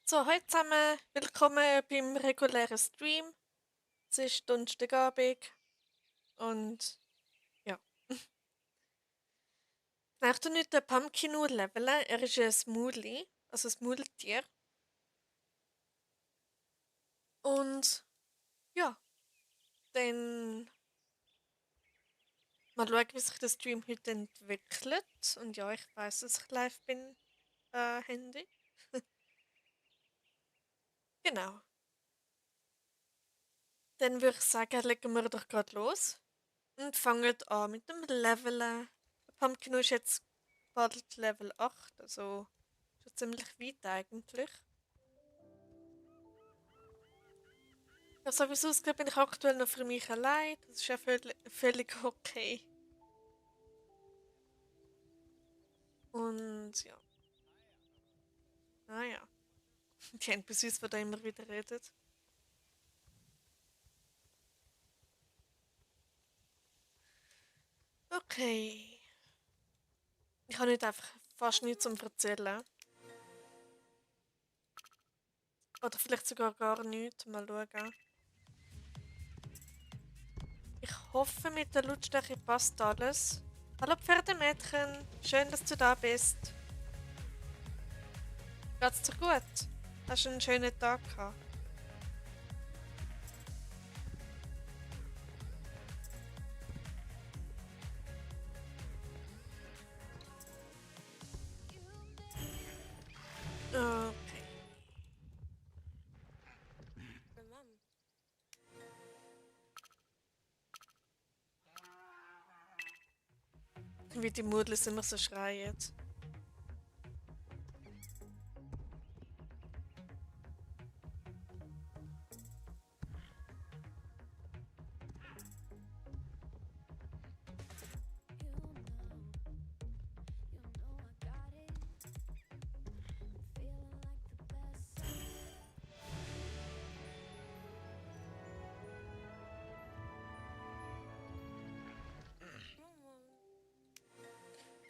So, hallo zusammen, willkommen beim regulären Stream. Es ist Donnerstagabend und ja. Ich tu nicht den Pumpkinu leveln, er ist ein Smoothie, also ein Smoothie-Tier. Und ja, dann mal schauen, wie sich der Stream heute entwickelt. Und ja, ich weiß, dass ich live bin, Handy. Genau. Dann würde ich sagen, legen wir doch gerade los und fangen an mit dem Leveln. Pumpkinu ist jetzt bald Level 8, also schon ziemlich weit eigentlich. Ja, so wie es aussieht, bin ich aktuell noch für mich allein. Das ist ja völlig okay. Und ja, naja. Die NPCs, die da immer wieder reden. Okay. Ich habe nicht einfach fast nichts zum Erzählen. Oder vielleicht sogar gar nichts. Mal schauen. Ich hoffe, mit der Lautstärke passt alles. Hallo Pferdemädchen, schön, dass du da bist. Geht's dir gut? Hast du einen schönen Tag gehabt? Okay. Wie die Mudlis immer so schreien.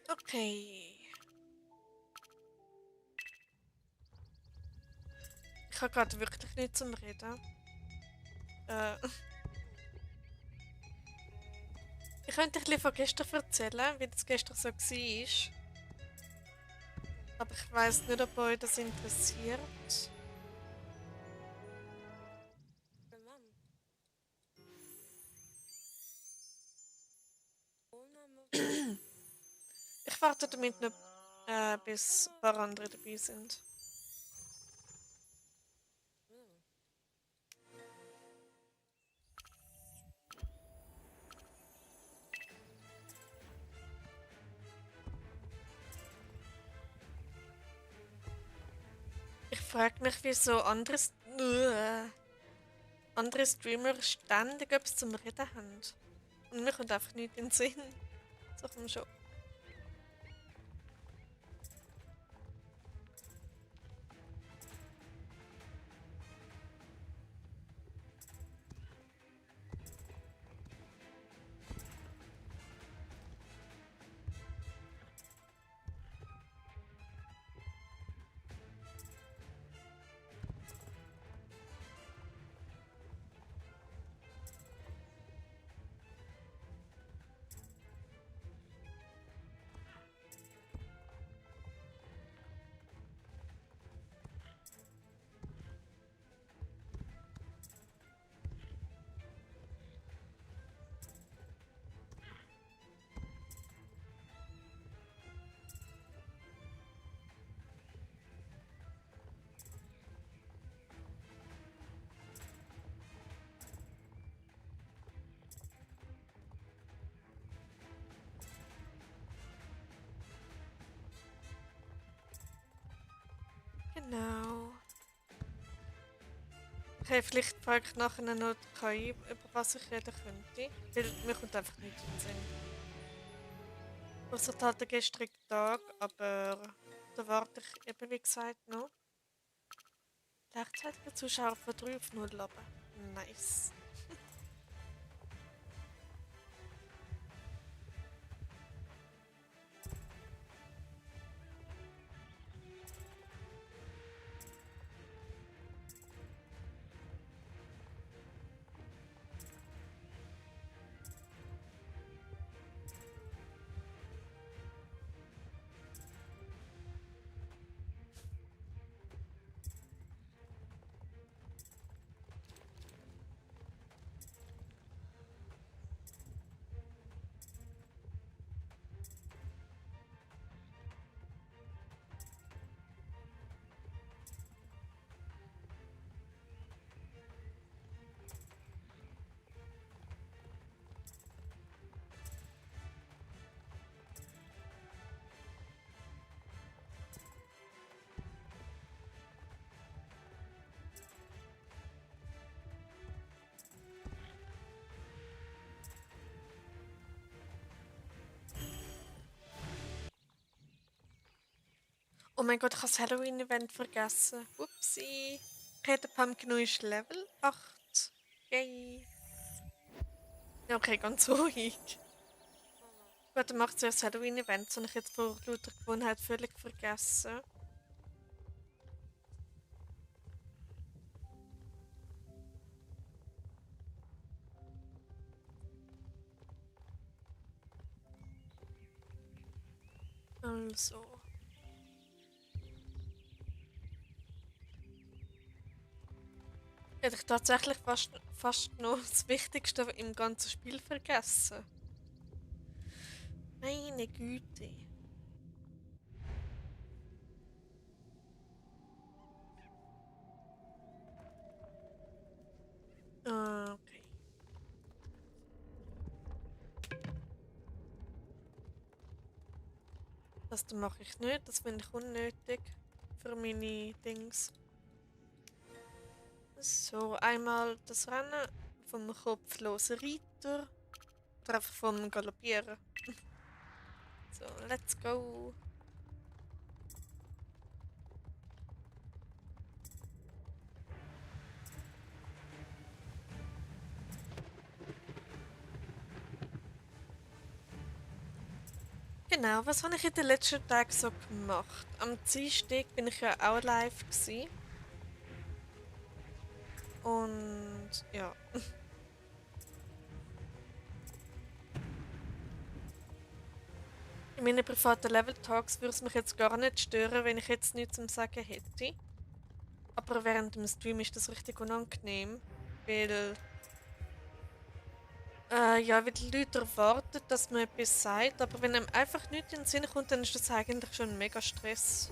Okay. Ich habe gerade wirklich nichts zum Reden. Äh, ich könnte ein bisschen von gestern erzählen, wie das gestern so war. Aber ich weiß nicht, ob euch das interessiert. Ich warte damit noch, bis ein paar andere dabei sind. Ich frage mich, wieso andere Streamer ständig etwas zum Reden haben. Und mir kommt einfach nichts in den Sinn. So komm schon. Genau. Okay, vielleicht frage ich nachher noch die KI, über was ich reden könnte. Weil mir kommt einfach nichts in den Sinn. Ausser halt der gestrige Tag, aber da warte ich eben wie gesagt noch. Gleichzeitige Zuschauer von 3 auf 0 aber. Nice. Oh mein Gott, ich habe das Halloween-Event vergessen. Upsi. Peter Pumpkin ist Level 8. Yay. Ja, okay, ganz ruhig. Gut, dann macht zuerst das Halloween-Event, das habe ich jetzt vor lauter Gewohnheit völlig vergessen. Also. Hätte ich tatsächlich fast noch das Wichtigste im ganzen Spiel vergessen. Meine Güte. Ah, okay. Das mache ich nicht, das finde ich unnötig für meine Dings. So, einmal das Rennen vom kopflosen Reiter oder einfach vom Galoppieren. So, let's go. Genau, was habe ich in den letzten Tagen so gemacht? Am Dienstag bin ich ja auch live gewesen. Und ja. In meinen privaten Level-Talks würde es mich jetzt gar nicht stören, wenn ich jetzt nichts zum Sagen hätte. Aber während dem Stream ist das richtig unangenehm, weil, ja, weil die Leute erwarten, dass man etwas sagt, aber wenn einem einfach nichts in den Sinn kommt, dann ist das eigentlich schon mega Stress.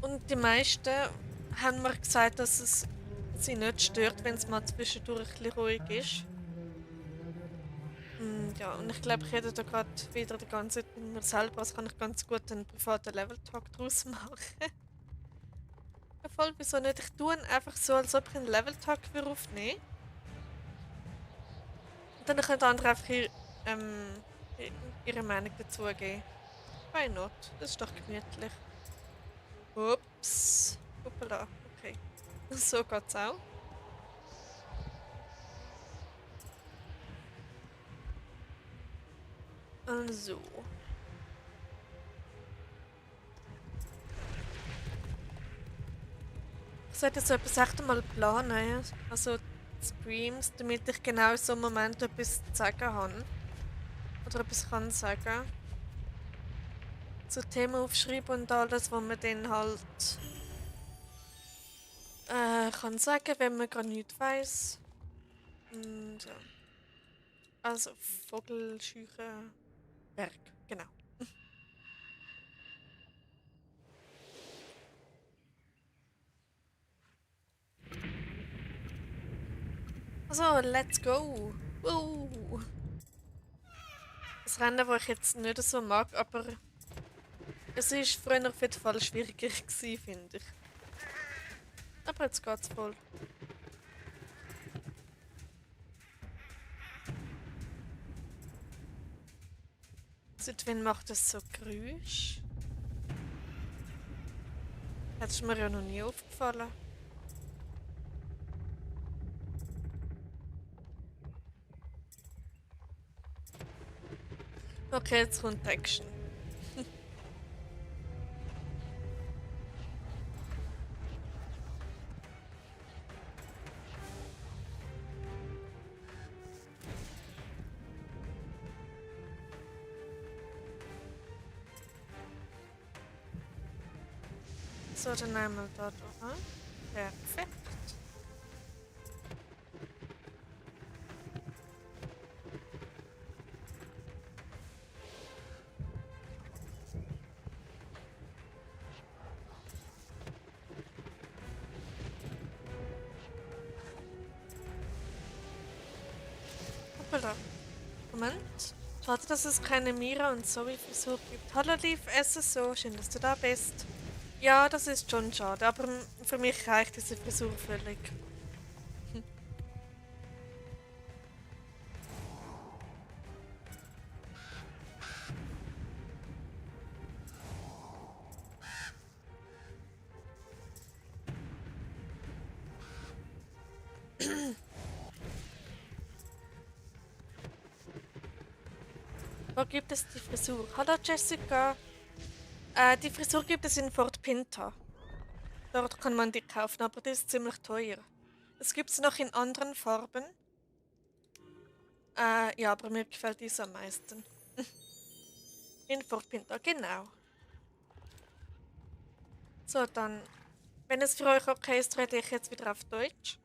Und die meisten haben mir gesagt, dass es sie nicht stört, wenn es mal zwischendurch ein bisschen ruhig ist. Ja, und ich glaube, ich rede da gerade wieder die ganze Zeit mit mir selber, also kann ich ganz gut einen privaten Level-Talk draus machen. Ja, voll, wieso nicht? Ich tue ihn einfach so, als ob ich einen Level-Talk aufnehmen. Und dann können andere einfach ihre Meinung dazu geben. Why not? Das ist doch gemütlich. Ups. Hoppala. Okay. So geht's auch. Also. Ich sollte so etwas echt mal planen. Also Streams, damit ich genau in so einem Moment etwas zu sagen habe. Oder etwas kann sagen. So Themen aufschreiben und alles, was man dann halt kann sagen, wenn man gar nichts weiss. Und ja. Also Vogelscheuche Berg, genau. Also, let's go! Woo. Das Rennen, das ich jetzt nicht so mag, aber es war früher auf jeden Fall schwieriger gewesen, finde ich. Aber jetzt geht's voll. Seit wann macht das so Geräusch? Das ist mir ja noch nie aufgefallen. Okay, jetzt kommt Action. So, dann einmal da durch. Perfekt. Hoppala. Moment. Schade, dass es keine Mira und Zoe Versuch gibt. Hallo, lief SSO. Schön, dass du da bist. Ja, das ist schon schade, aber für mich reicht diese Frisur völlig. Wo gibt es die Frisur? Hallo Jessica. Die Frisur gibt es in Fort Pinta. Dort kann man die kaufen, aber die ist ziemlich teuer. Es gibt es noch in anderen Farben. Ja, aber mir gefällt diese am meisten. In Fort Pinta, genau. So, dann, wenn es für euch okay ist, rede ich jetzt wieder auf Deutsch,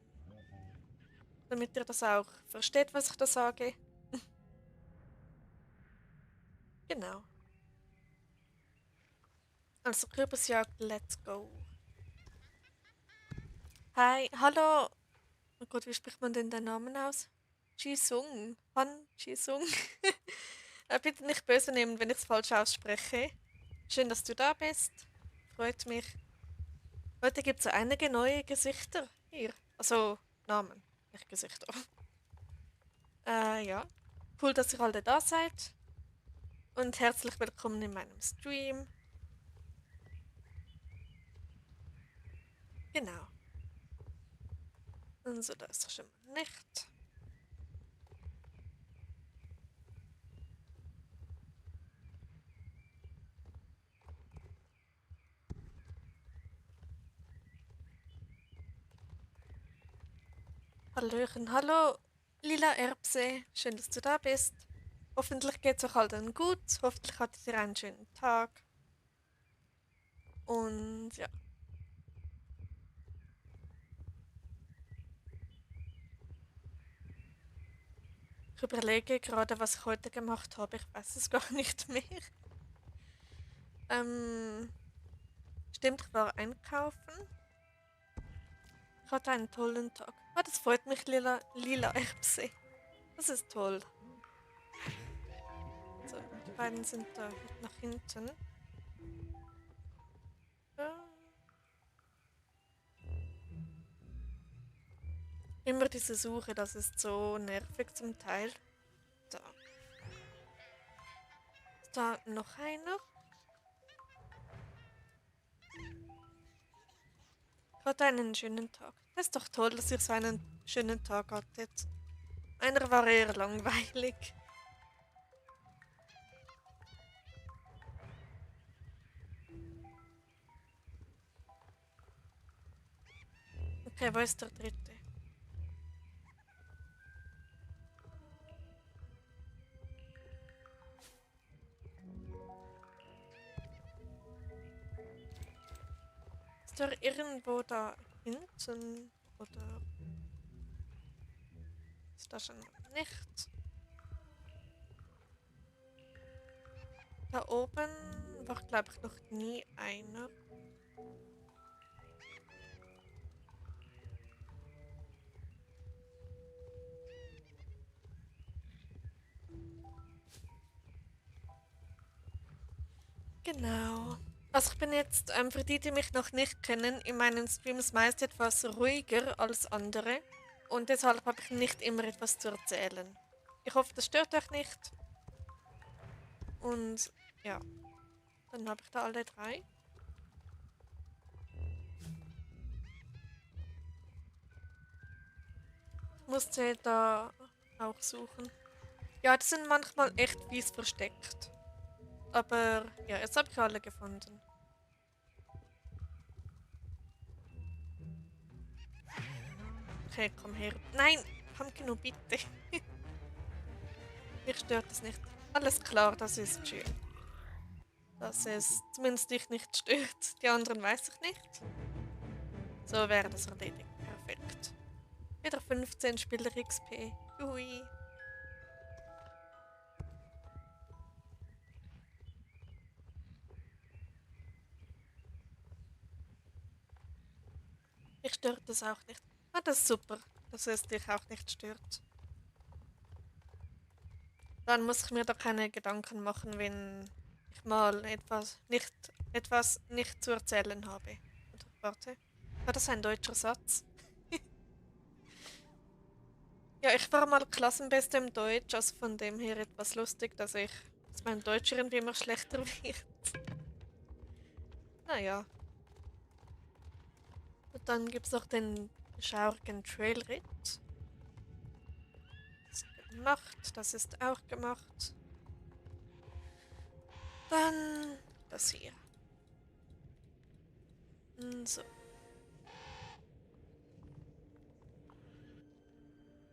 damit ihr das auch versteht, was ich da sage. Genau. Also, Kürbisjagd, let's go. Hi, hallo. Oh Gott, wie spricht man denn den Namen aus? Jisung. Han Jisung. Bitte nicht böse nehmen, wenn ich es falsch ausspreche. Schön, dass du da bist. Freut mich. Heute gibt es einige neue Gesichter hier. Also Namen, nicht Gesichter. Ja. Cool, dass ihr alle da seid. Und herzlich willkommen in meinem Stream. Genau. Also, da ist er schon mal nicht. Hallöchen, hallo, lila Erbse. Schön, dass du da bist. Hoffentlich geht es euch allen gut. Hoffentlich hattet ihr einen schönen Tag. Und ja, ich überlege gerade, was ich heute gemacht habe. Ich weiß es gar nicht mehr. Ähm, stimmt, ich war einkaufen. Ich hatte einen tollen Tag. Ah, das freut mich, lila Erbse. Das ist toll. So, die beiden sind da nach hinten. Ja. Immer diese Suche, das ist so nervig zum Teil. Da. Ist da noch einer? Ich hatte einen schönen Tag. Das ist doch toll, dass ihr so einen schönen Tag hattet. Einer war eher langweilig. Okay, wo ist der dritte? Ist der irgendwo da hinten? Oder ist das schon nicht? Da oben war, glaube ich, noch nie einer. Genau. Also ich bin jetzt, für die, die mich noch nicht kennen, in meinen Streams meist etwas ruhiger als andere. Und deshalb habe ich nicht immer etwas zu erzählen. Ich hoffe, das stört euch nicht. Und ja, dann habe ich da alle drei. Ich musste da auch suchen. Ja, die sind manchmal echt fies versteckt. Aber ja, jetzt habe ich alle gefunden. Okay, komm her. Nein, Pumpkino, bitte. Mich stört es nicht. Alles klar, das ist schön. Dass es zumindest dich nicht stört. Die anderen weiß ich nicht. So wäre das erledigt. Perfekt. Wieder 15 Spieler XP. Hui. Mich stört das auch nicht. Ah, das ist super, dass es dich auch nicht stört. Dann muss ich mir da keine Gedanken machen, wenn ich mal etwas nicht zu erzählen habe. Oder, warte, war das ein deutscher Satz? Ja, ich war mal Klassenbeste im Deutsch, also von dem her etwas lustig, dass mein Deutsch irgendwie immer schlechter wird. Naja, und dann gibt es noch den schaurigen Trailritt. Das ist gemacht, das ist auch gemacht. Dann das hier. So.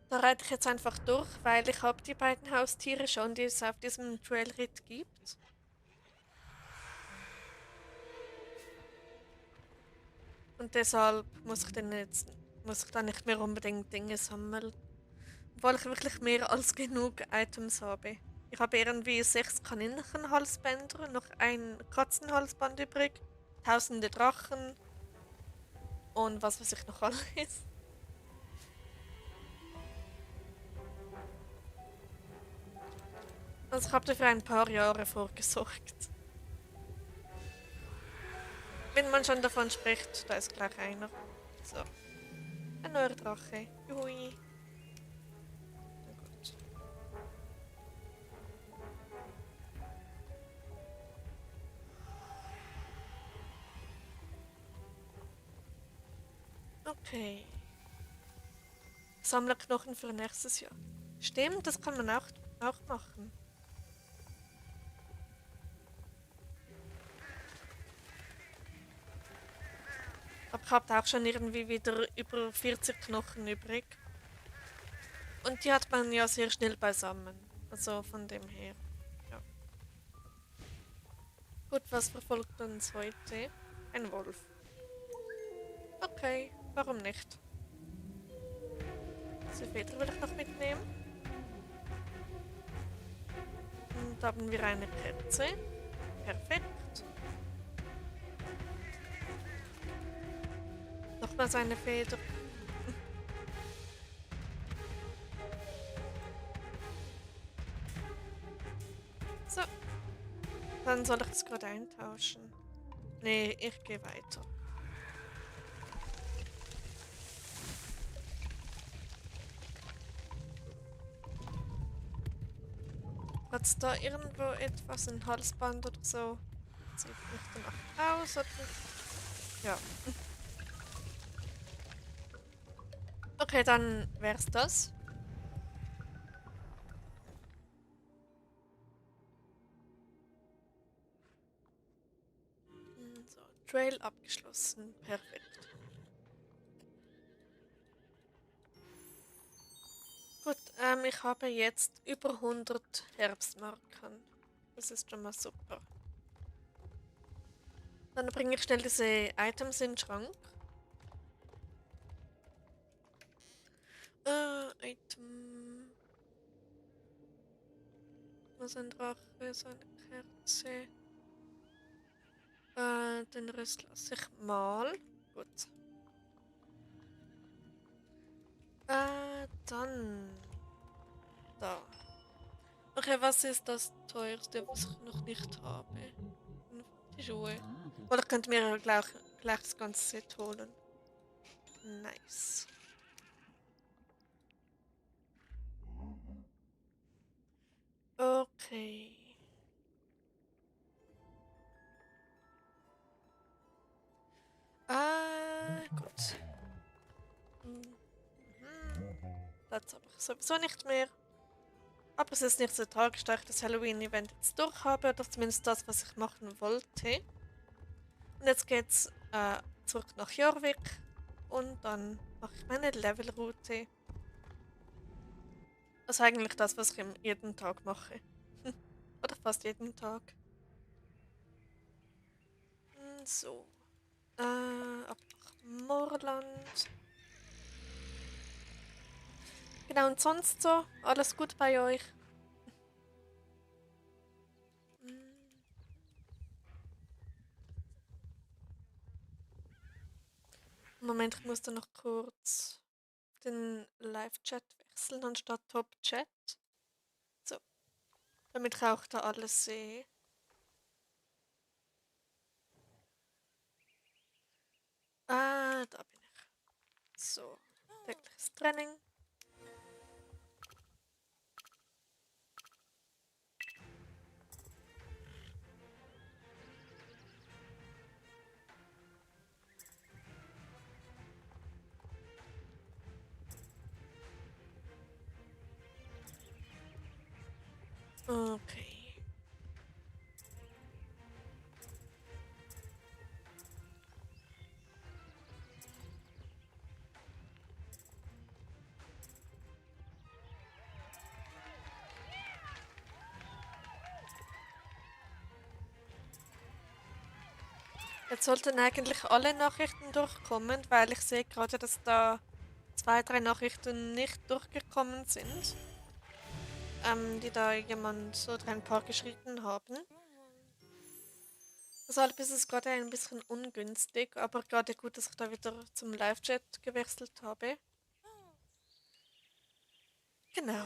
Da reite ich jetzt einfach durch, weil ich habe die beiden Haustiere schon, die es auf diesem Trailritt gibt. Und deshalb muss ich dann nicht mehr unbedingt Dinge sammeln. Obwohl ich wirklich mehr als genug Items habe. Ich habe irgendwie 6 Kaninchenhalsbänder, noch ein Katzenhalsband übrig, tausende Drachen und was weiß ich noch alles. Also ich habe dafür ein paar Jahre vorgesorgt. Wenn man schon davon spricht, da ist gleich einer. So, ein neuer Drache. Jui. Na gut. Okay. Sammlerknochen für nächstes Jahr. Stimmt, das kann man auch machen. Aber ich habe auch schon irgendwie wieder über 40 Knochen übrig. Und die hat man ja sehr schnell beisammen. Also von dem her. Ja. Gut, was verfolgt uns heute? Ein Wolf. Okay, warum nicht? Diese Feder will ich noch mitnehmen. Und da haben wir eine Kerze. Perfekt. Nochmals eine Feder. So, dann soll ich das gerade eintauschen. Nee, ich gehe weiter. Hat es da irgendwo etwas, ein Halsband oder so? Sieht nicht danach aus, oder? Ja. Okay, dann wär's das. So, Trail abgeschlossen. Perfekt. Gut, ich habe jetzt über 100 Herbstmarken. Das ist schon mal super. Dann bringe ich schnell diese Items in den Schrank. Item. Was ein Drache, so eine Kerze. Den Rest lasse ich mal. Gut. Dann. Da. Okay, was ist das teuerste, was ich noch nicht habe? Die Schuhe. Oder ich könnte mir ja gleich das ganze Set holen. Nice. Okay. Gut. Mhm. Das habe ich sowieso nicht mehr. Aber es ist nicht so tragisch, da ich das Halloween-Event jetzt durch habe. Oder zumindest das, was ich machen wollte. Und jetzt geht's zurück nach Jorvik. Und dann mache ich meine Levelroute. Das ist eigentlich das, was ich jeden Tag mache. Oder fast jeden Tag. So. Ab nach Moorland. Genau, und sonst so? Alles gut bei euch? Mm, Moment, ich muss da noch kurz den Live-Chat wechseln anstatt Top-Chat. So, damit ich auch da alles sehe. da bin ich. So, tägliches Training. Okay. Jetzt sollten eigentlich alle Nachrichten durchkommen, weil ich sehe gerade, dass da 2, 3 Nachrichten nicht durchgekommen sind, die da jemand oder ein paar geschrieben haben. Deshalb ist es gerade ein bisschen ungünstig, aber gerade gut, dass ich da wieder zum Live-Chat gewechselt habe. Genau.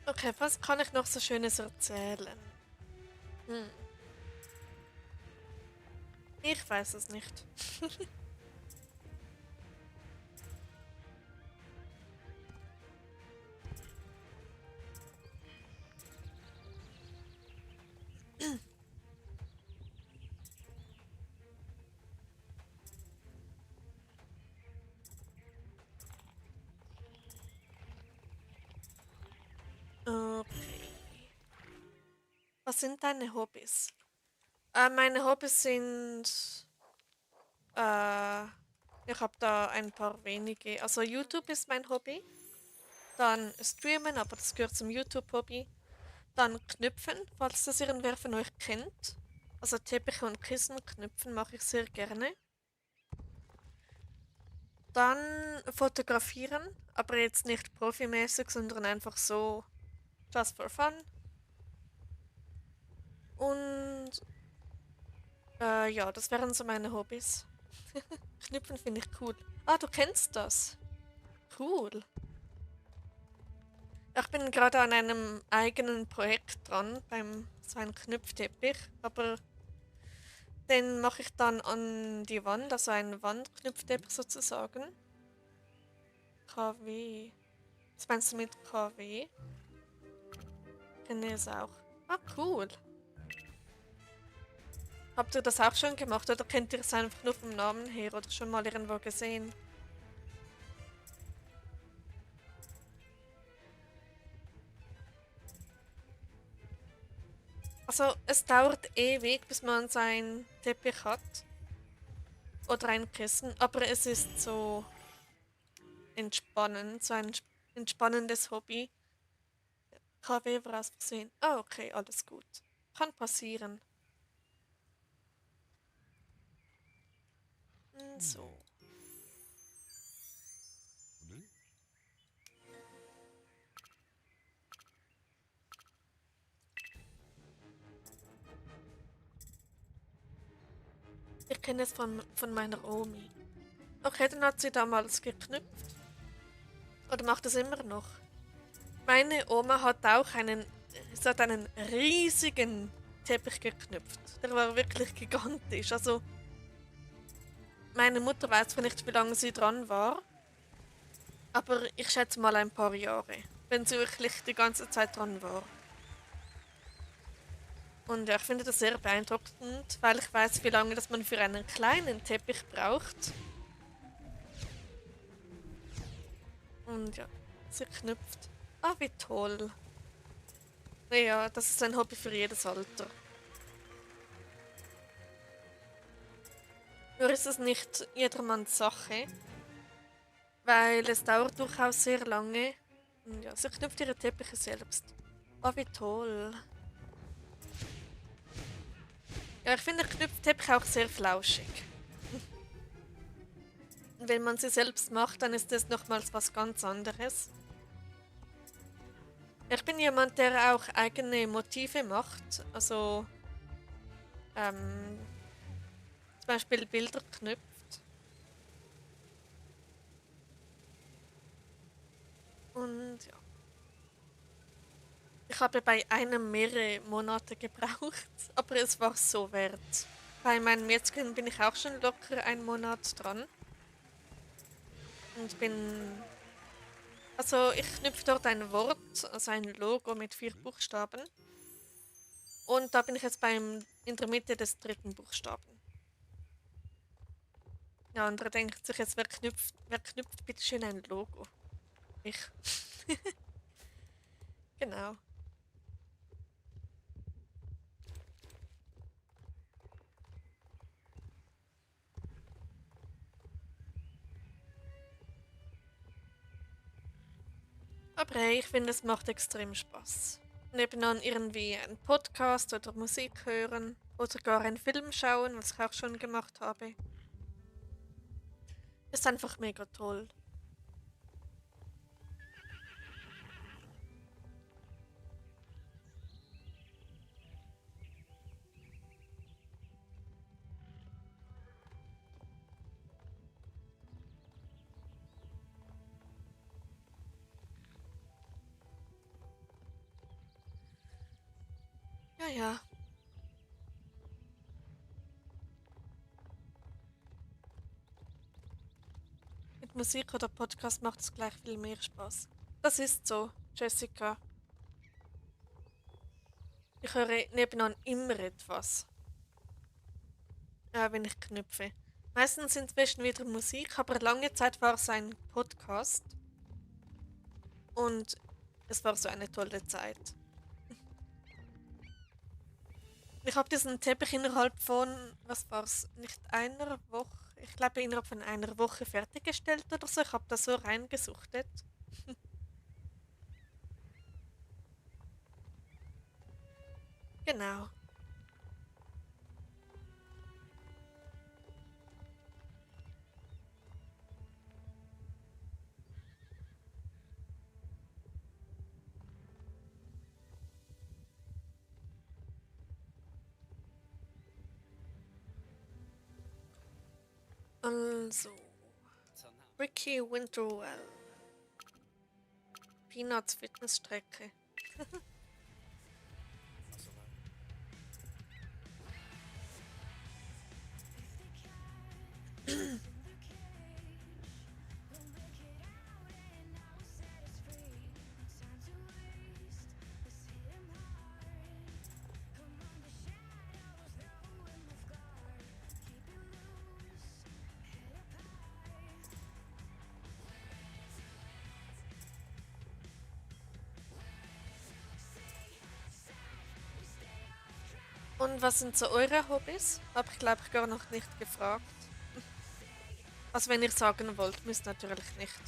Okay, was kann ich noch so Schönes erzählen? Hm, ich weiß es nicht. Okay. Was sind deine Hobbys? Meine Hobbys sind, äh, ich habe da ein paar wenige. Also YouTube ist mein Hobby. Dann Streamen, aber das gehört zum YouTube-Hobby. Dann Knüpfen, falls das irgendwer von euch kennt. Also Teppiche und Kissen knüpfen mache ich sehr gerne. Dann fotografieren, aber jetzt nicht profimäßig, sondern einfach so just for fun. Und ja, das wären so meine Hobbys. Knüpfen finde ich cool. Ah, du kennst das. Cool. Ich bin gerade an einem eigenen Projekt dran, beim so einem Knüpfteppich, aber den mache ich dann an die Wand, also einen Wandknüpfteppich sozusagen. KW. Was meinst du mit KW? Kenne ich es auch. Ah, cool. Habt ihr das auch schon gemacht oder kennt ihr es einfach nur vom Namen her oder schon mal irgendwo gesehen? Also, es dauert ewig, bis man seinen Teppich hat oder ein Kissen, aber es ist so entspannend, so ein entspannendes Hobby. KW war aus Versehen. Ah, okay, alles gut. Kann passieren. So. Ich kenne es von meiner Omi. Okay, dann hat sie damals geknüpft. Oder macht es immer noch. Meine Oma hat auch sie hat einen riesigen Teppich geknüpft. Der war wirklich gigantisch. Also, meine Mutter weiß zwar nicht, wie lange sie dran war, aber ich schätze mal ein paar Jahre, wenn sie wirklich die ganze Zeit dran war. Und ja, ich finde das sehr beeindruckend, weil ich weiß, wie lange das man für einen kleinen Teppich braucht. Und ja, sie knüpft. Ah, wie toll. Ja, das ist ein Hobby für jedes Alter. Nur ist es nicht jedermanns Sache, weil es dauert durchaus sehr lange. Und ja, sie knüpft ihre Teppiche selbst. Oh, wie toll. Ja, ich finde Knüpfteppiche auch sehr flauschig. Und wenn man sie selbst macht, dann ist das nochmals was ganz anderes. Ich bin jemand, der auch eigene Motive macht. Also ähm, zum Beispiel Bilder knüpft. Und ja, ich habe bei einem mehrere Monate gebraucht, aber es war so wert. Bei meinem jetzigen bin ich auch schon locker einen Monat dran und bin, also ich knüpfe dort ein Wort, also ein Logo mit 4 Buchstaben und da bin ich jetzt in der Mitte des dritten Buchstaben. Ja, und da denkt sich jetzt, wer knüpft bitte schön ein Logo? Ich. Genau. Aber hey, ich finde, es macht extrem Spaß. Nebenan irgendwie einen Podcast oder Musik hören oder gar einen Film schauen, was ich auch schon gemacht habe. Ist einfach mega toll. Ja, ja. Mit Musik oder Podcast macht es gleich viel mehr Spaß. Das ist so, Jessica. Ich höre nebenan immer etwas, wenn ich knüpfe. Meistens inzwischen wieder Musik, aber lange Zeit war es ein Podcast und es war so eine tolle Zeit. Ich habe diesen Teppich innerhalb von, was war's, nicht einer Woche, ich glaube innerhalb von einer Woche fertiggestellt oder so. Ich habe das so reingesuchtet. Genau. Also, Ricky Winterwell. Peanuts Fitnessstrecke. Und was sind so eure Hobbys? Habe ich glaube ich gar noch nicht gefragt. Also wenn ihr sagen wollt, müsst natürlich nicht.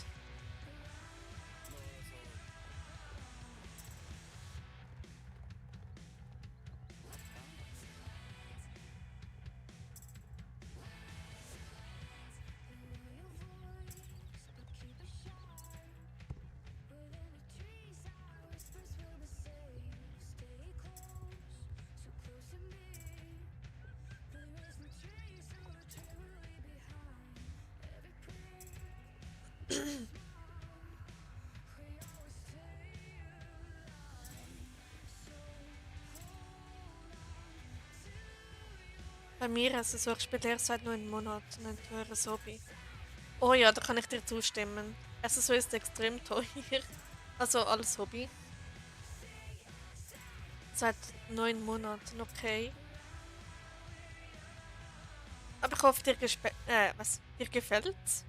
Bei mir ist es so, ich spiele erst seit 9 Monaten ein teures Hobby. Oh ja, da kann ich dir zustimmen. SSO ist extrem teuer. Also als Hobby. Seit 9 Monaten, okay. Aber ich hoffe, dir gefällt's?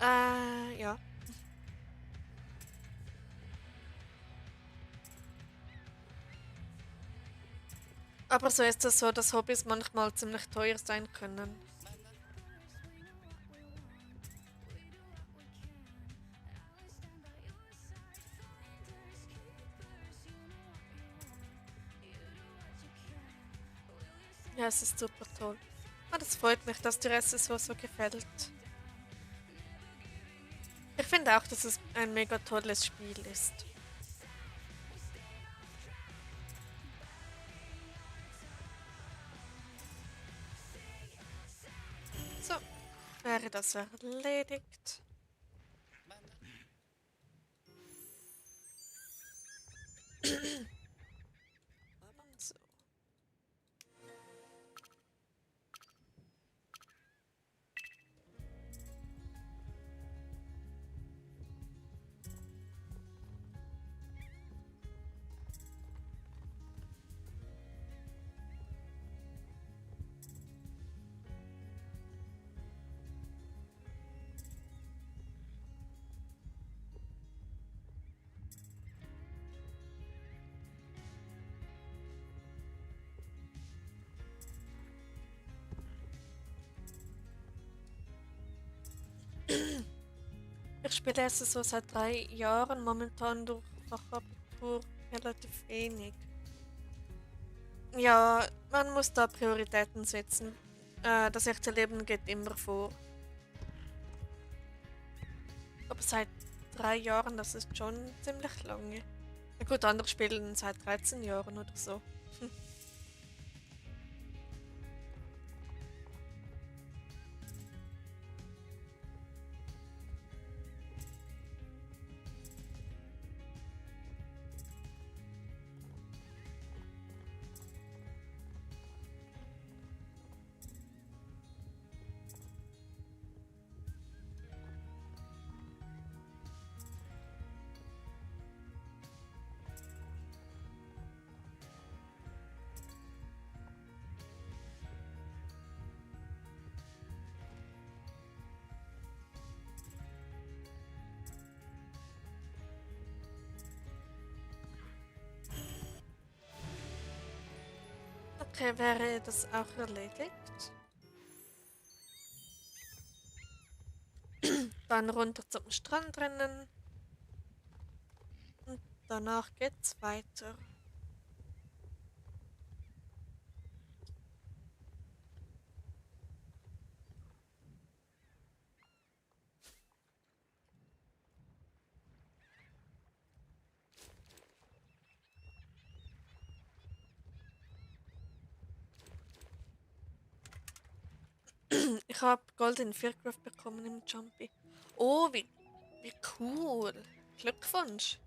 Ja. Aber so ist es so, dass Hobbys manchmal ziemlich teuer sein können. Ja, es ist super toll. Ah, das freut mich, dass dir SSO so gefällt. Ich finde auch, dass es ein mega tolles Spiel ist. So, wäre das erledigt. So. Ich spiele erst so seit 3 Jahren, momentan durch Fachabitur relativ wenig. Ja, man muss da Prioritäten setzen. Das echte Leben geht immer vor. Aber seit 3 Jahren, das ist schon ziemlich lange. Na gut, andere spielen seit 13 Jahren oder so. Okay, wäre das auch erledigt? Dann runter zum Strand rennen und danach geht's weiter. Ich habe Gold in Viergriff bekommen im Jumpy. Oh, wie cool. Glückwunsch.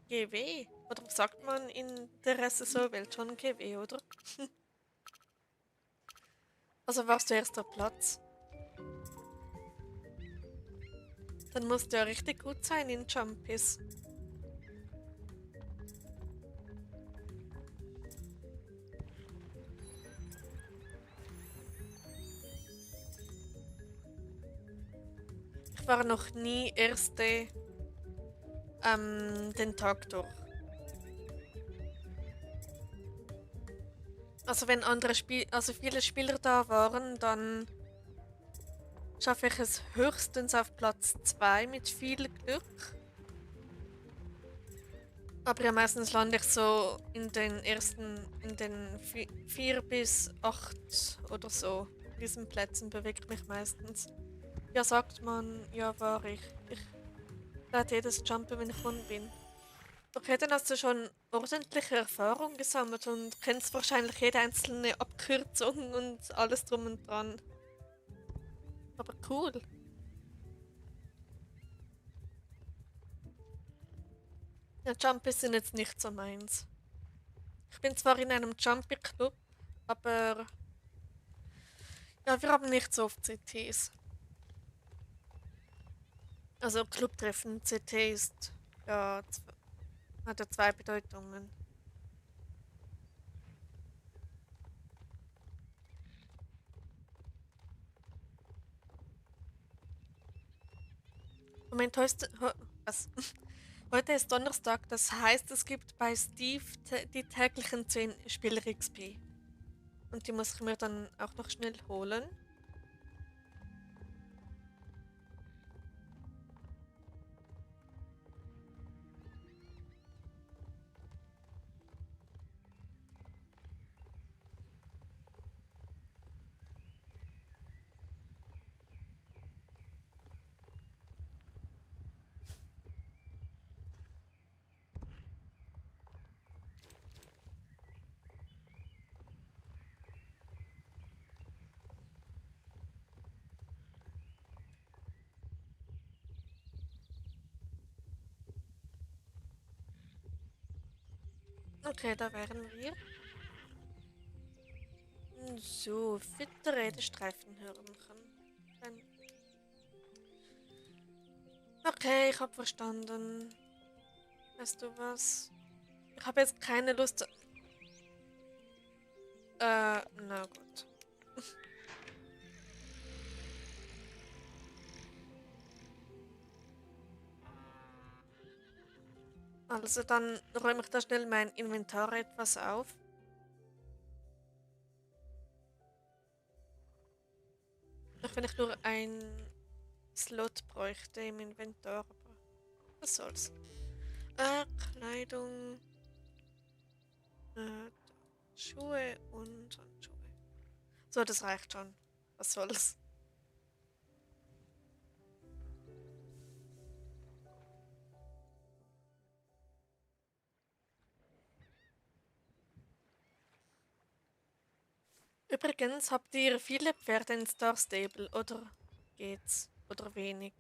GW. Oder sagt man in der SSO-Welt schon GW, oder? Also warst du erster Platz. Dann musst du ja richtig gut sein in Jumpies. Ich war noch nie Erste den Tag durch. Also wenn also viele Spieler da waren, dann schaffe ich es höchstens auf Platz 2 mit viel Glück. Aber ja, meistens lande ich so in den 4 bis 8 oder so. Diesen Plätzen bewegt mich meistens. Ja, sagt man, ja, war ich. Ich lade jedes Jumpen, wenn ich unten bin. Okay, dann hast du schon ordentliche Erfahrung gesammelt und kennst wahrscheinlich jede einzelne Abkürzung und alles drum und dran. Aber cool. Ja, Jumpies sind jetzt nicht so meins. Ich bin zwar in einem Jumpy-Club, aber ja, wir haben nicht so oft CTs. Also Clubtreffen, CT ist ja, hat ja zwei Bedeutungen. Moment, was? Heute ist Donnerstag, das heißt, es gibt bei Steve die täglichen 10 Spieler XP. Und die muss ich mir dann auch noch schnell holen. Okay, da wären wir. So, füttere die Streifenhörnchen. Dann. Okay, ich hab verstanden. Weißt du was? Ich habe jetzt keine Lust. Na gut. Also dann räume ich da schnell mein Inventar etwas auf. Auch wenn ich nur ein Slot bräuchte im Inventar, aber was soll's. Kleidung, äh, Schuhe und Handschuhe. So, das reicht schon. Was soll's. Übrigens, habt ihr viele Pferde in Star Stable oder geht's? Oder wenig?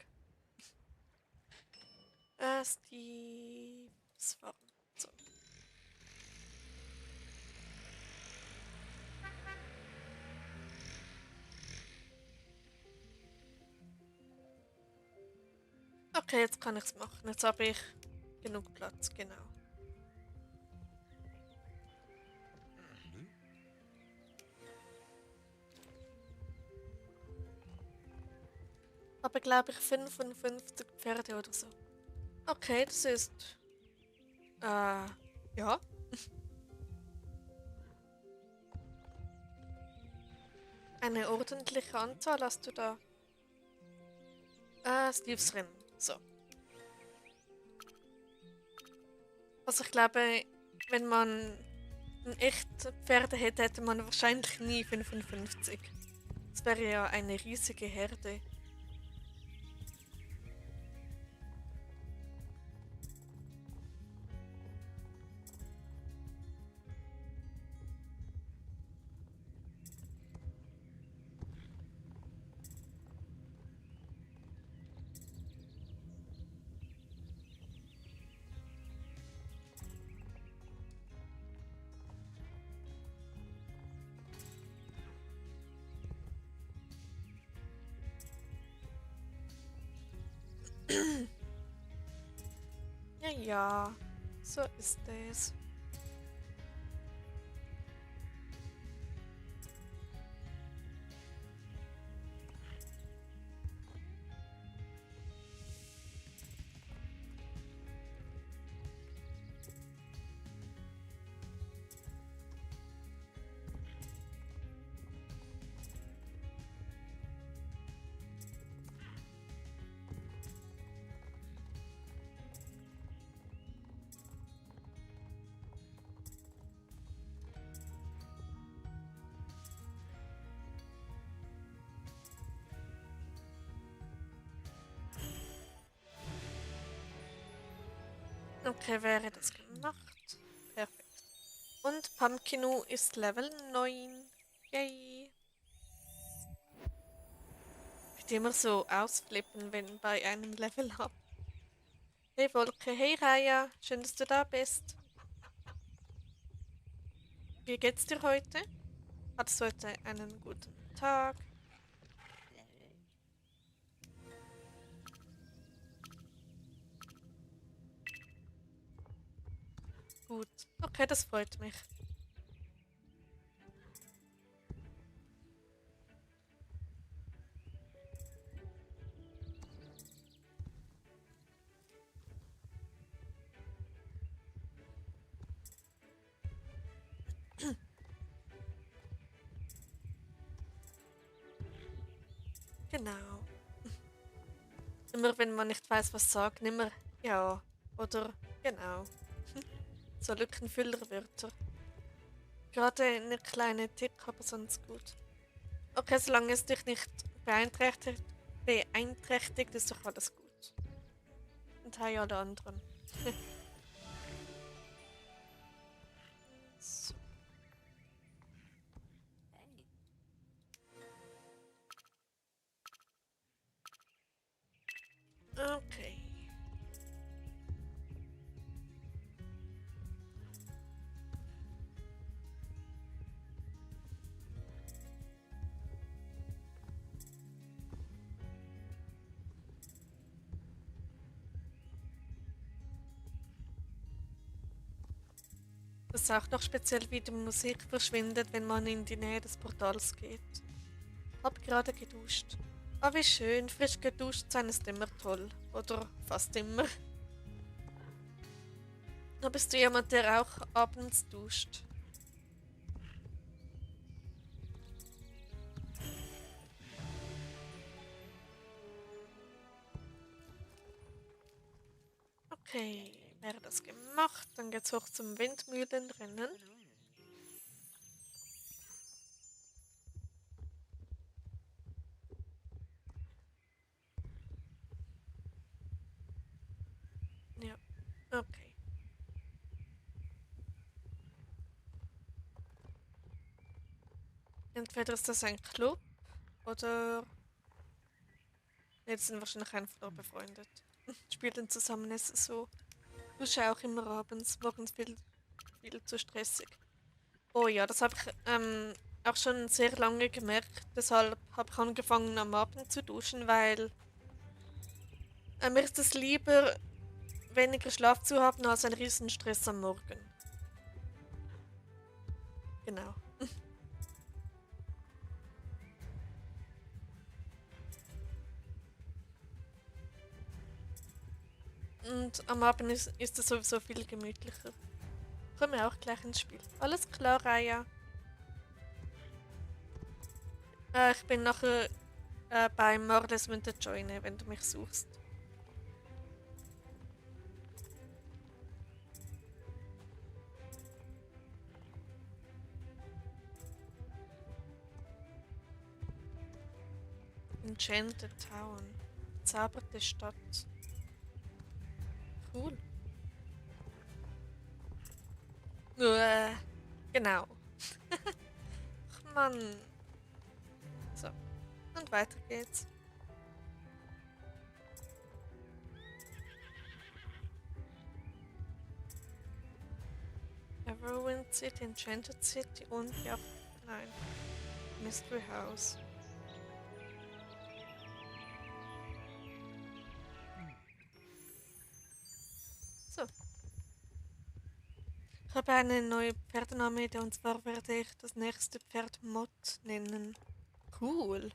Steve's Farm. So. Okay, jetzt kann ich's machen. Jetzt habe ich genug Platz, genau. Aber glaube ich 55 Pferde oder so. Okay, das ist. Ja. Eine ordentliche Anzahl hast du da. Steves Rennen. So. Also ich glaube, wenn man ein echtes Pferde hätte, hätte man wahrscheinlich nie 55. Das wäre ja eine riesige Herde. Ja, ja. So ist es. Okay, wäre das gemacht. Perfekt. Und Pumpkinu ist Level 9. Yay. Ich immer so ausflippen, wenn bei einem Level up. Hey Wolke, hey Raya, schön, dass du da bist. Wie geht's dir heute? Hattest du heute einen guten Tag? Gut. Okay, das freut mich. Genau. Immer wenn man nicht weiß, was sagt, nimmer ja oder genau. So Lückenfüllerwörter. Gerade eine kleine Tick, aber sonst gut. Okay, solange es dich nicht beeinträchtigt, ist doch alles gut. Und hey alle anderen. So. Okay. Das ist auch noch speziell, wie die Musik verschwindet, wenn man in die Nähe des Portals geht. Hab gerade geduscht. Ah, wie schön, frisch geduscht sein ist immer toll. Oder fast immer. Da bist du jemand, der auch abends duscht. Okay, wäre das gemacht, dann geht's hoch zum Windmühlenrennen. Ja, okay. Entweder ist das ein Club oder. Jetzt sind wahrscheinlich einfach nur befreundet. Spielen zusammen ist es so. Dusche auch immer abends, morgens viel zu stressig. Oh ja, das habe ich auch schon sehr lange gemerkt. Deshalb habe ich angefangen am Abend zu duschen, weil mir ist es lieber, weniger Schlaf zu haben, als einen riesen Stress am Morgen. Genau. Und am Abend ist es sowieso viel gemütlicher. Kommen wir auch gleich ins Spiel. Alles klar, Raya. Ich bin nachher bei Mordes Winter joinen, wenn du mich suchst. Enchanted Town. Zauberte Stadt. Cool. Genau. Ach Mann. So, und weiter geht's. Everwind City, Enchanted City und ja, nein. Mystery House. So. Ich habe eine neue Pferdename, und zwar werde ich das nächste Pferd Mott nennen. Cool.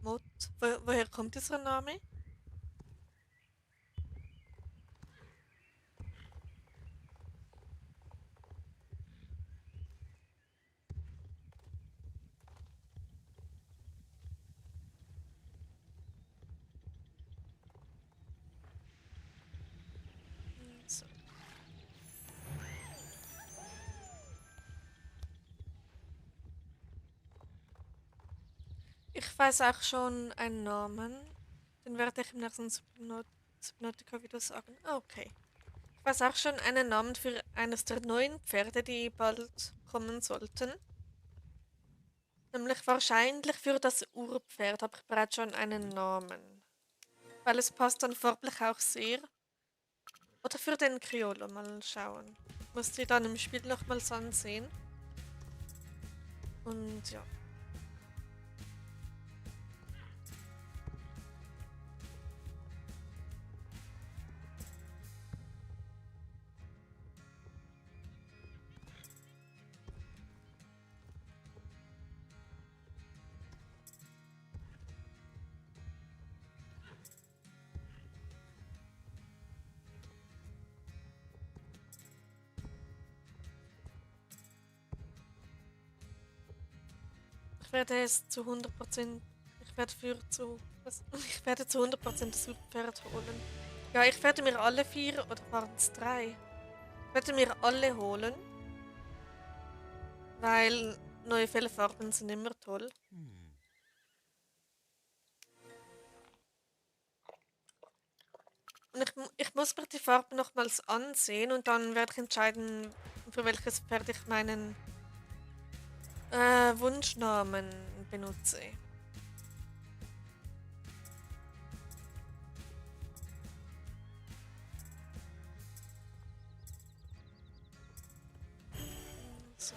Mott. Woher kommt dieser Name? So. Ich weiß auch schon einen Namen. Den werde ich im nächsten Subnautica-Video sagen. Ah, okay. Ich weiß auch schon einen Namen für eines der neuen Pferde, die bald kommen sollten. Nämlich wahrscheinlich für das Urpferd habe ich bereits schon einen Namen. Weil es passt dann farblich auch sehr. Oder für den Criollo, mal schauen. Muss die dann im Spiel nochmals ansehen. Und ja. Ich werde es zu 100%. Ich werde für zu. Was? Ich werde zu 100% das Urpferd holen. Ja, ich werde mir alle vier. Oder waren es drei? Ich werde mir alle holen. Weil neue Fellfarben sind immer toll. Und ich muss mir die Farben nochmals ansehen und dann werde ich entscheiden, für welches Pferd ich meinen Wunschnamen benutze. So.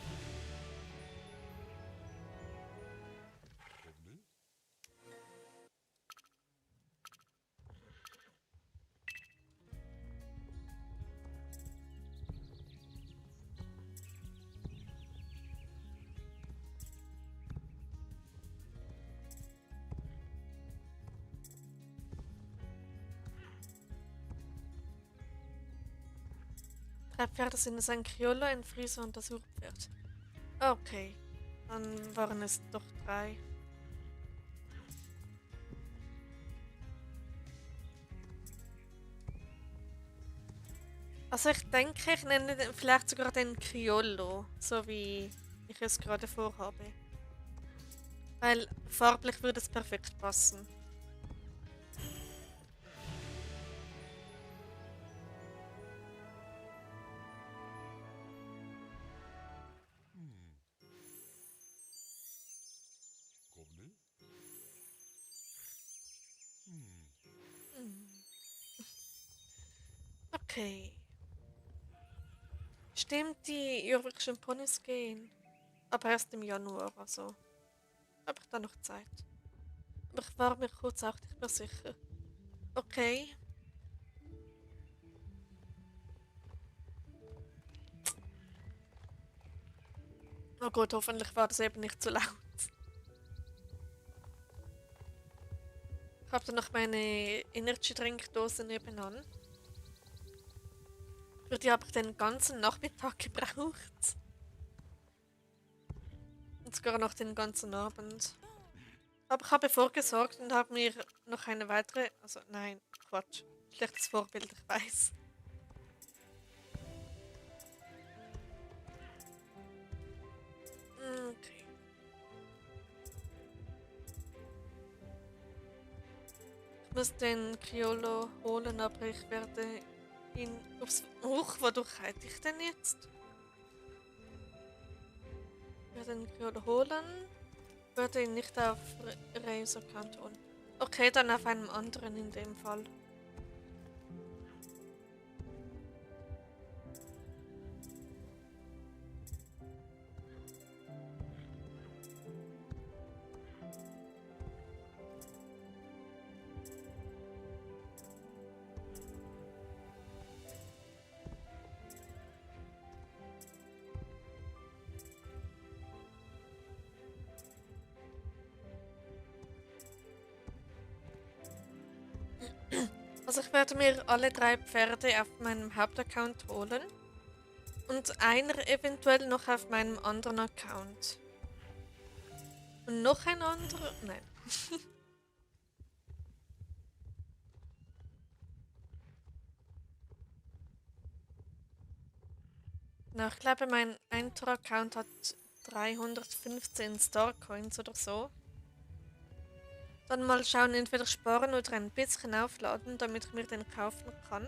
3 Pferde sind es: ein Criollo, ein Friese und das Urpferd. Okay, dann waren es doch 3. Also ich denke, ich nenne vielleicht sogar den Criollo, so wie ich es gerade vorhabe. Weil farblich würde es perfekt passen. Okay. Stimmt, die irischen Ponys gehen. Aber erst im Januar, also. Habe ich da noch Zeit. Aber ich war mir kurz auch nicht mehr sicher. Okay. Oh gut, hoffentlich war das eben nicht zu laut. Ich habe dann noch meine Energy-Trinkdose nebenan. Für die habe ich den ganzen Nachmittag gebraucht. Und sogar noch den ganzen Abend. Aber ich habe vorgesorgt und habe mir noch eine weitere. Also, nein, Quatsch. Schlechtes Vorbild, ich weiß. Okay. Ich muss den Criollo holen, aber ich werde ihn aufs. Huch, wodurch reite ich denn jetzt? Ich werde den Criollo holen. Ich werde ihn nicht auf Razer Account holen. Okay, dann auf einem anderen in dem Fall. Also ich werde mir alle 3 Pferde auf meinem Hauptaccount holen. Und einer eventuell noch auf meinem anderen Account. Und noch ein anderer? Nein. Na, ich glaube, mein Eintor-Account hat 315 Starcoins oder so. Dann mal schauen, entweder sparen oder ein bisschen aufladen, damit ich mir den kaufen kann.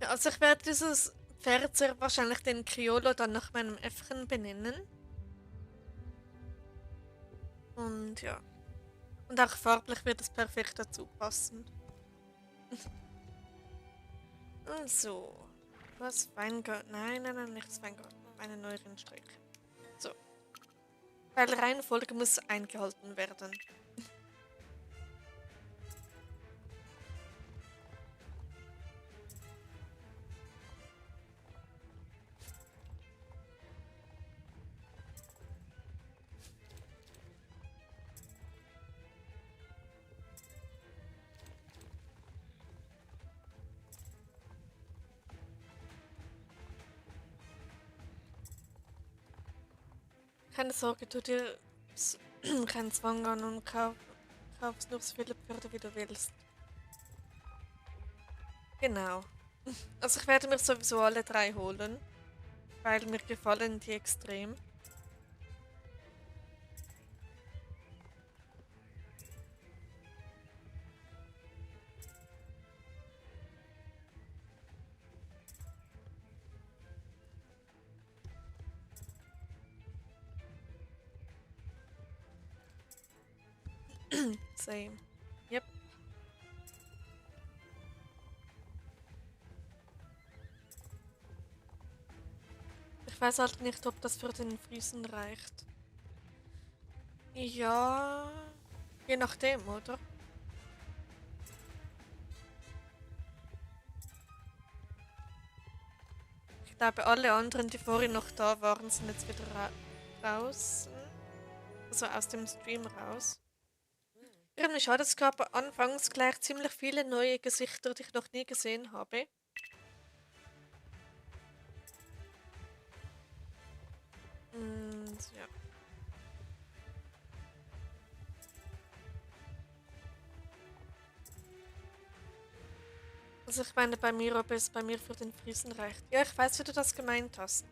Ja, also ich werde dieses Pferd sehr wahrscheinlich den Criollo dann nach meinem Äffchen benennen. Und ja. Und auch farblich wird es perfekt dazu passen. Also. Was? Weingarten? Nein, nein, nein, nicht das Weingarten. Eine neue Rennstrecke. So. Weil Reihenfolge muss eingehalten werden. Keine Sorge, tu dir keinen Zwang an und kaufst nur so viele Pferde, wie du willst. Genau. Also ich werde mir sowieso alle 3 holen, weil mir gefallen die extrem. Same. Yep. Ich weiß halt nicht, ob das für den Friesen reicht. Ja, je nachdem, oder? Ich glaube, alle anderen, die vorhin noch da waren, sind jetzt wieder draußen. Also aus dem Stream raus. Irgendwie schade, es gab anfangs gleich ziemlich viele neue Gesichter, die ich noch nie gesehen habe. Und ja. Also ich meine bei mir, ob es bei mir für den Friesen reicht. Ja, ich weiß, wie du das gemeint hast.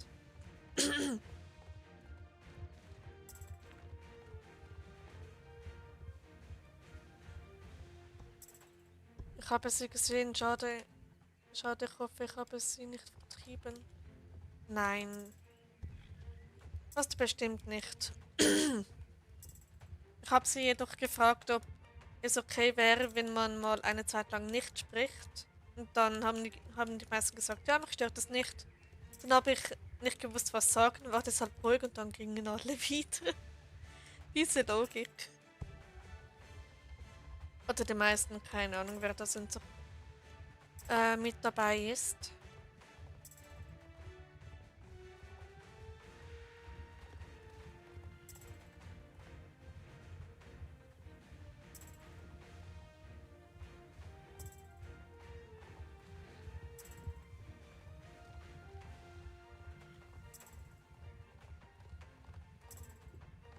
Ich habe sie gesehen, schade. Schade, ich hoffe, ich habe sie nicht vertrieben. Nein, hast du bestimmt nicht. Ich habe sie jedoch gefragt, ob es okay wäre, wenn man mal eine Zeit lang nicht spricht. Und dann haben die meisten gesagt, ja, mich stört das nicht. Dann habe ich nicht gewusst, was sagen, war deshalb ruhig und dann gingen alle wieder. Diese Logik. Oder die meisten, keine Ahnung, wer da sind, mit dabei ist.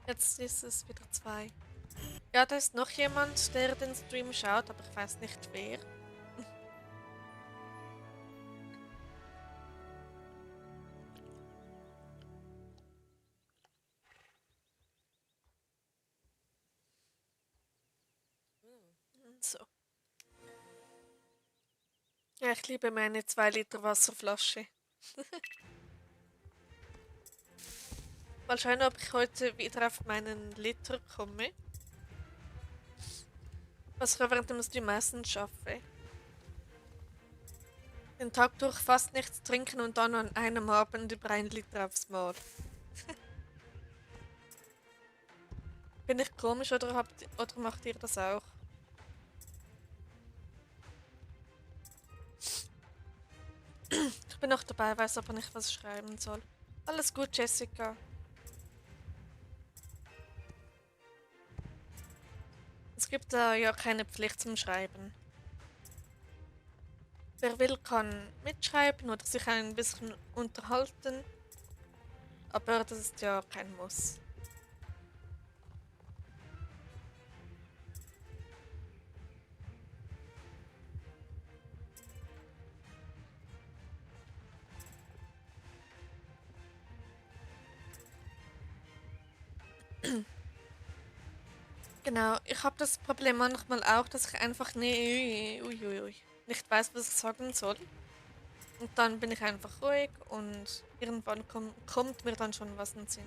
Jetzt ist es wieder 2. Ja, da ist noch jemand, der den Stream schaut, aber ich weiß nicht wer. So. Ja, ich liebe meine 2 Liter Wasserflasche. Mal schauen, ob ich heute wieder auf meinen Liter komme. Was ich während dem Stream meistens schaffe. Den Tag durch fast nichts trinken und dann an einem Abend über 1 Liter aufs Mal. Bin ich komisch oder macht ihr das auch? Ich bin noch dabei, weiß aber nicht, was ich schreiben soll. Alles gut, Jessica. Es gibt da ja keine Pflicht zum Schreiben. Wer will, kann mitschreiben oder sich ein bisschen unterhalten. Aber das ist ja kein Muss. Genau, ich habe das Problem manchmal auch, dass ich einfach nicht weiß, was ich sagen soll. Und dann bin ich einfach ruhig und irgendwann kommt mir dann schon was in den Sinn.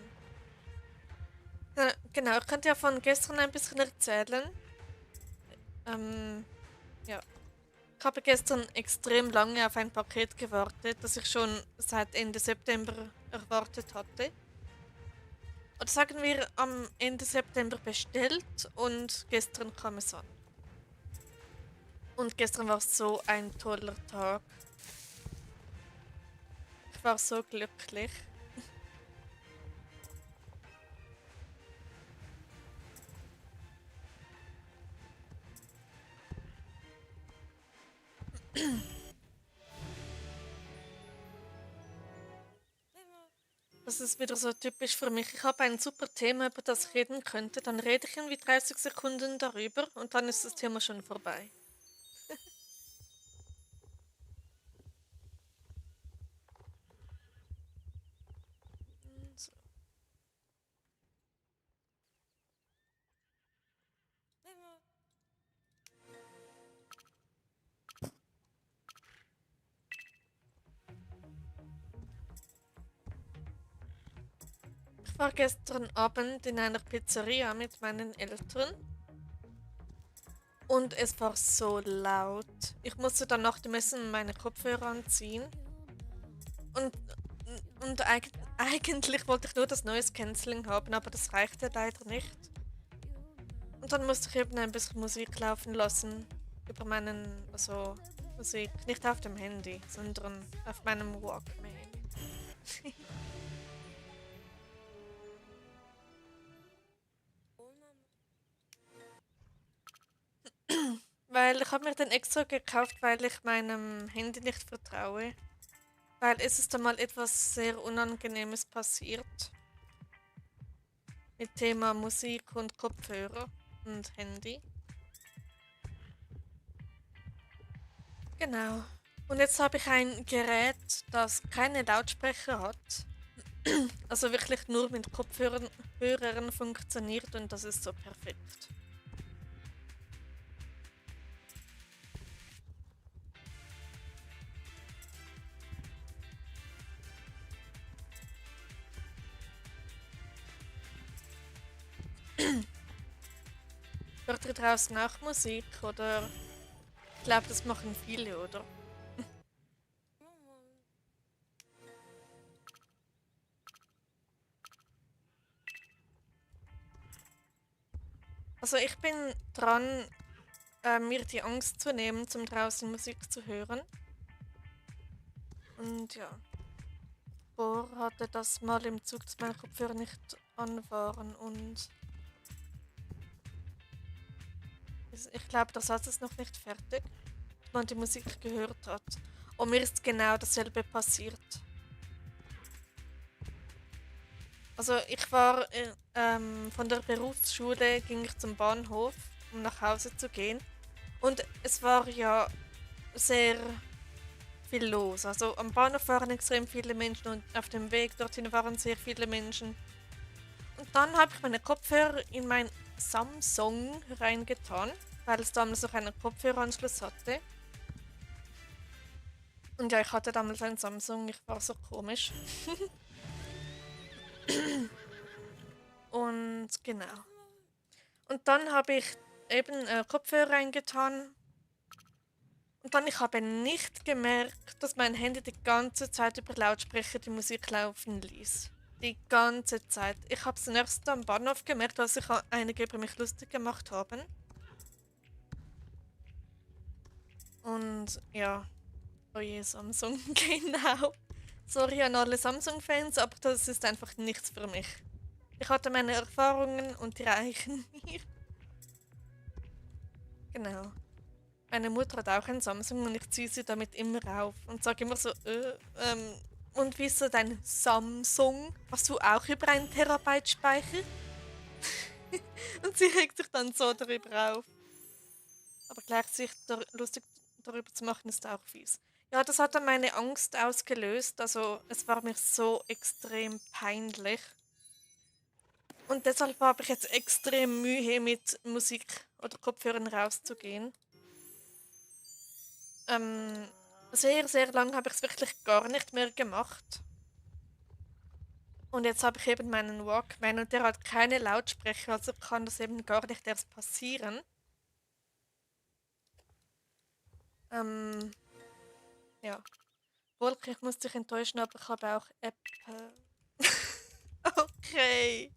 Ja, genau, ich könnte ja von gestern ein bisschen erzählen. Ja. Ich habe gestern extrem lange auf ein Paket gewartet, das ich schon seit Ende September erwartet hatte. Oder sagen wir am Ende September bestellt und gestern kam es an. Und gestern war so ein toller Tag. Ich war so glücklich. Das ist wieder so typisch für mich. Ich habe ein super Thema, über das ich reden könnte. Dann rede ich irgendwie 30 Sekunden darüber und dann ist das Thema schon vorbei. So. Ich war gestern Abend in einer Pizzeria mit meinen Eltern und es war so laut. Ich musste dann nach dem Essen meine Kopfhörer anziehen und, und eigentlich wollte ich nur das Noise Cancelling haben, aber das reichte leider nicht. Und dann musste ich eben ein bisschen Musik laufen lassen über also Musik, nicht auf dem Handy, sondern auf meinem Walkman. weil ich habe mir den extra gekauft, weil ich meinem Handy nicht vertraue. Weil es ist einmal etwas sehr Unangenehmes passiert. Mit Thema Musik und Kopfhörer und Handy. Genau. Und jetzt habe ich ein Gerät, das keine Lautsprecher hat. Also wirklich nur mit Kopfhörern Hörern funktioniert und das ist so perfekt. Hört ihr draußen auch Musik oder? Ich glaube, das machen viele, oder? Also ich bin dran, mir die Angst zu nehmen, zum draußen Musik zu hören. Und ja, Bohr hatte das mal im Zug, dass meine Kopfhörer nicht an waren und ich glaube, der Satz ist noch nicht fertig, dass man die Musik gehört hat. Und mir ist genau dasselbe passiert. Also ich war von der Berufsschule, ging ich zum Bahnhof, um nach Hause zu gehen. Und es war ja sehr viel los. Also am Bahnhof waren extrem viele Menschen und auf dem Weg dorthin waren sehr viele Menschen. Und dann habe ich meine Kopfhörer in mein Samsung reingetan, weil es damals noch einen Kopfhöreranschluss hatte. Und ja, ich hatte damals ein Samsung, ich war so komisch. Und genau. Und dann habe ich eben Kopfhörer reingetan. Und dann ich habe nicht gemerkt, dass mein Handy die ganze Zeit über Lautsprecher die Musik laufen ließ. Die ganze Zeit. Ich habe es erst am Bahnhof gemerkt, als sich einige über mich lustig gemacht haben. Und ja, oh je, Samsung, genau. Sorry an alle Samsung-Fans, aber das ist einfach nichts für mich. Ich hatte meine Erfahrungen und die reichen mir. Genau. Meine Mutter hat auch ein Samsung und ich ziehe sie damit immer auf und sage immer so, und wie ist so dein Samsung? Hast du auch über 1 TB Speicher? Und sie regt sich dann so darüber auf. Aber gleich sich lustig darüber zu machen, ist auch fies. Ja, das hat dann meine Angst ausgelöst. Also es war mir so extrem peinlich. Und deshalb habe ich jetzt extrem Mühe mit Musik oder Kopfhörern rauszugehen. Ähm, sehr, sehr lang habe ich es wirklich gar nicht mehr gemacht. Und jetzt habe ich eben meinen Walkman und der hat keine Lautsprecher, also kann das eben gar nicht erst passieren. Ähm, ja. Wolke, ich muss dich enttäuschen, aber ich habe auch Apple. Okay.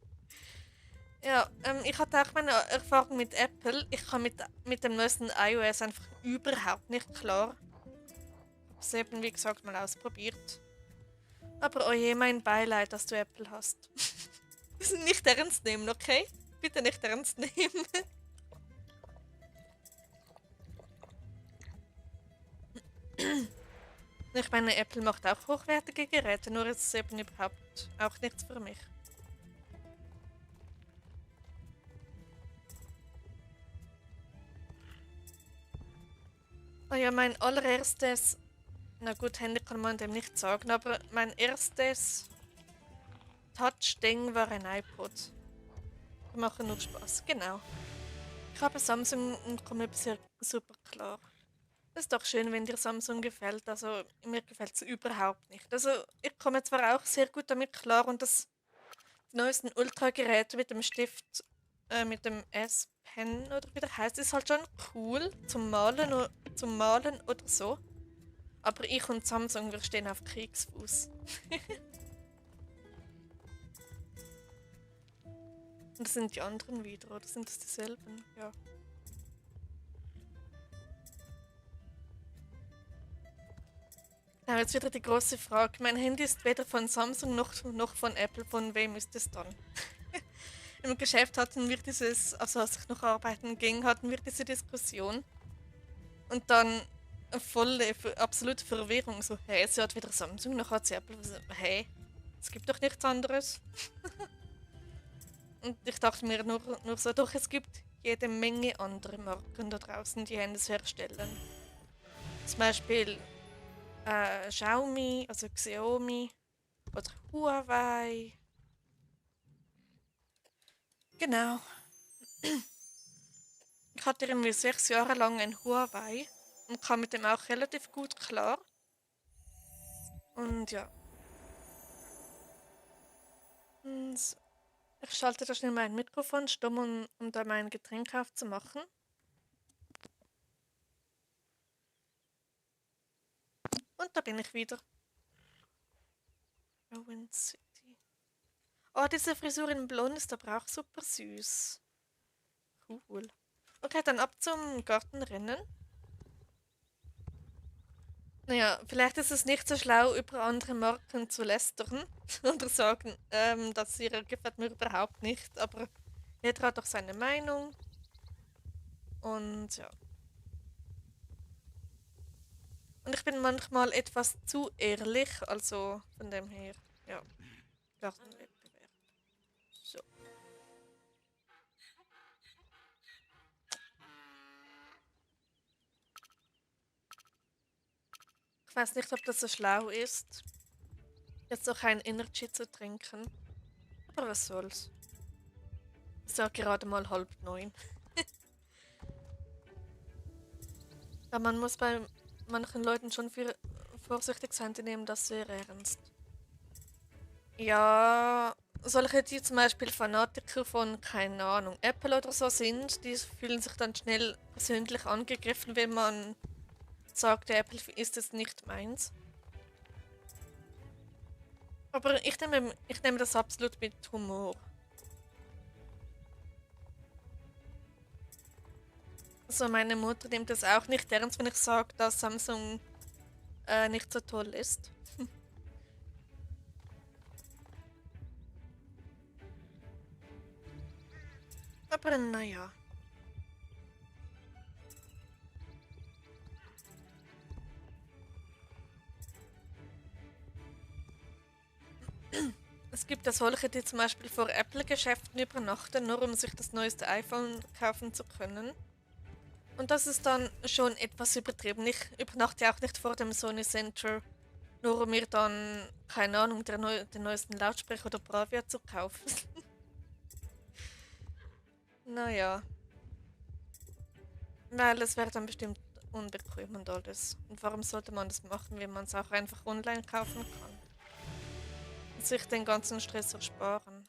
Ja, ich hatte auch meine Erfahrung mit Apple. Ich kann mit dem neuesten iOS einfach überhaupt nicht klar. Ich habe es eben, wie gesagt, mal ausprobiert. Aber oh je, mein Beileid, dass du Apple hast. Nicht ernst nehmen, okay? Bitte nicht ernst nehmen. Ich meine, Apple macht auch hochwertige Geräte, nur ist es eben überhaupt auch nichts für mich. Oh ja, mein allererstes, na gut, Handy kann man dem nicht sagen, aber mein erstes Touch-Ding war ein iPod. Die machen nur Spaß, genau. Ich habe Samsung und komme bisher super klar. Das ist doch schön, wenn dir Samsung gefällt. Also mir gefällt es überhaupt nicht. Also ich komme zwar auch sehr gut damit klar und das neuesten Ultra-Gerät mit dem Stift, mit dem S-Pen oder wie der heißt, ist halt schon cool zum Malen oder so. Aber ich und Samsung, wir stehen auf Kriegsfuß. Und das sind die anderen wieder, oder sind das dieselben? Ja. Na, jetzt wieder die große Frage. Mein Handy ist weder von Samsung noch von Apple. Von wem ist es dann? Im Geschäft hatten wir dieses, also als ich noch arbeiten ging, hatten wir diese Diskussion. Und dann eine volle, absolute Verwirrung. So, hey, sie hat wieder Samsung, noch hat sie Apple. Hey, es gibt doch nichts anderes. Und ich dachte mir nur so, doch es gibt jede Menge andere Marken da draußen, die Handys herstellen. Zum Beispiel Xiaomi, also Xiaomi oder Huawei. Genau. Ich hatte irgendwie 6 Jahre lang ein Huawei und kam mit dem auch relativ gut klar. Und ja. Und ich schalte da schnell mein Mikrofon stumm, um da mein Getränk aufzumachen. Und da bin ich wieder. Rowan City. Oh, diese Frisur in Blond ist aber auch super süß. Cool. Okay, dann ab zum Gartenrennen. Naja, vielleicht ist es nicht so schlau, über andere Marken zu lästern oder sagen, das hier gefällt mir überhaupt nicht, aber jeder hat doch seine Meinung und ja. Und ich bin manchmal etwas zu ehrlich, also von dem her, ja, Gartenwettbewerb. So. Ich weiß nicht, ob das so schlau ist, jetzt noch ein Energy zu trinken, aber was soll's. Ist ja gerade mal 8:30. Ja, man muss bei manchen Leuten schon viel vorsichtig sein, die nehmen das sehr ernst. Ja, solche, die zum Beispiel Fanatiker von, keine Ahnung, Apple oder so sind, die fühlen sich dann schnell persönlich angegriffen, wenn man sagt, der Apple ist es nicht meins. Aber ich nehme das absolut mit Humor. Also meine Mutter nimmt es auch nicht ernst, wenn ich sage, dass Samsung nicht so toll ist. Aber naja. Es gibt ja solche, die zum Beispiel vor Apple-Geschäften übernachten, nur um sich das neueste iPhone kaufen zu können. Und das ist dann schon etwas übertrieben. Ich übernachte ja auch nicht vor dem Sony Center, nur um mir dann, keine Ahnung, den neuesten Lautsprecher oder Bravia zu kaufen. Naja, weil es wäre dann bestimmt unbequem und alles. Und warum sollte man das machen, wenn man es auch einfach online kaufen kann? Und sich den ganzen Stress ersparen.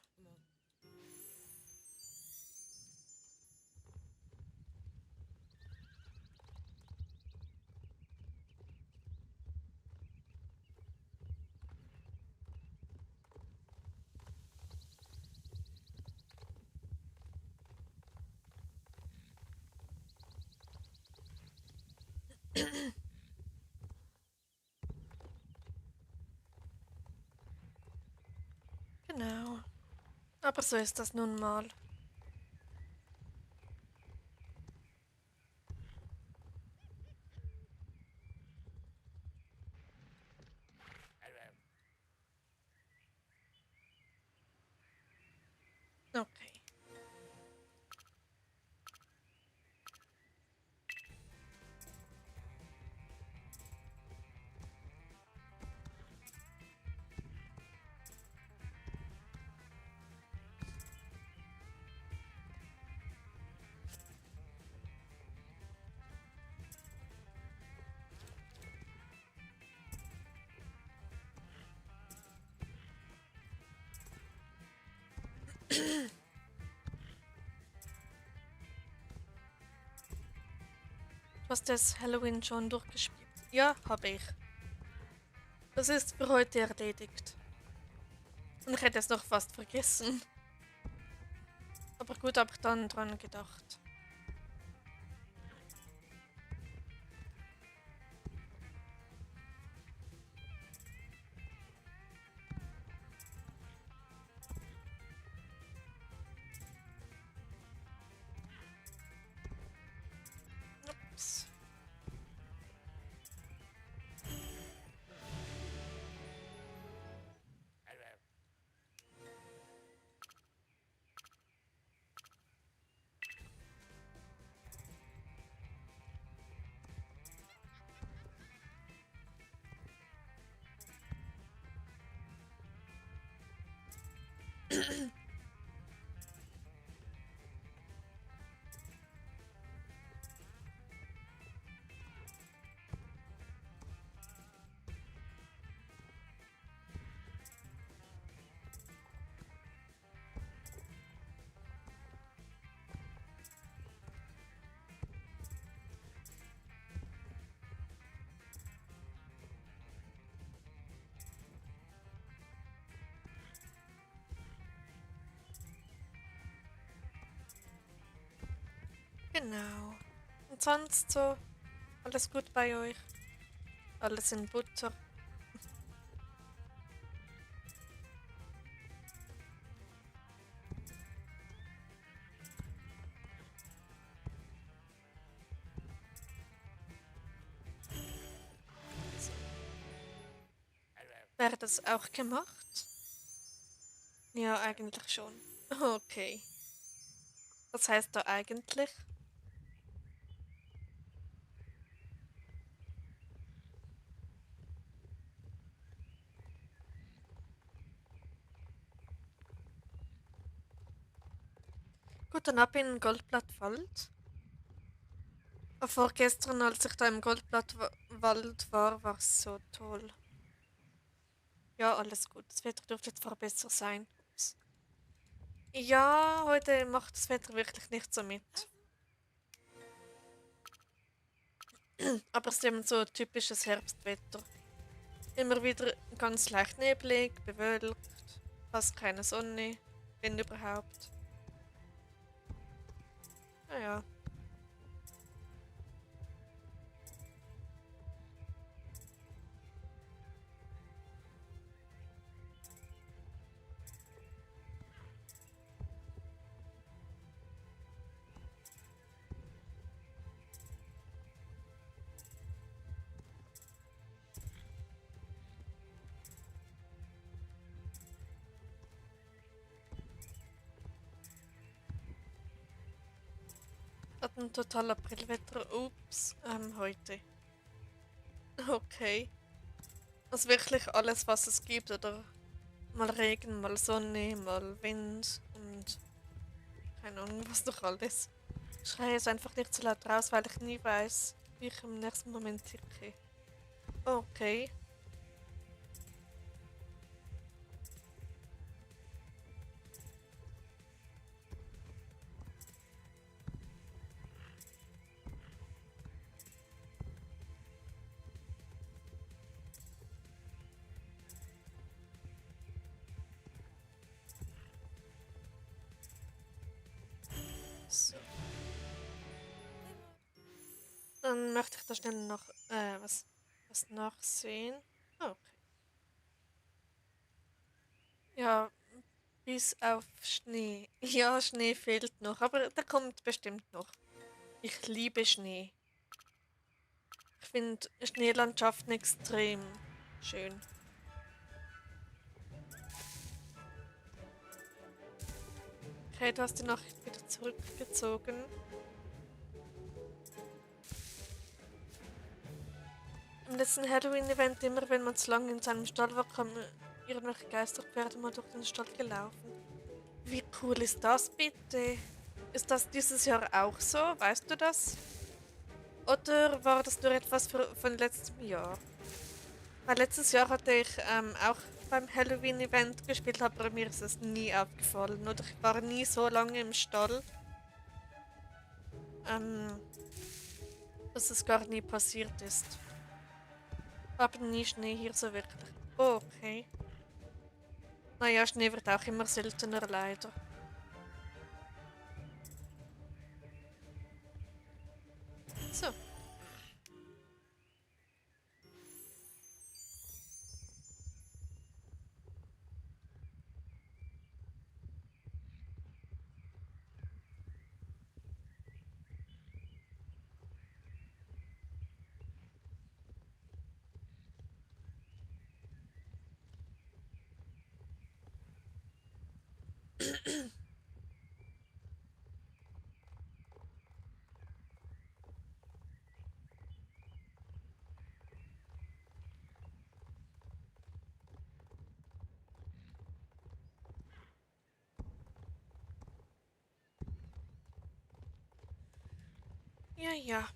Genau. Aber so ist das nun mal. Okay. Du hast das Halloween schon durchgespielt? Ja, habe ich. Das ist für heute erledigt. Und ich hätte es noch fast vergessen. Aber gut, habe ich dann dran gedacht. Ups. Genau. Und sonst so, alles gut bei euch? Alles in Butter? Wäre das auch gemacht? Ja, eigentlich schon. Okay. Was heißt da eigentlich? Gut, dann ab in den Goldblattwald. Vorgestern, als ich da im Goldblattwald war, war es so toll. Ja, alles gut. Das Wetter dürfte zwar besser sein. Ups. Ja, heute macht das Wetter wirklich nicht so mit. Aber es ist eben so typisches Herbstwetter. Immer wieder ganz leicht neblig, bewölkt, fast keine Sonne, wenn überhaupt. Naja. Hat ein total Aprilwetter. Ups, heute. Okay. Also wirklich alles, was es gibt, oder? Mal Regen, mal Sonne, mal Wind und keine Ahnung, was noch alles. Ich schreie es einfach nicht so laut raus, weil ich nie weiß, wie ich im nächsten Moment ticke. Okay. So. Dann möchte ich da schnell noch was nachsehen. Ah, okay. Ja, bis auf Schnee. Ja, Schnee fehlt noch, aber der kommt bestimmt noch. Ich liebe Schnee. Ich finde Schneelandschaften extrem schön. Okay, du hast die Nachricht wieder zurückgezogen. Im letzten Halloween-Event, immer wenn man zu lange in seinem Stall war, kamen irgendwelche Geisterpferde mal durch den Stall gelaufen. Wie cool ist das bitte? Ist das dieses Jahr auch so? Weißt du das? Oder war das nur etwas von letztem Jahr? Weil letztes Jahr hatte ich auch beim Halloween-Event gespielt, aber mir ist es nie aufgefallen. Oder ich war nie so lange im Stall, ähm, dass es gar nie passiert ist. Aber nie Schnee hier so wirklich. Oh, okay. Naja, Schnee wird auch immer seltener, leider. So. Ja, ja.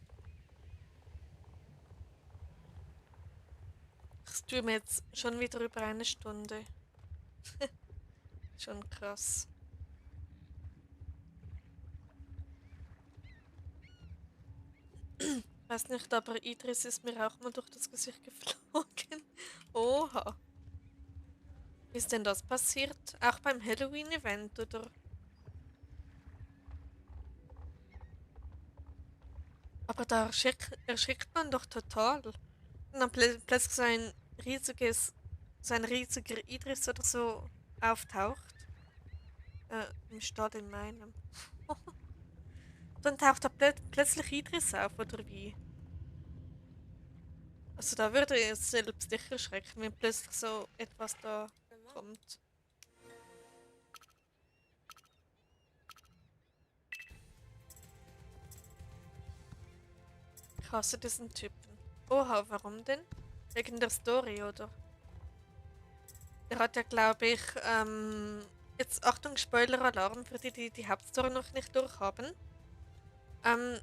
Das tun wir jetzt schon wieder über eine Stunde. Schon krass. Weiß nicht, aber Idris ist mir auch mal durch das Gesicht geflogen. Oha. Wie ist denn das passiert? Auch beim Halloween-Event, oder? Aber da erschrickt man doch total. Und dann plötzlich so ein riesiger Idris oder so auftaucht. Im Stall in meinem. Dann taucht da plötzlich Idris auf, oder wie? Also da würde ich selbst sicher schrecken, wenn plötzlich so etwas da kommt. Ich hasse diesen Typen. Oha, warum denn? Wegen der Story, oder? Der hat ja, glaube ich, jetzt Achtung, Spoiler-Alarm für die, die die Hauptstory noch nicht durchhaben. Ähm,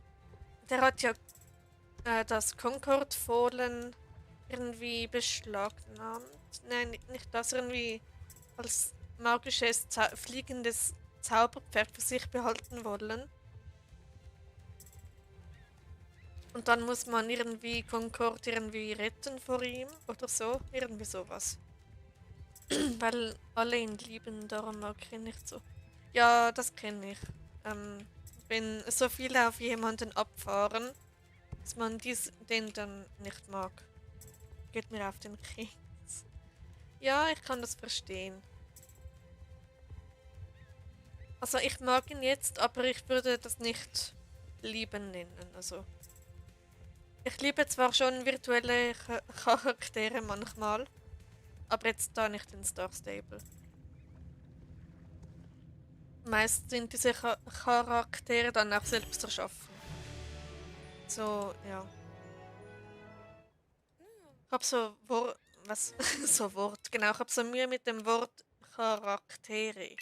Der hat ja das Concord Fallen irgendwie beschlagnahmt. Nein, nicht das, irgendwie als magisches, fliegendes Zauberpferd für sich behalten wollen. Und dann muss man irgendwie Concord irgendwie retten vor ihm oder so. Irgendwie sowas. Weil alle ihn lieben, darum mag ich ihn nicht so. Ja, das kenne ich. Wenn so viele auf jemanden abfahren, dass man den dann nicht mag. Geht mir auf den Keks. Ja, ich kann das verstehen. Also ich mag ihn jetzt, aber ich würde das nicht lieben nennen. Also ich liebe zwar schon virtuelle Charaktere manchmal, aber jetzt da nicht in Star Stable. Meist sind diese Charaktere dann auch selbst erschaffen. So, ja. Ich hab so was? So Wort, genau. Ich hab so Mühe mit dem Wort Charaktere.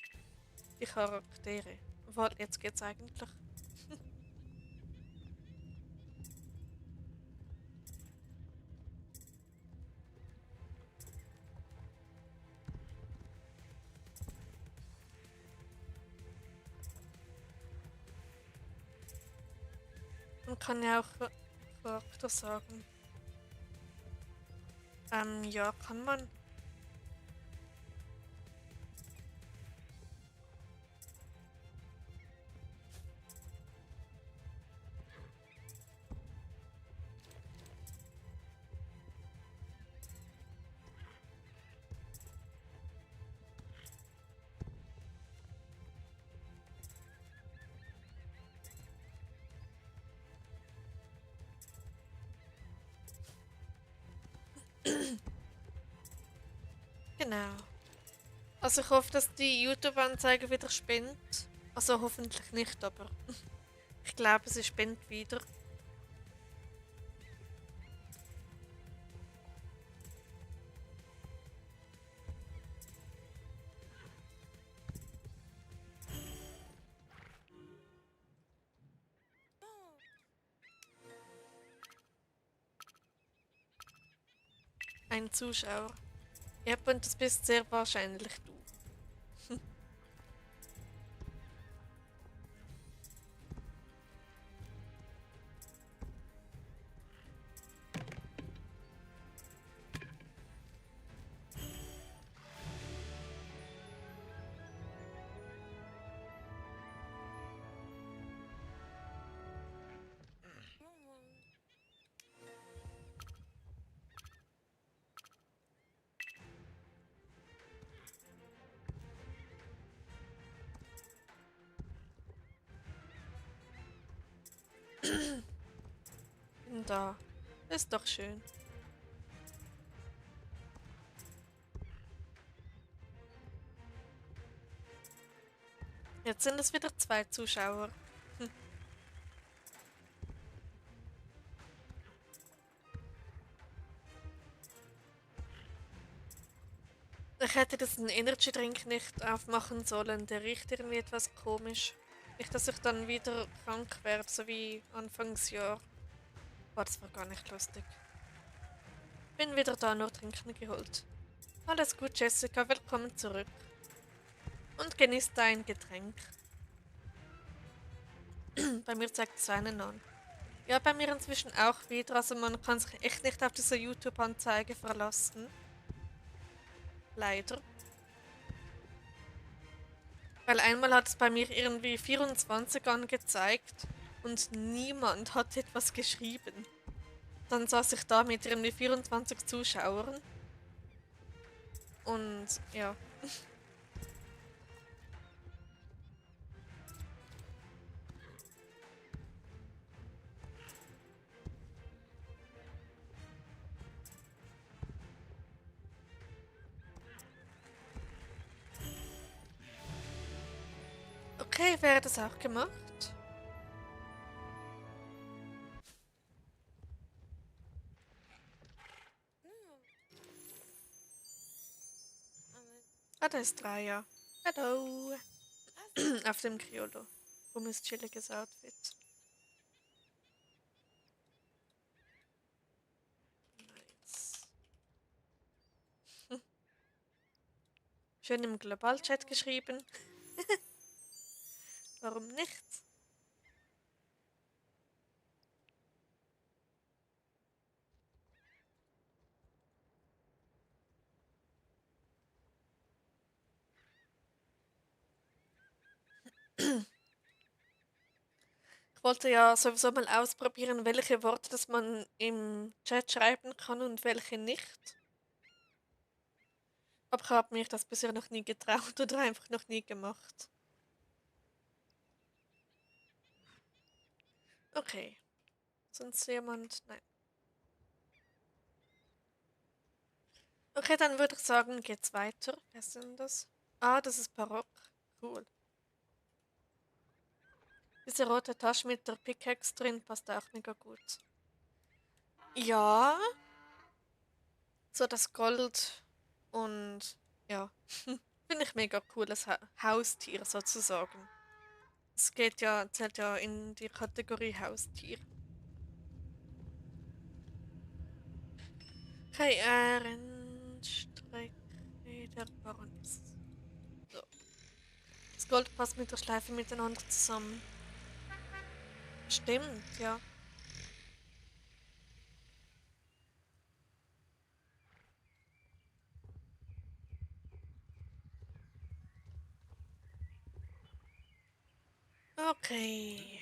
Die Charaktere. Jetzt geht's eigentlich. Man kann ja auch Charakter sagen. Ja, kann man. Genau. Also ich hoffe, dass die YouTube-Anzeige wieder spinnt. Also hoffentlich nicht, aber ich glaube, sie spinnt wieder. Ein Zuschauer. Ja, und das bist sehr wahrscheinlich du. Bin da. Ist doch schön. Jetzt sind es wieder zwei Zuschauer. Ich hätte diesen Energy Drink nicht aufmachen sollen. Der riecht irgendwie etwas komisch. Nicht, dass ich dann wieder krank werde, so wie Anfangsjahr. Boah, das war gar nicht lustig. Bin wieder da, nur Trinken geholt. Alles gut, Jessica, willkommen zurück. Und genieß dein Getränk. Bei mir zeigt es einen an. Ja, bei mir inzwischen auch wieder. Also man kann sich echt nicht auf diese YouTube-Anzeige verlassen. Leider. Weil einmal hat es bei mir irgendwie 24 angezeigt und niemand hat etwas geschrieben. Dann saß ich da mit irgendwie 24 Zuschauern. Und ja. Okay, wäre das auch gemacht? Ah, da ist Raya. Hallo. Auf dem Criollo. Dummes, chilliges Outfit. Nice. Schön im Global-Chat geschrieben. Warum nicht? Ich wollte ja sowieso mal ausprobieren, welche Worte das man im Chat schreiben kann und welche nicht. Aber ich habe mich das bisher noch nie getraut oder einfach noch nie gemacht. Okay. Sonst jemand? Nein. Okay, dann würde ich sagen, geht's weiter. Wer ist denn das? Ah, das ist Barock. Cool. Diese rote Tasche mit der Pickaxe drin passt auch mega gut. Ja, so das Gold und ja, finde ich mega cooles Haustier sozusagen. Es geht ja, zählt ja in die Kategorie Haustier. Okay, Rennstrecke der Baroness. So. Das Gold passt mit der Schleife miteinander zusammen. Stimmt, ja. Okay.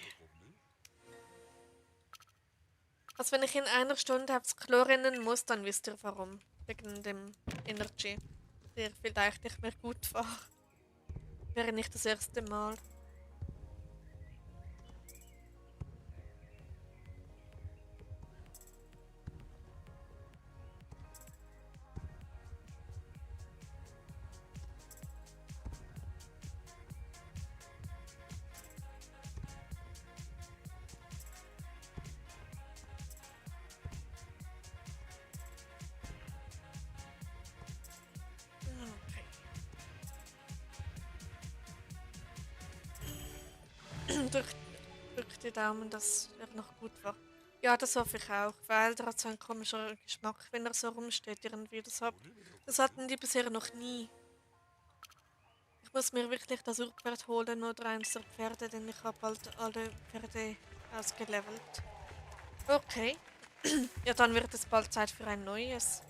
Also wenn ich in einer Stunde aufs Klo rennen muss, dann wisst ihr warum. Wegen dem Energy, der vielleicht nicht mehr gut war. Wäre nicht das erste Mal. Okay. Drück die Daumen, dass er noch gut war. Ja, das hoffe ich auch, weil der hat so einen komischen Geschmack, wenn er so rumsteht irgendwie. Das hatten die bisher noch nie. Ich muss mir wirklich das Urpferd holen oder eins der Pferde, denn ich habe bald alle Pferde ausgelevelt. Okay. Ja, dann wird es bald Zeit für ein neues.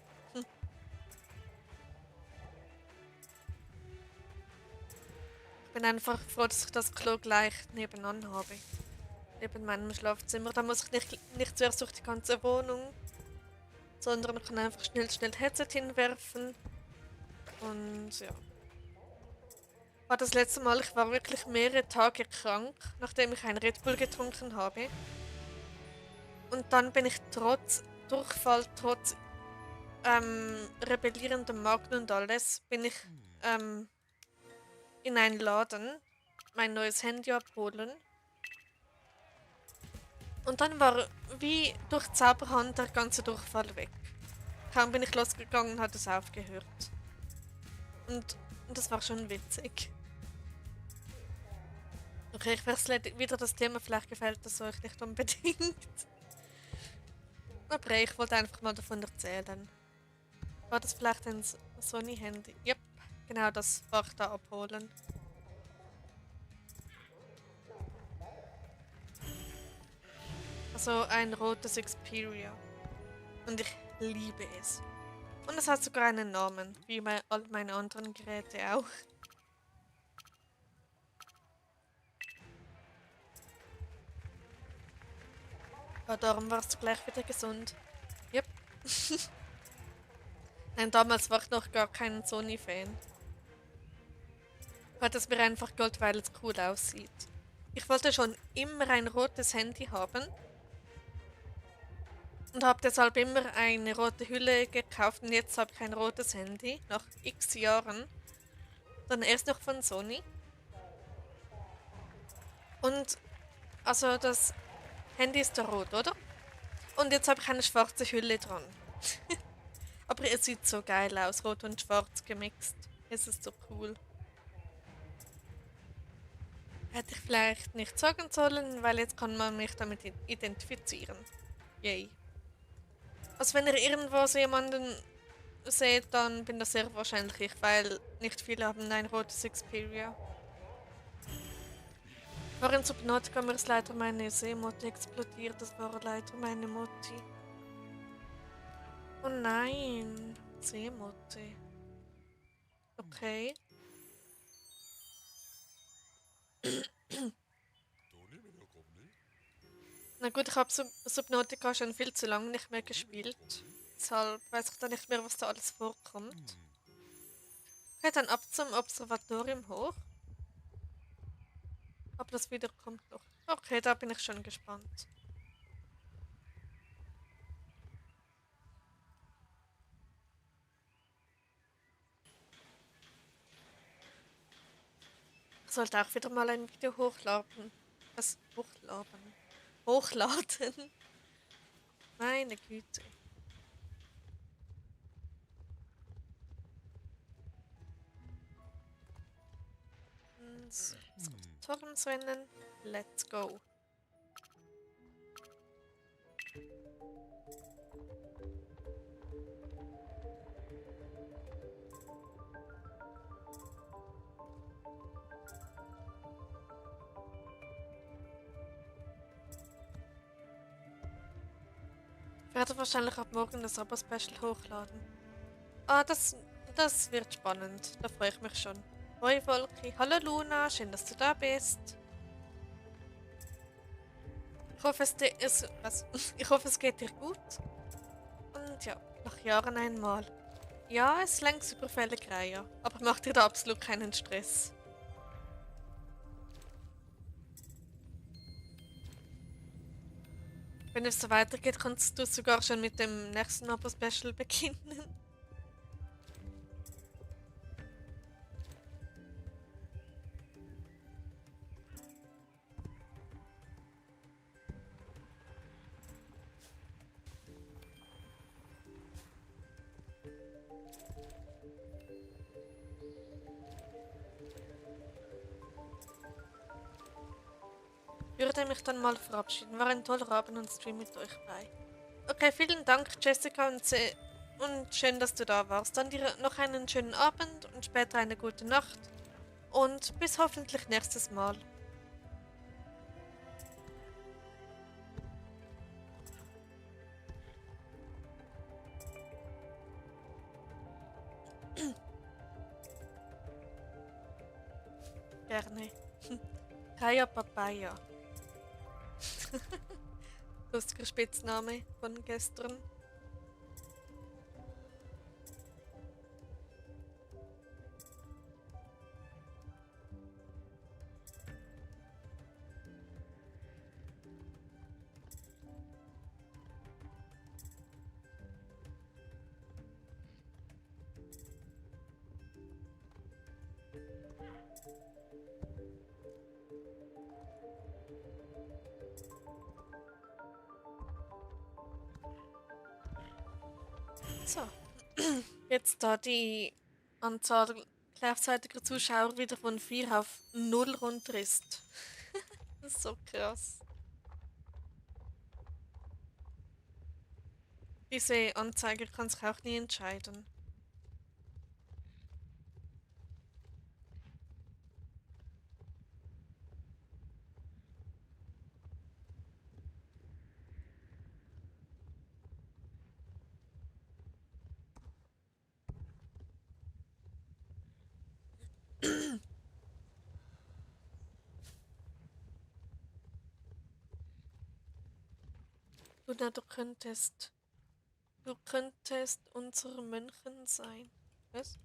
Ich bin einfach froh, dass ich das Klo gleich nebenan habe. Neben meinem Schlafzimmer. Da muss ich nicht zuerst durch die ganze Wohnung, sondern kann einfach schnell Headset hinwerfen. Und ja. War das letzte Mal, ich war wirklich mehrere Tage krank, nachdem ich ein Red Bull getrunken habe. Und dann bin ich trotz Durchfall, trotz rebellierendem Magen und alles, bin ich ähm, in einen Laden mein neues Handy abholen. Und dann war wie durch Zauberhand der ganze Durchfall weg. Kaum bin ich losgegangen, hat es aufgehört. Und das war schon witzig. Okay, ich wechsle wieder das Thema, vielleicht gefällt das euch nicht unbedingt. Aber ich wollte einfach mal davon erzählen. War das vielleicht ein Sony-Handy? Yep, genau das war ich da abholen. Also ein rotes Xperia. Und ich liebe es. Und es hat sogar einen Namen, wie all meine anderen Geräte auch. Aber darum war es gleich wieder gesund. Yep. Nein, damals war ich noch gar kein Sony-Fan. Hat es mir einfach geholt, weil es cool aussieht. Ich wollte schon immer ein rotes Handy haben und habe deshalb immer eine rote Hülle gekauft und jetzt habe ich ein rotes Handy, nach x Jahren. Dann erst noch von Sony. Und also das Handy ist da rot, oder? Und jetzt habe ich eine schwarze Hülle dran. Aber es sieht so geil aus, rot und schwarz gemixt. Es ist so cool. Hätte ich vielleicht nicht sagen sollen, weil jetzt kann man mich damit identifizieren. Yay. Also wenn ihr irgendwo so jemanden seht, dann bin das sehr wahrscheinlich ich, weil nicht viele haben ein rotes Xperia. War in Subnautica, mir ist leider meine Seemotte explodiert, das war leider meine Motti. Oh nein, Seemotte. Okay. Na gut, ich habe Subnautica schon viel zu lange nicht mehr gespielt. Deshalb weiß ich da nicht mehr, was da alles vorkommt. Okay, dann ab zum Observatorium hoch. Aber das wieder kommt noch. Okay, da bin ich schon gespannt. Ich sollte auch wieder mal ein Video hochladen. Was? Hochladen? Hochladen? Meine Güte. So, Torrensrennen. Let's go. Ich werde wahrscheinlich ab morgen das Abo-Special hochladen. Ah, das wird spannend. Da freue ich mich schon. Hoi Volki. Hallo Luna, schön, dass du da bist. Ich hoffe, ich hoffe, es geht dir gut. Und ja, nach Jahren einmal. Ja, es ist längst überfällig, Raya. Aber mach dir da absolut keinen Stress. Wenn es so weitergeht, kannst du sogar schon mit dem nächsten Abo-Special beginnen. Ich würde mich dann mal verabschieden. War ein toller Abend und Stream mit euch bei. Okay, vielen Dank, Jessica, und schön, dass du da warst. Dann dir noch einen schönen Abend und später eine gute Nacht. Und bis hoffentlich nächstes Mal. Gerne. Kaya Papaya. Lustiger Spitzname von gestern. So, jetzt da die Anzahl gleichzeitiger Zuschauer wieder von 4 auf 0 runter ist. Das ist so krass. Diese Anzeige kann sich auch nie entscheiden. Luna, du könntest unsere Mönchen sein. Was?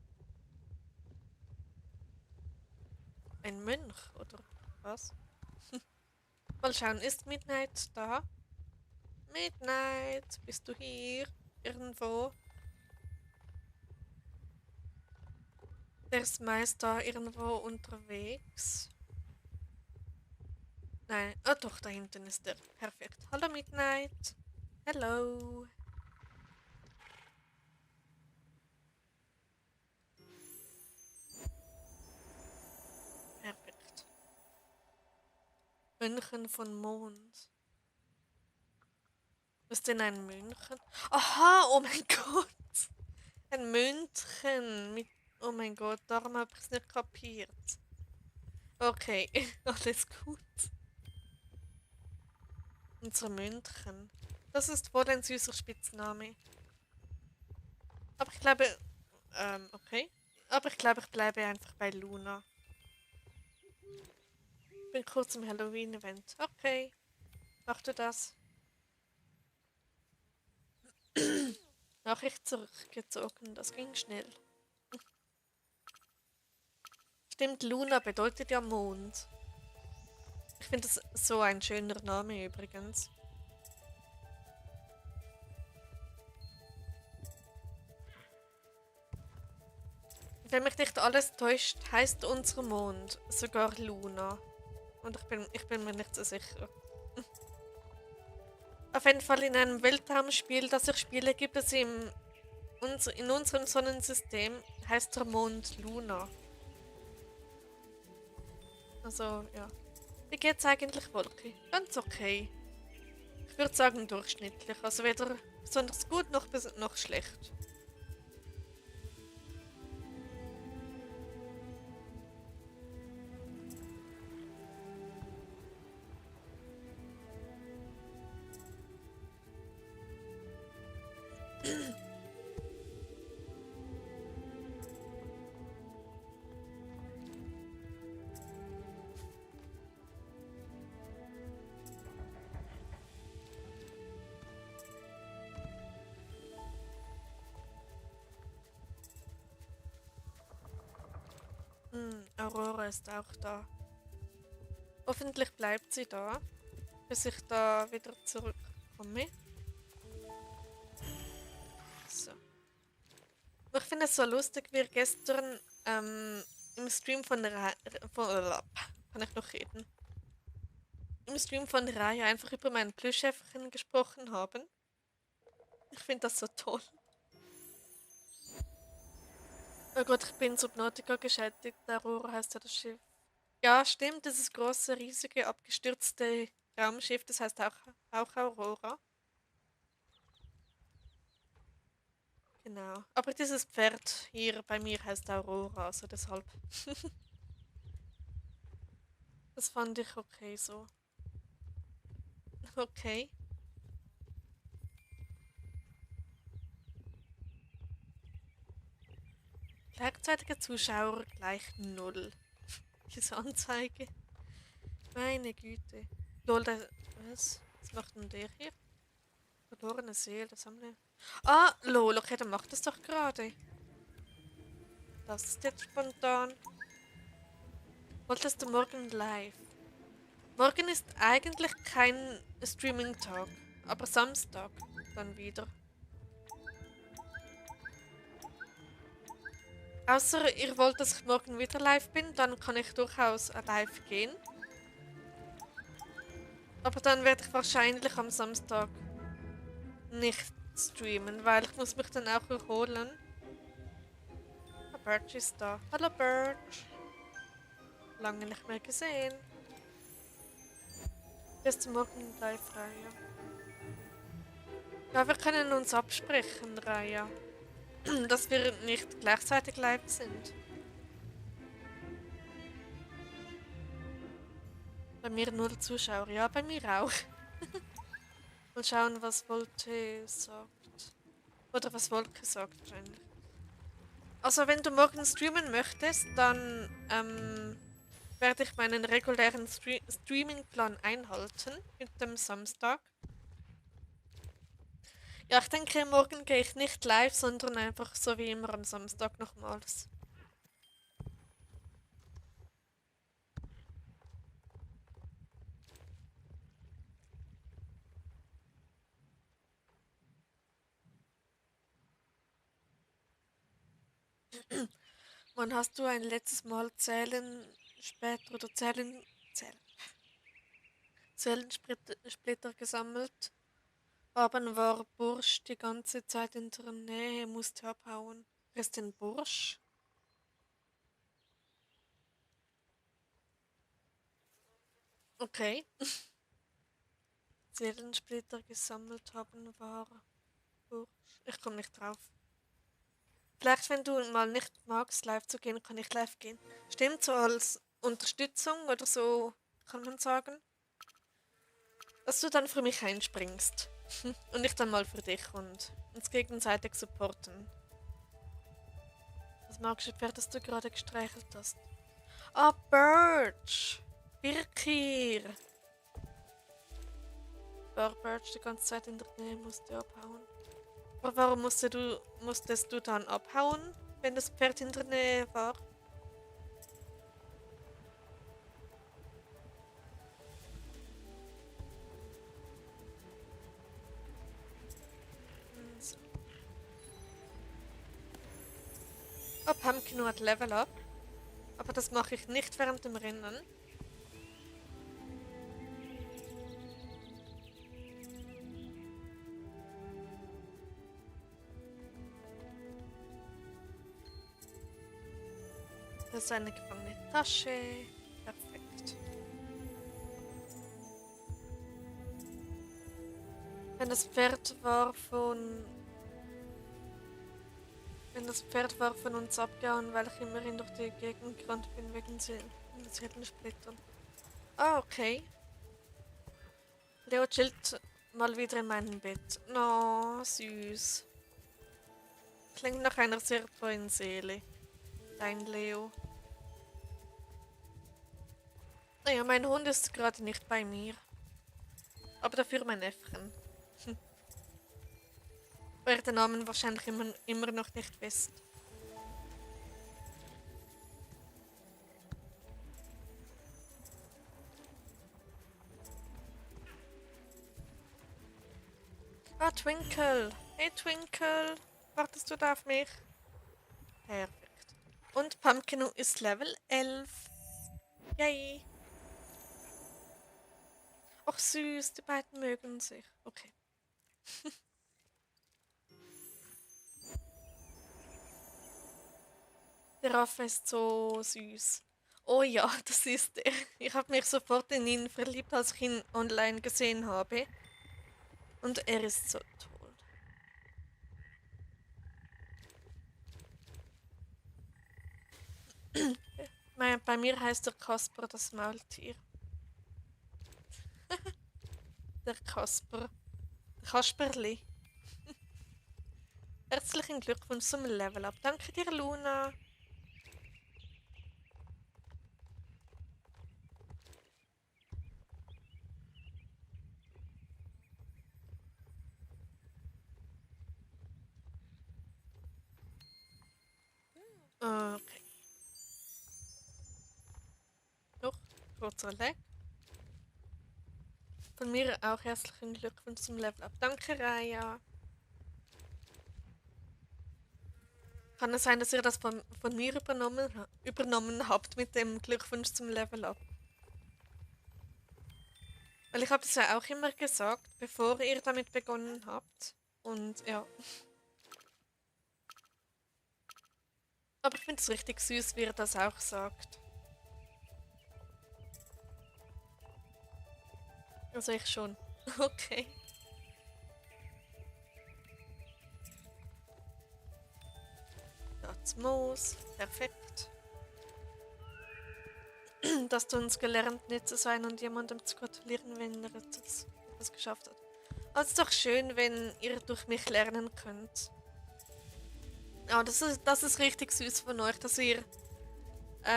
Ein Mönch, oder was? Mal schauen, ist Midnight da? Midnight, bist du hier? Irgendwo? Der ist meist da irgendwo unterwegs. Nein, ah doch, da hinten ist er. Perfekt. Hallo Midnight. Hello. Perfekt. München von Mond. Was ist denn ein München? Aha, oh mein Gott. Ein München mit. Oh mein Gott, darum habe ich es nicht kapiert. Okay, alles gut. Unser München. Das ist wohl ein süßer Spitzname. Aber ich glaube. Okay. Aber ich glaube, ich bleibe einfach bei Luna. Bin kurz im Halloween-Event. Okay. Mach du das. Nachricht zurückgezogen. Das ging schnell. Stimmt, Luna bedeutet ja Mond. Ich finde das so ein schöner Name übrigens. Wenn mich nicht alles täuscht, heißt unser Mond sogar Luna. Und ich bin mir nicht so sicher. Auf jeden Fall in einem Weltraumspiel, das ich spiele, gibt es in unserem Sonnensystem, heißt der Mond Luna. Also, ja. Wie geht's eigentlich, Wolke? Ganz okay. Ich würde sagen durchschnittlich. Also weder besonders gut noch schlecht. Aurora ist auch da. Hoffentlich bleibt sie da, bis ich da wieder zurückkomme. So. Ich finde es so lustig, wie gestern im Stream kann ich noch reden? Im Stream von Raya einfach über mein Plüschäffchen gesprochen haben. Ich finde das so toll. Oh Gott, ich bin Subnautica gescheitert. Aurora heißt ja das Schiff. Ja, stimmt, dieses große, riesige, abgestürzte Raumschiff, das heißt auch Aurora. Genau. Aber dieses Pferd hier bei mir heißt Aurora, also deshalb. Das fand ich okay so. Okay. Gleichzeitige Zuschauer gleich null. Diese Anzeige. Meine Güte. Lol, was macht denn der hier? Verlorene Seele, das haben wir. Ah, lol, okay, dann macht es doch gerade. Das ist jetzt spontan. Wolltest du morgen live? Morgen ist eigentlich kein Streaming-Tag, aber Samstag dann wieder. Außer ihr wollt, dass ich morgen wieder live bin, dann kann ich durchaus live gehen. Aber dann werde ich wahrscheinlich am Samstag nicht streamen, weil ich muss mich dann auch erholen. Ah, Birch ist da. Hallo Birch. Lange nicht mehr gesehen. Bis zum Morgen live, Raya. Ja, wir können uns absprechen, Raya. Dass wir nicht gleichzeitig live sind. Bei mir null Zuschauer. Ja, bei mir auch. Mal schauen, was Volte sagt. Oder was Wolke sagt wahrscheinlich. Also wenn du morgen streamen möchtest, dann werde ich meinen regulären Streamingplan einhalten mit dem Samstag. Ja, ich denke, morgen gehe ich nicht live, sondern einfach so wie immer am Samstag nochmals. Wann hast du ein letztes Mal Zählen später oder Zellensplitter gesammelt? Haben war Bursch die ganze Zeit in der Nähe, musste abhauen. Wer ist denn Bursch? Okay. Zellensplitter gesammelt haben war Bursch. Ich komme nicht drauf. Vielleicht, wenn du mal nicht magst, live zu gehen, kann ich live gehen. Stimmt, so als Unterstützung oder so, kann man sagen. Dass du dann für mich einspringst. Und ich dann mal für dich und uns gegenseitig supporten. Was magst du, Pferd, das du gerade gestreichelt hast? Ah, Birch! Birkir! War Birch die ganze Zeit in der Nähe, musste abhauen. Aber warum musstest du dann abhauen, wenn das Pferd in der Nähe war? So. Oh, Pumpkin hat Level Up. Aber das mache ich nicht während dem Rennen. Das ist eine gefangene Tasche. Perfekt. Wenn das Pferd war von... Wenn das Pferd war von uns abgehauen, weil ich immerhin durch die Gegend gerannt bin wegen den Splittern. Ah, okay. Leo chillt mal wieder in meinem Bett. No, süß. Klingt nach einer sehr treuen Seele. Dein Leo. Naja, mein Hund ist gerade nicht bei mir. Aber dafür mein Äffchen. Weil ihr den Namen wahrscheinlich immer noch nicht wisst. Ah, Twinkle. Hey, Twinkle. Wartest du da auf mich? Perfekt. Und Pumpkin ist Level 11. Yay. Ach süß, die beiden mögen sich. Okay. Der Affe ist so süß. Oh ja, das ist er. Ich habe mich sofort in ihn verliebt, als ich ihn online gesehen habe. Und er ist so toll. Bei mir heißt er Kasper das Maultier. Der Kasper. Kasperli. Herzlichen Glückwunsch zum Level Up. Danke dir, Luna. Okay. Noch kurzer Lag. Von mir auch herzlichen Glückwunsch zum Level Up. Danke, Raya. Kann es sein, dass ihr das von mir übernommen habt mit dem Glückwunsch zum Level Up? Weil ich habe es ja auch immer gesagt, bevor ihr damit begonnen habt. Und ja. Aber ich finde es richtig süß, wie ihr das auch sagt. Also ich schon. Okay. Das Moos. Perfekt. Dass du uns gelernt, nett zu sein und jemandem zu gratulieren, wenn er etwas geschafft hat. Also es ist doch schön, wenn ihr durch mich lernen könnt. Ja, das ist richtig süß von euch, dass ihr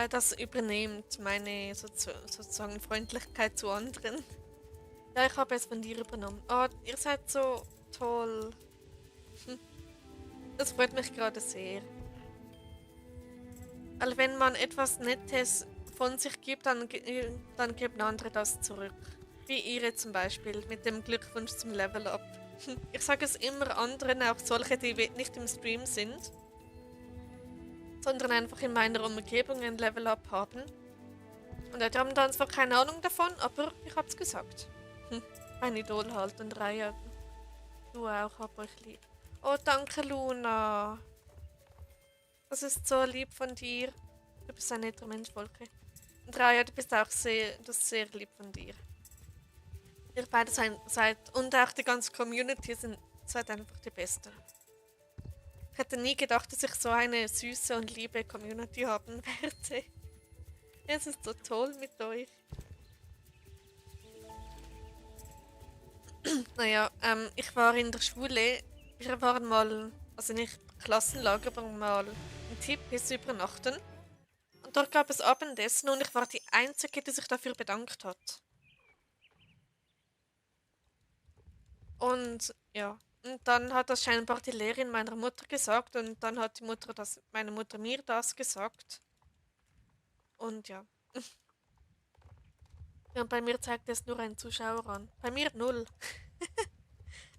das übernehmt, meine sozusagen Freundlichkeit zu anderen. Ja, ich habe es von dir übernommen. Oh, ihr seid so toll. Das freut mich gerade sehr. Weil wenn man etwas Nettes von sich gibt, dann geben andere das zurück. Wie ihr zum Beispiel mit dem Glückwunsch zum Level Up. Ich sage es immer anderen, auch solche, die nicht im Stream sind, sondern einfach in meiner Umgebung ein Level Up haben. Und die haben dann zwar keine Ahnung davon, aber ich hab's gesagt. Ein Idol halt und Raya. Du auch, hab euch lieb. Oh, danke Luna. Das ist so lieb von dir. Du bist ein netter Mensch, Volke. Und Raya, du bist auch das ist sehr lieb von dir. Ihr beide seid und auch die ganze Community seid einfach die Besten. Ich hätte nie gedacht, dass ich so eine süße und liebe Community haben werde. Es ist so toll mit euch. Naja, ich war in der Schule. Wir waren mal, also nicht Klassenlager, aber mal in Tipis übernachten. Und dort gab es Abendessen und ich war die Einzige, die sich dafür bedankt hat. Und ja, und dann hat das scheinbar die Lehrerin meiner Mutter gesagt und dann hat meine Mutter mir das gesagt. Und ja. Ja, und bei mir zeigt es nur ein Zuschauer an. Bei mir null.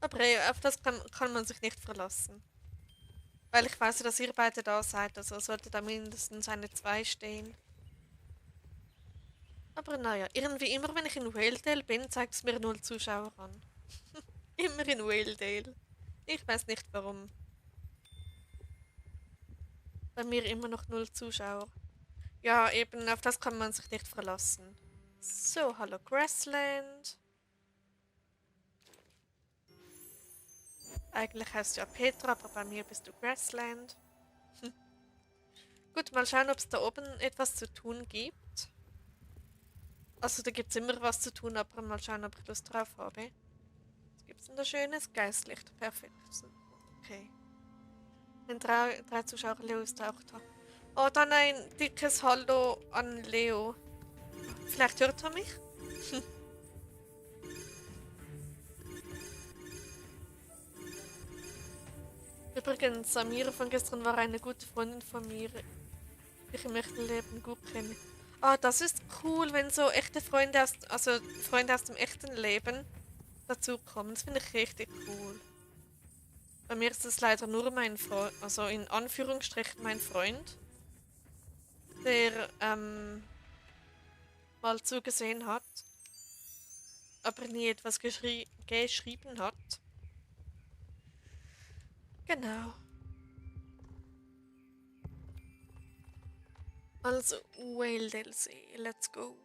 Aber ey, auf das kann man sich nicht verlassen. Weil ich weiß ja, dass ihr beide da seid, also sollte da mindestens eine 2 stehen. Aber naja, irgendwie immer wenn ich in Waledale bin, zeigt es mir null Zuschauer an. Immer in Waledale. Ich weiß nicht warum. Bei mir immer noch null Zuschauer. Ja, eben, auf das kann man sich nicht verlassen. So, hallo Grassland. Eigentlich heißt du ja Petra, aber bei mir bist du Grassland. Gut, mal schauen, ob es da oben etwas zu tun gibt. Also da gibt es immer was zu tun, aber mal schauen, ob ich Lust drauf habe. Was gibt es denn da Schönes? Geistlicht, perfekt. Okay. Wenn drei Zuschauer, Leo ist auch da. Oh, dann ein dickes Hallo an Leo. Vielleicht hört er mich? Übrigens, Samira von gestern war eine gute Freundin von mir, die ich im echten Leben gut kenne. Ah, das ist cool, wenn so echte Freunde also Freunde aus dem echten Leben dazukommen. Das finde ich richtig cool. Bei mir ist es leider nur mein Freund, also in Anführungsstrichen mein Freund, der mal zugesehen hat, aber nie etwas geschrieben hat. Genau. Also, Whale See, let's go.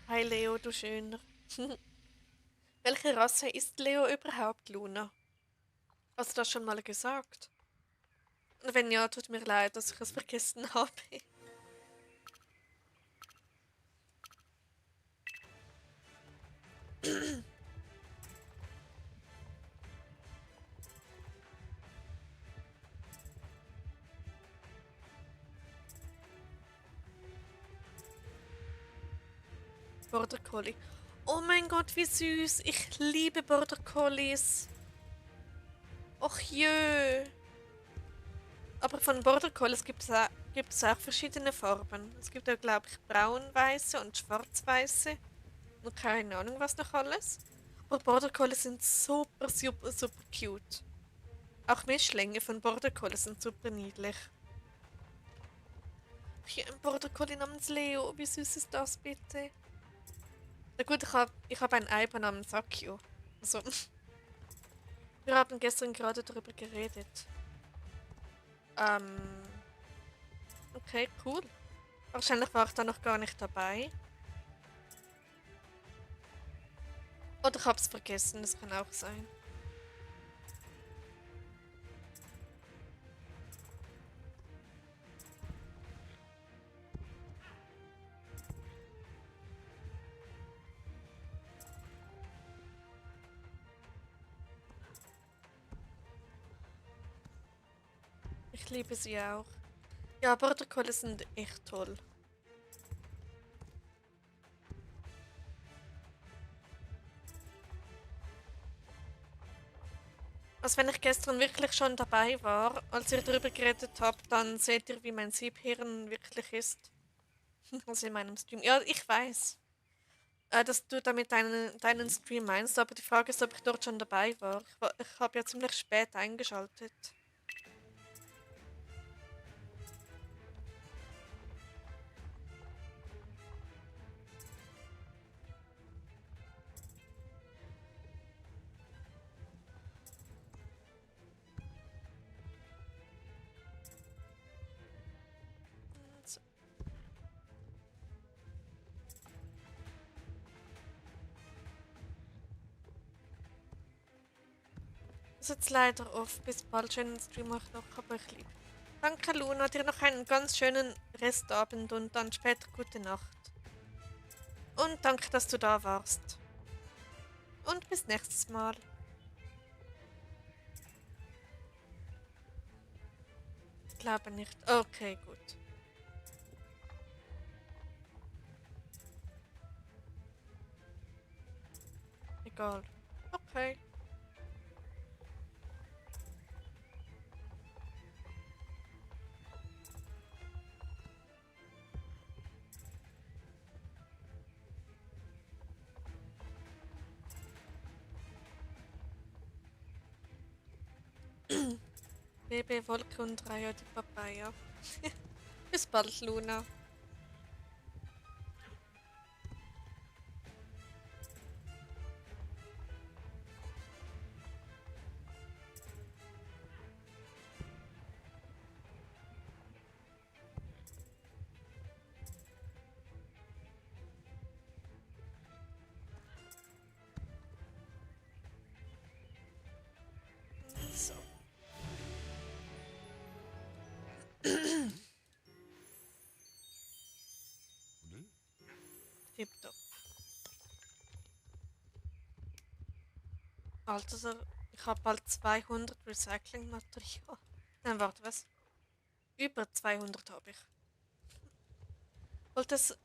Hi Leo, du Schöner. Welche Rasse ist Leo überhaupt, Luna? Hast du das schon mal gesagt? Und wenn ja, tut mir leid, dass ich es vergessen habe. Border Collie. Oh mein Gott, wie süß. Ich liebe Border Collies. Och jö. Aber von Border Collies gibt es auch verschiedene Farben. Es gibt ja, glaube ich, braun-weiße und schwarz-weiße. Und keine Ahnung, was noch alles. Aber Border Collies sind super, super, super cute. Auch Mischlinge von Border Collies sind super niedlich. Hier ein Border Collie namens Leo. Wie süß ist das bitte? Na gut, ich hab ein Ei namens Akio. Also, wir haben gestern gerade darüber geredet. Ähm, Okay, cool. Wahrscheinlich war ich da noch gar nicht dabei. Oder ich hab's vergessen, das kann auch sein. Ich liebe sie auch. Ja, Border Collies sind echt toll. Also wenn ich gestern wirklich schon dabei war, als ihr darüber geredet habt, dann seht ihr, wie mein Siebhirn wirklich ist. Also in meinem Stream. Ja, ich weiß, dass du damit deinen Stream meinst, aber die Frage ist, ob ich dort schon dabei war. Ich habe ja ziemlich spät eingeschaltet. So. Ist jetzt leider off. Bis bald. Schönen Stream euch noch, aber ich liebe. Danke, Luna. Dir noch einen ganz schönen Restabend und dann später gute Nacht. Und danke, dass du da warst. Und bis nächstes Mal. Ich glaube nicht. Okay, gut. Egal. Okay. Baby, Wolke und Reihe, die Papaya. Bis bald, Luna. So. Tipptopp. Also, ich habe bald 200 Recyclingmaterial. Nein, warte, was? Über 200 habe ich. Wollte es,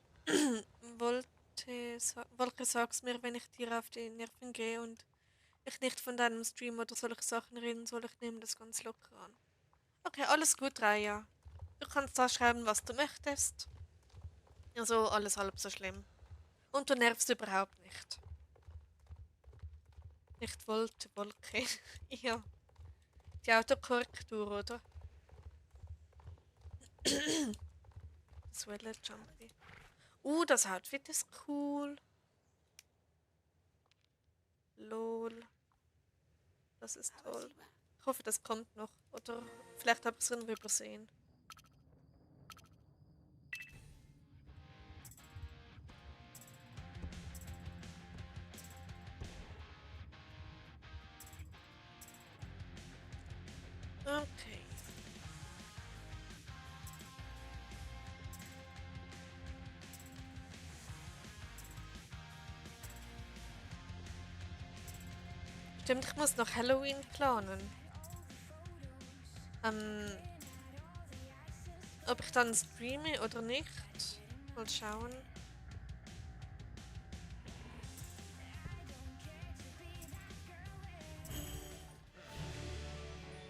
Wolke, sag's mir, wenn ich dir auf die Nerven gehe und ich nicht von deinem Stream oder solche Sachen reden soll, ich nehme das ganz locker an. Okay, alles gut, Raya. Du kannst da schreiben, was du möchtest. Also alles halb so schlimm. Und du nervst überhaupt nicht. Nicht Wolke. Ja, die Autokorrektur, oder? Das Welle Jumpy. Das Outfit ist cool. Lol. Das ist toll. Ich hoffe, das kommt noch. Oder vielleicht habe ich es irgendwie übersehen. Okay. Stimmt, ich muss noch Halloween planen. Ob ich dann streame oder nicht. Mal schauen.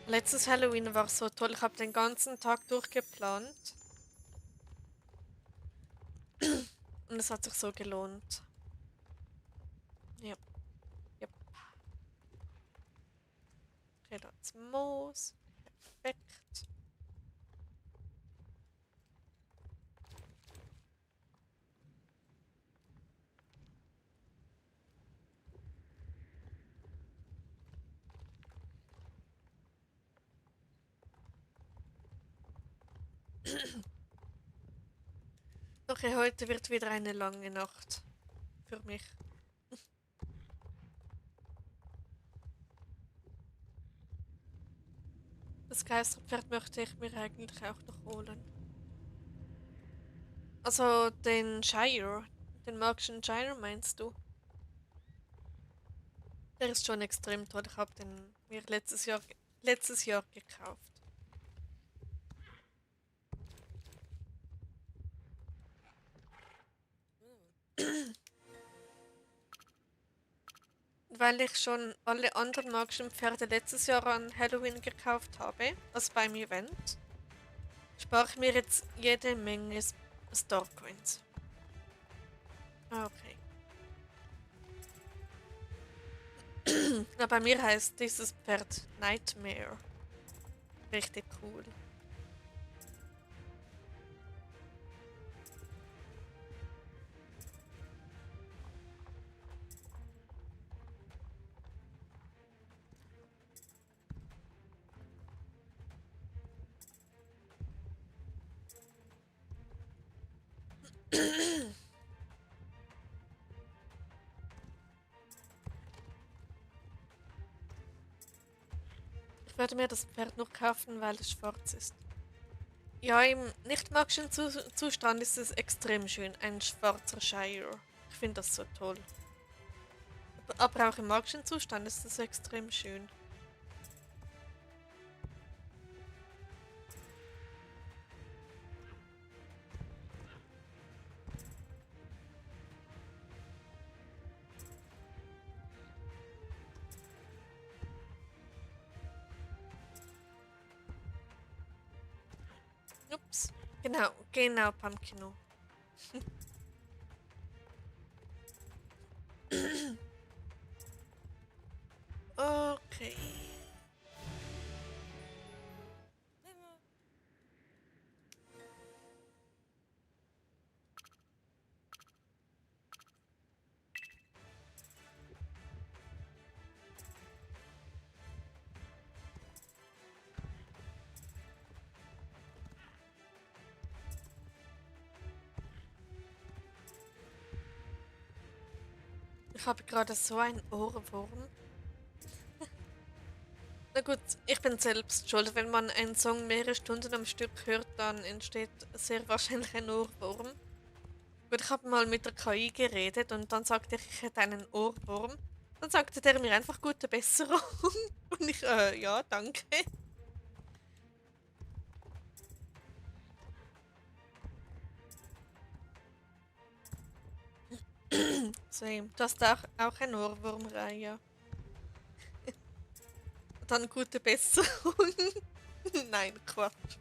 Letztes Halloween war so toll. Ich habe den ganzen Tag durchgeplant. Und es hat sich so gelohnt. Ja. Yep. Okay, da ist Moos. Perfekt. Okay, heute wird wieder eine lange Nacht. Für mich. Das Geisterpferd möchte ich mir eigentlich auch noch holen. Also den Shire. Den magischen Shire meinst du? Der ist schon extrem toll. Ich habe den mir letztes Jahr gekauft. Weil ich schon alle anderen magischen Pferde letztes Jahr an Halloween gekauft habe, also beim Event, spare ich mir jetzt jede Menge Star Coins. Okay. Na, bei mir heißt dieses Pferd Nightmare. Richtig cool. Ich werde mir das Pferd noch kaufen, weil es schwarz ist. Ja, im nicht magischen Zustand ist es extrem schön, ein schwarzer Shire. Ich finde das so toll. Aber auch im magischen Zustand ist es extrem schön. Ups. Genau, Pumpkino. Okay. Ich habe gerade so einen Ohrwurm. Na gut, ich bin selbst schuld. Wenn man einen Song mehrere Stunden am Stück hört, dann entsteht sehr wahrscheinlich ein Ohrwurm. Gut, ich habe mal mit der KI geredet und dann sagte ich hätte einen Ohrwurm. Dann sagte der mir einfach gute Besserung. Und ich, ja, danke. Same. Du hast auch ein Ohrwurm, Raya. Dann gute Besserung. Nein, Quatsch.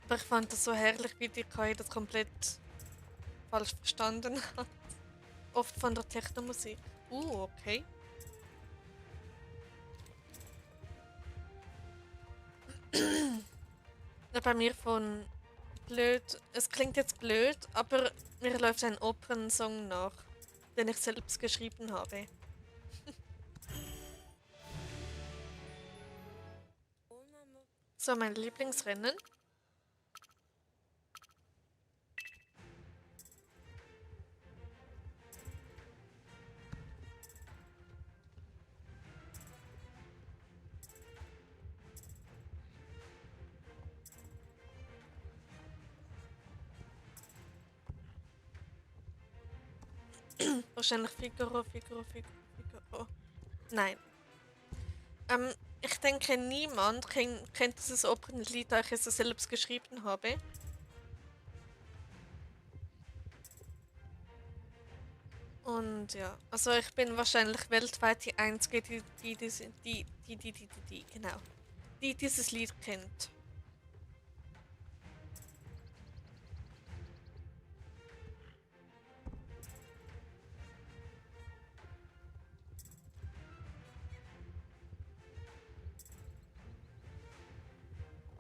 Aber ich fand das so herrlich, wie die KI das komplett falsch verstanden hat. Oft von der Technomusik. Okay. Ja, bei mir von blöd. Es klingt jetzt blöd, aber mir läuft ein Opernsong nach, den ich selbst geschrieben habe. So, mein Lieblingsrennen. Wahrscheinlich Figaro. Nein. Ich denke, niemand kennt dieses Opernlied, da ich es selbst geschrieben habe. Und ja, also ich bin wahrscheinlich weltweit die Einzige, genau, die dieses Lied kennt.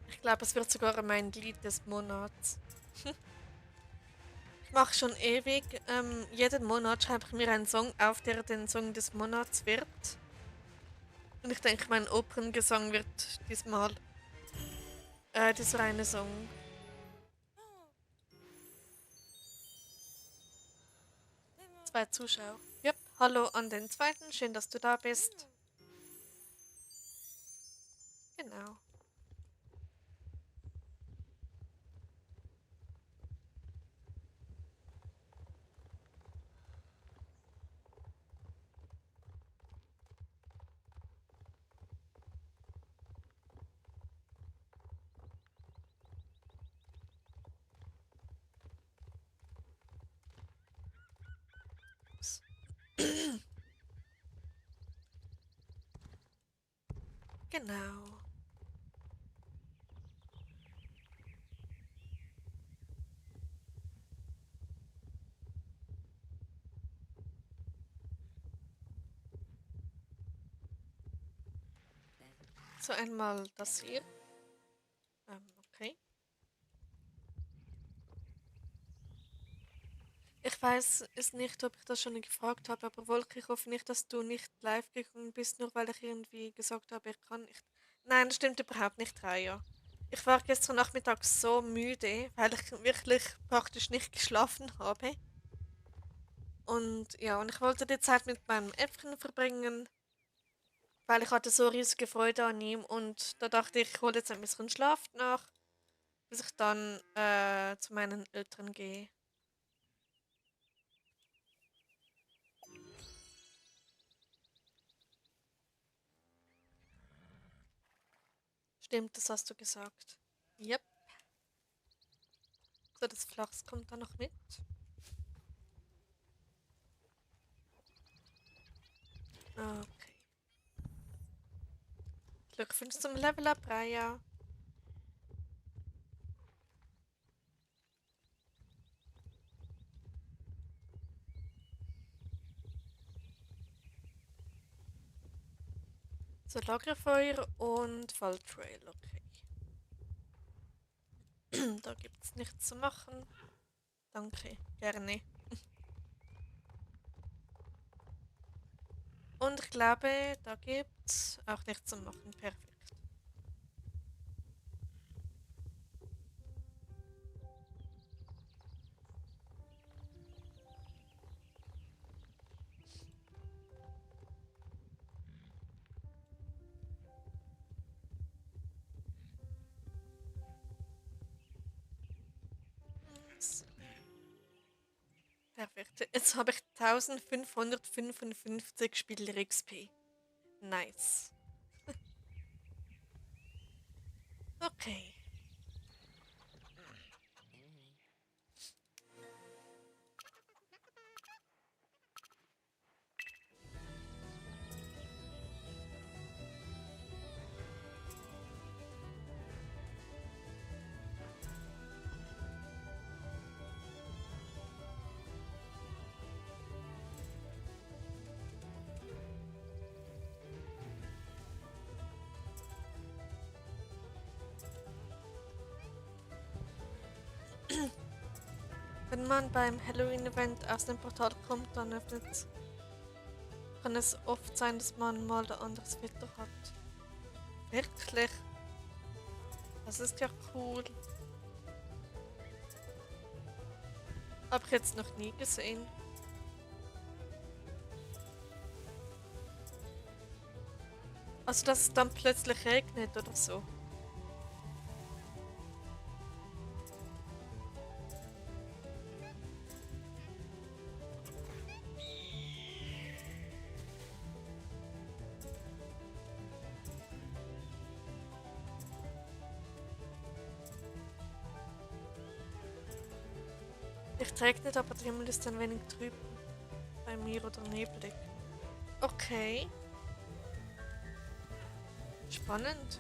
Ich glaube, es wird sogar mein Lied des Monats. Ich mache schon ewig. Jeden Monat schreibe ich mir einen Song auf, der den Song des Monats wird. Und ich denke, mein Operngesang wird diesmal dieser eine Song. Zwei Zuschauer. Yep. Hallo an den zweiten. Schön, dass du da bist. Genau. Genau. So einmal das hier. Okay. Ich weiß es nicht, ob ich das schon gefragt habe, aber Wolke, ich hoffe nicht, dass du nicht live gegangen bist, nur weil ich irgendwie gesagt habe, ich kann nicht. Nein, das stimmt überhaupt nicht, Raya. Ich war gestern Nachmittag so müde, weil ich wirklich praktisch nicht geschlafen habe. Und ja, und ich wollte die Zeit mit meinem Äpfchen verbringen, weil ich hatte so riesige Freude an ihm und da dachte ich, ich hole jetzt ein bisschen Schlaf nach, bis ich dann zu meinen Eltern gehe. Stimmt, das hast du gesagt. Yep. So, das Flachs kommt da noch mit. Okay. Glückwunsch zum Level Up, Raya. So, Lagerfeuer und Falltrail, okay. Da gibt's nichts zu machen. Danke, gerne. Und ich glaube, da gibt's auch nichts zu machen. Perfekt. So, perfekt. Jetzt habe ich 1555 Spieler XP. Nice. Okay. Wenn man beim Halloween-Event aus dem Portal kommt, dann kann es oft sein, dass man mal ein anderes Wetter hat. Wirklich? Das ist ja cool. Hab ich jetzt noch nie gesehen. Also, dass es dann plötzlich regnet oder so. Vielleicht regnet, aber der Himmel ist ein wenig trüb bei mir oder neblig. Okay, spannend.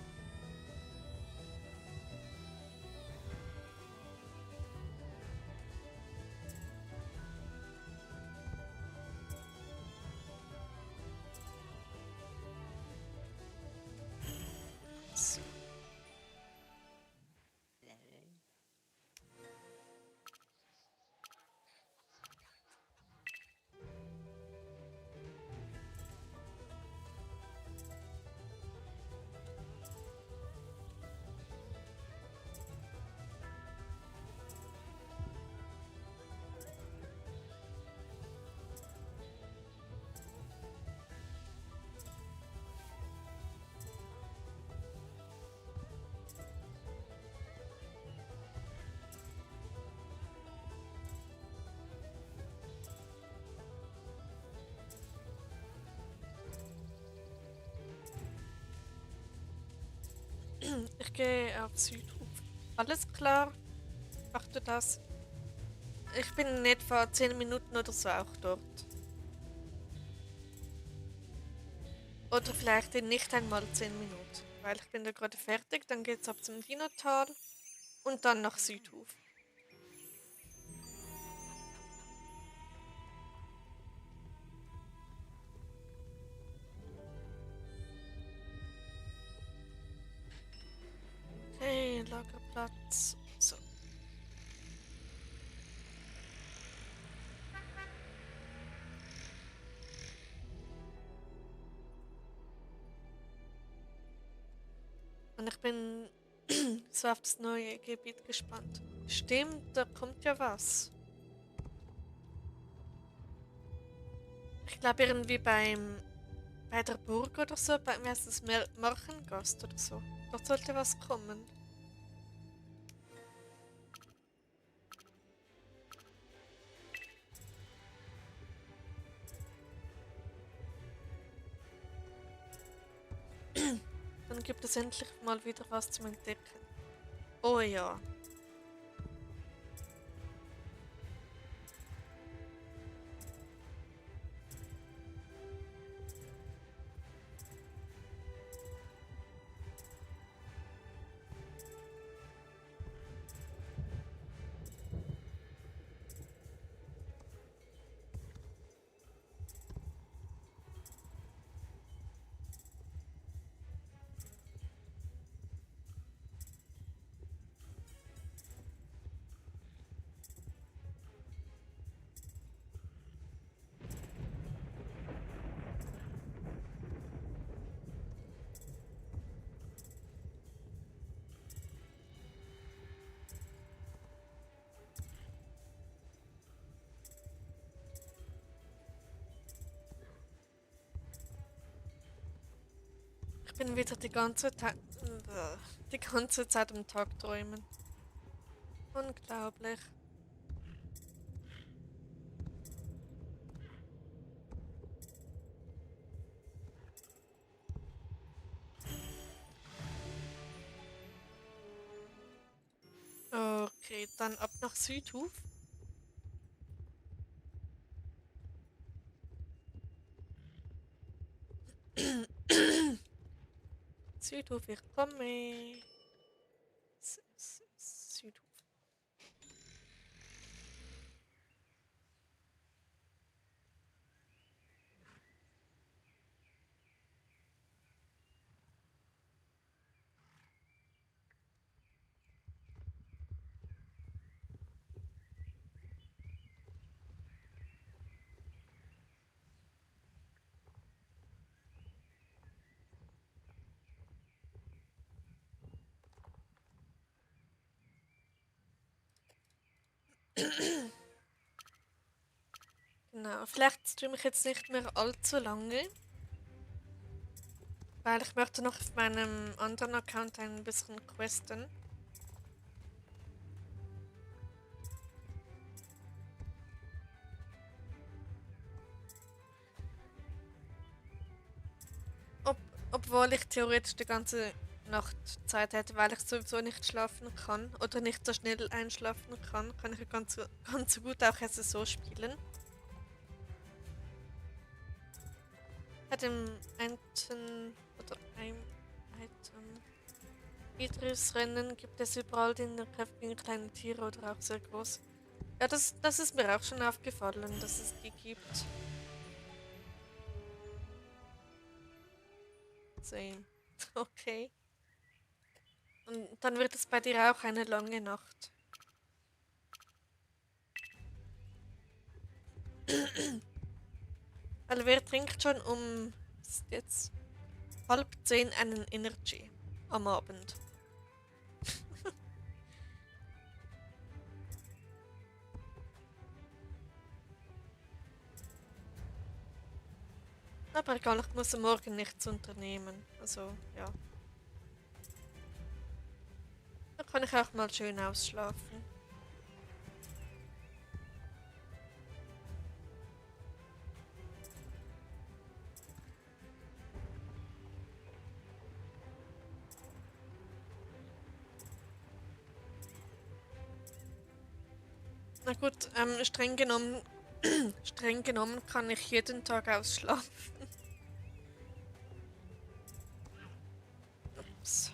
So. Ich gehe auf Südhof. Alles klar, mach du das. Ich bin in etwa 10 Minuten oder so auch dort. Oder vielleicht in nicht einmal 10 Minuten. Weil ich bin da gerade fertig, dann geht's ab zum Dinotal und dann nach Südhof. Okay, Lagerplatz. So. Und ich bin so auf das neue Gebiet gespannt. Stimmt, da kommt ja was. Ich glaube irgendwie bei der Burg oder so, wie heißt das, Märchengast oder so. Dort sollte was kommen. Dann gibt es endlich mal wieder was zum Entdecken. Oh ja. Ich bin wieder die ganze Zeit am Tag träumen. Unglaublich. Okay, dann ab nach Südhof. Südhof, ich komme. Südhof. Genau, vielleicht streame ich jetzt nicht mehr allzu lange, weil ich möchte noch auf meinem anderen Account ein bisschen questen. Ob, obwohl ich theoretisch die ganze Nacht Zeit hätte, weil ich sowieso nicht schlafen kann oder nicht so schnell einschlafen kann, kann ich ja ganz gut auch SSO spielen. Bei dem Item oder ein Item Idris-Rennen gibt es überall den kräftigen kleinen Tiere oder auch sehr groß. Ja, das ist mir auch schon aufgefallen, dass es die gibt. Same. Okay. Und dann wird es bei dir auch eine lange Nacht. Weil wer trinkt schon ist jetzt halb 10 einen Energy am Abend? Aber egal, ich muss morgen nichts unternehmen. Also, ja. Da kann ich auch mal schön ausschlafen. Na gut, streng genommen kann ich jeden Tag ausschlafen. Ups.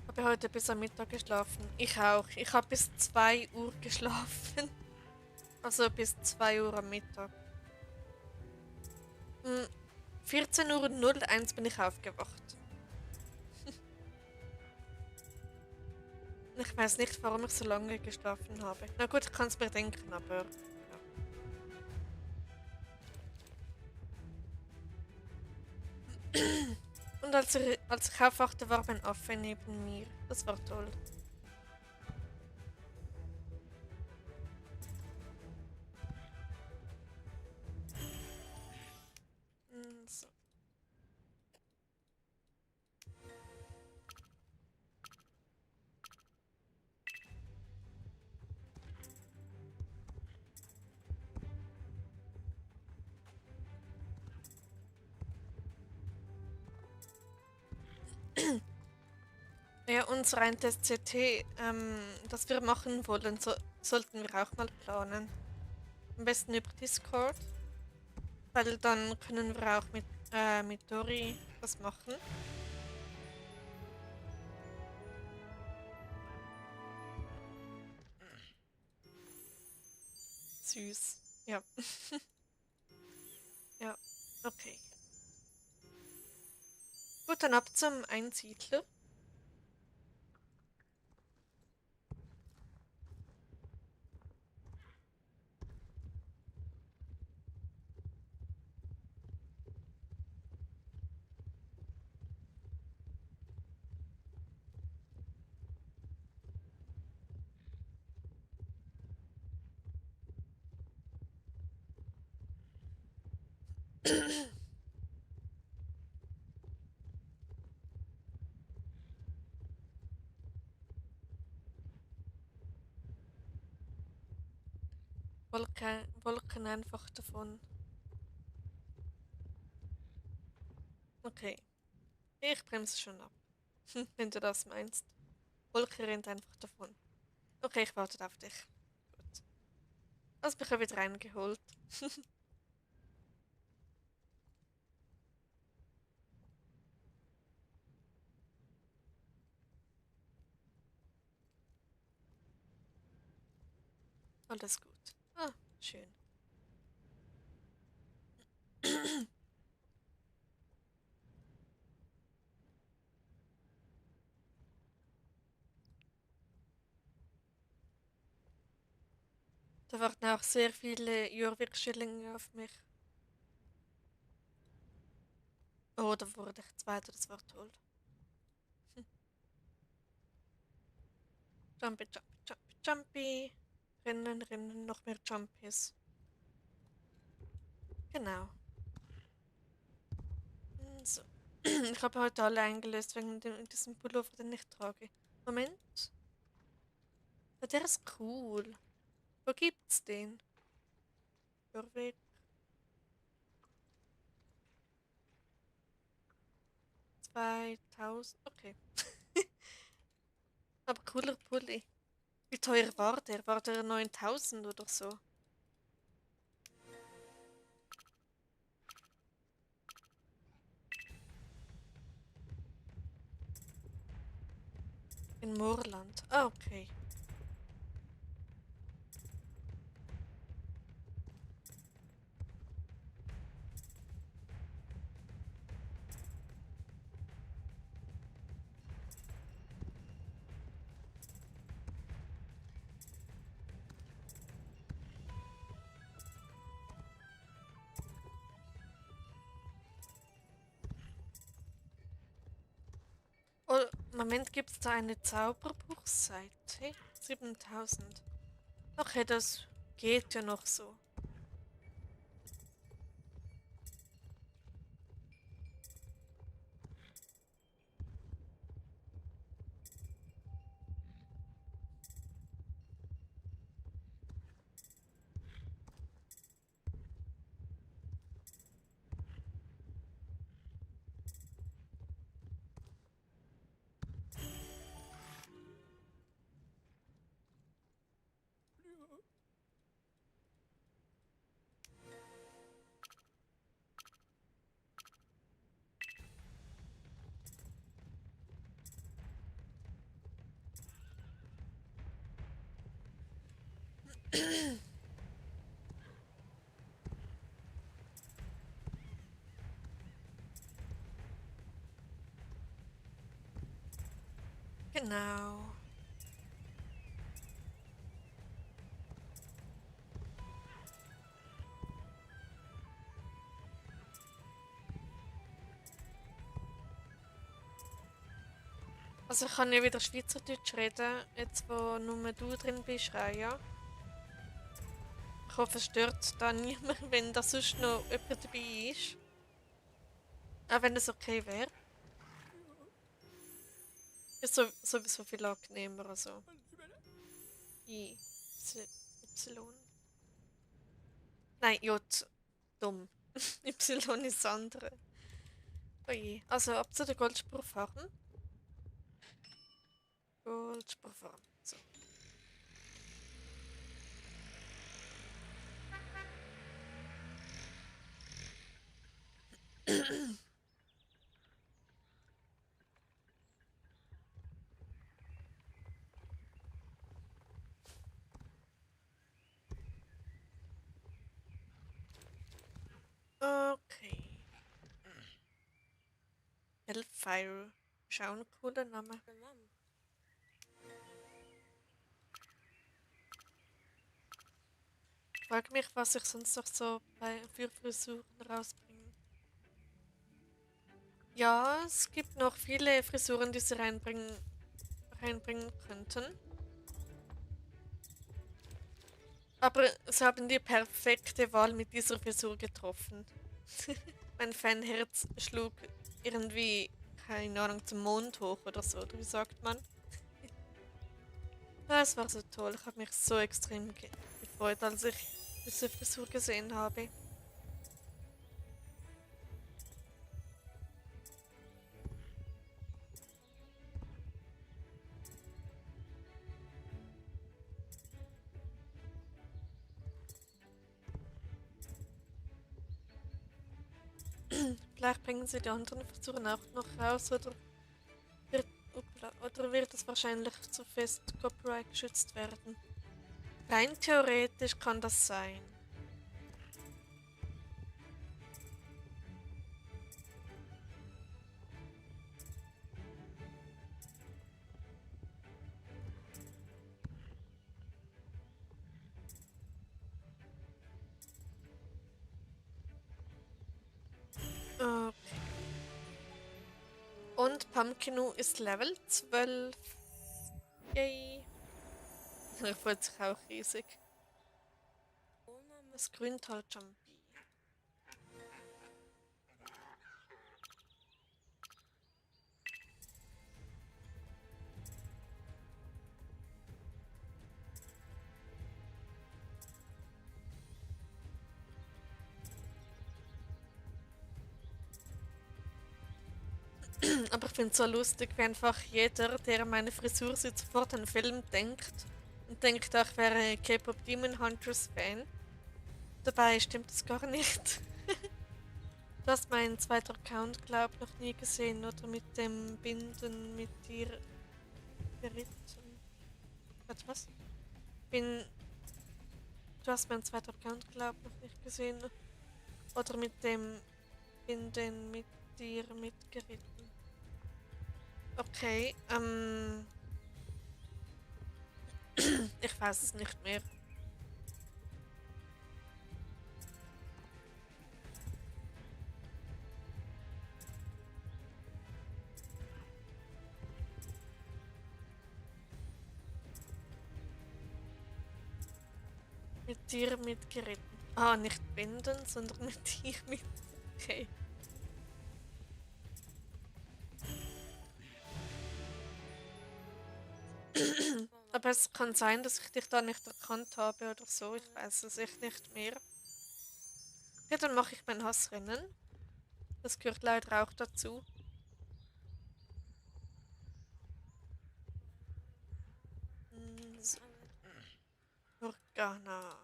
Habe heute bis am Mittag geschlafen. Ich auch. Ich habe bis 2 Uhr geschlafen. Also bis 2 Uhr am Mittag. 14:01 Uhr bin ich aufgewacht. Ich weiß nicht, warum ich so lange geschlafen habe. Na gut, ich kann es mir denken, aber ja. Und als ich aufwachte, war mein Affe neben mir. Das war toll. So. Ja, unser eines CT, das wir machen wollen, sollten wir auch mal planen. Am besten über Discord, weil dann können wir auch mit Dori was machen. Süß. Ja. Ja, okay. Gut, dann ab zum Einsiedler. Wolken einfach davon. Okay, ich bremse schon ab, wenn du das meinst. Wolke rennt einfach davon. Okay, ich warte auf dich. Gut. Hast mich ja wieder reingeholt. Alles gut. Ah, schön. Da warten auch sehr viele Jurwirkschillinge auf mich. Oh, da wurde ich Zweiter, das war toll. Jumpy, jumpy, jumpy, jumpy. Rennen, rennen, noch mehr Jumpies. Genau. So. Ich habe heute alle eingelöst wegen diesem Pullover, den ich trage. Moment. Ja, der ist cool. Wo gibt's den? Jurweg. 2000. Okay. Aber cooler Pulli. Wie teuer war der? War der 9000 oder so? In Moorland. Ah, okay. Oh, Moment, gibt es da eine Zauberbuchseite? 7000. Okay, das geht ja noch so. Genau. Also ich kann ja wieder Schweizerdeutsch reden, jetzt wo nur du drin bist, ja. Ich hoffe, es stört da niemand, wenn da sonst noch jemand dabei ist. Auch wenn es okay wäre. Ist sowieso viel angenehmer, also. I, Y. Nein, J. Dumm. Y ist das andere. Oje. Also ab zu der Goldspur fahren. Goldspur fahren. So. Okay. Hellfire. Ist auch ein cooler Name. Ich frage mich, was ich sonst noch so für Frisuren rausbringe. Ja, es gibt noch viele Frisuren, die sie reinbringen könnten. Aber sie haben die perfekte Wahl mit dieser Frisur getroffen. Mein Fanherz schlug irgendwie, keine Ahnung, zum Mond hoch oder so, oder wie sagt man? Das war so toll. Ich habe mich so extrem gefreut, als ich diese Frisur gesehen habe. Vielleicht bringen sie die anderen Frisuren auch noch raus, oder wird es wahrscheinlich zu fest Copyright geschützt werden? Rein theoretisch kann das sein. Okay. Und Pumpkinu ist Level 12. Yay. Er freut sich auch riesig. Das Grüntal Jumpy. Aber ich finde es so lustig, wie einfach jeder, der an meine Frisur sieht, sofort an einen Film denkt. Und denkt auch, ich wäre K-Pop Demon Hunters Fan. Dabei stimmt das gar nicht. Du hast meinen zweiten Account, glaub ich, noch nie gesehen, oder mit dem Binden mit dir geritten. Warte, was? Bin. Du hast meinen zweiten Account, glaub ich, noch nicht gesehen. Oder mit dem Binden mit dir mitgeritten. Okay, ich weiß es nicht mehr. Mit dir mitgeritten. Ah, nicht binden, sondern mit dir mit. Okay. Aber es kann sein, dass ich dich da nicht erkannt habe oder so. Ich weiß es echt nicht mehr. Ja, dann mache ich mein Hassrennen. Das gehört leider auch dazu. So. Morgana.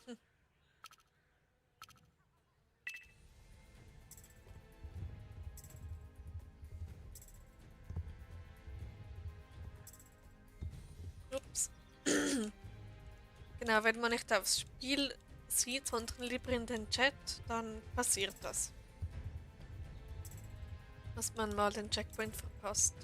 Hm. Ups. Genau, wenn man nicht aufs Spiel sieht, sondern lieber in den Chat, dann passiert das. Dass man mal den Checkpoint verpasst.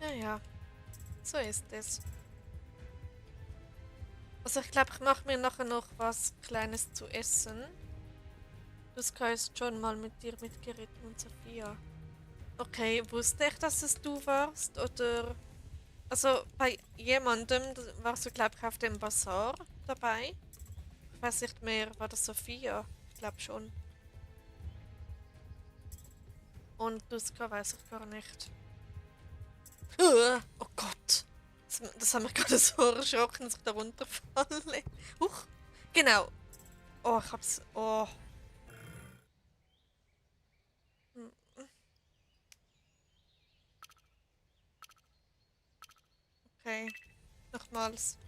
Ja, ja, so ist es. Also ich glaube, ich mache mir nachher noch was Kleines zu essen. Das ist schon mal mit dir mitgeritten und Sophia. Okay, wusste ich, dass es du warst? Oder... Also bei jemandem warst du, glaube ich, auf dem Bazar dabei. Ich weiß nicht mehr, war das Sophia? Ich glaube schon. Und Duska weiß ich gar nicht. Oh Gott! Das hat mich gerade so erschrocken, dass ich da runterfalle. Huch! Genau! Oh, ich hab's. Oh. Hm, okay, nochmals.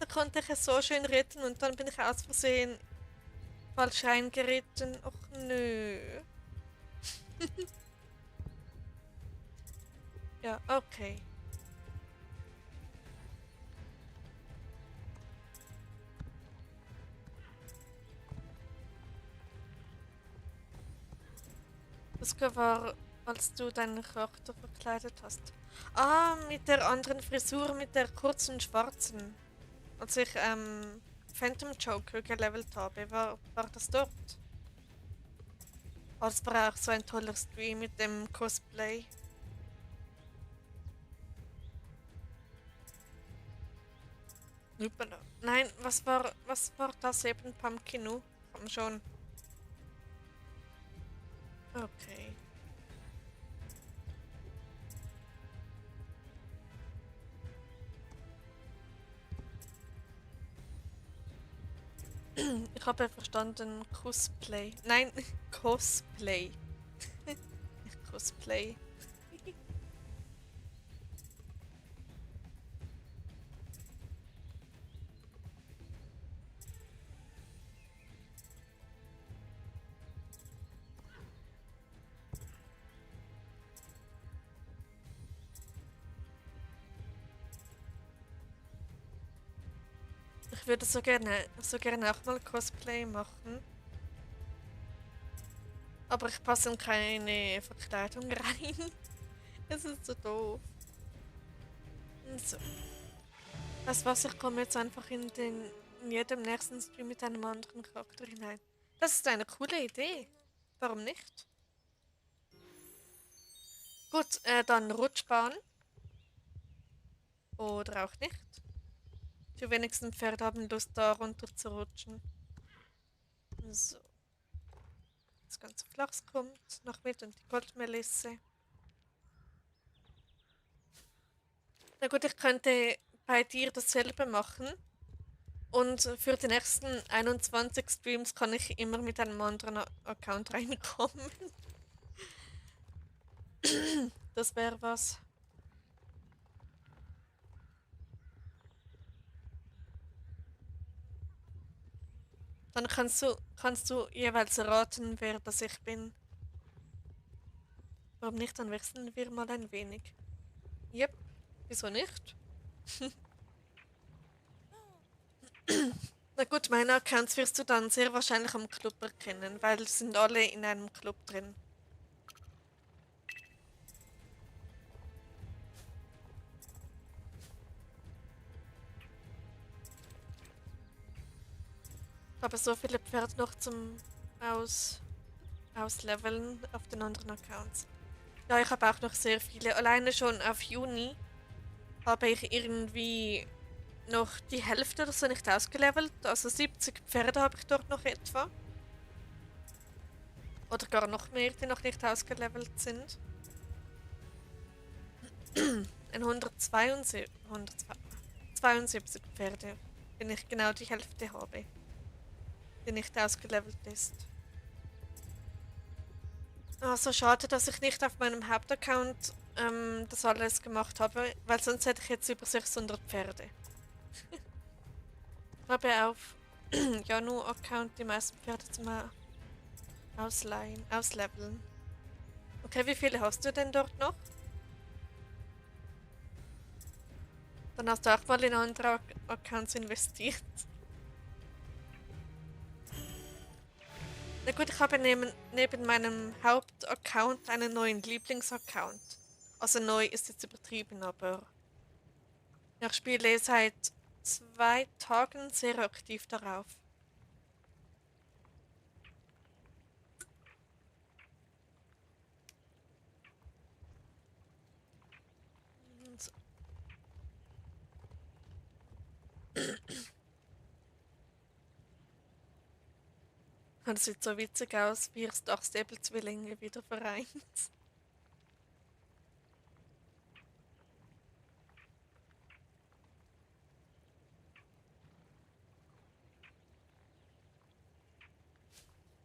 Da konnte ich es so schön retten und dann bin ich aus Versehen falsch reingeritten. Och nö. Ja, okay. Das war, als du deinen Charakter verkleidet hast. Ah, mit der anderen Frisur, mit der kurzen schwarzen. Als ich Phantom Joker gelevelt habe, war das dort. Oh, das war auch so ein toller Stream mit dem Cosplay. Uppala. Nein, was war das eben, Pumpkinu? Komm schon. Okay. Ich habe verstanden, Cosplay. Nein, Cosplay. Nicht Cosplay. Ich würde so gerne auch mal Cosplay machen. Aber ich passe in keine Verkleidung rein. Es ist so doof. So. Weißt du was, ich komme jetzt einfach in jedem nächsten Stream mit einem anderen Charakter hinein. Das ist eine coole Idee. Warum nicht? Gut, dann Rutschbahn. Oder auch nicht. Die wenigsten Pferde haben Lust, da runter zu rutschen. So. Das ganze Flachs kommt noch mit und die Goldmelisse. Na gut, ich könnte bei dir dasselbe machen. Und für die nächsten 21 Streams kann ich immer mit einem anderen Account reinkommen. Das wäre was. Dann kannst du jeweils erraten, wer das ich bin. Warum nicht? Dann wechseln wir mal ein wenig. Yep, wieso nicht? Na gut, meine Accounts wirst du dann sehr wahrscheinlich am Club erkennen, weil sie sind alle in einem Club drin. Aber so viele Pferde noch zum Ausleveln auf den anderen Accounts. Ja, ich habe auch noch sehr viele. Alleine schon auf Juni habe ich irgendwie noch die Hälfte oder so nicht ausgelevelt. Also 70 Pferde habe ich dort noch etwa. Oder gar noch mehr, die noch nicht ausgelevelt sind. ein 172 Pferde, wenn ich genau die Hälfte habe, die nicht ausgelevelt ist. Also schade, dass ich nicht auf meinem Hauptaccount das alles gemacht habe, weil sonst hätte ich jetzt über 600 Pferde. Ich habe auf Janu-Account die meisten Pferde zum Ausleihen, ausleveln. Okay, wie viele hast du denn dort noch? Dann hast du auch mal in andere Accounts investiert. Na gut, ich habe neben meinem Hauptaccount einen neuen Lieblingsaccount. Also neu ist jetzt übertrieben, aber ich spiele seit 2 Tagen sehr aktiv darauf. So. Das sieht so witzig aus, wie ihr Stable-Zwillinge wieder vereint.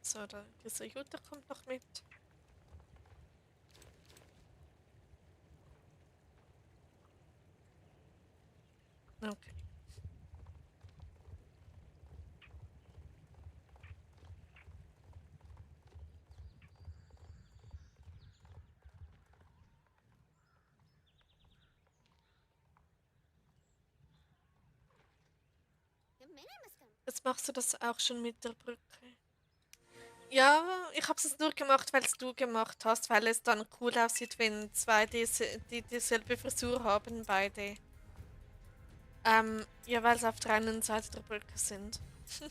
So, dieser Jutta kommt noch mit. Okay. Jetzt machst du das auch schon mit der Brücke. Ja, ich habe es nur gemacht, weil es du gemacht hast, weil es dann cool aussieht, wenn zwei dieselbe Frisur haben, beide. Ja, weil sie auf der einen Seite der Brücke sind. So.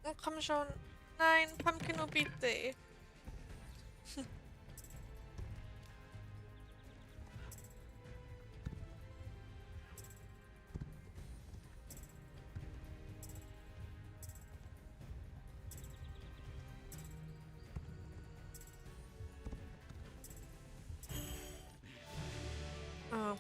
Oh, komm schon. Nein, Pumpkin, oh bitte. Oh.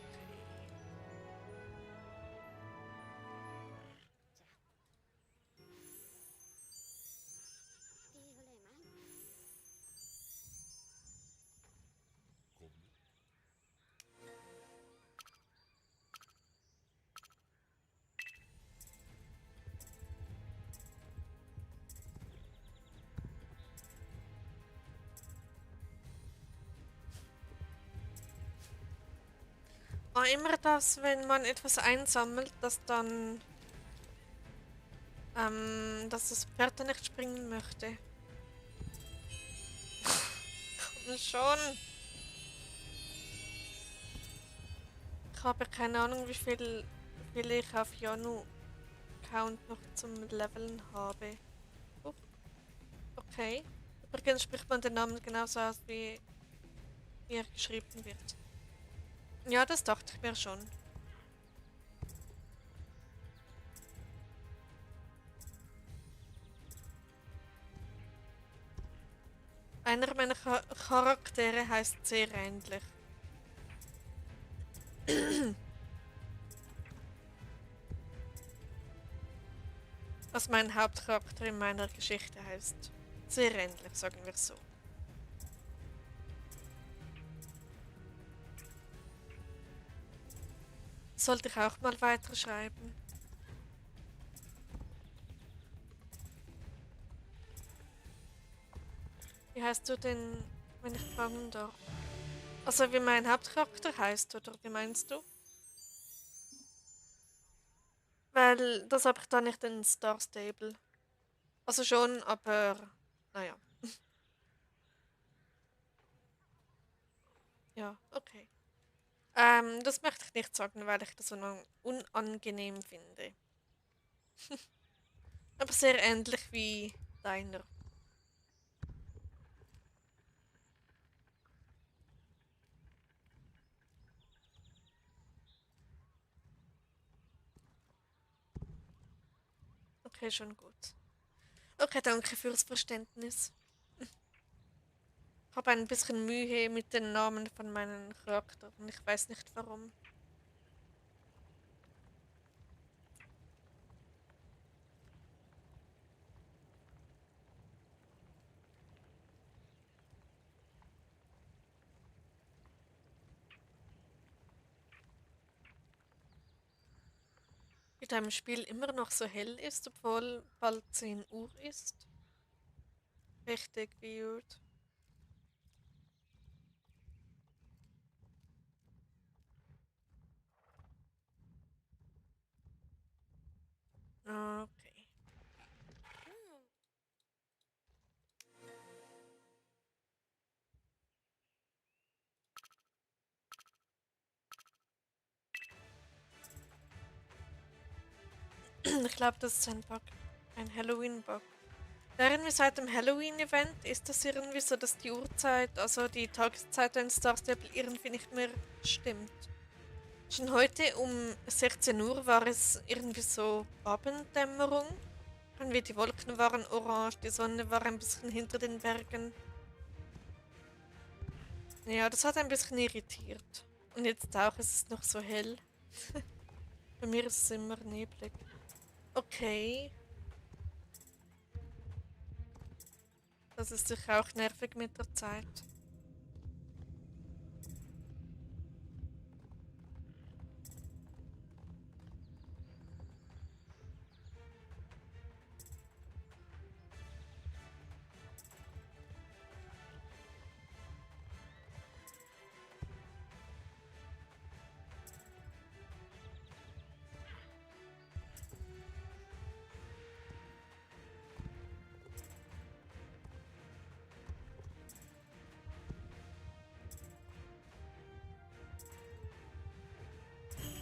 Oh, immer das, wenn man etwas einsammelt, dass das Pferd dann nicht springen möchte. Komm schon. Ich habe keine Ahnung, wie viel ich auf Janu-Account noch zum Leveln habe. Oh, okay. Übrigens spricht man den Namen genauso aus, wie er geschrieben wird. Ja, das dachte ich mir schon. Einer meiner Charaktere heißt sehr ähnlich. Was mein Hauptcharakter in meiner Geschichte heißt. Sehr ähnlich, sagen wir so. Sollte ich auch mal weiterschreiben. Wie heißt du denn, wenn ich fragen darf? Also wie mein Hauptcharakter heißt, oder wie meinst du? Weil das habe ich da nicht in Star Stable. Also schon, aber naja. Ja, okay. Das möchte ich nicht sagen, weil ich das so unangenehm finde. Aber sehr ähnlich wie deiner. Okay, schon gut. Okay, danke fürs Verständnis. Ich habe ein bisschen Mühe mit den Namen von meinen Charakteren. Ich weiß nicht warum. Wie deinem Spiel immer noch so hell ist, obwohl bald 10 Uhr ist. Richtig weird. Okay. Ich glaube, das ist ein Bug. Ein Halloween-Bug. Irgendwie seit dem Halloween-Event ist das irgendwie so, dass die Uhrzeit, also die Tageszeit in Star Stable irgendwie nicht mehr stimmt. Schon heute um 16 Uhr war es irgendwie so Abenddämmerung. Irgendwie die Wolken waren orange, die Sonne war ein bisschen hinter den Bergen. Ja, das hat ein bisschen irritiert. Und jetzt auch, es ist noch so hell. Bei mir ist es immer neblig. Okay, das ist sicher auch nervig mit der Zeit.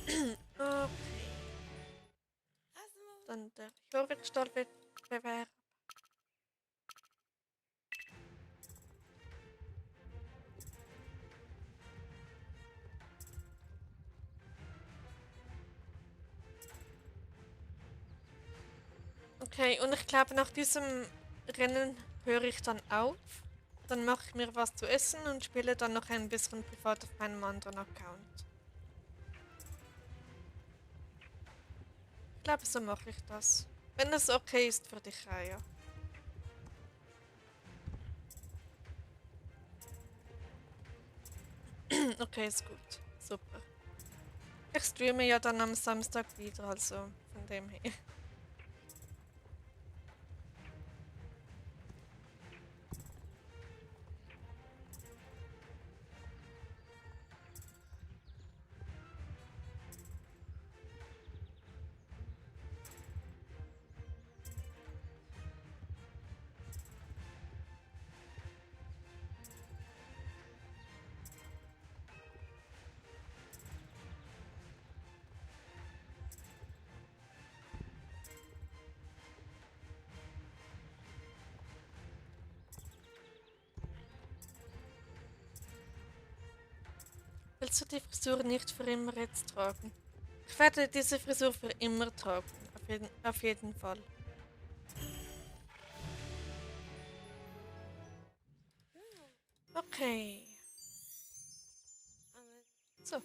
Okay, dann der Jorvik-Wettbewerb. Okay, und ich glaube, nach diesem Rennen höre ich dann auf. Dann mache ich mir was zu essen und spiele dann noch ein bisschen privat auf meinem anderen Account. Ich glaube, so mache ich das. Wenn es okay ist für dich, Raya. Okay, ist gut. Super. Ich streame ja dann am Samstag wieder, also von dem her. Willst du die Frisur nicht für immer jetzt tragen? Ich werde diese Frisur für immer tragen. Auf jeden Fall. Okay. So.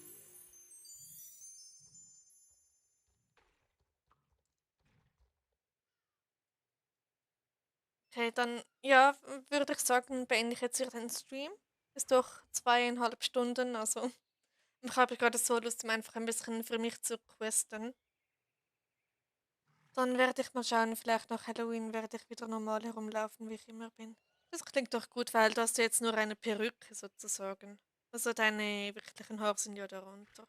Okay, dann ja, würde ich sagen, beende ich jetzt hier den Stream. Ist doch 2,5 Stunden, also ich habe gerade so Lust, um einfach ein bisschen für mich zu questen. Dann werde ich mal schauen, vielleicht nach Halloween werde ich wieder normal herumlaufen, wie ich immer bin. Das klingt doch gut, weil du hast ja jetzt nur eine Perücke sozusagen. Also deine wirklichen Haare sind ja darunter.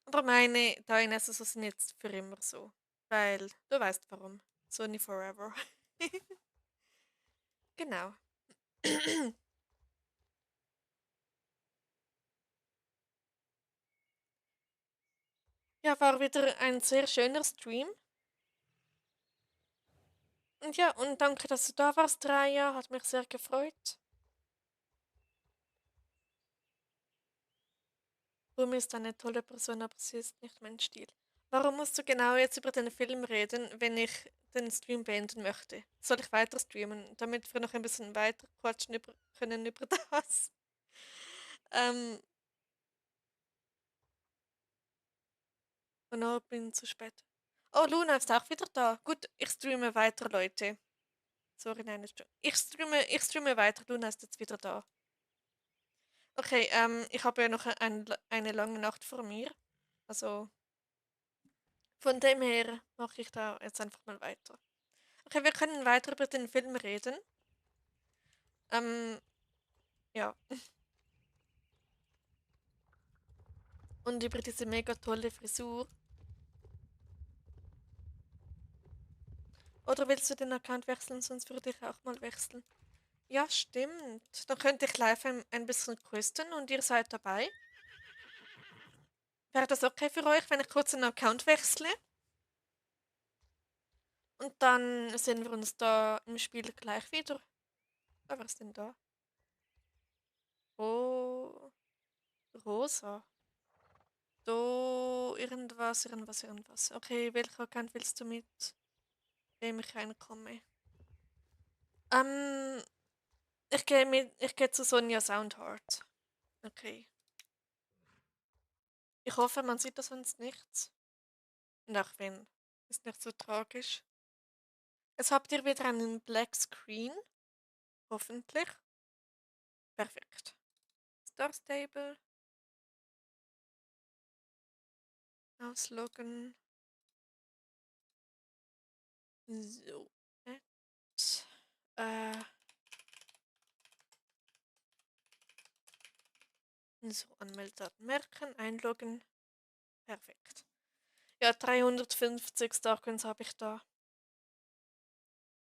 Aber deine SSO sind jetzt für immer so. Weil du weißt warum. Sony Forever. Genau. Ja, war wieder ein sehr schöner Stream. Und ja, und danke, dass du da warst, Raya. Hat mich sehr gefreut. Rumi ist eine tolle Person, aber sie ist nicht mein Stil. Warum musst du genau jetzt über den Film reden, wenn ich den Stream beenden möchte? Soll ich weiter streamen, damit wir noch ein bisschen weiter quatschen können über das? Ähm, und oh, bin zu spät. Oh, Luna ist auch wieder da. Gut, ich streame weiter, Leute. Sorry, nein, ich streame weiter. Luna ist jetzt wieder da. Okay, ich habe ja noch eine lange Nacht vor mir. Also, von dem her mache ich da jetzt einfach mal weiter. Okay, wir können weiter über den Film reden. Ähm, ja. Und über diese mega tolle Frisur. Oder willst du den Account wechseln? Sonst würde ich auch mal wechseln. Ja, stimmt. Dann könnte ich live ein bisschen quizzen und ihr seid dabei. Wäre das okay für euch, wenn ich kurz den Account wechsle? Und dann sehen wir uns da im Spiel gleich wieder. Ah, wer ist denn da? Oh, Rosa. Do, irgendwas. Okay, welcher Account willst du mit dem ich reinkomme? Ähm, ich gehe zu Sonja Soundheart. Okay. Ich hoffe, man sieht das sonst nichts. Und auch wenn, ist nicht so tragisch. Jetzt habt ihr wieder einen Black Screen. Hoffentlich. Perfekt. Star Stable. Ausloggen. So. Jetzt. Äh, so, Anmeldedaten merken, einloggen. Perfekt. Ja, 350 Starcoins habe ich da.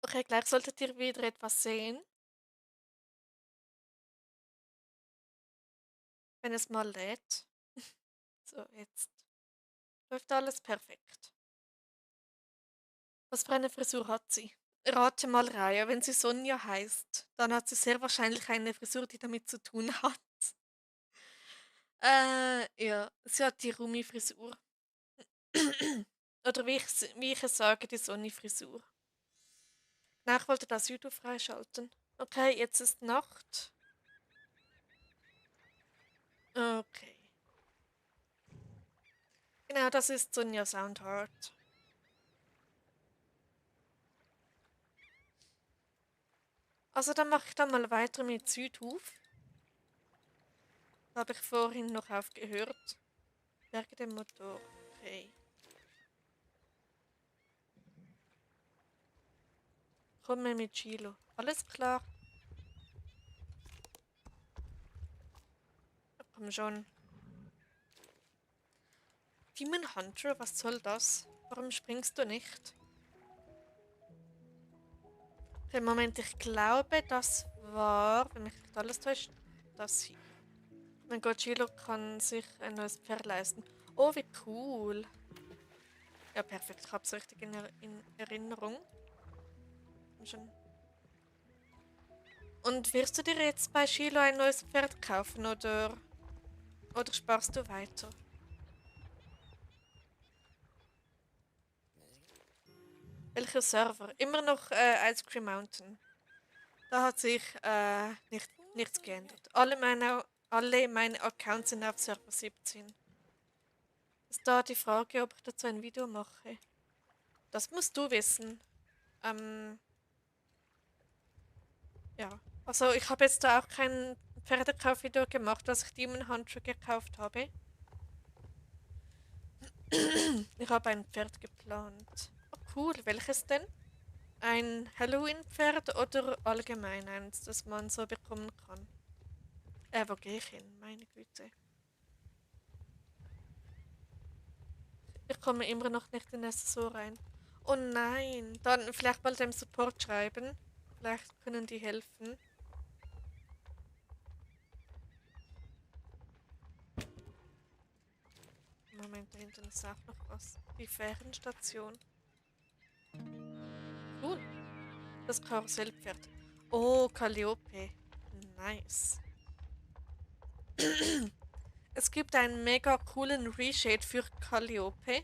Okay, gleich solltet ihr wieder etwas sehen. Wenn es mal lädt. So, jetzt läuft alles perfekt. Was für eine Frisur hat sie? Rate mal, Raya, wenn sie Sonja heißt, dann hat sie sehr wahrscheinlich eine Frisur, die damit zu tun hat. Ja, sie hat die Rumi-Frisur. Oder wie ich es sage, die Sonny-Frisur. Na, ich wollte das YouTube freischalten. Okay, jetzt ist Nacht. Okay. Genau, das ist Sonja Soundheart. Also dann mache ich dann mal weiter mit Südhof. Da habe ich vorhin noch aufgehört. Berge den Motor. Okay. Komme mit Chilo. Alles klar. Ja, komm schon. Demon Hunter, was soll das? Warum springst du nicht? Okay, Moment, ich glaube, das war, wenn mich nicht alles täuscht, das hier. Mein Gott, Chilo kann sich ein neues Pferd leisten. Oh, wie cool. Ja, perfekt. Ich habe es richtig in Erinnerung. Schon. Und wirst du dir jetzt bei Chilo ein neues Pferd kaufen oder sparst du weiter? Welcher Server? Immer noch Ice Cream Mountain. Da hat sich nichts geändert. Alle meine Accounts sind auf Server 17. Ist da die Frage, ob ich dazu ein Video mache? Das musst du wissen. Ähm, ja. Also ich habe jetzt da auch kein Pferdekaufvideo gemacht, als ich Demon Hunter gekauft habe. Ich habe ein Pferd geplant. Oh, cool, welches denn? ein Halloween-Pferd oder allgemein eins, das man so bekommen kann? Wo gehe ich hin? Meine Güte. Ich komme immer noch nicht in das so rein. Oh nein. Dann vielleicht mal dem Support schreiben. Vielleicht können die helfen. Moment, da hinten ist auch noch was. Die Fährenstation. Cool. Das Karussellpferd. Oh, Calliope. Nice. Es gibt einen mega coolen Reshade für Calliope.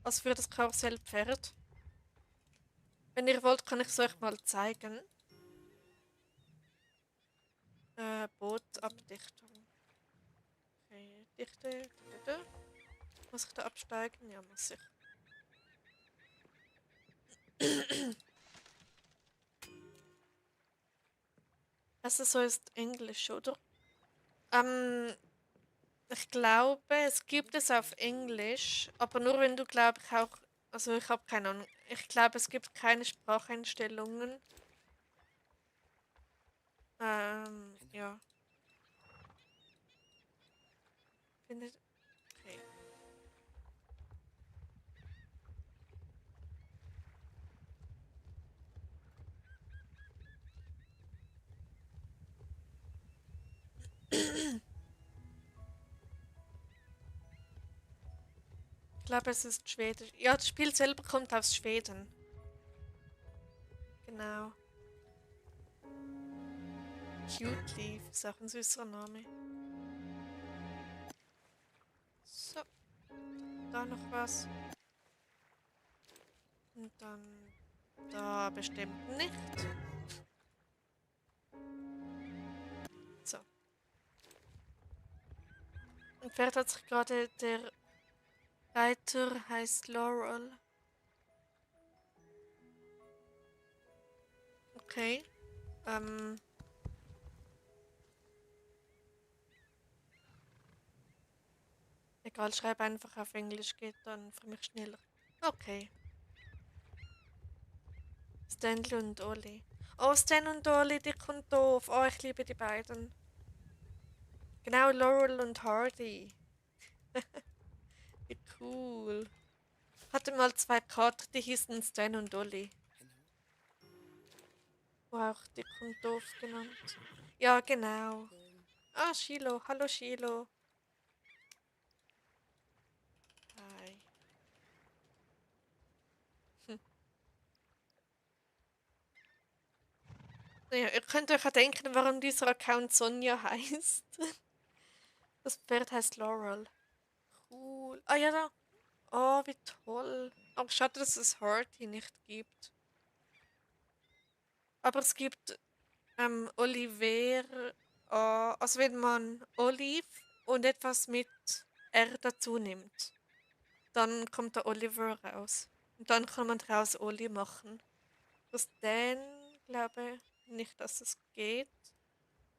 Also für das Karussellpferd. Wenn ihr wollt, kann ich es euch mal zeigen. Bootabdichtung. Okay, Dichte. Muss ich da absteigen? Ja, muss ich. Also so ist Englisch, oder? Ähm, ich glaube, es gibt es auf Englisch, aber nur wenn du, glaube ich, auch. Also ich habe keine Ahnung. Ich glaube, es gibt keine Spracheinstellungen. Ja. Findet. Okay. Ich glaube, es ist Schwedisch. Ja, das Spiel selber kommt aus Schweden. Genau. Cute Leaf ist auch ein süßer Name. So, da noch was. Und dann da bestimmt nicht. So. Ein Pferd hat sich gerade, der Reiter heißt Laurel. Okay. Ähm. Egal, schreib einfach auf Englisch, geht dann für mich schneller. Okay. Stanley und Ollie. Oh, Stan und Ollie, dick und doof. Oh, ich liebe die beiden. Genau, Laurel und Hardy. Wie cool. Hatte mal zwei Kater, die hießen Stan und Ollie. War auch dick und doof genannt. Ja, genau. Ah, Shiloh. Hallo, Shiloh. Hi. Hm. Naja, ihr könnt euch ja denken, warum dieser Account Sonja heißt. Das Pferd heißt Laurel. Cool. Ah ja, da. Oh, wie toll. Aber schade, dass es Hardy nicht gibt. Aber es gibt Oliver. Also wenn man Olive und etwas mit R dazu nimmt, dann kommt der Oliver raus. Und dann kann man daraus Oli machen. Das Dan glaube nicht, dass es geht.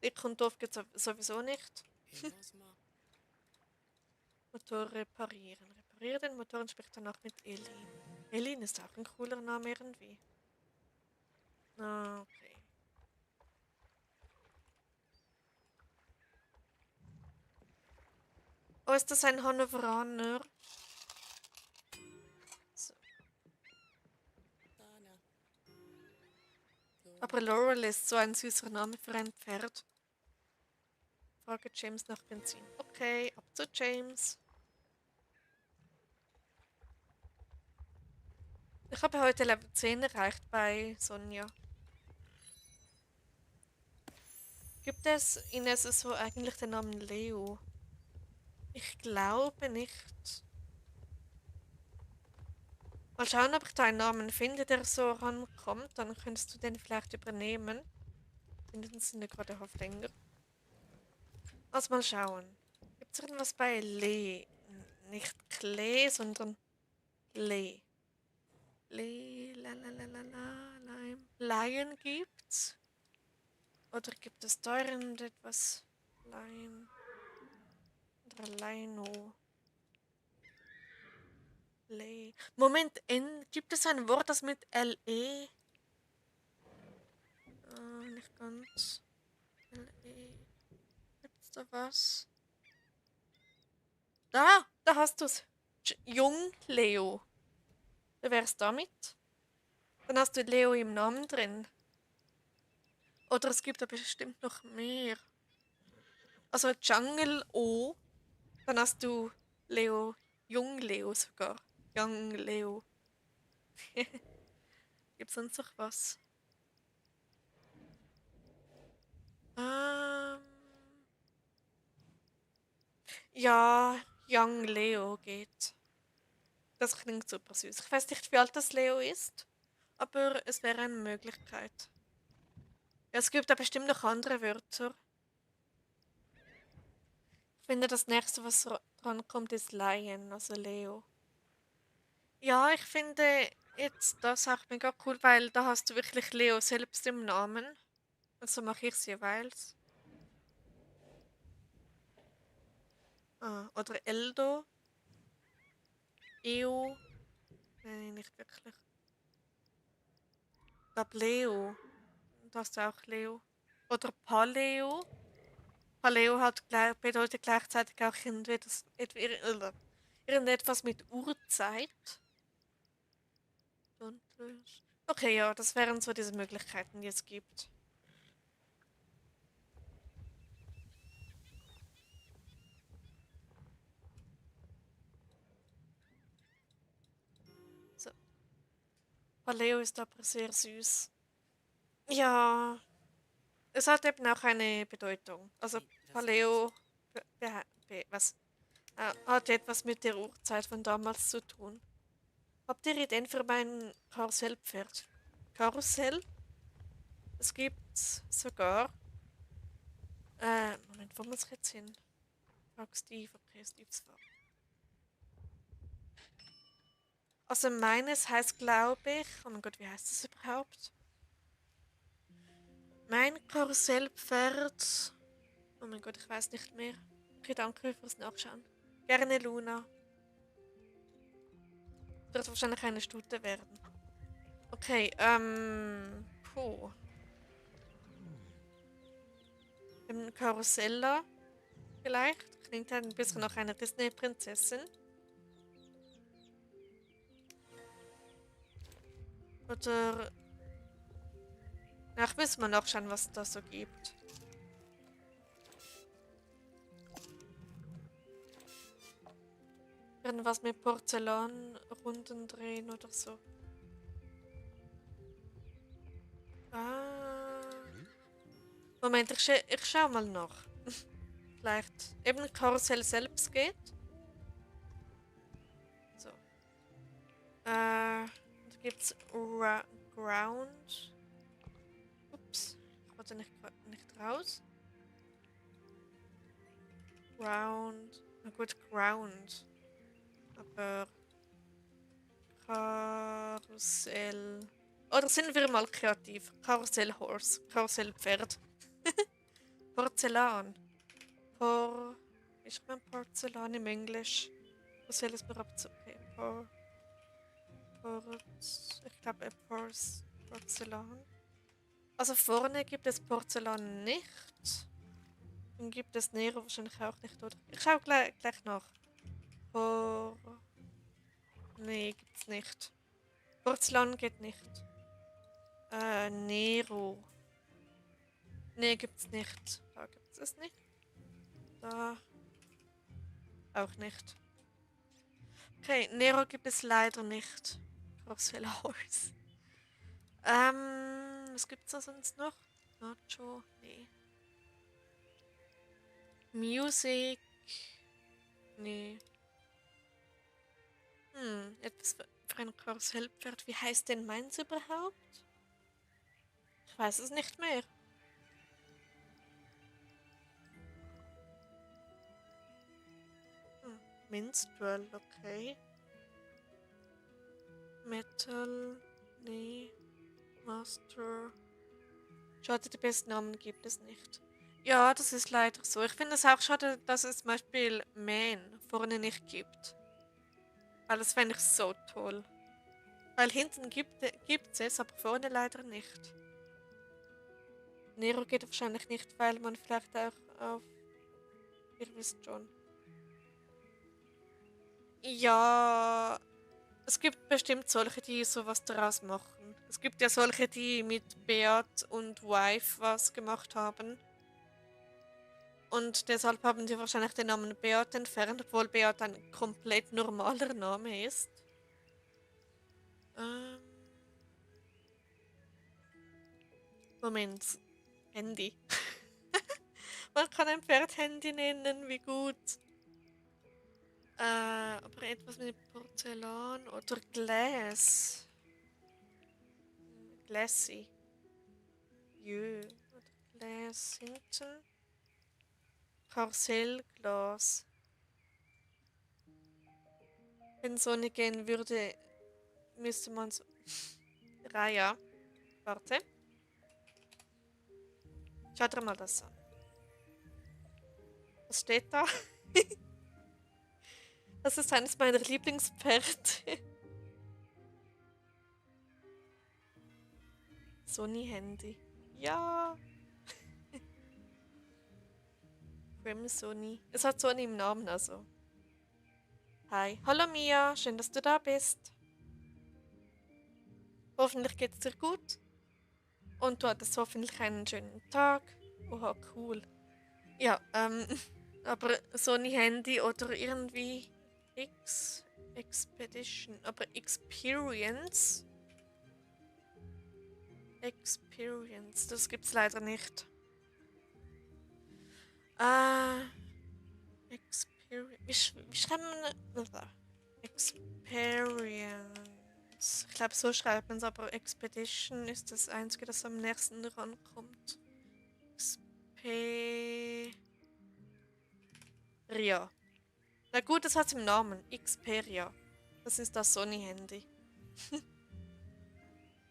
Dick und doof geht sowieso nicht. Motor reparieren. Repariere den Motor und sprich danach mit Elin. Elin ist auch ein cooler Name irgendwie. Ah, okay. Oh, ist das ein Hannoveraner? So. Aber Laurel ist so ein süßer Name für ein Pferd. Frage James nach Benzin. Okay, ab zu James. Ich habe heute Level 10 erreicht bei Sonja. Gibt es in SSO eigentlich den Namen Leo? Ich glaube nicht. Mal schauen, ob ich da einen Namen finde, der so rankommt. Dann könntest du den vielleicht übernehmen. In dem Sinne gerade Haflinger. Also mal schauen. Gibt es irgendwas bei Lee? Nicht Klee, sondern Lee. Lee, la la la la la, Lime. Lion gibt's? Oder gibt es da irgendetwas? Lion. Oder Lino. Lee. Moment, gibt es ein Wort, das mit LE nicht ganz. LE. Gibt's da was? Da hast du's. Jung Leo. Da wär's damit. Dann hast du Leo im Namen drin. Oder es gibt da bestimmt noch mehr. Also Jungle O. Dann hast du Leo. Jung Leo sogar. Young Leo. Gibt's sonst noch was? Ähm, ja, Young Leo geht. Das klingt super süß. Ich weiß nicht, wie alt das Leo ist, aber es wäre eine Möglichkeit. Ja, es gibt da bestimmt noch andere Wörter. Ich finde, das nächste, was dran kommt, ist Lion, also Leo. Ja, ich finde jetzt das auch mega cool, weil da hast du wirklich Leo selbst im Namen. Also mache ich es jeweils. Ah, oder Eldo, Eo. Nein, nicht wirklich. Ich glaube Leo. Da hast du auch Leo. Oder Paleo. Paleo hat bedeutet gleichzeitig auch irgendetwas mit Uhrzeit. Okay, ja, das wären so diese Möglichkeiten, die es gibt. So. Paleo ist aber sehr süß. Ja, es hat eben auch eine Bedeutung. Also Paleo was, hat etwas mit der Uhrzeit von damals zu tun. Habt ihr Ideen für mein Karussellpferd? Karussell? Es gibt sogar. Moment, wo muss ich jetzt hin? Frag Steve, okay, Steves Frage. Also meines heißt, glaube ich. Oh mein Gott, wie heißt das überhaupt? Mein Karussellpferd. Oh mein Gott, ich weiß nicht mehr. Okay, danke fürs Nachschauen. Gerne Luna. Wird wahrscheinlich eine Stute werden. Okay, puh. Karussella vielleicht. Klingt halt ein bisschen nach einer Disney-Prinzessin. Oder. Ach, müssen wir nachschauen, was es da so gibt. Irgendwas mit Porzellan, Runden drehen oder so. Ah. Moment, ich schau mal nach. Vielleicht eben Karussell selbst geht. So. Da gibt's Ground. Ups. Ich wollte nicht raus. Ground. Na gut, Ground. Aber Karussell. Oder sind wir mal kreativ? Karussell Horse. Karussell Pferd. Porzellan. Wie schreibt man Porzellan im Englisch? Karussell ist mir ab zu. Okay. Ich glaube Porzellan. Also vorne gibt es Porzellan nicht. Dann gibt es Nero wahrscheinlich auch nicht, oder? Ich schaue gleich nach. Por... Nee, gibt's nicht. Porzellan geht nicht. Nero. Nee, gibt's nicht. Da gibt's es nicht. Da auch nicht. Okay, Nero gibt es leider nicht. Karussell Horse. Was gibt's da sonst noch? Nacho? Nee. Music? Nee. Etwas für ein Karussellpferd. Wie heißt denn meins überhaupt? Ich weiß es nicht mehr. Minstrel, okay. Metal, nee. Master. Schade, die besten Namen gibt es nicht. Ja, das ist leider so. Ich finde es auch schade, dass es zum Beispiel Man vorne nicht gibt. Weil das fände ich so toll. Weil hinten gibt es, aber vorne leider nicht. Nero geht wahrscheinlich nicht, weil man vielleicht auch auf... Ihr wisst schon. Ja, es gibt bestimmt solche, die sowas daraus machen. Es gibt ja solche, die mit Beat und Wife was gemacht haben. Und deshalb haben sie wahrscheinlich den Namen Beat entfernt, obwohl Beat ein komplett normaler Name ist. Ähm, Moment. Handy. Man kann ein Pferd Handy nennen, wie gut. Aber etwas mit Porzellan oder Glas. Glassy. Jö. Oder Glas hinten. Karussellglas. Wenn Sonne gehen würde, müsste man so. Raya. Warte. Schau dir mal das an. Was steht da? Das ist eines meiner Lieblingspferde. Sony-Handy. Ja. Grim Sony. Es hat Sony im Namen, also. Hi. Hallo Mia, schön, dass du da bist. Hoffentlich geht es dir gut. Und du hattest hoffentlich einen schönen Tag. Oha, cool. Ja, aber Sony-Handy oder irgendwie Expedition. Aber Experience. Experience. Das gibt's leider nicht. Experience. Wie schreibt man. Experience. Ich glaube, so schreibt man es, aber Expedition ist das Einzige, das am nächsten rankommt. Xperia. Na gut, das hat es im Namen. Xperia. Das ist das Sony-Handy.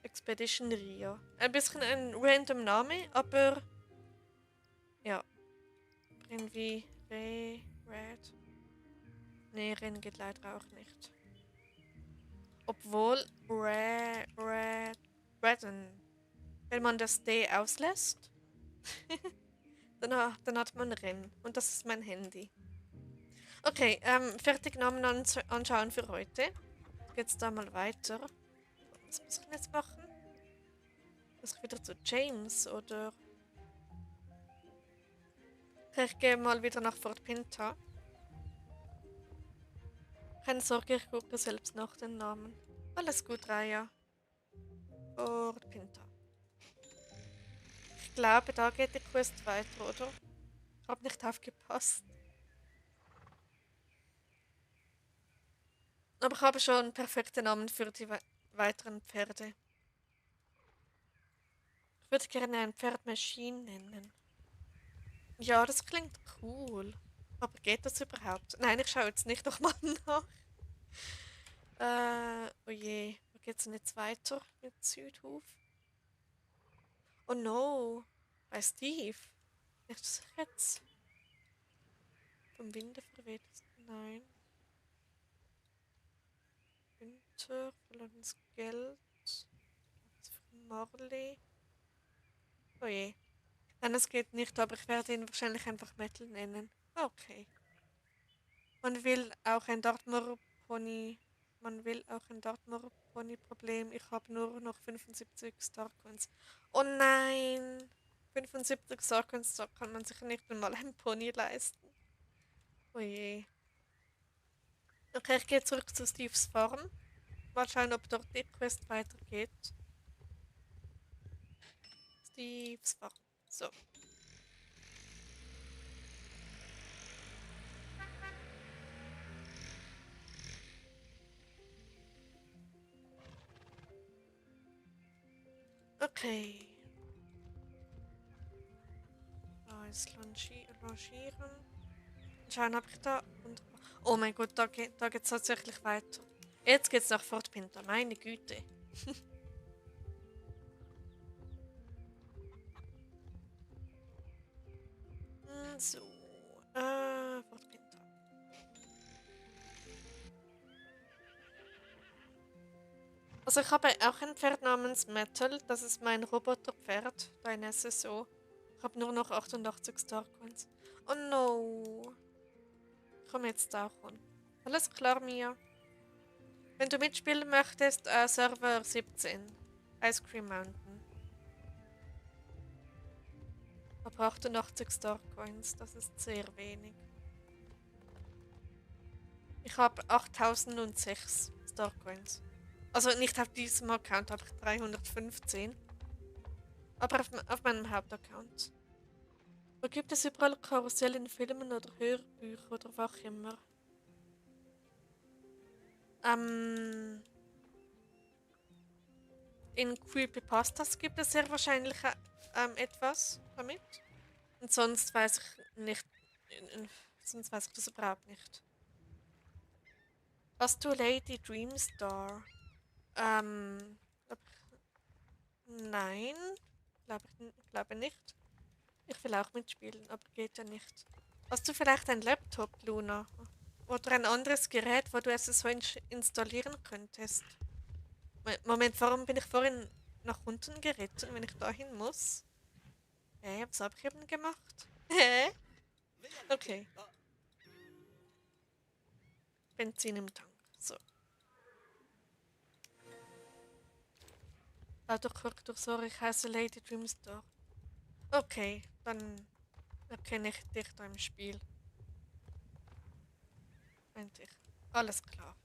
Expedition Ria. Ein bisschen ein random Name, aber ja. Irgendwie Red. Nee, Ren geht leider auch nicht. Obwohl Redden. Wenn man das D auslässt, dann hat man Ren. Und das ist mein Handy. Okay, fertig Namen anschauen für heute. Geht's da mal weiter. Was muss ich jetzt machen? Muss ich wieder zu James oder? Okay, ich gehe mal wieder nach Fort Pinta. Keine Sorge, ich gucke selbst nach den Namen. Alles gut, Raya. Fort Pinta. Ich glaube, da geht die Quest weiter, oder? Ich habe nicht aufgepasst. Aber ich habe schon perfekte Namen für die weiteren Pferde. Ich würde gerne ein Pferd Machine nennen. Ja, das klingt cool. Aber geht das überhaupt? Nein, ich schaue jetzt nicht nochmal nach. Oh je, wo geht's denn jetzt weiter mit Südhof? Oh no, bei Steve. Ist das jetzt vom Winde verweht? Nein. Winter, verlorenes Geld. Für Marley. Oh je. Nein, das geht nicht, aber ich werde ihn wahrscheinlich einfach Metal nennen. Okay. Man will auch ein Dartmoor Pony. Man will auch ein Dartmoor Pony Problem. Ich habe nur noch 75 Starcoins. Oh nein! 75 Starcoins, da kann man sich nicht einmal ein Pony leisten. Oh je. Okay, ich gehe zurück zu Steves Farm. Mal schauen, ob dort die Quest weitergeht. Steves Farm. So. Okay. Da ist Longieren. Schauen, habe ich da. Und oh mein Gott, da geht's tatsächlich weiter. Jetzt geht's nach Fort Pinta, meine Güte. So. Fort Pinta. Also ich habe auch ein Pferd namens Metal. Das ist mein Roboterpferd, dein SSO. Ich habe nur noch 88 Starcoins. Oh no. Ich komme jetzt auch an. Alles klar, Mia. Wenn du mitspielen möchtest, Server 17. Ice Cream Mountain. Aber 88 Starcoins, das ist sehr wenig. Ich habe 8006 Starcoins. Also nicht auf diesem Account habe ich 315. Aber auf meinem Hauptaccount. Wo gibt es überall Karussell in Filmen oder Hörbüchern oder was auch immer? Ähm, in Creepypastas gibt es sehr wahrscheinlich etwas damit. Und sonst weiß ich nicht. Sonst weiß ich das überhaupt nicht. Hast du Lady Dreamstar? Glaub nein. Glaube nicht. Ich will auch mitspielen, aber geht ja nicht. Hast du vielleicht ein Laptop, Luna? Oder ein anderes Gerät, wo du es so installieren könntest? Moment, warum bin ich vorhin nach unten geritten, wenn ich dahin muss? Was habe ich eben gemacht? Hä? Okay. Benzin im Tank. So. Autokorrektur, sorry, ich heiße Lady Dreamstar. Okay, dann erkenne ich dich da im Spiel. Endlich. Alles klar.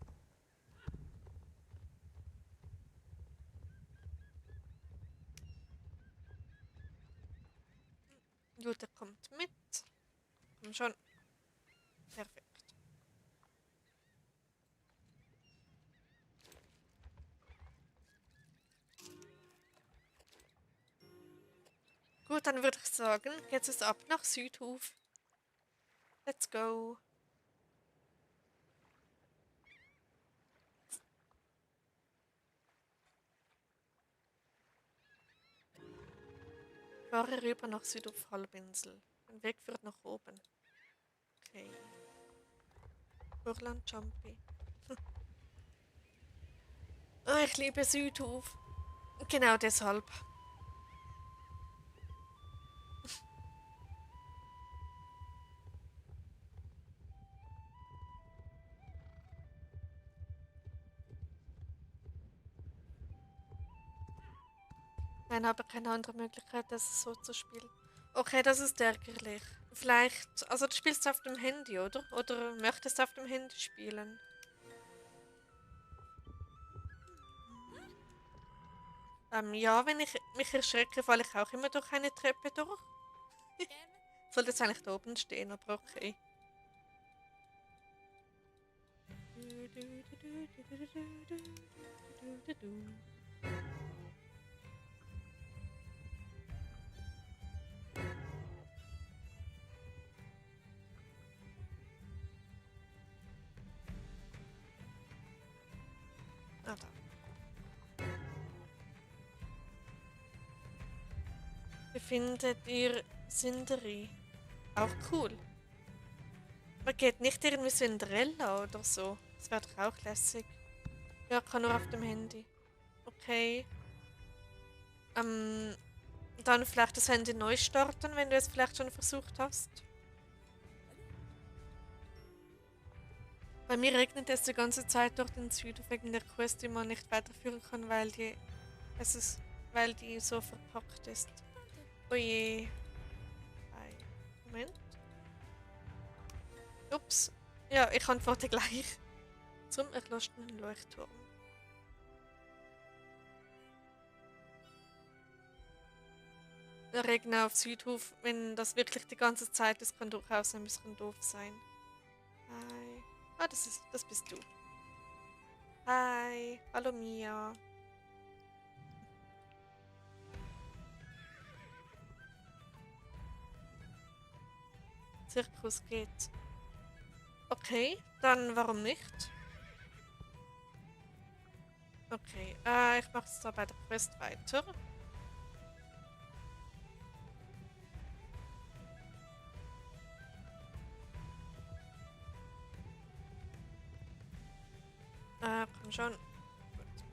Gut, er kommt mit. Komm schon. Perfekt. Gut, dann würde ich sagen, jetzt ist ab nach Südhof. Let's go. Fahre rüber nach Südhof Halbinsel. Ein Weg führt nach oben. Okay. Burland Jumpy. Oh, ich liebe Südhof. Genau deshalb. Nein, habe keine andere Möglichkeit, das so zu spielen. Okay, das ist ärgerlich. Vielleicht, also du spielst auf dem Handy, oder? Oder möchtest auf dem Handy spielen? Ja, wenn ich mich erschrecke, falle ich auch immer durch eine Treppe durch. Sollte jetzt eigentlich da oben stehen, aber okay. Ah, da. Befindet ihr Sindri? Auch cool. Man geht nicht irgendwie Cinderella oder so. Das wäre doch auch lässig. Ja, kann nur auf dem Handy. Okay. Ähm, dann vielleicht das Handy neu starten, wenn du es vielleicht schon versucht hast. Bei mir regnet es die ganze Zeit durch den Süden wegen der Quest, die man nicht weiterführen kann, weil die so verpackt ist. Oje. Ei. Moment. Ups. Ja, ich antworte gleich. Zum erloschenen Leuchtturm. Der Regen auf Südhof, wenn das wirklich die ganze Zeit ist, kann durchaus ein bisschen doof sein. Hi. Ah, das bist du. Hi. Hallo Mia. Zirkus geht. Okay, dann warum nicht? Okay, ich mache es da bei der Quest weiter. Komm schon. Gut.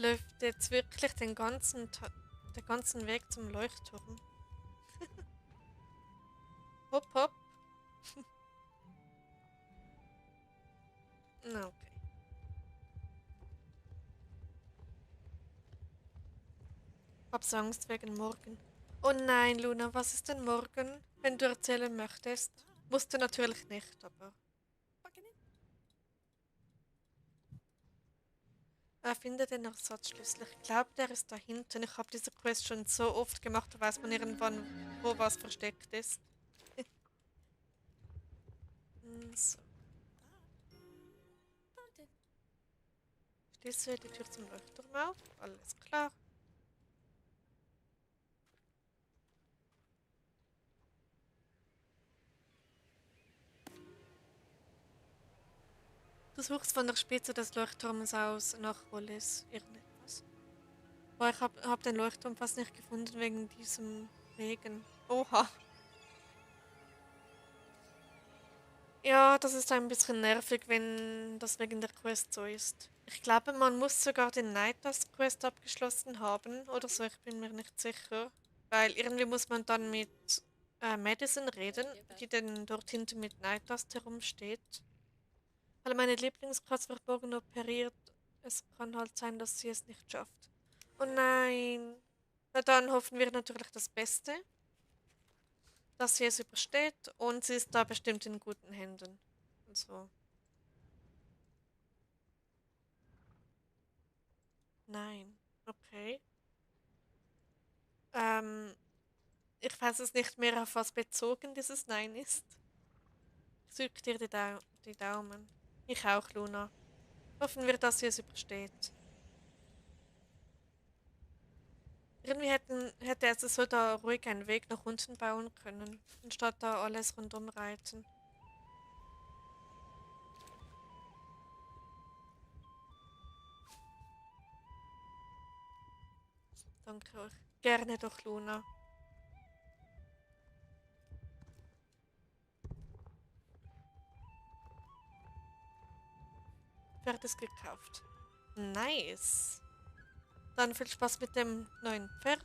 Läuft jetzt wirklich den ganzen Weg zum Leuchtturm? Hopp, hopp. Na, okay. Hab so Angst wegen morgen. Oh nein, Luna, was ist denn morgen, wenn du erzählen möchtest? Musst du natürlich nicht, aber. Finde den Ersatzschlüssel. Ich glaube, der ist da hinten. Ich habe diese Quest schon so oft gemacht, da weiß man irgendwann, wo was versteckt ist. So. Schließe die Tür zum Leuchtturm auf. Alles klar. Du suchst von der Spitze des Leuchtturms aus nach Wallis. Irgendetwas. Boah, ich hab den Leuchtturm fast nicht gefunden wegen diesem Regen. Oha. Ja, das ist ein bisschen nervig, wenn das wegen der Quest so ist. Ich glaube, man muss sogar den Night Task Quest abgeschlossen haben oder so, ich bin mir nicht sicher. Weil irgendwie muss man dann mit Madison reden, die dann dort hinten mit Night Task herumsteht. Weil meine Lieblingskatze verborgen operiert. Es kann halt sein, dass sie es nicht schafft. Oh nein. Na dann hoffen wir natürlich das Beste, dass sie es übersteht und sie ist da bestimmt in guten Händen. Und so. Nein. Okay. Ähm, ich weiß es nicht mehr, auf was bezogen dieses Nein ist. Ich drück dir die Daumen. Ich auch, Luna. Hoffen wir, dass sie es übersteht. Irgendwie hätte es so da ruhig einen Weg nach unten bauen können, anstatt da alles rundum reiten. Danke euch. Gerne doch, Luna. Pferd ist gekauft. Nice. Dann viel Spaß mit dem neuen Pferd.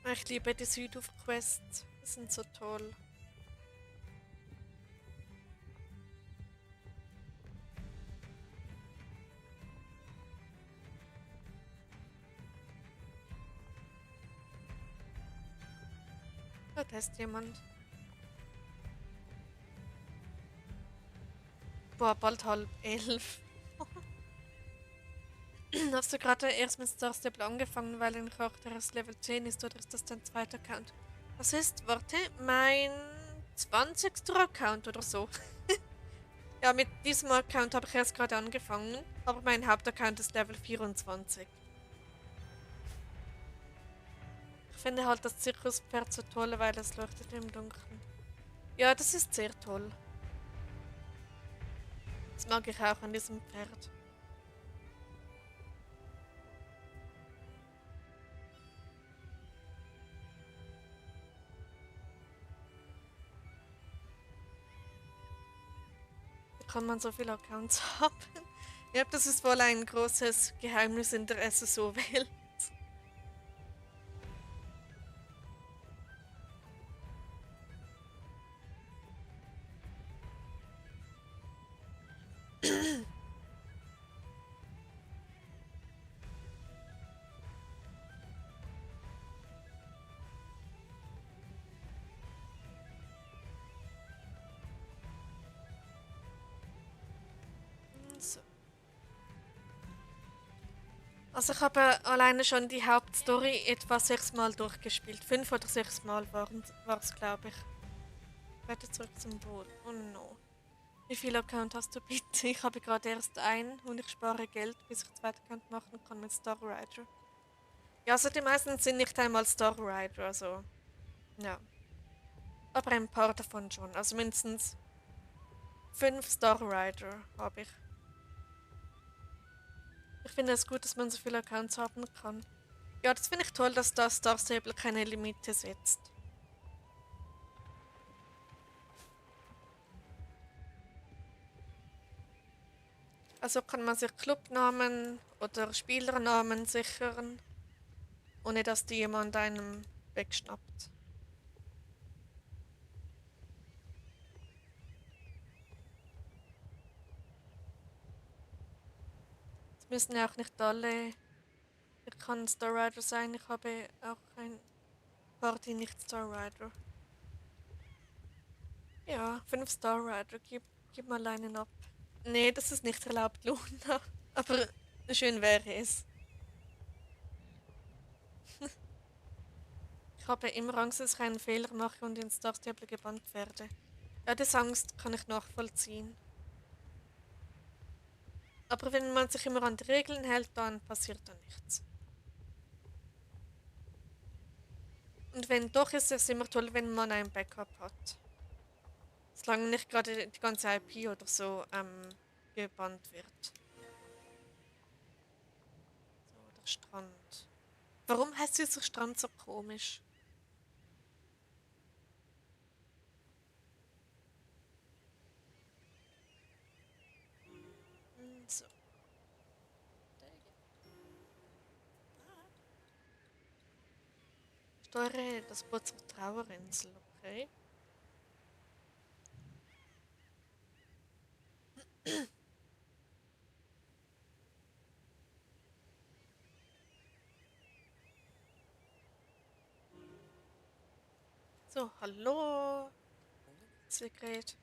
Ich liebe die Südhof-Quests. Die sind so toll. Da ist jemand. Boah, bald 10:30. Hast du gerade erst mit Star Stable angefangen, weil dein Charakter erst Level 10 ist, oder ist das dein zweiter Account? Das ist, warte, mein 20. Account oder so. Ja, mit diesem Account habe ich erst gerade angefangen, aber mein Hauptaccount ist Level 24. Ich finde halt das Zirkuspferd so toll, weil es leuchtet im Dunkeln. Ja, das ist sehr toll. Das mag ich auch an diesem Pferd. Da kann man so viele Accounts haben. Ja, das ist wohl ein großes Geheimnis in der SSO-Welt. So. Also ich habe alleine schon die Hauptstory etwa 6 Mal durchgespielt. 5 oder 6 Mal war es, glaube ich. Ich werde zurück zum Boot. Oh no. Wie viele Account hast du bitte? Ich habe gerade erst einen und ich spare Geld, bis ich zweiten Account machen kann mit Star Rider. Ja, also die meisten sind nicht einmal Star Rider, also ja. Aber ein paar davon schon. Also mindestens 5 Star Rider habe ich. Ich finde es gut, dass man so viele Accounts haben kann. Ja, das finde ich toll, dass das Star Stable keine Limite setzt. Also kann man sich Clubnamen oder Spielernamen sichern, ohne dass die jemand einem wegschnappt. Es müssen ja auch nicht alle. Ich kann Star Rider sein, ich habe auch ein Party nicht Star Rider. Ja, 5 Star Rider, gib mal einen ab. Nee, das ist nicht erlaubt, Luna. Aber schön wäre es. Ich habe immer Angst, dass ich einen Fehler mache und ins Star Stable gebannt werde. Ja, diese Angst kann ich nachvollziehen. Aber wenn man sich immer an die Regeln hält, dann passiert da nichts. Und wenn doch, ist es immer toll, wenn man ein Backup hat. Solange nicht gerade die ganze IP oder so gebannt wird. So, der Strand. Warum heißt dieser Strand so komisch? So. Steuere das Boot zur Trauerinsel, okay? So, hallo, Sigrid.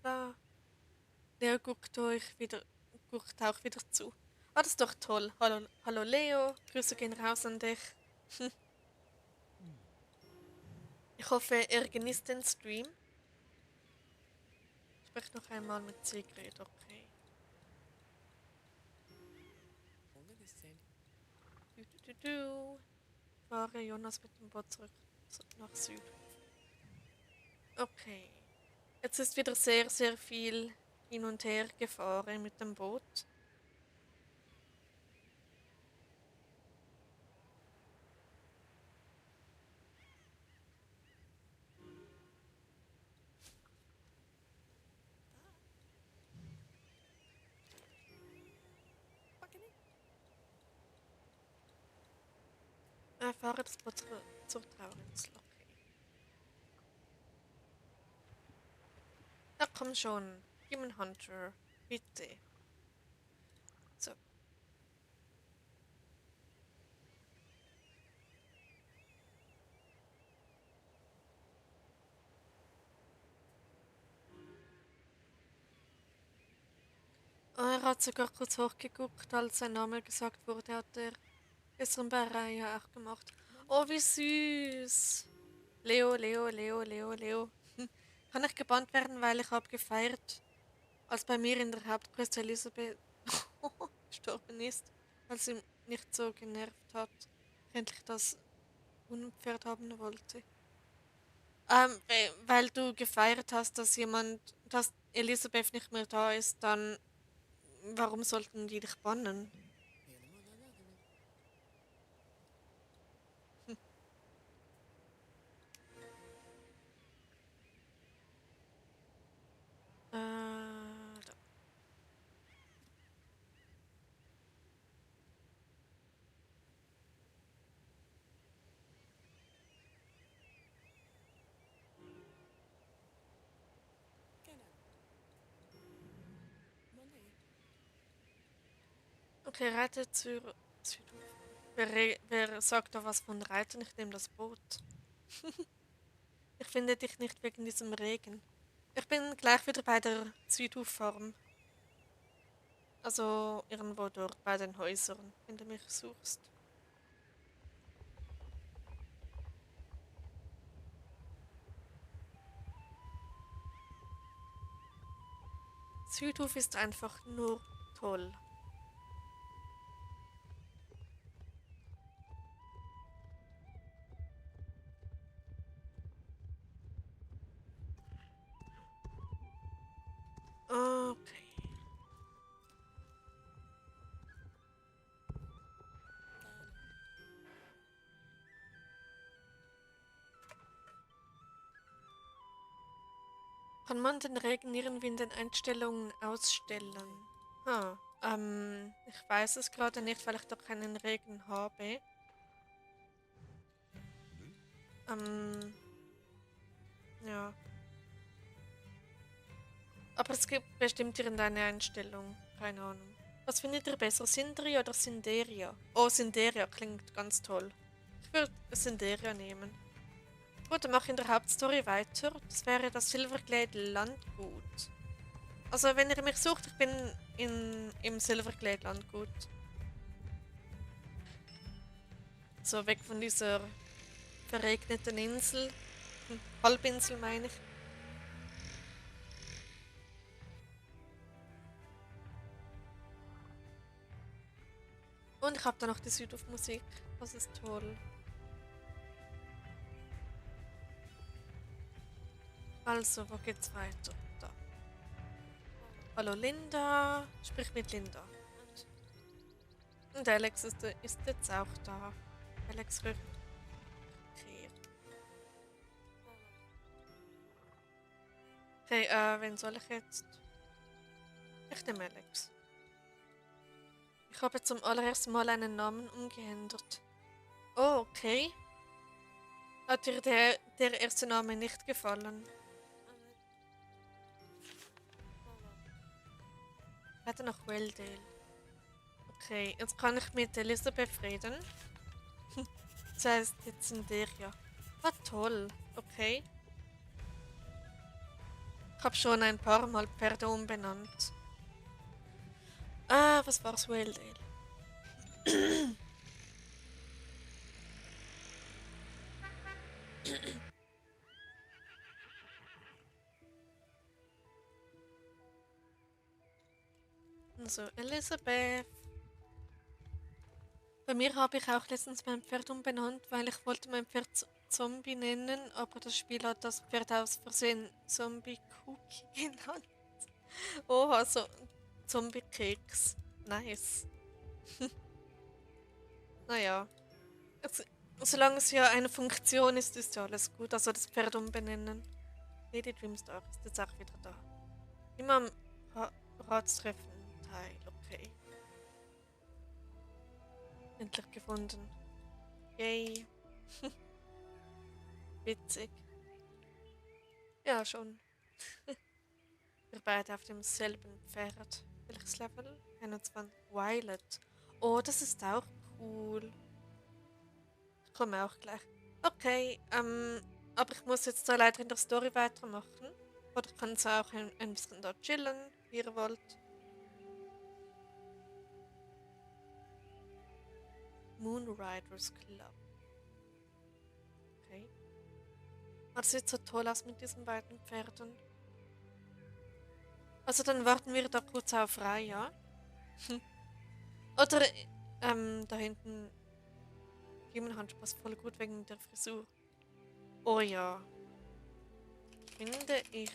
Da. Leo guckt auch wieder zu. Ah, das ist doch toll. Hallo, hallo Leo, Grüße gehen raus an dich. Ich hoffe, er genießt den Stream. Sprich noch einmal mit Sigrid, okay. Du. Fahre Jonas mit dem Boot zurück nach Süden. Okay. Jetzt ist wieder sehr, sehr viel hin und her gefahren mit dem Boot. Fahre das Boot zur Trauerinsel, okay. Na komm schon, Demon Hunter, bitte. So. Er hat sogar kurz hochgeguckt, als sein Name gesagt wurde, hat er gestern bei Raya auch gemacht. Oh, wie süß. Leo, Leo, Leo, Leo, Leo. Kann ich gebannt werden, weil ich habe gefeiert, als bei mir in der Hauptquest Elisabeth gestorben ist, weil sie nicht so genervt hat, endlich das Unpferd haben wollte. Weil du gefeiert hast, dass Elisabeth nicht mehr da ist, dann warum sollten die dich bannen? Da. Okay, reite Südufer. Wer sagt da was von Reiten? Ich nehme das Boot. Ich finde dich nicht wegen diesem Regen. Ich bin gleich wieder bei der Südhuffarm. Also irgendwo dort bei den Häusern, wenn du mich suchst. Südhof ist einfach nur toll. Kann man den Regen irgendwie in den Einstellungen ausstellen? Ich weiß es gerade nicht, weil ich doch keinen Regen habe. Ähm, ja. Aber es gibt bestimmt irgendeine Einstellung. Keine Ahnung. Was findet ihr besser, Sindri oder Sinderia? Oh, Sinderia klingt ganz toll. Ich würde Sinderia nehmen. Gut, dann mache ich in der Hauptstory weiter. Das wäre das Silverglade Landgut. Also, wenn ihr mich sucht, ich bin im Silverglade Landgut. So weg von dieser verregneten Insel. Halbinsel meine ich. Und ich habe da noch die Südauf-Musik. Das ist toll. Also, wo geht's weiter? Da. Hallo Linda. Sprich mit Linda. Und Alex ist jetzt auch da. Alex rückt. Okay. Okay, wen soll ich jetzt? Ich nehme Alex. Ich habe zum allerersten Mal einen Namen umgeändert. Oh, okay. Hat dir der erste Name nicht gefallen? Ich hatte noch Welldale. Okay, jetzt kann ich mit Elisabeth reden. Das heißt jetzt in der ja. Ah, toll. Okay. Ich habe schon ein paar Mal Pferde umbenannt. Ah, was war's, Welldale? Also, Elisabeth. Bei mir habe ich auch letztens mein Pferd umbenannt, weil ich wollte mein Pferd Zombie nennen, aber das Spiel hat das Pferd aus Versehen Zombie Cookie genannt. Oha, so Zombie Keks. Nice. Naja. Also, solange es ja eine Funktion ist, ist ja alles gut. Also das Pferd umbenennen. Lady Dreamstar ist jetzt auch wieder da. Immer am Ratstreffen teil. Okay. Endlich gefunden. Yay. Witzig. Ja, schon. Wir beide auf demselben Pferd. Welches Level? 21. Violet. Oh, das ist auch cool. Ich komme auch gleich. Okay, aber ich muss jetzt da leider in der Story weitermachen. Oder ich kann es auch ein bisschen da chillen, wie ihr wollt. Moonriders Club. Okay. Das sieht so toll aus mit diesen beiden Pferden. Also dann warten wir da kurz auf Raya. Oder, da hinten. Demon Hunter passt voll gut wegen der Frisur. Oh ja. Finde ich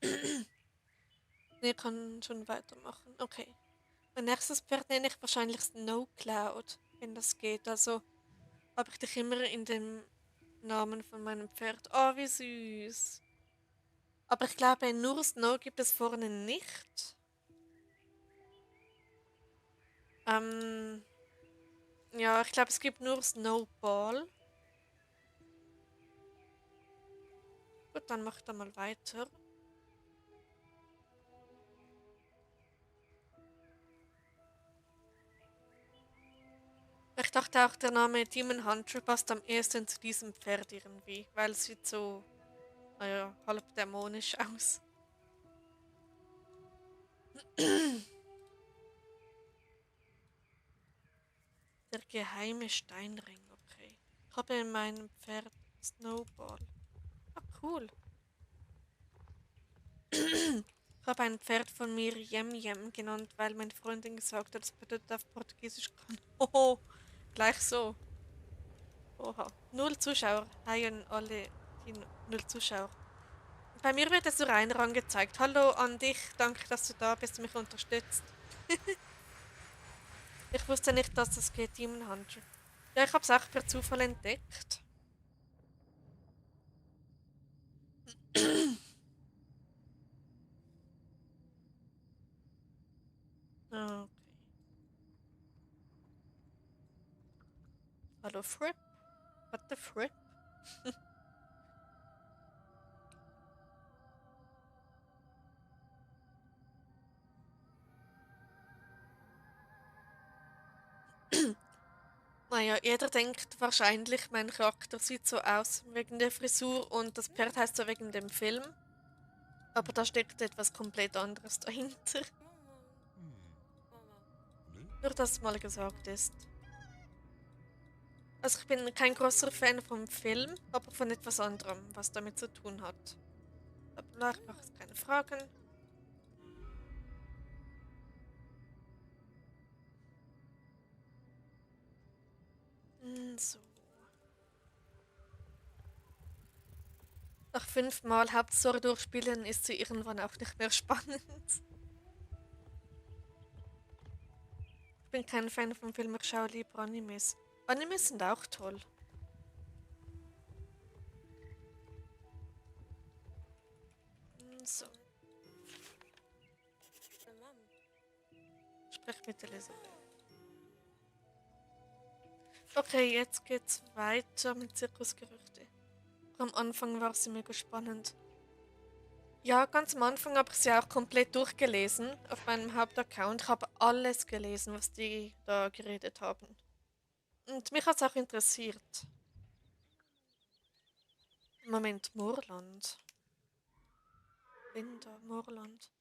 auch. Ich kann schon weitermachen. Okay. Mein nächstes Pferd nenne ich wahrscheinlich Snow Cloud, wenn das geht. Also habe ich dich immer in dem Namen von meinem Pferd. Oh, wie süß. Aber ich glaube, nur Snow gibt es vorne nicht. Ähm, ja, ich glaube, es gibt nur Snowball. Gut, dann mach da mal weiter. Ich dachte auch, der Name Demon Hunter passt am ehesten zu diesem Pferd irgendwie, weil es sieht so, naja, halb dämonisch aus. Der geheime Steinring, okay. Ich habe in meinem Pferd Snowball. Ah, cool. Ich habe ein Pferd von mir Yem Yem genannt, weil meine Freundin gesagt hat, das bedeutet auf Portugiesisch kann. Hoho, gleich so. Oha. Null Zuschauer. Hi an alle, die null Zuschauer. Bei mir wird es nur einer angezeigt. Hallo an dich, danke, dass du da bist und mich unterstützt. Ich wusste nicht, dass das geht, Demon Hunter. Ja, ich habe es auch per Zufall entdeckt. Okay. Hallo Fripp? What the Fripp? Naja, jeder denkt wahrscheinlich, mein Charakter sieht so aus wegen der Frisur und das Pferd heißt so wegen dem Film. Aber da steckt etwas komplett anderes dahinter. Nur, dass es mal gesagt ist. Also ich bin kein großer Fan vom Film, aber von etwas anderem, was damit zu tun hat. Aber ich mache jetzt keine Fragen. So. Nach 5-mal Hauptstory durchspielen ist sie irgendwann auch nicht mehr spannend. Ich bin kein Fan vom Film, ich schaue lieber Animes. Animes sind auch toll. So. Sprech mit Elisabeth. Okay, jetzt geht's weiter mit Zirkusgerüchte. Am Anfang war sie mega spannend. Ja, ganz am Anfang habe ich sie auch komplett durchgelesen auf meinem Hauptaccount. Ich habe alles gelesen, was die da geredet haben. Und mich hat es auch interessiert. Moment, Moorland. Linda, Moorland.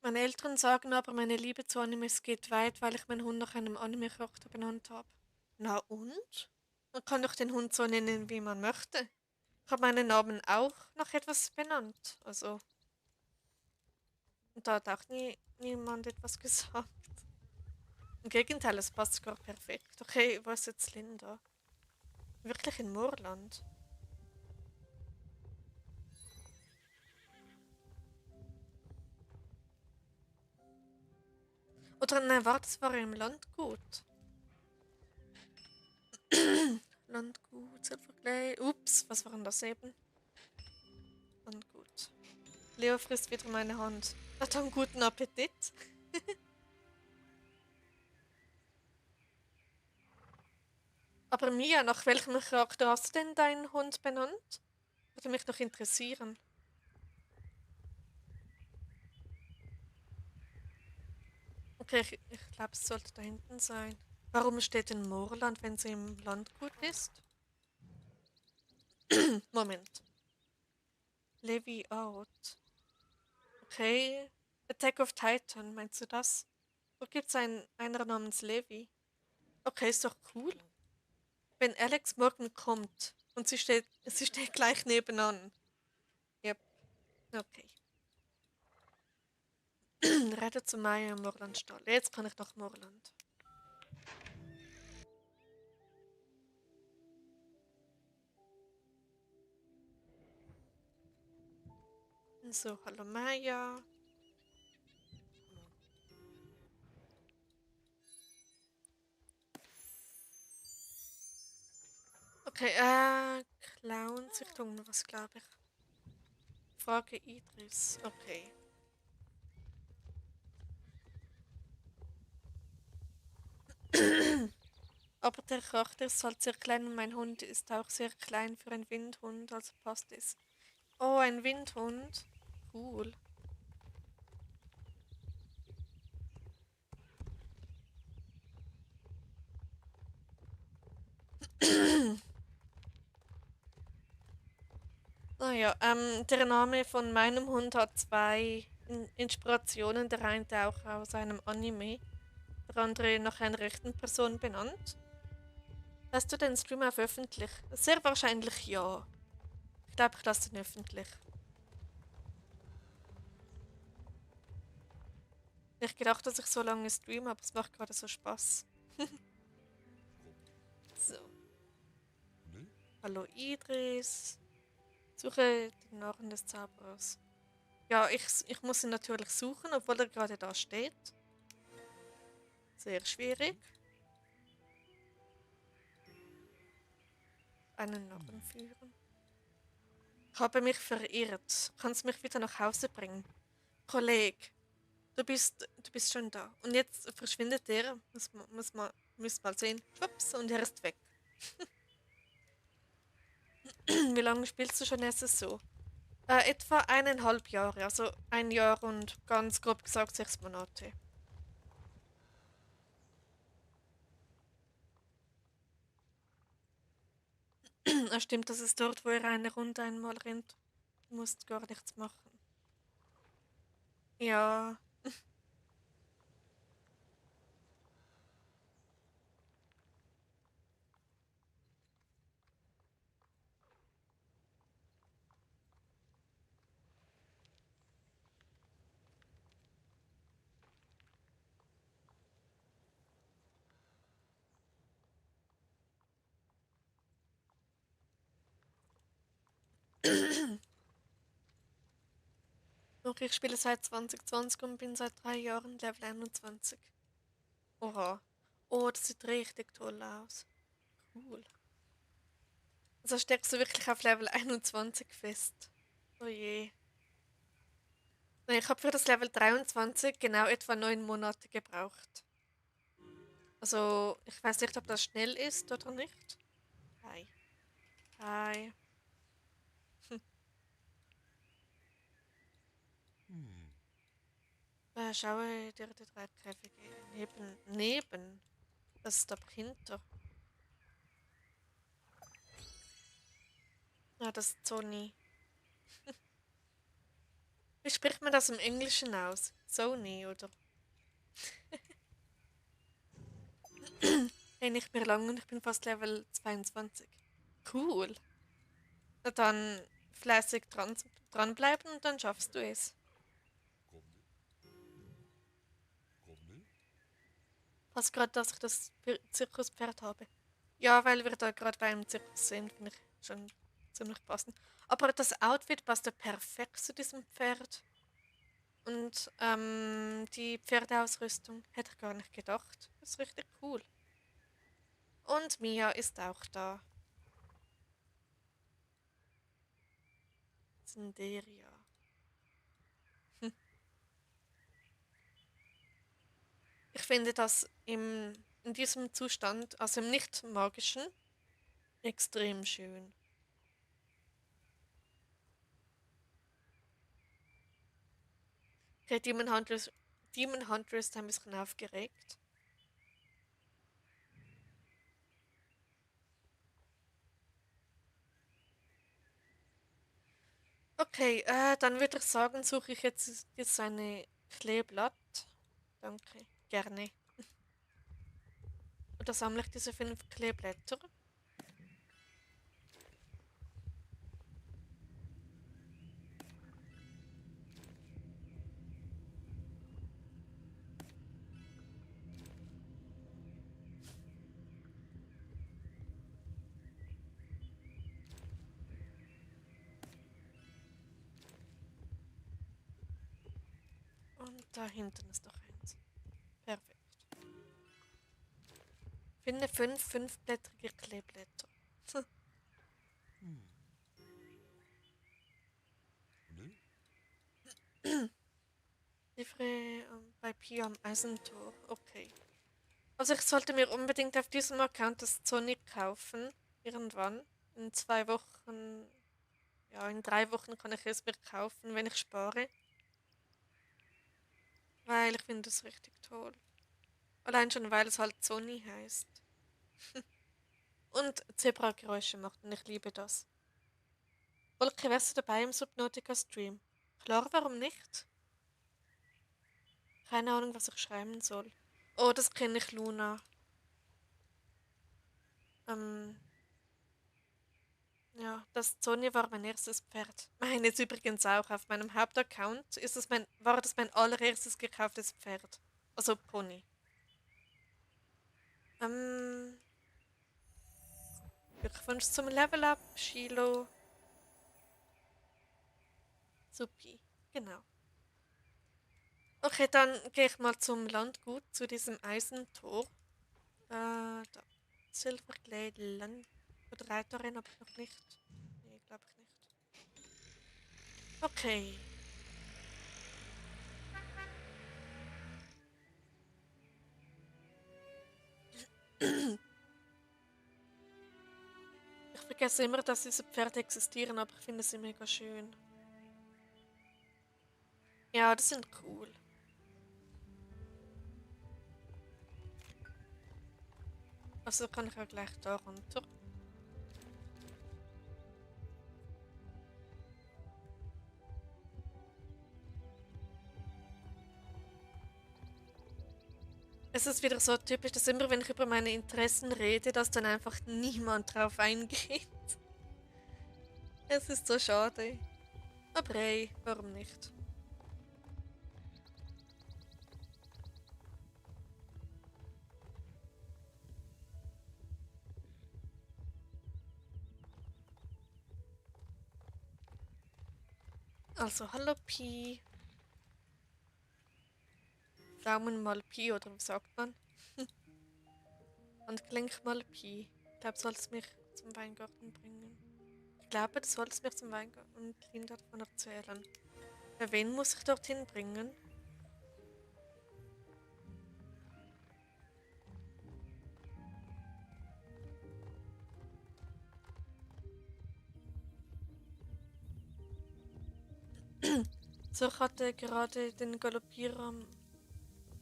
Meine Eltern sagen aber, meine Liebe zu Animes geht weit, weil ich meinen Hund nach einem Anime-Charakter benannt habe. Na und? Man kann doch den Hund so nennen, wie man möchte. Ich habe meinen Namen auch nach etwas benannt. Also, und da hat auch niemand etwas gesagt. Im Gegenteil, es passt sogar perfekt. Okay, wo ist jetzt Linda? Wirklich in Moorland? Oder nein, warte, das war im Landgut. Landgut, Silverglade. Ups, was war denn das eben? Landgut. Leo frisst wieder meine Hand. Na dann guten Appetit. Aber Mia, nach welchem Charakter hast du denn deinen Hund benannt? Würde mich noch interessieren. Okay, ich glaube, es sollte da hinten sein. Warum steht in Moorland, wenn sie im Landgut ist? Moment. Levi out. Okay. Attack of Titan, meinst du das? Wo gibt's einer namens Levi? Okay, ist doch cool. Wenn Alex morgen kommt und sie steht gleich nebenan. Yep, okay. Rette zu Maya im Morlandstall. Jetzt kann ich nach Morland. So, hallo Maya. Okay, Clownsichtung, was glaube ich? Frage Idris. Okay. Aber der Charakter ist halt sehr klein und mein Hund ist auch sehr klein für einen Windhund, also passt es. Oh, ein Windhund. Cool. Naja, der Name von meinem Hund hat zwei Inspirationen. Der eine auch aus einem Anime, der andere nach einer rechten Person benannt. Lässt du den Stream auf öffentlich? Sehr wahrscheinlich ja. Ich glaube, ich lasse den öffentlich. Ich gedacht, dass ich so lange streame, aber es macht gerade so Spaß. So. Hallo Idris. Suche den Narren des Zauberers. Ja, ich muss ihn natürlich suchen, obwohl er gerade da steht. Sehr schwierig. Einen Narren führen. Habe mich verirrt. Kannst mich wieder nach Hause bringen? Kollege, du bist schon da. Und jetzt verschwindet er. Muss mal sehen. Schwupps, und er ist weg. Wie lange spielst du schon SSO? Etwa 1,5 Jahre. Also 1 Jahr und ganz grob gesagt 6 Monate. Stimmt, das ist dort, wo er eine Runde einmal rennt. Du musst gar nichts machen. Ja. Okay, ich spiele seit 2020 und bin seit 3 Jahren Level 21. Oha. Oh, das sieht richtig toll aus. Cool. Also steckst du wirklich auf Level 21 fest. Oh je. Nee, ich habe für das Level 23 genau etwa 9 Monate gebraucht. Also, ich weiß nicht, ob das schnell ist oder nicht. Hi. Hi. Schaue dir die drei Käfige neben. Was ist da hinter? Ja, das ist Sony. Wie spricht man das im Englischen aus? Sony, oder? Hey, nicht mehr lang und ich bin fast Level 22. Cool. Na dann fleißig dranbleiben und dann schaffst du es. Passt gerade, dass ich das Zirkuspferd habe. Ja, weil wir da gerade beim Zirkus sind, finde ich schon ziemlich passend. Aber das Outfit passt ja perfekt zu diesem Pferd. Und die Pferdeausrüstung hätte ich gar nicht gedacht. Das ist richtig cool. Und Mia ist auch da. Cinderia. Hm. Ich finde das in diesem Zustand, also im nicht-magischen, extrem schön. Okay, Demon Hunter ist ein bisschen aufgeregt. Okay, dann würde ich sagen, suche ich jetzt eine Kleeblatt. Danke, gerne. Und da sammle ich diese 5 Kleeblätter. Und da hinten ist noch eins. Perfekt. Finde 5 fünfblättrige Kleeblätter. Liefere bei Pia am Eisentor. Okay. Also ich sollte mir unbedingt auf diesem Account das Sonic kaufen. Irgendwann. In 2 Wochen. Ja, in 3 Wochen kann ich es mir kaufen, wenn ich spare. Weil ich finde das richtig toll. Allein schon, weil es halt Sony heißt. Und Zebra-Geräusche macht und ich liebe das. Wolke, wärst du dabei im Subnautica-Stream? Klar, warum nicht? Keine Ahnung, was ich schreiben soll. Oh, das kenne ich, Luna. Ähm, ja, das Sonja war mein erstes Pferd. Meines übrigens auch. Auf meinem Hauptaccount war das mein allererstes gekauftes Pferd. Also Pony. Ähm, Glückwunsch zum Level Up, Shilo. Supi. Genau. Okay, dann gehe ich mal zum Landgut, zu diesem Eisentor. Da. Silverglade Land. Oder Reiterin habe ich noch nicht. Nee, glaube ich nicht. Okay. Ich vergesse immer, dass diese Pferde existieren, aber ich finde sie mega schön. Ja, die sind cool. Also kann ich auch gleich da runter. Es ist wieder so typisch, dass immer, wenn ich über meine Interessen rede, dass dann einfach niemand drauf eingeht. Es ist so schade. Aber hey, warum nicht? Also, hallo Pi. Daumen mal Pi, oder wie sagt man? Und Klink mal Pi. Ich glaube, soll es mich zum Weingarten bringen. Ich glaube, du sollst mich zum Weingarten und Linda davon erzählen. Wen muss ich dorthin bringen? So, ich hatte gerade den Galoppierer.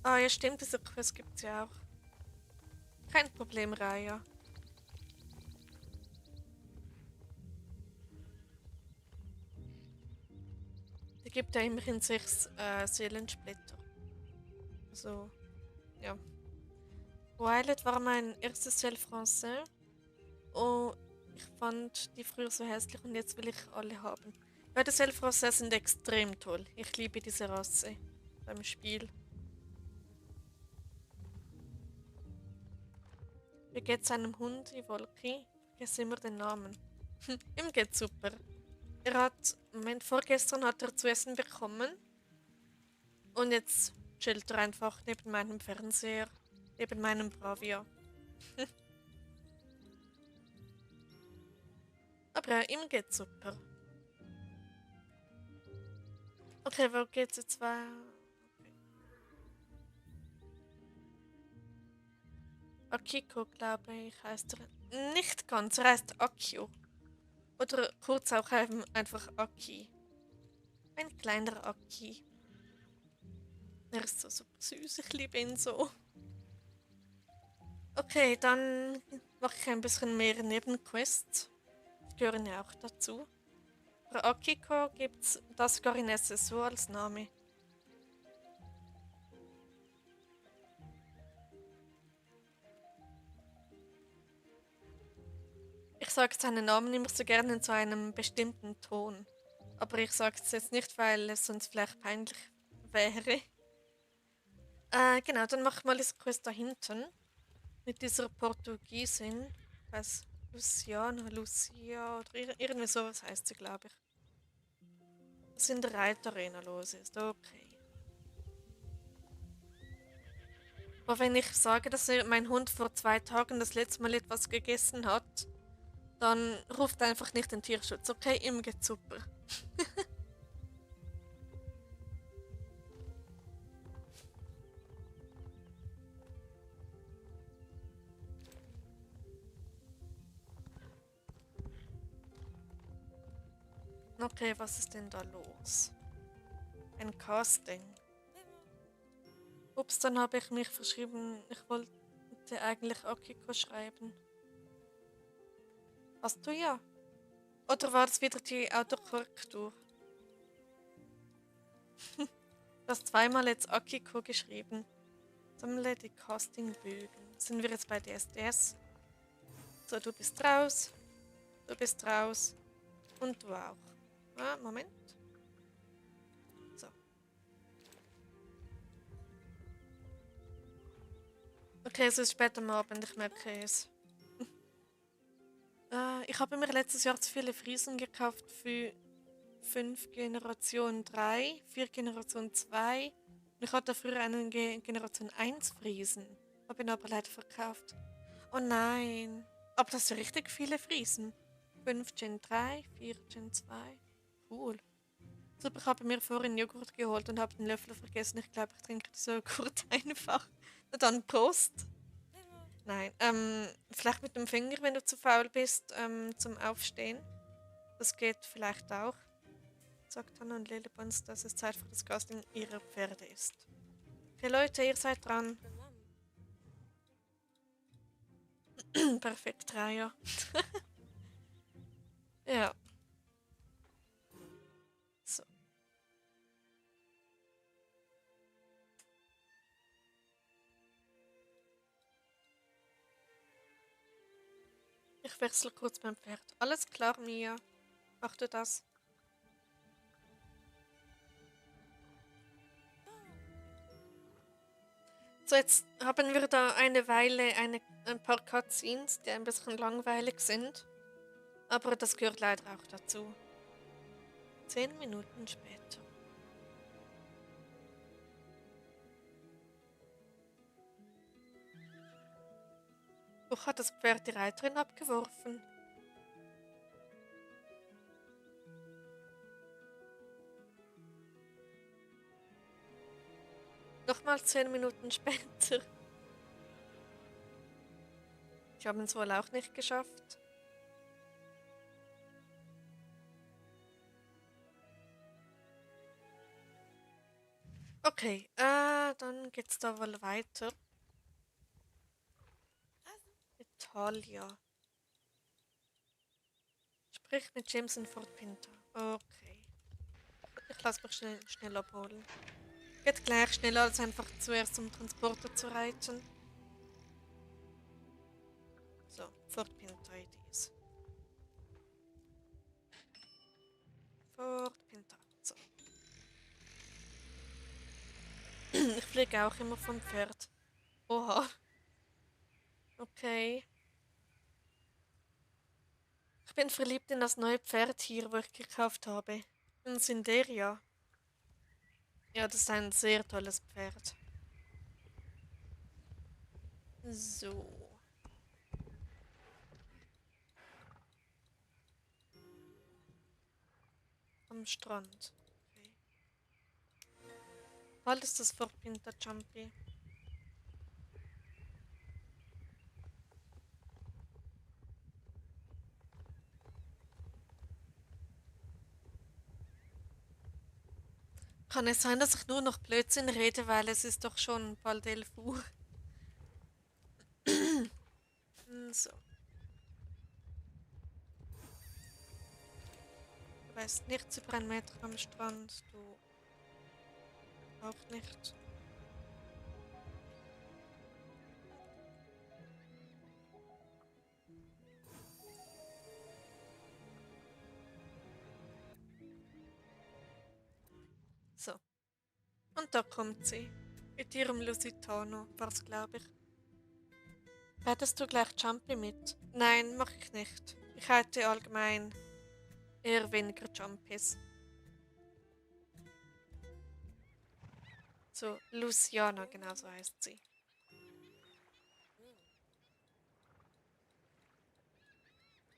Ah, ja, stimmt, diese Quest gibt es ja auch. Kein Problem, Raya. Die gibt ja immerhin 6 Seelensplitter. Also, ja. Violet war mein erstes Sel Français. Und ich fand die früher so hässlich und jetzt will ich alle haben. Ja, die Sel Français sind extrem toll. Ich liebe diese Rasse beim Spiel. Wie geht's einem Hund, Wolki? Vergesse immer den Namen. Ihm geht's super. Moment, vorgestern hat er zu essen bekommen und jetzt chillt er einfach neben meinem Fernseher, neben meinem Bravia. Aber ja, ihm geht's super. Okay, wo geht's jetzt weiter? Akiko, glaube ich, heißt er. Nicht ganz, er heißt Akio. Oder kurz auch einfach Aki. Ein kleiner Aki. Er ist so super süß, ich liebe ihn so. Okay, dann mache ich ein bisschen mehr Nebenquests. Die gehören ja auch dazu. Für Akiko gibt's das Garinesse so als Name. Ich sage seinen Namen immer so gerne in so einem bestimmten Ton. Aber ich sage es jetzt nicht, weil es sonst vielleicht peinlich wäre. Genau, dann mach ich mal das Quest da hinten. Mit dieser Portugiesin. Ich weiß, Luciana, Lucia oder irgendwie sowas heißt sie, glaube ich. Was in der Reitarena los ist. Okay. Aber wenn ich sage, dass mein Hund vor 2 Tagen das letzte Mal etwas gegessen hat, dann ruft einfach nicht den Tierschutz. Okay, ihm geht's super. Okay, was ist denn da los? Ein Casting. Ups, dann habe ich mich verschrieben. Ich wollte eigentlich Akiko schreiben. Hast du ja? Oder war es wieder die Autokorrektur? Du hast zweimal jetzt Akiko geschrieben. Sammle die Castingbögen. Sind wir jetzt bei DSDS? So, du bist raus. Du bist raus. Und du auch. Ah, Moment. So. Okay, es ist spät am Abend, ich merke es. Ich habe mir letztes Jahr zu viele Friesen gekauft für 5 Generation 3, 4 Generation 2. Und ich hatte früher einen Generation 1 Friesen. Habe ihn aber leider verkauft. Oh nein. Aber das sind richtig viele Friesen. 5 Gen 3, 4 Gen 2. Cool. Super, ich habe mir vorhin Joghurt geholt und habe den Löffel vergessen. Ich glaube, ich trinke das Joghurt einfach. Na dann Prost. Nein, vielleicht mit dem Finger, wenn du zu faul bist, zum Aufstehen. Das geht vielleicht auch, sagt Hannah und Lillipons, dass es Zeit für das Casting ihrer Pferde ist. Okay, Leute, ihr seid dran. Perfekt, Raya. Ja, so. Ich wechsle kurz mein Pferd. Alles klar, Mia. Mach du das. So, jetzt haben wir da eine Weile ein paar Cutscenes, die ein bisschen langweilig sind. Aber das gehört leider auch dazu. 10 Minuten später. Wo hat das Pferd die Reiterin abgeworfen? Nochmal 10 Minuten später. Ich habe es wohl auch nicht geschafft. Okay, dann geht's da wohl weiter. Italia. Sprich mit James und Fort Pinter. Okay. Ich lasse mich schnell abholen. Geht gleich schneller als einfach zuerst zum Transporter zu reiten. So, Fort Pinter IDs. Fort Pinter. So. Ich fliege auch immer vom Pferd. Oha. Okay. Ich bin verliebt in das neue Pferd hier, wo ich gekauft habe. In Sinderia. Ja, das ist ein sehr tolles Pferd. So. Am Strand. Okay. Bald ist das Fort Pinter Jumpy. Kann es sein, dass ich nur noch Blödsinn rede, weil es ist doch schon bald 11 Uhr. So. Du weißt nichts über ein Mädchen am Strand. Du auch nicht. So. Und da kommt sie. Mit ihrem Lusitano, war's, glaube ich. Hättest du gleich Jumpy mit? Nein, mach ich nicht. Ich hätte allgemein eher weniger Jumpies. So, Luciana, genau so heißt sie.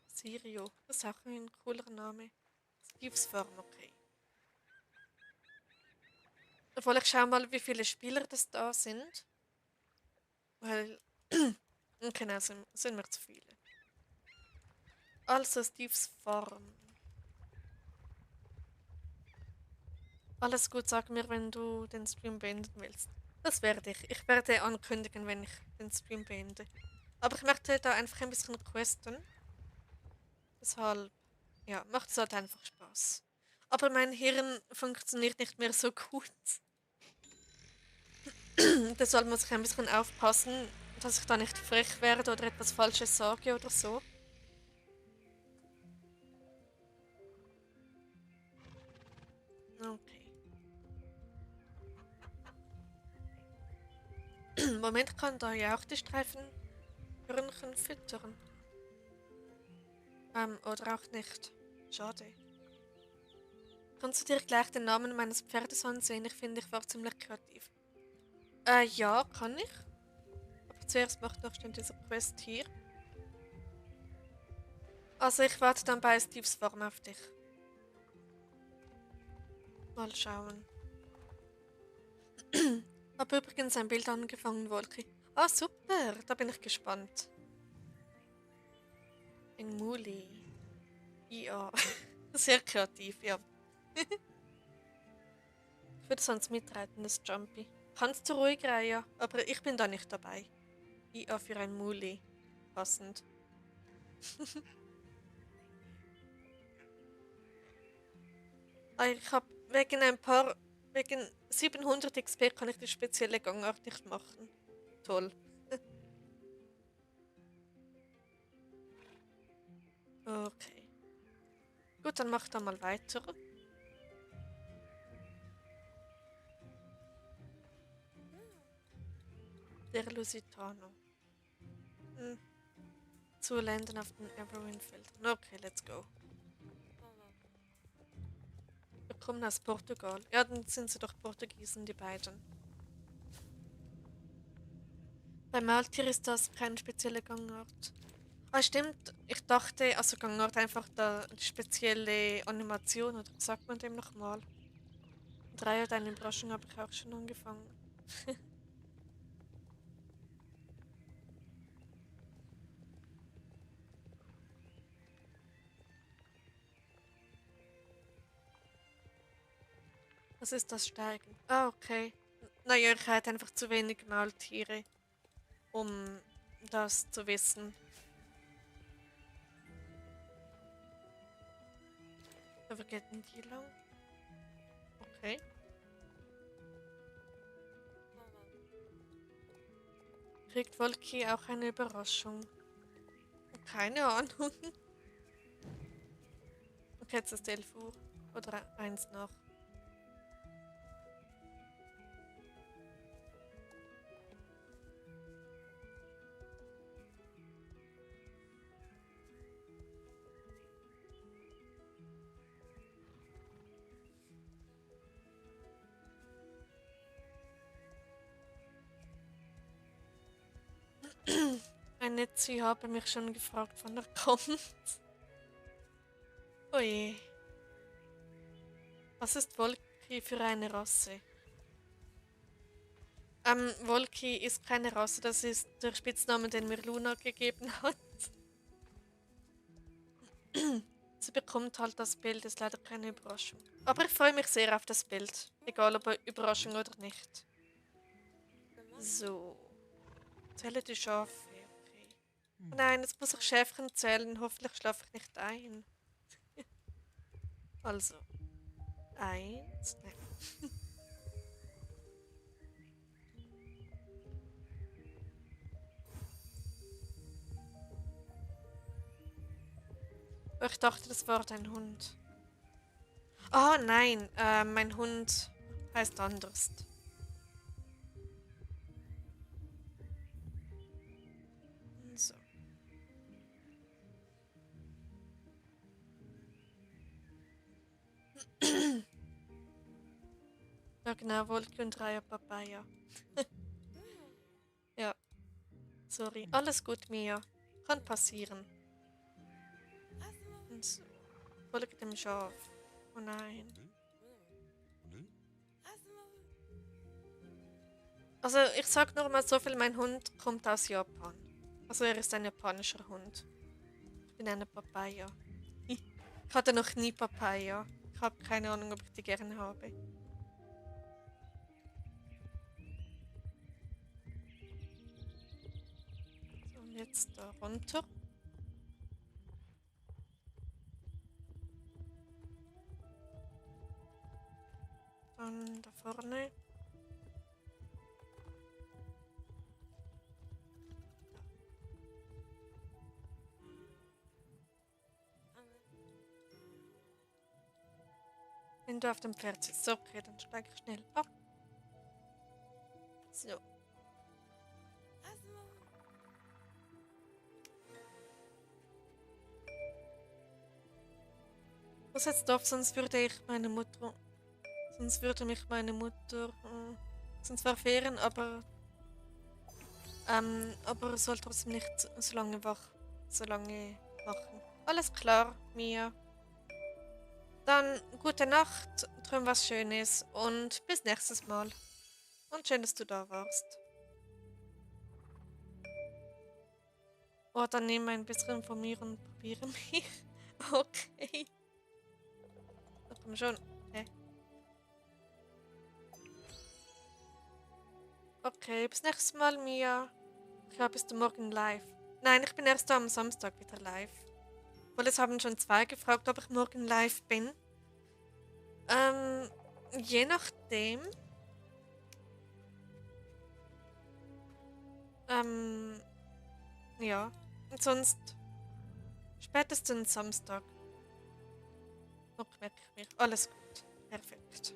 Sirio, das ist auch ein cooler Name. Steves Farm, okay. Obwohl, ich schau mal, wie viele Spieler das da sind. Weil, okay, nein, sind mir zu viele. Also, Steves Farm. Alles gut, sag mir, wenn du den Stream beenden willst. Das werde ich. Ich werde ankündigen, wenn ich den Stream beende. Aber ich möchte da einfach ein bisschen questen. Deshalb, ja, macht es halt einfach Spaß. Aber mein Hirn funktioniert nicht mehr so gut. Deshalb muss ich ein bisschen aufpassen, dass ich da nicht frech werde oder etwas Falsches sage oder so. Okay. Moment, kann da ja auch die Streifenhörnchen füttern. Oder auch nicht. Schade. Kannst du dir gleich den Namen meines Pferdes ansehen? Ich finde, ich war ziemlich kreativ. Ja, kann ich. Aber zuerst macht noch schnell diese Quest hier. Also ich warte dann bei Steves Farm auf dich. Mal schauen. Hab übrigens ein Bild angefangen, Wolki. Ah, super, da bin ich gespannt. Ein Muli. Ja, sehr kreativ, ja. Ich würde sonst mitreiten, das Jumpy. Kannst du ruhig rein, aber ich bin da nicht dabei. IA für ein Muli. Passend. Ich habe wegen 700 XP kann ich die spezielle Gangart nicht machen. Toll. Okay. Gut, dann mach da mal weiter. Der Lusitano. Hm. Zu landen auf den Everwinfeld. Okay, let's go. Wir kommen aus Portugal. Ja, dann sind sie doch Portugiesen, die beiden. Bei Maltier ist das keine spezielle Gangart. Ah, stimmt. Ich dachte, also Gangart einfach da die spezielle Animation, oder wie sagt man dem nochmal? Drei oder eine Überraschung habe ich auch schon angefangen. Was ist das Steigen? Ah, okay. Naja, ich hatte einfach zu wenig Maultiere, um das zu wissen. Aber geht denn die lang? Okay. Kriegt Wolki auch eine Überraschung? Keine Ahnung. Okay, jetzt ist 11 Uhr. Oder eins nach. Ein Netzi habe mich schon gefragt, wann er kommt. Oje. Was ist Wolki für eine Rasse? Wolki ist keine Rasse, das ist der Spitzname, den mir Luna gegeben hat. Sie bekommt halt das Bild, ist leider keine Überraschung. Aber ich freue mich sehr auf das Bild. Egal ob Überraschung oder nicht. So. Zähle die Schafe. Okay. Oh nein, jetzt muss ich Schäfchen zählen. Hoffentlich schlafe ich nicht ein. Also. Eins. Nein. Oh, ich dachte, das war dein Hund. Oh nein, mein Hund heißt anders. So. Ja genau, Wolke und Raya Papaya. Ja, sorry. Alles gut, Mia. Kann passieren. Und so. Folge dem Schaf. Oh nein. Also ich sag nur mal so viel, mein Hund kommt aus Japan. Also er ist ein japanischer Hund. Ich bin eine Papaya. Ich hatte noch nie Papaya. Ich habe keine Ahnung, ob ich die gerne habe. So, und jetzt da runter. Dann da vorne. Wenn du auf dem Pferd sitzt. So, okay, dann steige ich schnell ab. So. Was jetzt auf, sonst würde ich meine Mutter. Sonst würde mich meine Mutter. Sonst verfehren, aber soll trotzdem nicht so lange wach. So lange wachen. Alles klar, Mia. Dann gute Nacht, träum was Schönes und bis nächstes Mal. Und schön, dass du da warst. Oh, dann nehmen wir ein bisschen informieren und probieren mich. Okay. Na komm schon. Hä? Okay, bis nächstes Mal, Mia. Ich glaube, bist du morgen live? Nein, ich bin erst am Samstag wieder live. Weil es haben schon zwei gefragt, ob ich morgen live bin. Ähm, je nachdem. Ja. Und sonst spätestens Samstag. Noch merke ich mich. Alles gut. Perfekt.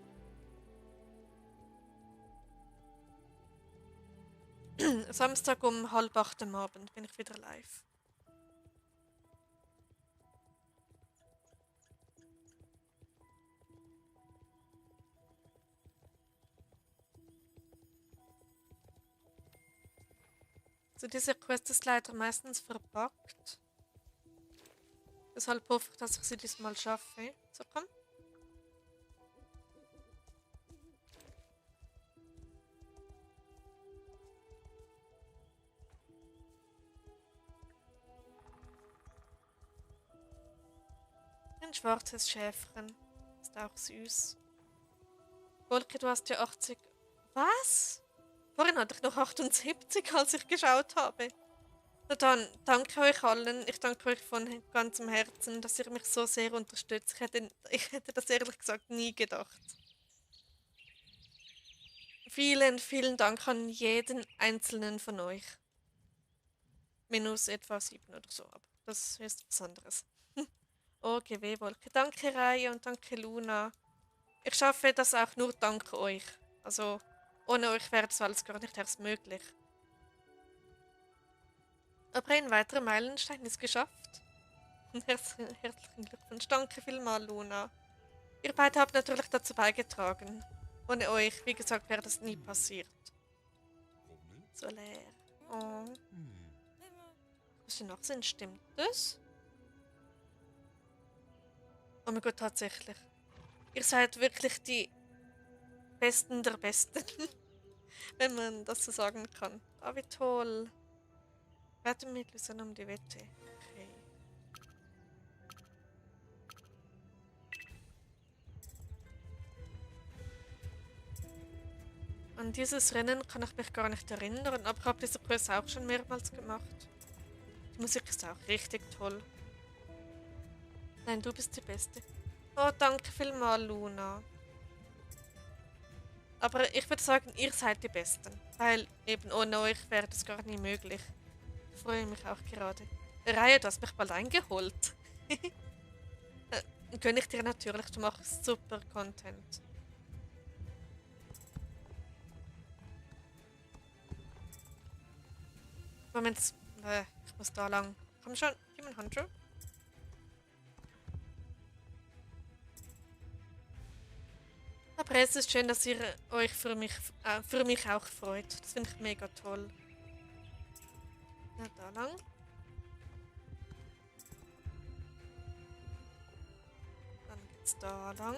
Samstag um 7:30 am Abend bin ich wieder live. So, diese Quest ist leider meistens verpackt. Deshalb hoffe ich, dass ich sie diesmal schaffe. So, komm. Ein schwarzes Schäfchen. Ist auch süß. Wolke, du hast ja 80. Was? Vorhin hatte ich noch 78, als ich geschaut habe. Na dann, danke euch allen. Ich danke euch von ganzem Herzen, dass ihr mich so sehr unterstützt. Ich hätte das ehrlich gesagt nie gedacht. Vielen, vielen Dank an jeden einzelnen von euch. Minus etwa 7 oder so, aber das ist was anderes. Oh, GW-Wolke. Danke, Reihe, und danke, Luna. Ich schaffe das auch nur dank euch. Also, ohne euch wäre das alles gar nicht erst möglich. Aber ein weiterer Meilenstein ist geschafft. Herzlichen Glückwunsch. Danke vielmals, Luna. Ihr beide habt natürlich dazu beigetragen. Ohne euch, wie gesagt, wäre das nie passiert. So leer. Oh. Was denn noch sind? Stimmt das? Oh mein Gott, tatsächlich. Ihr seid wirklich die Besten der Besten. Wenn man das so sagen kann. Ah, wie toll. Wertemittel sind um die Wette. Okay. An dieses Rennen kann ich mich gar nicht erinnern, aber ich habe diese Kurs auch schon mehrmals gemacht. Die Musik ist auch richtig toll. Nein, du bist die Beste. Oh, danke vielmals, Luna. Aber ich würde sagen, ihr seid die Besten. Weil eben ohne euch wäre das gar nicht möglich. Ich freue mich auch gerade. Reihe, du hast mich bald eingeholt. Gönne ich dir natürlich, du machst super Content. Moment, ich muss da lang. Komm schon, Human Hunter. Aber es ist schön, dass ihr euch für mich auch freut. Das finde ich mega toll. Ja, da lang. Dann geht's da lang.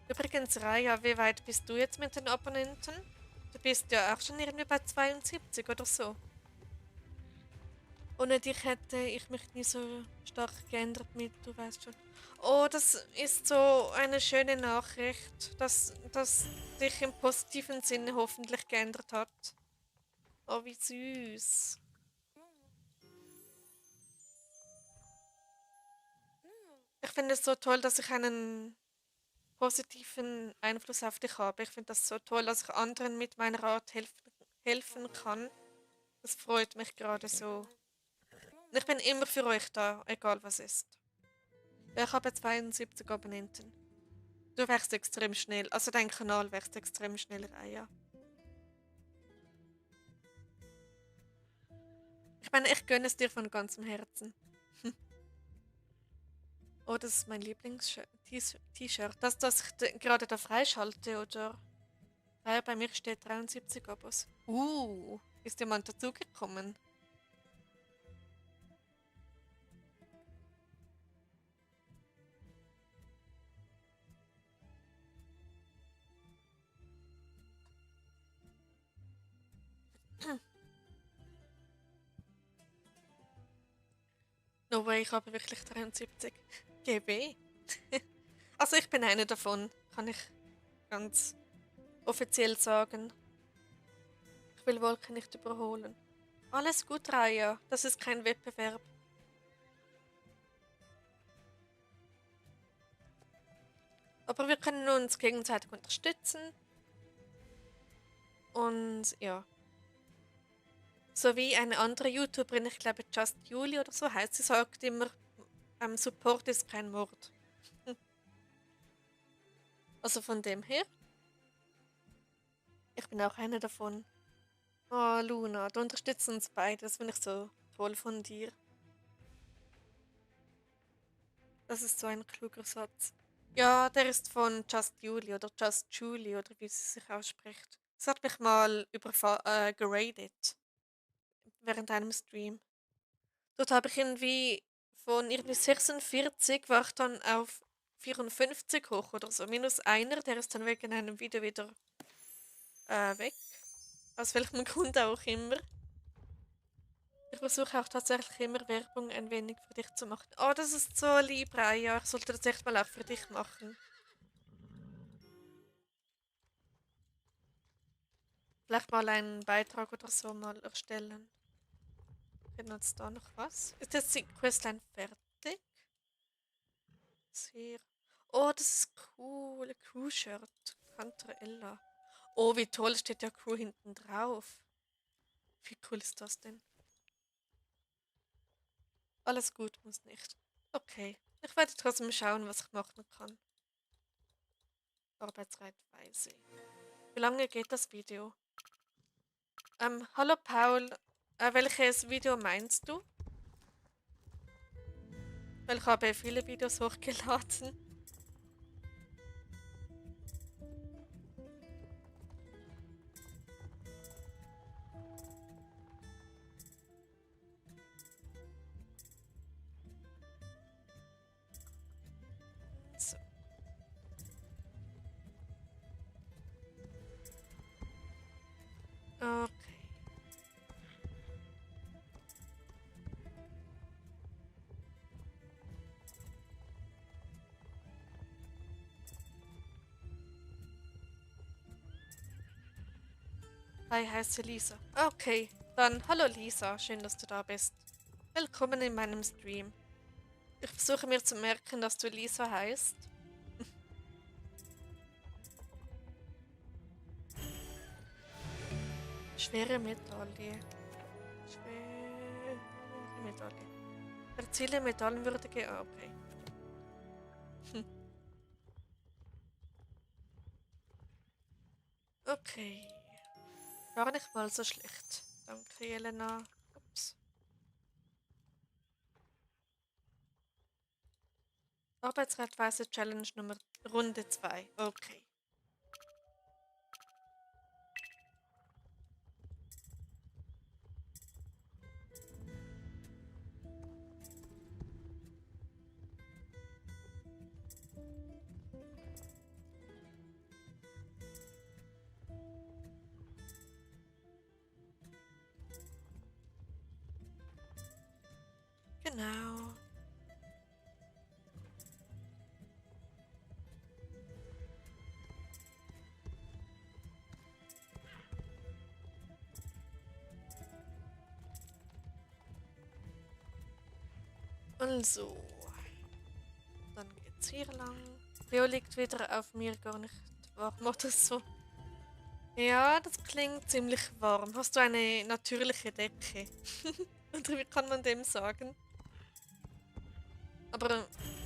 Übrigens, Raya, wie weit bist du jetzt mit den Abonnenten? Du bist ja auch schon irgendwie bei 72 oder so. Ohne dich hätte ich mich nie so stark geändert mit, du weißt schon. Oh, das ist so eine schöne Nachricht, dass dich im positiven Sinne hoffentlich geändert hat. Oh, wie süß. Ich finde es so toll, dass ich einen positiven Einfluss auf dich habe. Ich finde das so toll, dass ich anderen mit meiner Art helfen kann. Das freut mich gerade so. Und ich bin immer für euch da, egal was ist. Ich habe 72 Abonnenten. Du wächst extrem schnell. Also dein Kanal wächst extrem schnell, Raya. Ich meine, ich gönne es dir von ganzem Herzen. Oh, das ist mein Lieblings-T-Shirt. Das ich gerade da freischalte, oder? Ja, bei mir steht 73 Abos. Ist jemand dazugekommen? No way, ich habe wirklich 73 GB. Also ich bin eine davon, kann ich ganz offiziell sagen. Ich will Wolken nicht überholen. Alles gut, Raya. Das ist kein Wettbewerb. Aber wir können uns gegenseitig unterstützen. Und ja. So wie eine andere YouTuberin, ich glaube Just Julie oder so heißt sie, sagt immer, Support ist kein Mord. Also von dem her, ich bin auch eine davon. Oh, Luna, du unterstützt uns beide. Das finde ich so toll von dir. Das ist so ein kluger Satz. Ja, der ist von Just Julie oder Just Julie oder wie sie sich ausspricht. Das hat mich mal geradet während einem Stream. Dort habe ich irgendwie von irgendwie 46 war ich dann auf 54 hoch oder so. Minus einer, der ist dann wegen einem Video wieder weg. Aus welchem Grund auch immer. Ich versuche auch tatsächlich immer Werbung ein wenig für dich zu machen. Oh, das ist so lieb, Raya. Ich sollte das echt mal auch für dich machen. Vielleicht mal einen Beitrag oder so mal erstellen. Finden uns da noch was? Ist jetzt die Questline fertig? Sehr. Oh, das ist cool. Crew-Shirt. Ella. Oh, wie toll steht der Crew hinten drauf. Wie cool ist das denn? Alles gut, muss nicht. Okay. Ich werde trotzdem schauen, was ich machen kann. Arbeitsreitweise. Wie lange geht das Video? Hallo Paul. Welches Video meinst du? Weil ich habe viele Videos hochgeladen. So. Okay. Hi, heiße Lisa. Okay, dann hallo Lisa, schön, dass du da bist. Willkommen in meinem Stream. Ich versuche mir zu merken, dass du Lisa heißt. Schwere Medaille. Schwere Medaille. Erziele medaillenwürdige. Ah, okay. Hm. Okay. Gar nicht mal so schlecht. Danke, Jelena. Ups. Arbeitsreitweise Challenge Nummer Runde 2. Okay. Genau. Also. Dann geht's hier lang. Leo liegt wieder auf mir, gar nicht warm oder so. Ja, das klingt ziemlich warm. Hast du eine natürliche Decke? Oder wie kann man dem sagen? Aber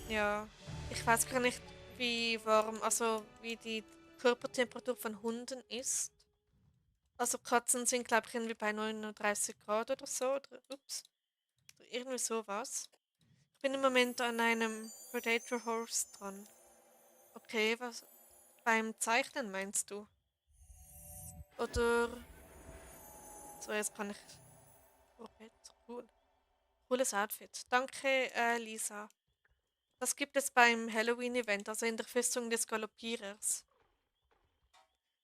ja, ich weiß gar nicht, wie warm, also wie die Körpertemperatur von Hunden ist. Also Katzen sind, glaube ich, irgendwie bei 39 Grad oder so. Oder, ups, irgendwie sowas. Ich bin im Moment an einem Predator Horse dran. Okay, was beim Zeichnen meinst du? Oder so, jetzt kann ich. Robert, cool. Cooles Outfit. Danke, Lisa. Das gibt es beim Halloween-Event, also in der Festung des Galoppierers.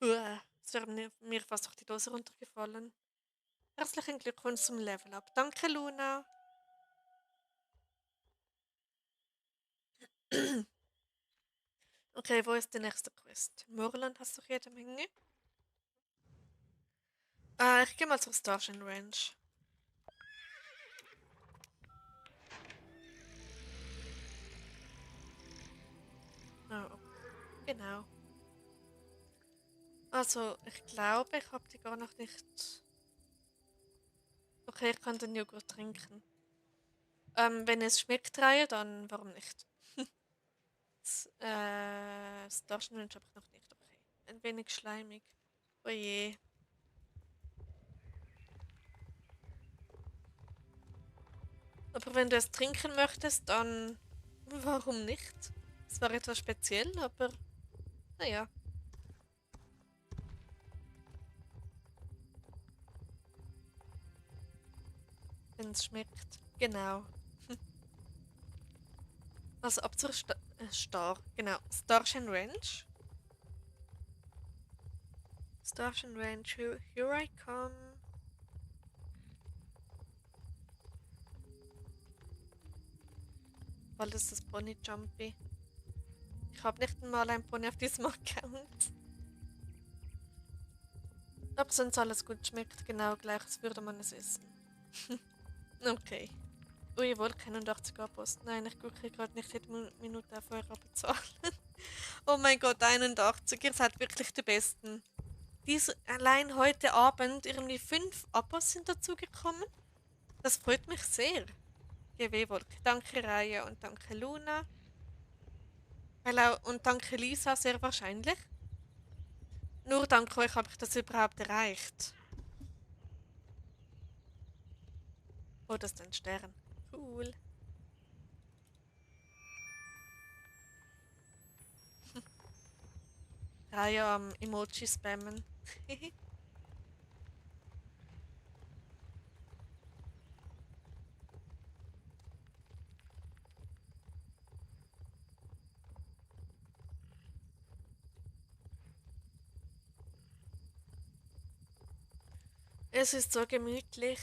Es wäre mir fast durch die Dose runtergefallen. Herzlichen Glückwunsch zum Level Up. Danke, Luna. Okay, wo ist die nächste Quest? Moorland hast du jede Menge. Ich gehe mal zur Starshine Ranch. Oh, genau. Also, ich glaube, ich habe die gar noch nicht. Okay, ich kann den Joghurt trinken. Wenn es schmeckt, Reihe, dann warum nicht? Starshine Ranch habe ich noch nicht. Okay. Ein wenig schleimig. Oh je. Aber wenn du es trinken möchtest, dann warum nicht? Es war etwas speziell, aber naja, wenn es schmeckt. Genau. Also ab zur genau. Starshine Ranch. Starshine Ranch, here I come. Bald ist das Pony Jumpy. Ich habe nicht einmal ein Pony auf diesem Account. Aber sonst alles gut schmeckt, genau gleich, als würde man es essen. Okay. Ui, Wolke 81 Abos. Nein, ich gucke gerade nicht jede Minute auf eure Abozahlen. Oh mein Gott, 81, ihr seid wirklich die Besten. Allein heute Abend irgendwie 5 Abos sind dazugekommen. Das freut mich sehr. GW Wolke. Danke Raya und danke Luna. Hello und danke Lisa sehr wahrscheinlich. Nur dank euch habe ich das überhaupt erreicht. Oh, das ist ein Stern. Cool. Raya am Emoji spammen. Es ist so gemütlich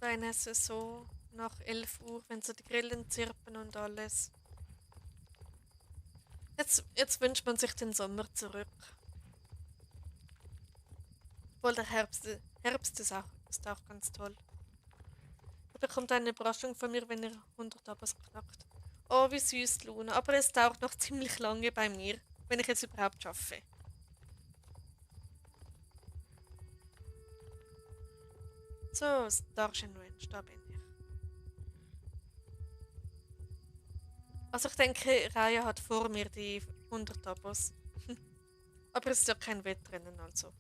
bei einer Saison nach 11 Uhr, wenn so die Grillen zirpen und alles. Jetzt wünscht man sich den Sommer zurück. Obwohl der Herbst ist auch ganz toll. Da bekommt eine Überraschung von mir, wenn ihr 100 Abos knackt. Oh, wie süß, Luna. Aber es dauert noch ziemlich lange bei mir, wenn ich es überhaupt schaffe. So, Starshine Ranch, da bin ich. Also ich denke, Raya hat vor mir die 100 Abos. Aber es ist ja kein Wettrennen, also.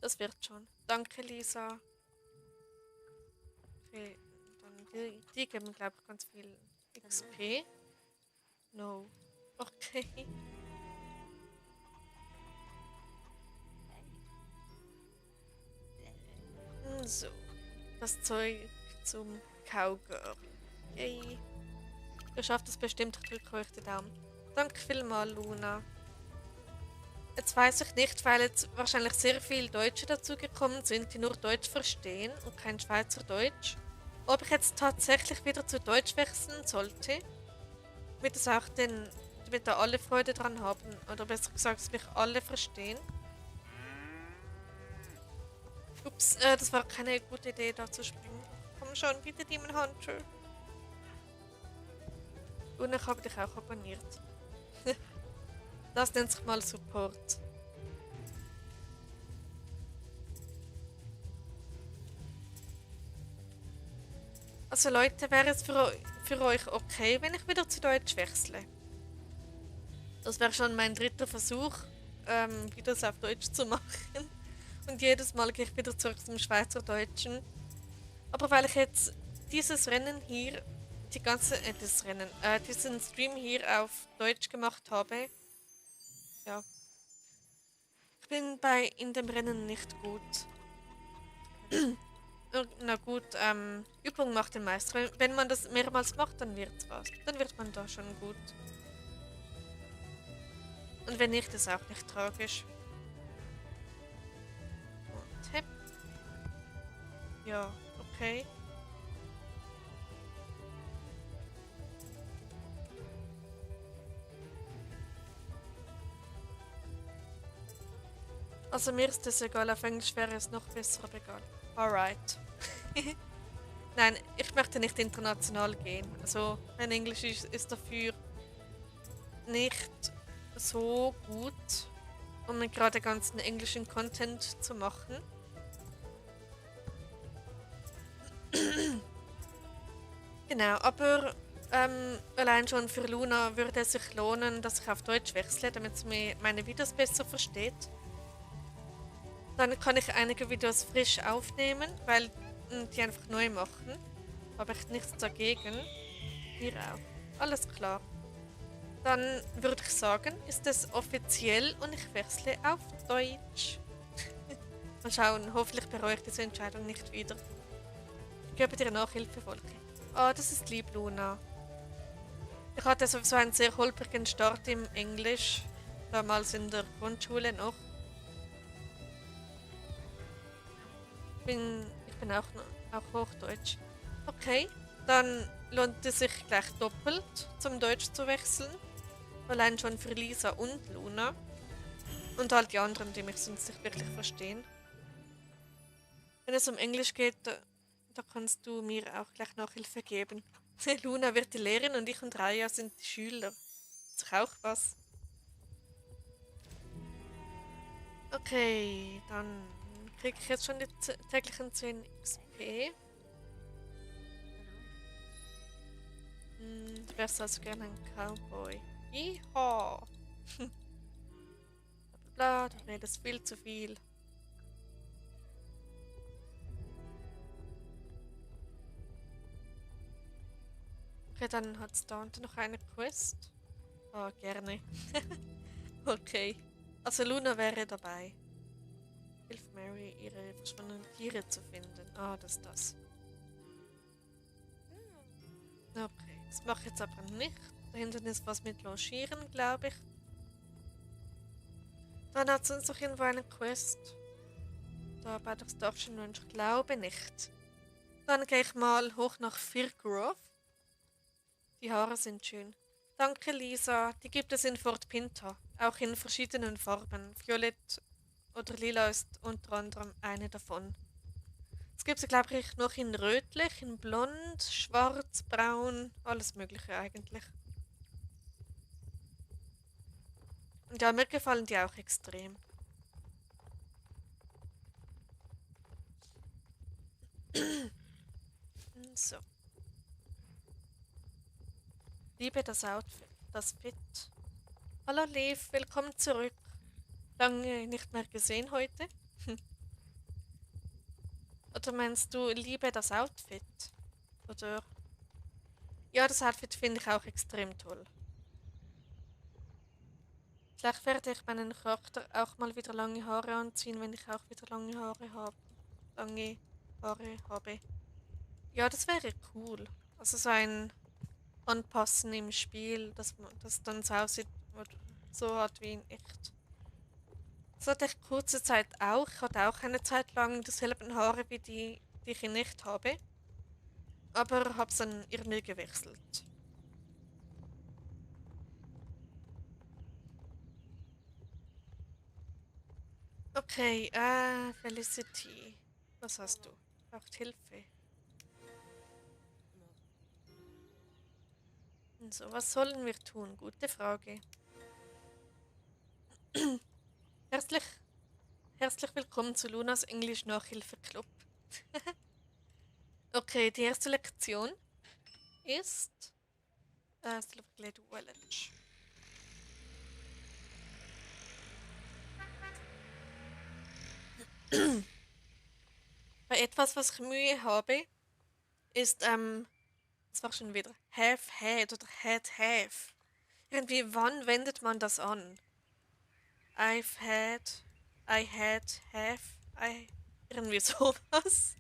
Das wird schon. Danke, Lisa. Okay, dann die geben, glaube ich, ganz viel XP. No. Okay. So. Das Zeug zum Cowgirl. Yay. Ihr schafft es bestimmt, ich drücke euch den Daumen. Danke vielmals, Luna. Jetzt weiß ich nicht, weil jetzt wahrscheinlich sehr viele Deutsche dazugekommen sind, die nur Deutsch verstehen und kein Schweizerdeutsch. Ob ich jetzt tatsächlich wieder zu Deutsch wechseln sollte, damit es auch damit da alle Freude dran haben, oder besser gesagt, dass mich alle verstehen. Ups, das war keine gute Idee, da zu springen. Komm schon, bitte Demon Hunter. Und ich habe dich auch abonniert. Das nennt sich mal Support. Also Leute, wäre es für euch okay, wenn ich wieder zu Deutsch wechsle? Das wäre schon mein dritter Versuch, wieder es auf Deutsch zu machen. Und jedes Mal gehe ich wieder zurück zum Schweizerdeutschen. Aber weil ich jetzt dieses Rennen hier, diesen Stream hier auf Deutsch gemacht habe, ja, ich bin in dem Rennen nicht gut. Na gut, Übung macht den Meister. Wenn man das mehrmals macht, dann wird's was. Dann wird man da schon gut. Und wenn nicht, ist auch nicht tragisch. Und Ja, okay. Also mir ist das egal, auf Englisch wäre es noch besser, aber egal. Alright. Nein, ich möchte nicht international gehen. Also mein Englisch ist dafür nicht so gut, um mir gerade ganzen englischen Content zu machen. Genau, aber allein schon für Luna würde es sich lohnen, dass ich auf Deutsch wechsle, damit sie mir meine Videos besser versteht. Dann kann ich einige Videos frisch aufnehmen, weil die einfach neu machen. Habe ich nichts dagegen. Hier auch. Alles klar. Dann würde ich sagen, ist es offiziell und ich wechsle auf Deutsch. Mal schauen, hoffentlich bereue ich diese Entscheidung nicht wieder. Ich gebe dir Nachhilfe, Volker. Ah, das ist lieb, Luna. Ich hatte sowieso einen sehr holprigen Start im Englisch, damals in der Grundschule noch. Ich bin auch Hochdeutsch. Okay, dann lohnt es sich gleich doppelt zum Deutsch zu wechseln. Allein schon für Lisa und Luna. Und all die anderen, die mich sonst nicht wirklich verstehen. Wenn es um Englisch geht, da kannst du mir auch gleich Nachhilfe geben. Luna wird die Lehrerin und ich und Raya sind die Schüler. Ist doch auch was. Okay, dann kriege ich jetzt schon die täglichen 10 XP. Du wärst also gerne ein Cowboy. Yeehaw! Bla, du redest viel zu viel. Okay, dann hat es da unten noch eine Quest. Oh, gerne. Okay. Also Luna wäre dabei. Hilf Mary, ihre verschwundenen Tiere zu finden. Ah, das ist das. Okay, das mache ich jetzt aber nicht. Da hinten ist was mit Logieren, glaube ich. Dann hat es uns noch irgendwo eine Quest. Da bei der Station und ich glaube nicht. Dann gehe ich mal hoch nach Firgrove. Die Haare sind schön. Danke, Lisa. Die gibt es in Fort Pinta. Auch in verschiedenen Farben. Violett oder lila ist unter anderem eine davon. Es gibt sie, glaube ich, noch in rötlich, in blond, schwarz, braun, alles Mögliche eigentlich. Und ja, mir gefallen die auch extrem. So. Liebe das Outfit, das Fit. Hallo Liv, willkommen zurück. Lange nicht mehr gesehen heute. Oder meinst du, liebe das Outfit? Oder? Ja, das Outfit finde ich auch extrem toll. Vielleicht werde ich meinen Charakter auch mal wieder lange Haare anziehen, wenn ich auch wieder lange Haare habe. Lange Haare habe. Ja, das wäre cool. Also so ein Anpassen im Spiel, dass man das dann so aussieht oder so hat wie in echt. Das hatte ich kurze Zeit auch. Ich hatte auch eine Zeit lang dieselben Haare wie die ich in echt habe. Aber habe es dann irgendwie gewechselt. Okay, Felicity. Was hast du? Braucht Hilfe. So, was sollen wir tun? Gute Frage. Herzlich, herzlich willkommen zu Lunas Englisch-Nachhilfe-Club. Okay, die erste Lektion ist Silverglade Village. Bei etwas, was ich Mühe habe, ist, das war schon wieder, have had oder had have. Irgendwie, wann wendet man das an? I've had, I had, have, irgendwie sowas.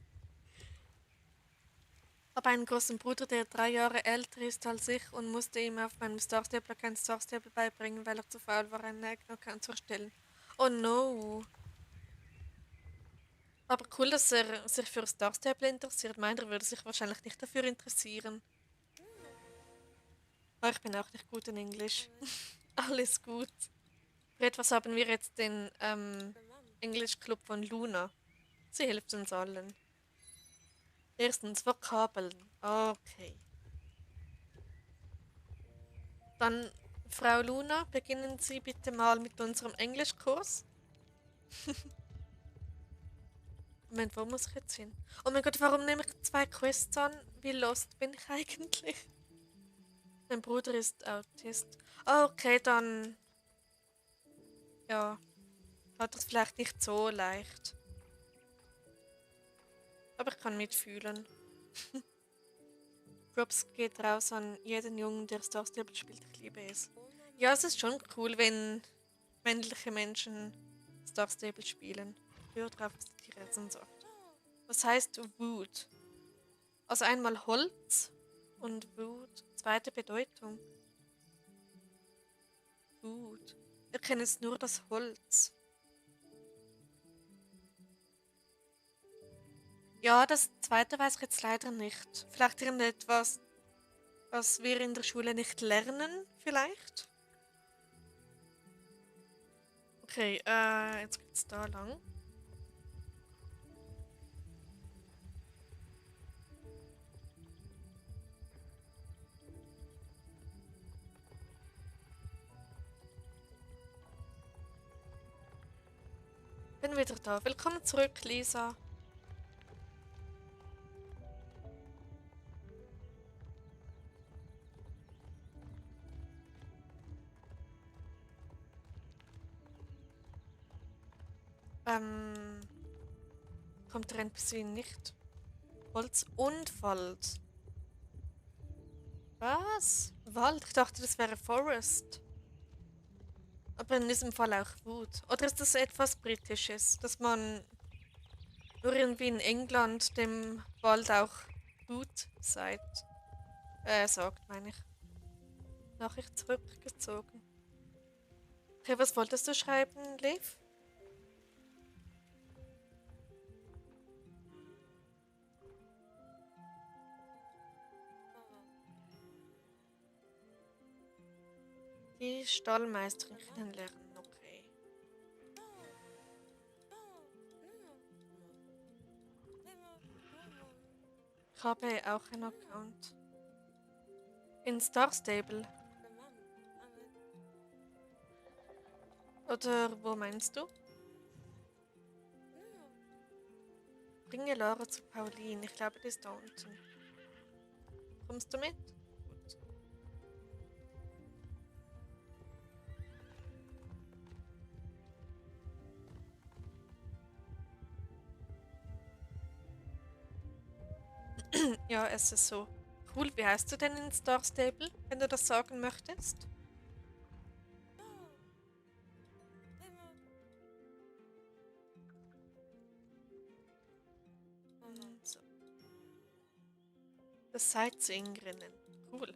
Habe einen großen Bruder, der 3 Jahre älter ist als ich und musste ihm auf meinem Star Stable kein Star Stable beibringen, weil er zu faul war, einen eigenen Account zu erstellen. Oh no. Aber cool, dass er sich für Star Stable interessiert. Meint, er würde sich wahrscheinlich nicht dafür interessieren. Aber ich bin auch nicht gut in Englisch. Alles gut. Für etwas haben wir jetzt den Englischclub von Luna. Sie hilft uns allen. Erstens Vokabeln. Okay. Dann, Frau Luna, beginnen Sie bitte mal mit unserem Englischkurs. Moment, wo muss ich jetzt hin? Oh mein Gott, warum nehme ich zwei Quests an? Wie lost bin ich eigentlich? Mein Bruder ist Autist. Okay, dann, ja, hat das vielleicht nicht so leicht. Aber ich kann mitfühlen. Props geht raus an jeden Jungen, der Star Stable spielt. Ich liebe es. Ja, es ist schon cool, wenn männliche Menschen Star Stable spielen. Hör drauf, was die Rezen sagt. Was heißt Wood? Also einmal Holz und Wood. Zweite Bedeutung. Wood. Ich kenne jetzt nur das Holz. Ja, das zweite weiß ich jetzt leider nicht. Vielleicht irgendetwas, was wir in der Schule nicht lernen, vielleicht? Okay, jetzt geht's da lang. Bin wieder da. Willkommen zurück, Lisa. Kommt der NPC nicht? Holz und Wald. Was? Wald? Ich dachte, das wäre Forest. Aber in diesem Fall auch Wood. Oder ist das etwas Britisches, dass man nur irgendwie in England dem Wald auch Wood sagt, meine ich. Nachricht zurückgezogen. Okay, was wolltest du schreiben, Liv? Die Stallmeisterin kennenlernen, okay. Ich habe auch einen Account. In Star Stable. Oder wo meinst du? Bringe Lara zu Pauline. Ich glaube, die ist da unten. Kommst du mit? Gut. Ja, es ist so. Cool, wie heißt du denn in Star Stable, wenn du das sagen möchtest? So. Das Sightseeing-Rennen. Cool.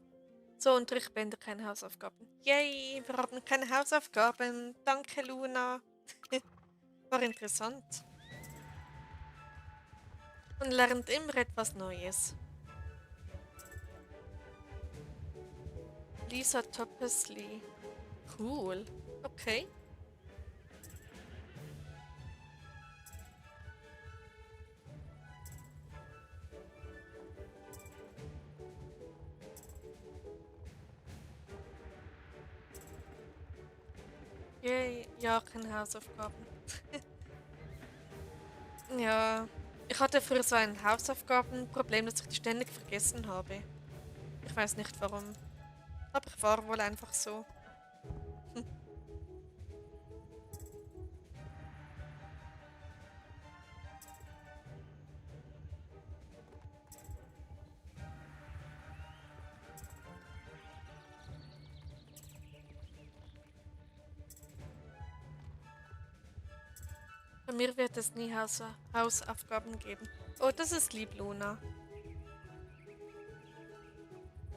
So, und ich beende keine Hausaufgaben. Yay, wir haben keine Hausaufgaben. Danke, Luna. War interessant. Man lernt immer etwas Neues. Lisa Toppesley. Cool. Okay. Yay. Ja, keine Hausaufgaben. Ja. Ich hatte früher so ein Hausaufgabenproblem, dass ich die ständig vergessen habe. Ich weiß nicht warum. Aber ich war wohl einfach so. Bei mir wird es nie Hausaufgaben geben. Oh, das ist lieb, Luna.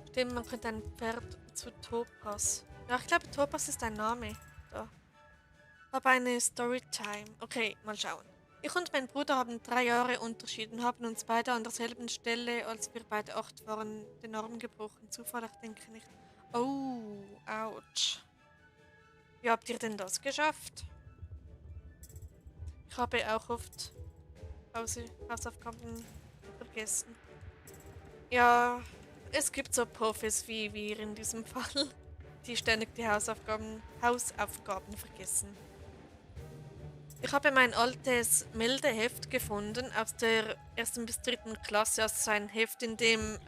Stimmt, man könnte ein Pferd zu Topaz. Ja, ich glaube, Topaz ist ein Name. Da. Aber eine Storytime. Okay, mal schauen. Ich und mein Bruder haben 3 Jahre Unterschied und haben uns beide an derselben Stelle, als wir beide 8 waren, den Arm gebrochen. Zufällig denke ich nicht. Oh, ouch. Wie habt ihr denn das geschafft? Ich habe auch oft Hausaufgaben vergessen. Ja, es gibt so Profis wie wir in diesem Fall, die ständig die Hausaufgaben vergessen. Ich habe mein altes Meldeheft gefunden aus der 1. bis 3. Klasse, also so ein Heft, in dem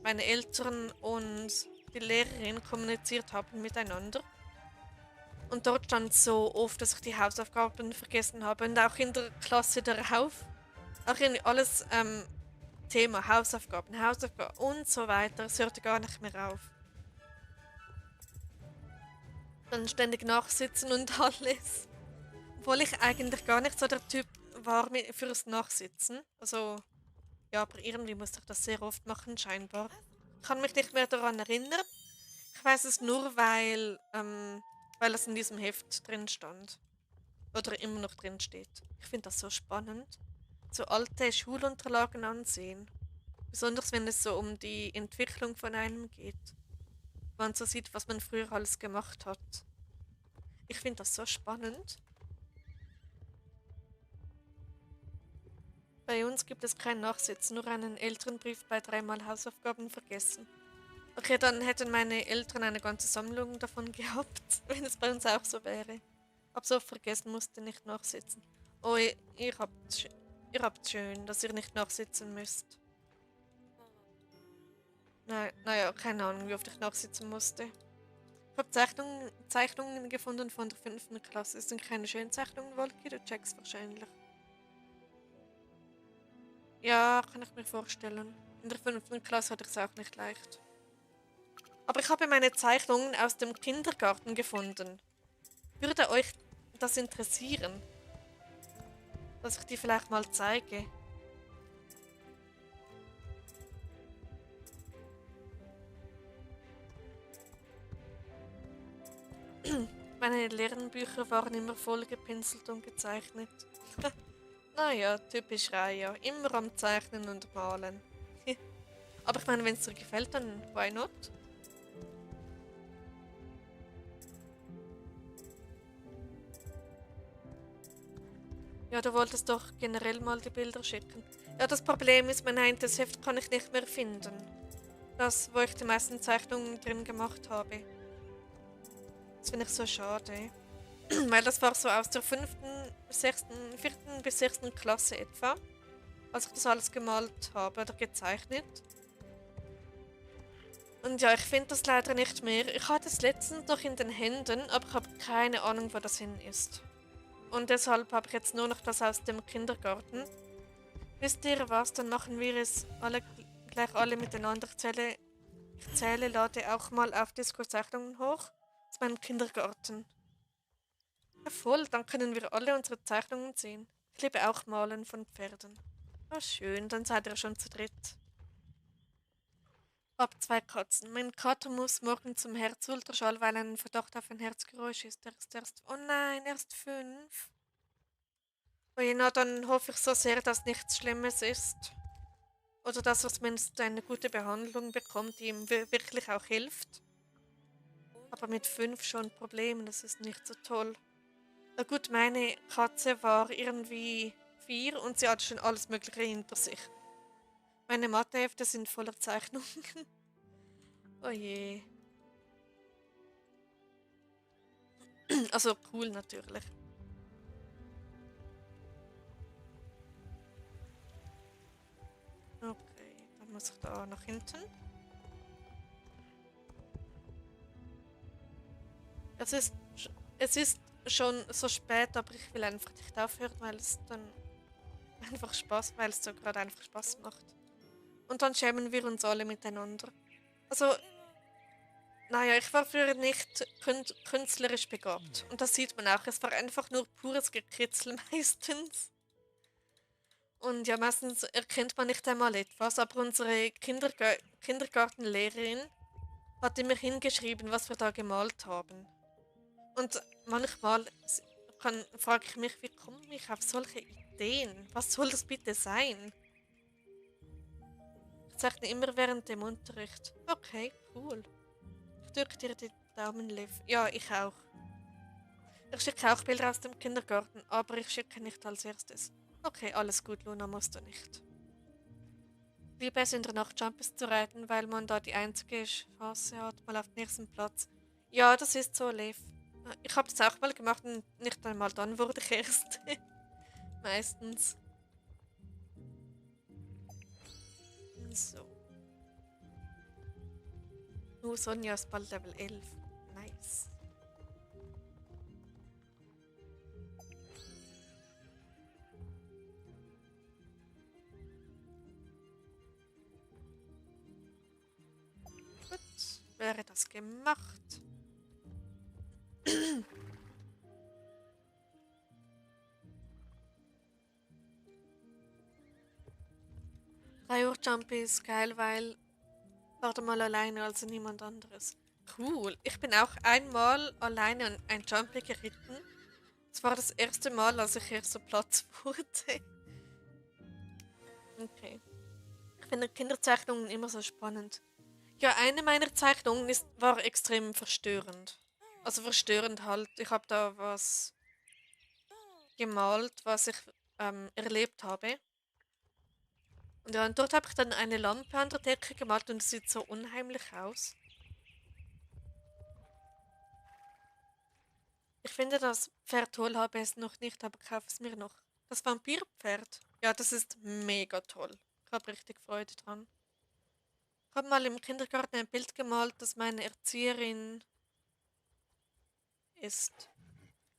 meine Eltern und die Lehrerin kommuniziert haben miteinander. Und dort stand so oft, dass ich die Hausaufgaben vergessen habe. Und auch in der Klasse darauf. Auch in alles Thema Hausaufgaben und so weiter. Es hörte gar nicht mehr auf. Dann ständig nachsitzen und alles. Obwohl ich eigentlich gar nicht so der Typ war fürs Nachsitzen. Also, ja, aber irgendwie musste ich das sehr oft machen, scheinbar. Ich kann mich nicht mehr daran erinnern. Ich weiß es nur, weil es in diesem Heft drin stand. Oder immer noch drin steht. Ich finde das so spannend. So alte Schulunterlagen ansehen. Besonders wenn es so um die Entwicklung von einem geht. Man so sieht, was man früher alles gemacht hat. Ich finde das so spannend. Bei uns gibt es kein Nachsitzen, nur einen Elternbrief bei 3-mal Hausaufgaben vergessen. Okay, dann hätten meine Eltern eine ganze Sammlung davon gehabt, wenn es bei uns auch so wäre. Hab so oft vergessen, musste nicht nachsitzen. Oh, ihr habt schön, dass ihr nicht nachsitzen müsst. Nein, naja, keine Ahnung, wie oft ich nachsitzen musste. Ich habe Zeichnungen gefunden von der 5. Klasse. Es sind keine schönen Zeichnungen, Wolki, du checkst wahrscheinlich. Ja, kann ich mir vorstellen. In der 5. Klasse hatte ich es auch nicht leicht. Aber ich habe meine Zeichnungen aus dem Kindergarten gefunden. Würde euch das interessieren, dass ich die vielleicht mal zeige? Meine Lernbücher waren immer voll gepinselt und gezeichnet. Naja, typisch Raya. Immer am Zeichnen und Malen. Aber ich meine, wenn es dir gefällt, dann why not? Ja, du wolltest doch generell mal die Bilder schicken. Ja, das Problem ist, mein eintes Heft kann ich nicht mehr finden. Das, wo ich die meisten Zeichnungen drin gemacht habe. Das finde ich so schade. Weil das war so aus der 4. bis 6. Klasse etwa, als ich das alles gemalt habe oder gezeichnet. Und ja, ich finde das leider nicht mehr. Ich hatte es letztens noch in den Händen, aber ich habe keine Ahnung, wo das hin ist. Und deshalb habe ich jetzt nur noch das aus dem Kindergarten. Wisst ihr was? Dann machen wir es gleich alle miteinander. Ich zähle, lade auch mal auf Discord Zeichnungen hoch. Aus meinem Kindergarten. Ja, voll, dann können wir alle unsere Zeichnungen sehen. Ich liebe auch Malen von Pferden. Oh, schön, dann seid ihr schon zu dritt. Hab 2 Katzen. Mein Kater muss morgen zum Herzultraschall, weil ein Verdacht auf ein Herzgeräusch ist. Er ist erst. Oh nein, erst 5. Oh je, na, dann hoffe ich so sehr, dass nichts Schlimmes ist. Oder dass er zumindest eine gute Behandlung bekommt, die ihm wirklich auch hilft. Aber mit 5 schon Probleme, das ist nicht so toll. Na gut, meine Katze war irgendwie 4 und sie hatte schon alles Mögliche hinter sich. Meine Mathehefte sind voller Zeichnungen. Oh je. Also cool natürlich. Okay, dann muss ich da nach hinten. Es ist, es ist schon so spät, aber ich will einfach nicht aufhören, weil es dann weil es so gerade einfach Spaß macht. Und dann schämen wir uns alle miteinander. Also, naja, ich war früher nicht künstlerisch begabt. Und das sieht man auch. Es war einfach nur pures Gekritzel meistens. Und ja, meistens erkennt man nicht einmal etwas, aber unsere Kindergartenlehrerin hat immer hingeschrieben, was wir da gemalt haben. Und manchmal frage ich mich, wie komme ich auf solche Ideen? Was soll das bitte sein? Ich zeichne immer während dem Unterricht. Okay, cool. Ich drücke dir die Daumen, Liv. Ja, ich auch. Ich schicke auch Bilder aus dem Kindergarten, aber ich schicke nicht als erstes. Okay, alles gut, Luna, musst du nicht. Liebe es in der Nacht Jumpers zu reiten, weil man da die einzige Chance hat, mal auf den ersten Platz. Ja, das ist so, Liv. Ich habe das auch mal gemacht und nicht einmal dann wurde ich erst. Meistens. So. Sonja ist bald Level 11. Nice. Gut, wäre das gemacht. 3 Uhr Jump ist geil, weil warte mal alleine, also niemand anderes. Cool. Ich bin auch einmal alleine an ein Jumpy geritten. Das war das erste Mal, als ich erst so Platz wurde. Okay. Ich finde Kinderzeichnungen immer so spannend. Ja, eine meiner Zeichnungen war extrem verstörend. Also verstörend halt. Ich habe da was gemalt, was ich erlebt habe. Und ja, und dort habe ich dann eine Lampe an der Decke gemalt und es sieht so unheimlich aus. Ich finde das Pferd toll, habe es noch nicht, aber kaufe es mir noch. Das Vampirpferd. Ja, das ist mega toll. Ich habe richtig Freude dran. Ich habe mal im Kindergarten ein Bild gemalt, das meine Erzieherin ist.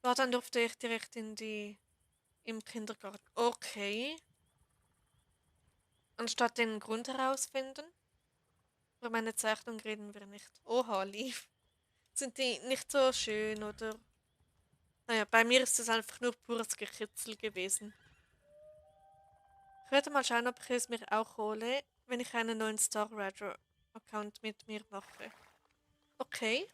Ja, dann durfte ich direkt im Kindergarten. Okay. Anstatt den Grund herausfinden. Über meine Zeichnung reden wir nicht. Oha, lief. Sind die nicht so schön, oder? Naja, bei mir ist es einfach nur pures Gekritzel gewesen. Ich werde mal schauen, ob ich es mir auch hole, wenn ich einen neuen Star Rider Account mit mir mache. Okay.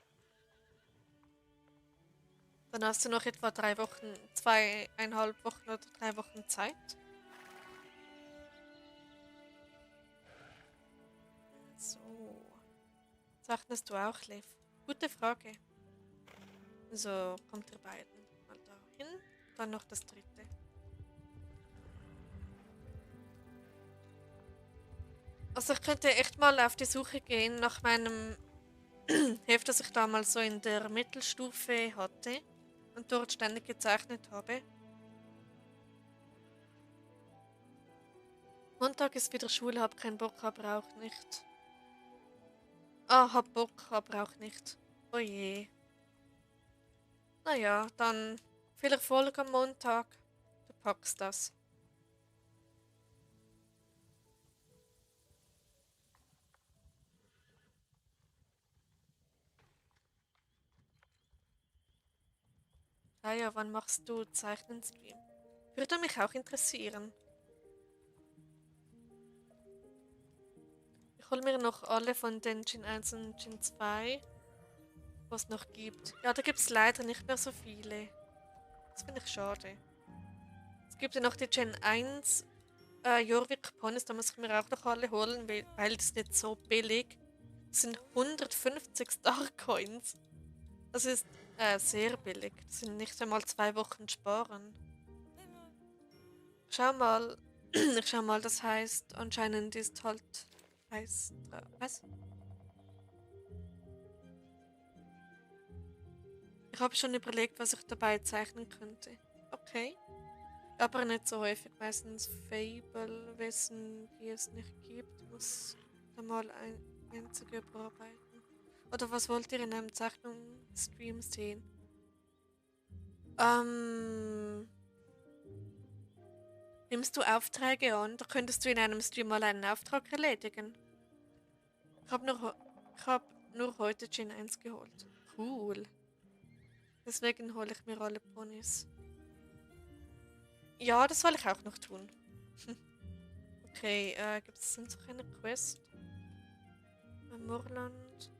Dann hast du noch etwa 3 Wochen, 2,5 Wochen oder 3 Wochen Zeit. So. Zeichnest du auch, Liv? Gute Frage. So, kommt ihr beiden mal da hin. Dann noch das dritte. Also ich könnte echt mal auf die Suche gehen nach meinem Heft, das ich damals so in der Mittelstufe hatte und dort ständig gezeichnet habe. Montag ist wieder Schule, hab keinen Bock, aber auch nicht. Ah, hab Bock, aber auch nicht. Oh je. Naja, dann viel Erfolg am Montag. Du packst das. Ah ja, wann machst du Zeichnen-Stream? Würde mich auch interessieren. Ich hole mir noch alle von den Gen 1 und Gen 2, was es noch gibt. Ja, da gibt es leider nicht mehr so viele. Das finde ich schade. Es gibt ja noch die Gen 1 Jorvik Ponys, da muss ich mir auch noch alle holen, weil das nicht so billig. Das sind 150 Starcoins. Das ist sehr billig. Das sind nicht einmal 2 Wochen sparen. Schau mal. Ich schau mal, das heißt, anscheinend ist halt. Heißt. Was? Ich habe schon überlegt, was ich dabei zeichnen könnte. Okay. Aber nicht so häufig. Meistens Fable-Wissen, die es nicht gibt, muss da mal ein einziger überarbeiten. Oder was wollt ihr in einem Zeichnungsstream sehen? Ähm. Nimmst du Aufträge an? Da könntest du in einem Stream mal einen Auftrag erledigen. Ich hab nur heute Gen 1 geholt. Cool. Deswegen hole ich mir alle Ponys. Ja, das soll ich auch noch tun. Okay, gibt es sonst noch eine Quest? Moorland.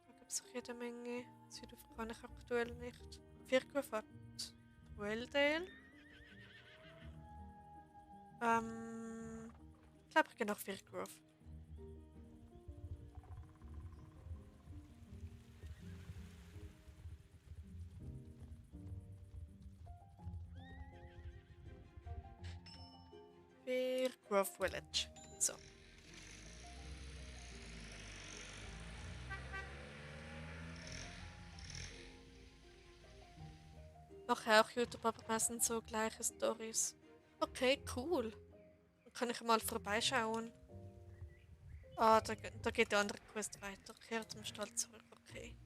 Da gibt es auch jede Menge. Südauf kann ich aktuell nicht. Firkofat. Welldale. Ich glaube, ich gehe nach Firgrove. Firgrove Village. So. Mache auch YouTube, aber meistens so gleiche Stories. Okay, cool. Dann kann ich mal vorbeischauen. Ah, da geht der andere Quest weiter. Kehr zum Stall zurück. Okay.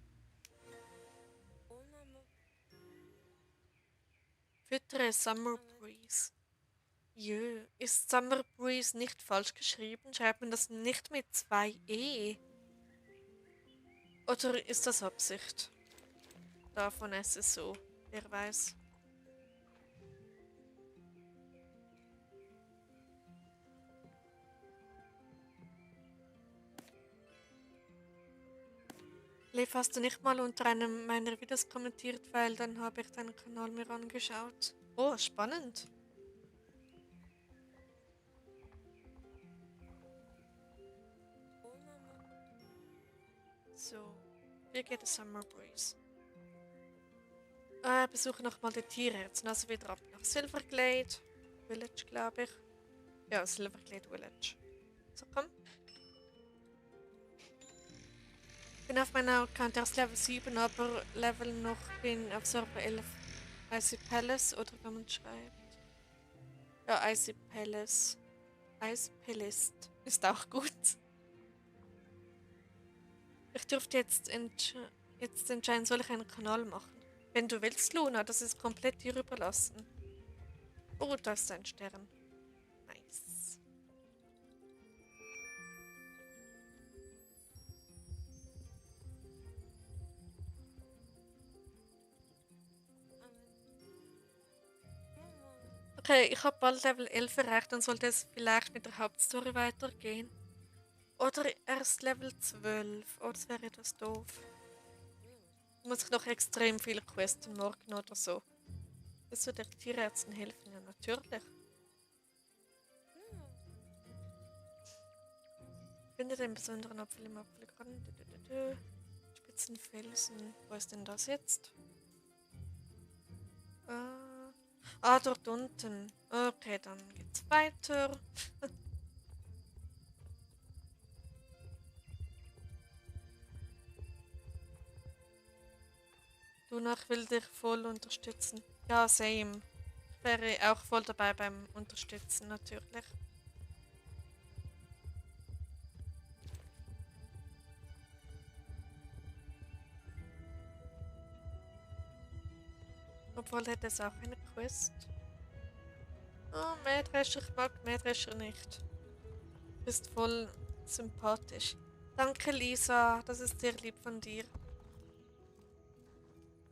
Füttere Summer Breeze. Jö, ist Summer Breeze nicht falsch geschrieben? Schreibt man das nicht mit 2 E? Oder ist das Absicht? Davon ist es so. Wer weiß. Lev, hast du nicht mal unter einem meiner Videos kommentiert, weil dann habe ich deinen Kanal mir angeschaut. Oh, spannend. So, wie geht es Summer Breeze? Besuche nochmal die Tierärzte, also wieder ab nach Silverglade Village, glaube ich. Ja, Silverglade Village. So, komm. Bin auf meinem Account erst Level 7, aber Level noch bin auf Server 11. Icy Palace oder wie man schreibt. Ja, Icy Palace. Ice Palace ist auch gut. Ich dürfte jetzt entscheiden, soll ich einen Kanal machen. Wenn du willst, Luna, das ist komplett dir überlassen. Oh, da ist ein Stern. Nice. Okay, ich habe bald Level 11 erreicht, dann sollte es vielleicht mit der Hauptstory weitergehen. Oder erst Level 12. Oh, das wäre etwas doof. Muss ich noch extrem viele Quests morgen oder so. Das würde der Tierärzten helfen, ja natürlich. Finde den besonderen Apfel im Apfelgarten. Spitzen Felsen. Wo ist denn das jetzt? Dort unten. Okay, dann geht's weiter. Luna, ich will dich voll unterstützen. Ja, same. Ich wäre auch voll dabei beim Unterstützen, natürlich. Obwohl hätte es auch eine Quest. Oh, Mähdrescher, ich mag Mähdrescher nicht. Du bist voll sympathisch. Danke, Lisa, das ist sehr lieb von dir.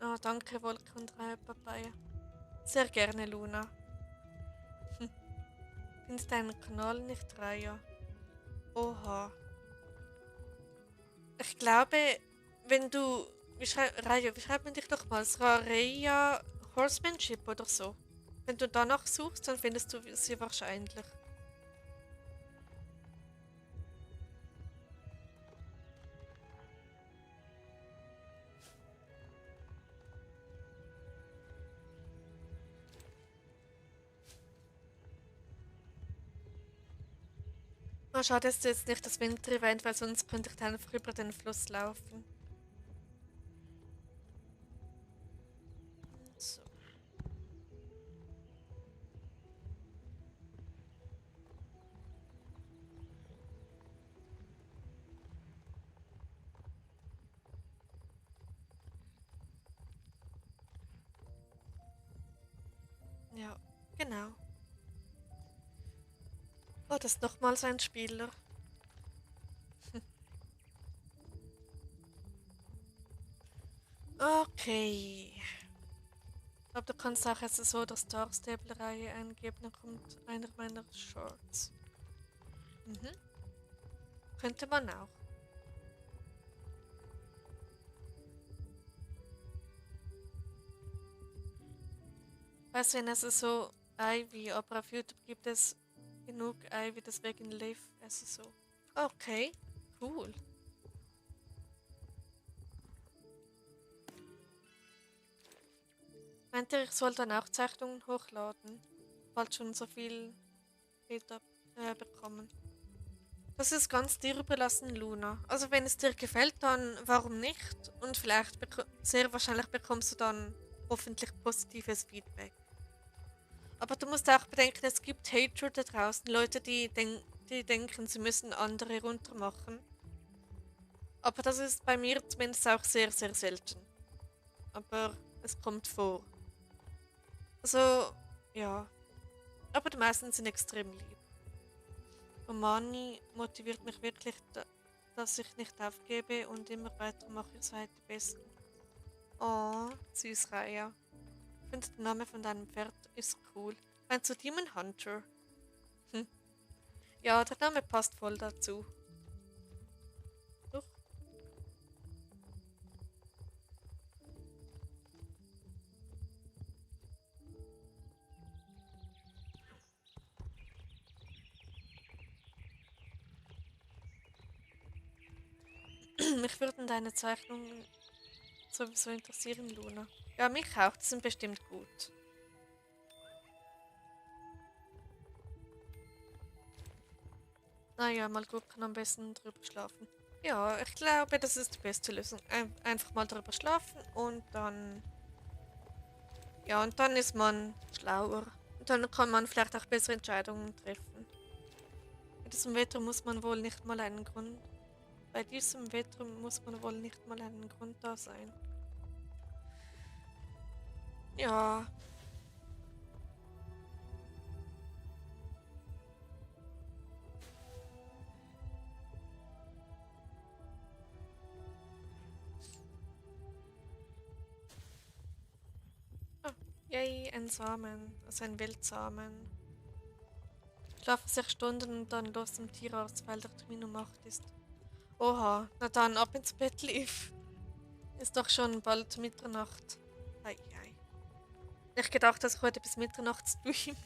Oh, danke, Wolke und Papaya. Sehr gerne, Luna. Findest deinen Kanal nicht, Raya? Oha. Ich glaube, wenn du... Raya, wie schreibt man dich doch mal? Raya Horsemanship oder so. Wenn du danach suchst, dann findest du sie wahrscheinlich. Oh, schade, ist jetzt nicht das Winter-Event, weil sonst könnte ich dann einfach über den Fluss laufen. So. Ja, genau. Oh, das ist nochmals ein Spieler. Okay. Ich glaube, du kannst auch jetzt so der Star Stable-Reihe eingeben, dann kommt einer meiner Shorts. Mhm. Könnte man auch. Weißt du, wenn es so Ivy, aber auf YouTube gibt es genug Ivy, deswegen live es so. Okay, cool. Meint ihr, ich soll dann auch Zeichnungen hochladen? Bald schon so viel Bilder bekommen. Das ist ganz dir überlassen, Luna. Also wenn es dir gefällt, dann warum nicht? Und vielleicht, sehr wahrscheinlich bekommst du dann hoffentlich positives Feedback. Aber du musst auch bedenken, es gibt Hater da draußen, Leute, die denken, sie müssen andere runtermachen. Aber das ist bei mir zumindest auch sehr, sehr selten. Aber es kommt vor. Also, ja. Aber die meisten sind extrem lieb. Romani motiviert mich wirklich, dass ich nicht aufgebe und immer weitermache, ihr seid die Besten. Oh, süß, Raya. Ich finde, der Name von deinem Pferd ist cool. Meinst du Demon Hunter? Hm. Ja, der Name passt voll dazu. Doch. Mich würden deine Zeichnungen sowieso interessieren, Luna. Ja, mich auch. Die sind bestimmt gut. Naja, mal gucken, am besten drüber schlafen. Ja, ich glaube, das ist die beste Lösung. Einfach mal drüber schlafen und dann. Ja, und dann ist man schlauer. Und dann kann man vielleicht auch bessere Entscheidungen treffen. Bei diesem Wetter muss man wohl nicht mal einen Grund. Bei diesem Wetter muss man wohl nicht mal einen Grund da sein. Ja. Ah, yay, ein Samen. Also ein Wildsamen. Schlafe 6 Stunden und dann los zum Tierarzt, weil der Termin um 8 ist. Oha, na dann ab ins Bett lief. Ist doch schon bald Mitternacht. Ei, ei. Ich gedacht, dass ich heute bis Mitternacht streame.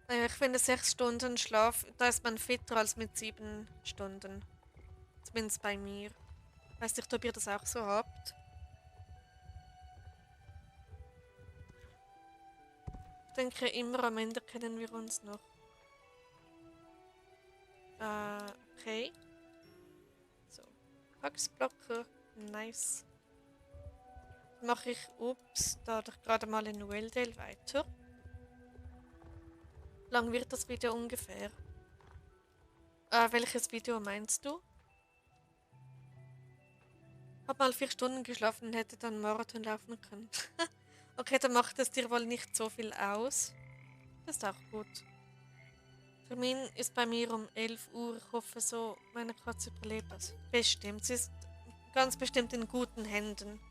Naja, ich finde 6 Stunden Schlaf, da ist man fitter als mit 7 Stunden. Zumindest bei mir. Weiß nicht, ob ihr das auch so habt. Ich denke, immer am Ende kennen wir uns noch. Okay. So. Paxblocker. Nice. Dann mache ich, ups, da doch gerade mal in Welldale weiter. Lang wird das Video ungefähr? Welches Video meinst du? Hab mal 4 Stunden geschlafen und hätte dann Marathon laufen können. Okay, dann macht es dir wohl nicht so viel aus. Das ist auch gut. Termin ist bei mir um 11 Uhr. Ich hoffe so, meine Katze überlebt das. Bestimmt. Sie ist ganz bestimmt in guten Händen.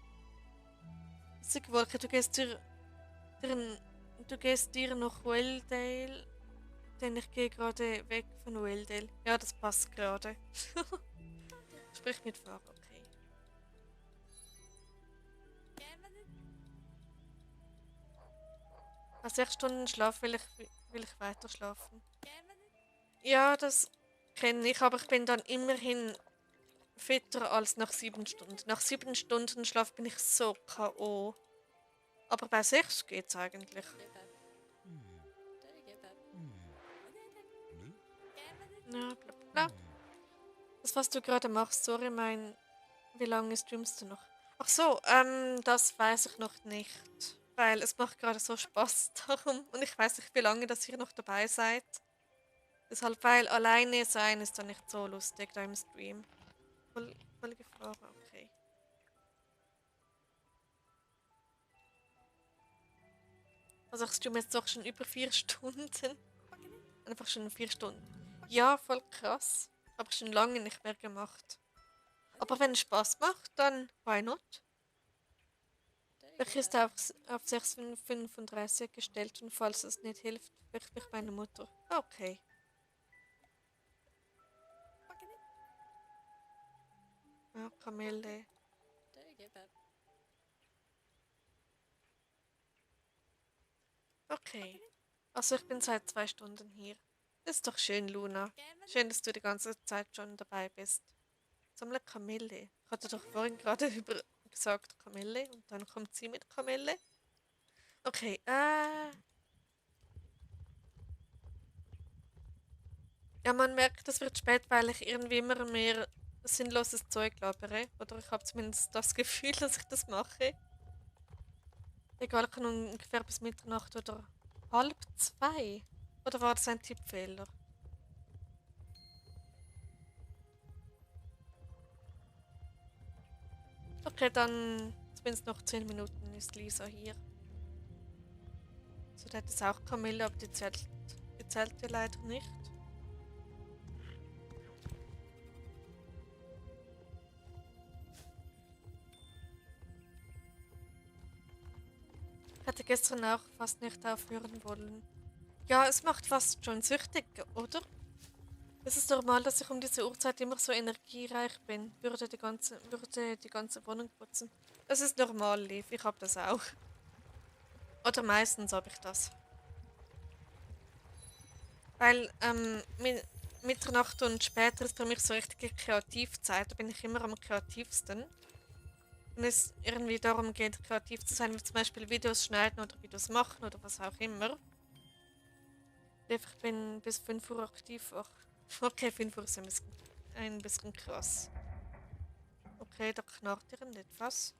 Wolke, dir, du gehst dir nach Welldale, denn ich gehe gerade weg von Welldale. Ja, das passt gerade. Sprich mit Fahrer, okay. Nach 6 Stunden Schlaf will ich weiter schlafen. Ja, das kenne ich, aber ich bin dann immerhin fitter als nach 7 Stunden. Nach 7 Stunden Schlaf bin ich so K.O. Aber bei 6 geht's eigentlich. Ja, bla bla. Das, was du gerade machst, sorry, wie lange streamst du noch? Ach so, das weiß ich noch nicht. Weil es macht gerade so Spaß darum. Und ich weiß nicht, wie lange, dass ihr noch dabei seid. Deshalb, weil alleine sein ist dann nicht so lustig da im Stream. Voll Gefahr, okay. Also ich streame jetzt doch schon über 4 Stunden. Einfach schon 4 Stunden. Ja, voll krass. Habe ich schon lange nicht mehr gemacht. Aber wenn es Spaß macht, dann why not? Ich ist auf 6,35 gestellt und falls es nicht hilft, weckt mich meine Mutter. Okay. Ja, Kamille. Okay. Also ich bin seit 2 Stunden hier. Das ist doch schön, Luna. Schön, dass du die ganze Zeit schon dabei bist. Sammle Kamille. Ich hatte doch vorhin gerade gesagt Kamille und dann kommt sie mit Kamille. Okay, ja, man merkt, es wird spät, weil ich irgendwie immer mehr sinnloses Zeug labere. Oder ich habe zumindest das Gefühl, dass ich das mache. Egal, kann ungefähr bis Mitternacht oder halb zwei. Oder war das ein Tippfehler? Okay, dann zumindest noch 10 Minuten ist Lisa hier. So, da hat es auch Camilla, aber die zählt ja leider nicht. Ich hatte gestern auch fast nicht aufhören wollen. Ja, es macht fast schon süchtig, oder? Es ist normal, dass ich um diese Uhrzeit immer so energiereich bin. Würde die ganze Wohnung putzen. Das ist normal, Liv. Ich hab das auch. Oder meistens habe ich das. Weil Mitternacht und später ist für mich so richtige Kreativzeit. Da bin ich immer am kreativsten. Wenn es irgendwie darum geht, kreativ zu sein, wie zum Beispiel Videos schneiden oder Videos machen oder was auch immer. Ich bin bis 5 Uhr aktiv. Ach, okay, 5 Uhr ist ein bisschen krass. Okay, da knarrt irgendetwas.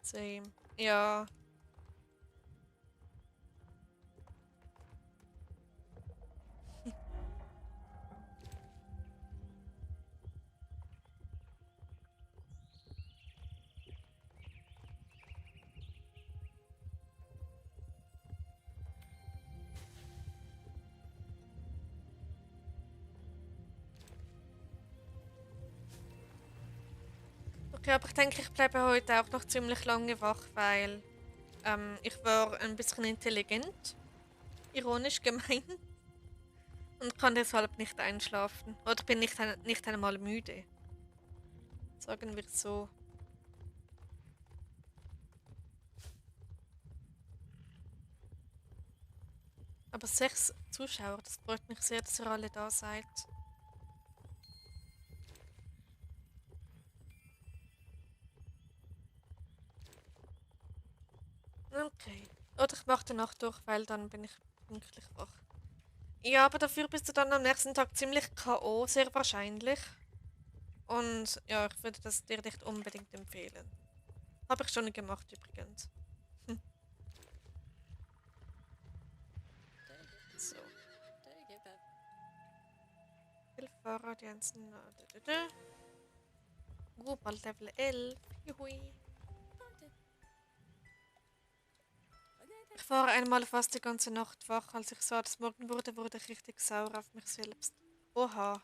Same. Ja. Okay, aber ich denke, ich bleibe heute auch noch ziemlich lange wach, weil ich war ein bisschen intelligent, ironisch gemeint, und kann deshalb nicht einschlafen. Oder bin nicht einmal müde. Sagen wir so. Aber 6 Zuschauer, das freut mich sehr, dass ihr alle da seid. Okay. Oder ich mache die Nacht durch, weil dann bin ich pünktlich wach. Ja, aber dafür bist du dann am nächsten Tag ziemlich K.O., sehr wahrscheinlich. Und ja, ich würde das dir nicht unbedingt empfehlen. Habe ich schon gemacht übrigens. Hm. So. Hilfsfahrer, die einzelnen. Bald Level 11. Juhui. Ich war einmal fast die ganze Nacht wach. Als ich sah, dass morgen wurde ich richtig sauer auf mich selbst. Oha.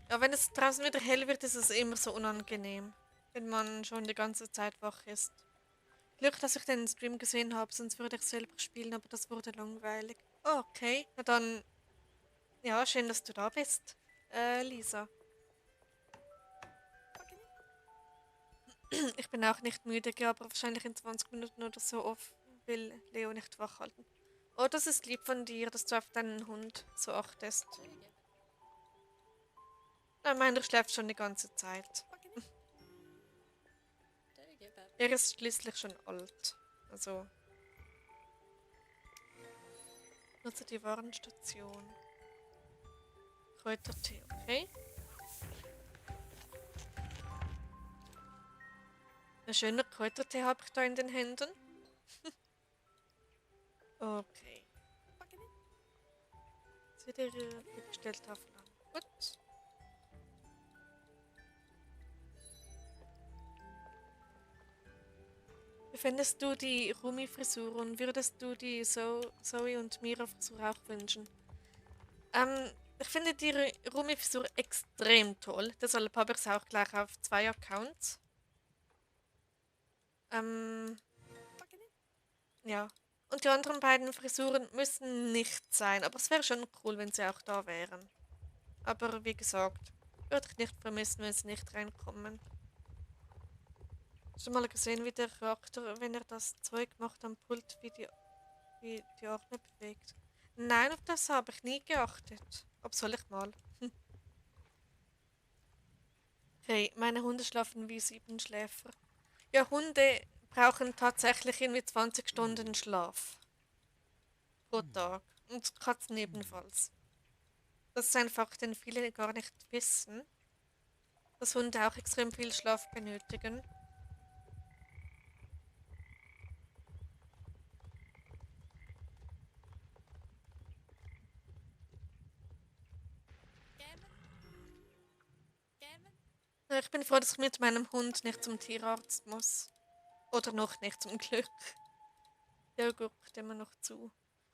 Ja, wenn es draußen wieder hell wird, ist es immer so unangenehm. Wenn man schon die ganze Zeit wach ist. Glück, dass ich den Stream gesehen habe, sonst würde ich selber spielen, aber das wurde langweilig. Oh, okay, na dann, ja, schön, dass du da bist. Lisa. Ich bin auch nicht müde, gehe aber wahrscheinlich in 20 Minuten oder so auf, will Leo nicht wach halten. Oh, das ist lieb von dir, dass du auf deinen Hund so achtest. Nein, meiner schläft schon die ganze Zeit. Er ist schließlich schon alt. Also, nutze die Warenstation. Kräutertee, okay? Ein schöner Kräutertee habe ich da in den Händen. Okay. Sieh dir die Bestelltafel an. Gut. Wie findest du die Rumi-Frisur und würdest du die Zoe und Mira-Frisur auch wünschen? Ich finde die Rumi-Frisur extrem toll. Deshalb habe ich es auch gleich auf 2 Accounts. Ähm, ja. Und die anderen beiden Frisuren müssen nicht sein, aber es wäre schon cool, wenn sie auch da wären. Aber wie gesagt. Würde ich nicht vermissen, wenn sie nicht reinkommen. Hast du mal gesehen, wie der Charakter, wenn er das Zeug macht am Pult, wie die Arme bewegt? Nein, auf das habe ich nie geachtet. Ob soll ich mal? Okay, meine Hunde schlafen wie Siebenschläfer. Ja, Hunde brauchen tatsächlich irgendwie 20 Stunden Schlaf pro Tag. Und Katzen ebenfalls. Das ist einfach, den viele gar nicht wissen, dass Hunde auch extrem viel Schlaf benötigen. Ja, ich bin froh, dass ich mit meinem Hund nicht zum Tierarzt muss. Oder noch nicht, zum Glück. Der guckt immer noch zu.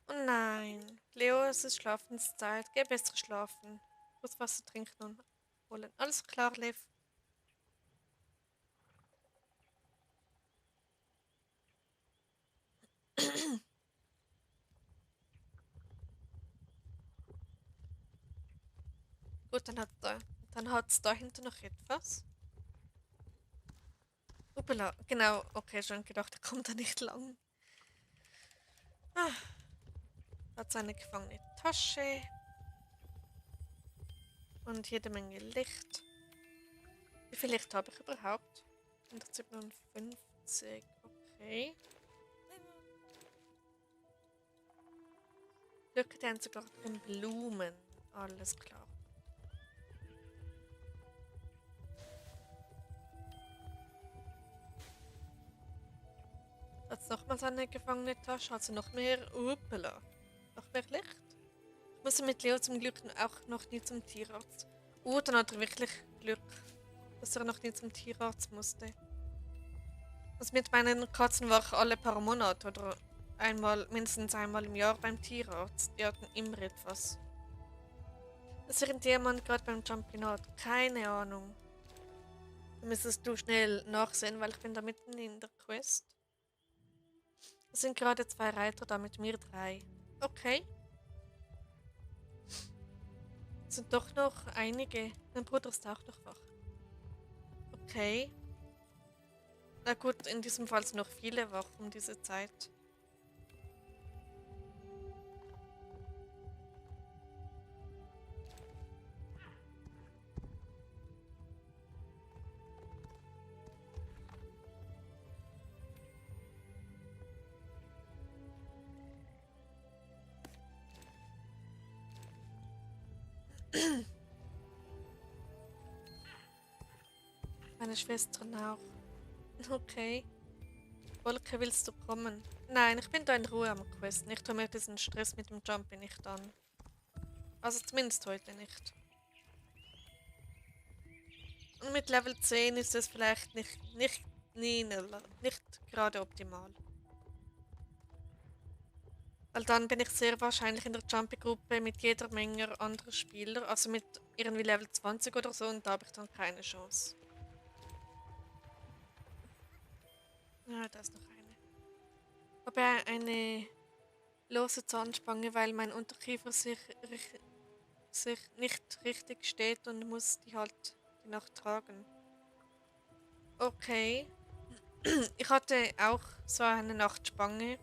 Oh nein. Leo, es ist Schlafenszeit. Geh besser schlafen. Ich muss Wasser trinken und holen. Alles klar, Lev. Gut, dann hat's da hinten noch etwas. Upala, genau. Okay, schon gedacht, er kommt da nicht lang. Ah, hat seine gefangene Tasche. Und jede Menge Licht. Wie viel Licht habe ich überhaupt? 157, okay. Glück, die haben sogar den Blumen. Alles klar. Jetzt nochmals eine gefangene Tasche, also noch mehr. Upala. Noch mehr Licht. Ich muss mit Leo zum Glück auch noch nie zum Tierarzt. Dann hat er wirklich Glück, dass er noch nie zum Tierarzt musste. Also mit meinen Katzen war ich alle paar Monate oder mindestens einmal im Jahr beim Tierarzt. Die hatten immer etwas. Ist irgendjemand gerade beim Championat? Keine Ahnung. Da müsstest du schnell nachsehen, weil ich bin da mitten in der Quest. Es sind gerade 2 Reiter da, mit mir 3. Okay. Es sind doch noch einige. Mein Bruder ist auch noch wach. Okay. Na gut, in diesem Fall sind noch viele wach um diese Zeit. Meine Schwestern auch. Okay. Wolke, willst du kommen? Nein, ich bin da in Ruhe am Questen. Ich tue mir diesen Stress mit dem Jumping nicht an. Also zumindest heute nicht. Und mit Level 10 ist es vielleicht nicht gerade optimal. Weil dann bin ich sehr wahrscheinlich in der Jumping-Gruppe mit jeder Menge anderer Spieler, also mit irgendwie Level 20 oder so, und da habe ich dann keine Chance. Ja, da ist noch eine. Aber eine lose Zahnspange, weil mein Unterkiefer sich nicht richtig steht und muss die halt die Nacht tragen. Okay. Ich hatte auch so eine Nachtspange.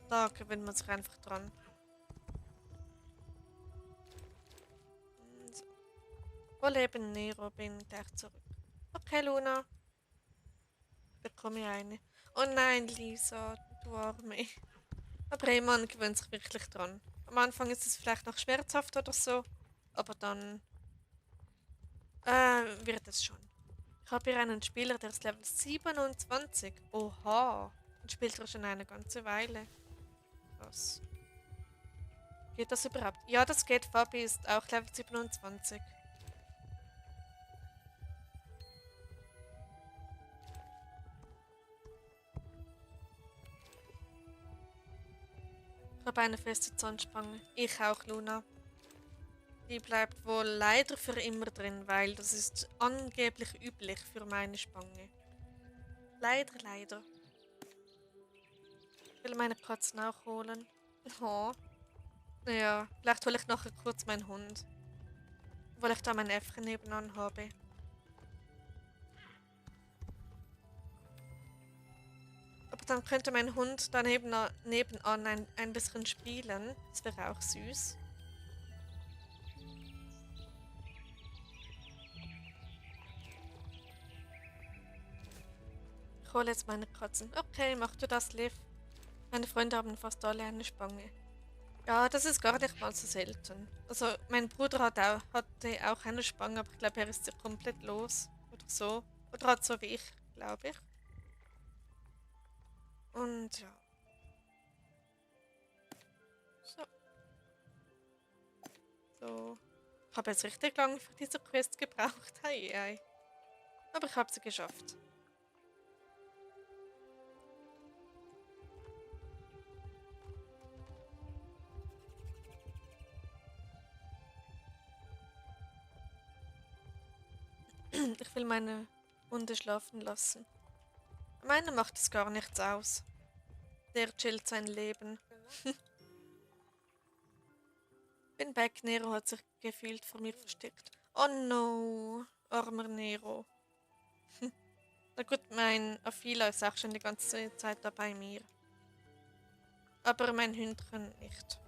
Da gewöhnt man sich einfach dran. So. Wo leben Nero? Bin gleich zurück. Okay, Luna. Bekomme ich eine. Oh nein, Lisa, du Arme. Aber hey, man gewöhnt sich wirklich dran. Am Anfang ist es vielleicht noch schmerzhaft oder so, aber dann wird es schon. Ich habe hier einen Spieler, der ist Level 27. Oha. Und spielt er schon eine ganze Weile. Krass. Geht das überhaupt? Ja, das geht. Fabi ist auch Level 27. Ich habe eine feste Zahnspange. Ich auch, Luna. Die bleibt wohl leider für immer drin, weil das ist angeblich üblich für meine Spange. Leider, leider. Ich will meine Katzen auch holen. Oh. Naja, vielleicht hole ich nachher kurz meinen Hund. Obwohl ich da mein Äffchen nebenan habe. Aber dann könnte mein Hund da nebenan ein bisschen spielen. Das wäre auch süß. Ich hole jetzt meine Katzen. Okay, mach du das, Liv. Meine Freunde haben fast alle eine Spange. Ja, das ist gar nicht mal so selten. Also, mein Bruder hatte auch eine Spange, aber ich glaube, er ist komplett los. Oder so. Oder hat so wie ich, glaube ich. Und ja. So. So. Ich habe jetzt richtig lange für diese Quest gebraucht. Hei, hei. Aber ich habe sie geschafft. Ich will meine Hunde schlafen lassen. Meiner macht es gar nichts aus. Der chillt sein Leben. Bin back, Nero hat sich gefühlt vor mir versteckt. Oh no, armer Nero. Na gut, mein Afila ist auch schon die ganze Zeit da bei mir. Aber mein Hündchen nicht.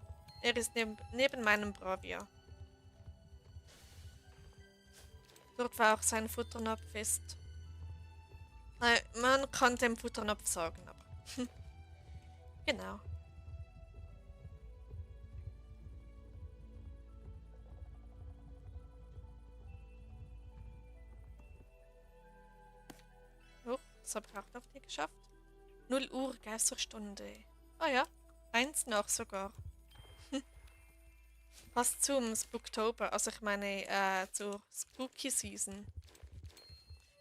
Er ist neben meinem Bravia. Dort war auch sein Futternapf fest. Man kann dem Futternapf sagen, aber... genau. Oh, das habe ich auch noch nicht geschafft. 0 Uhr Geisterstunde. Ah ja, 1 nach sogar. Passt zum Spooktober, also ich meine zur Spooky Season.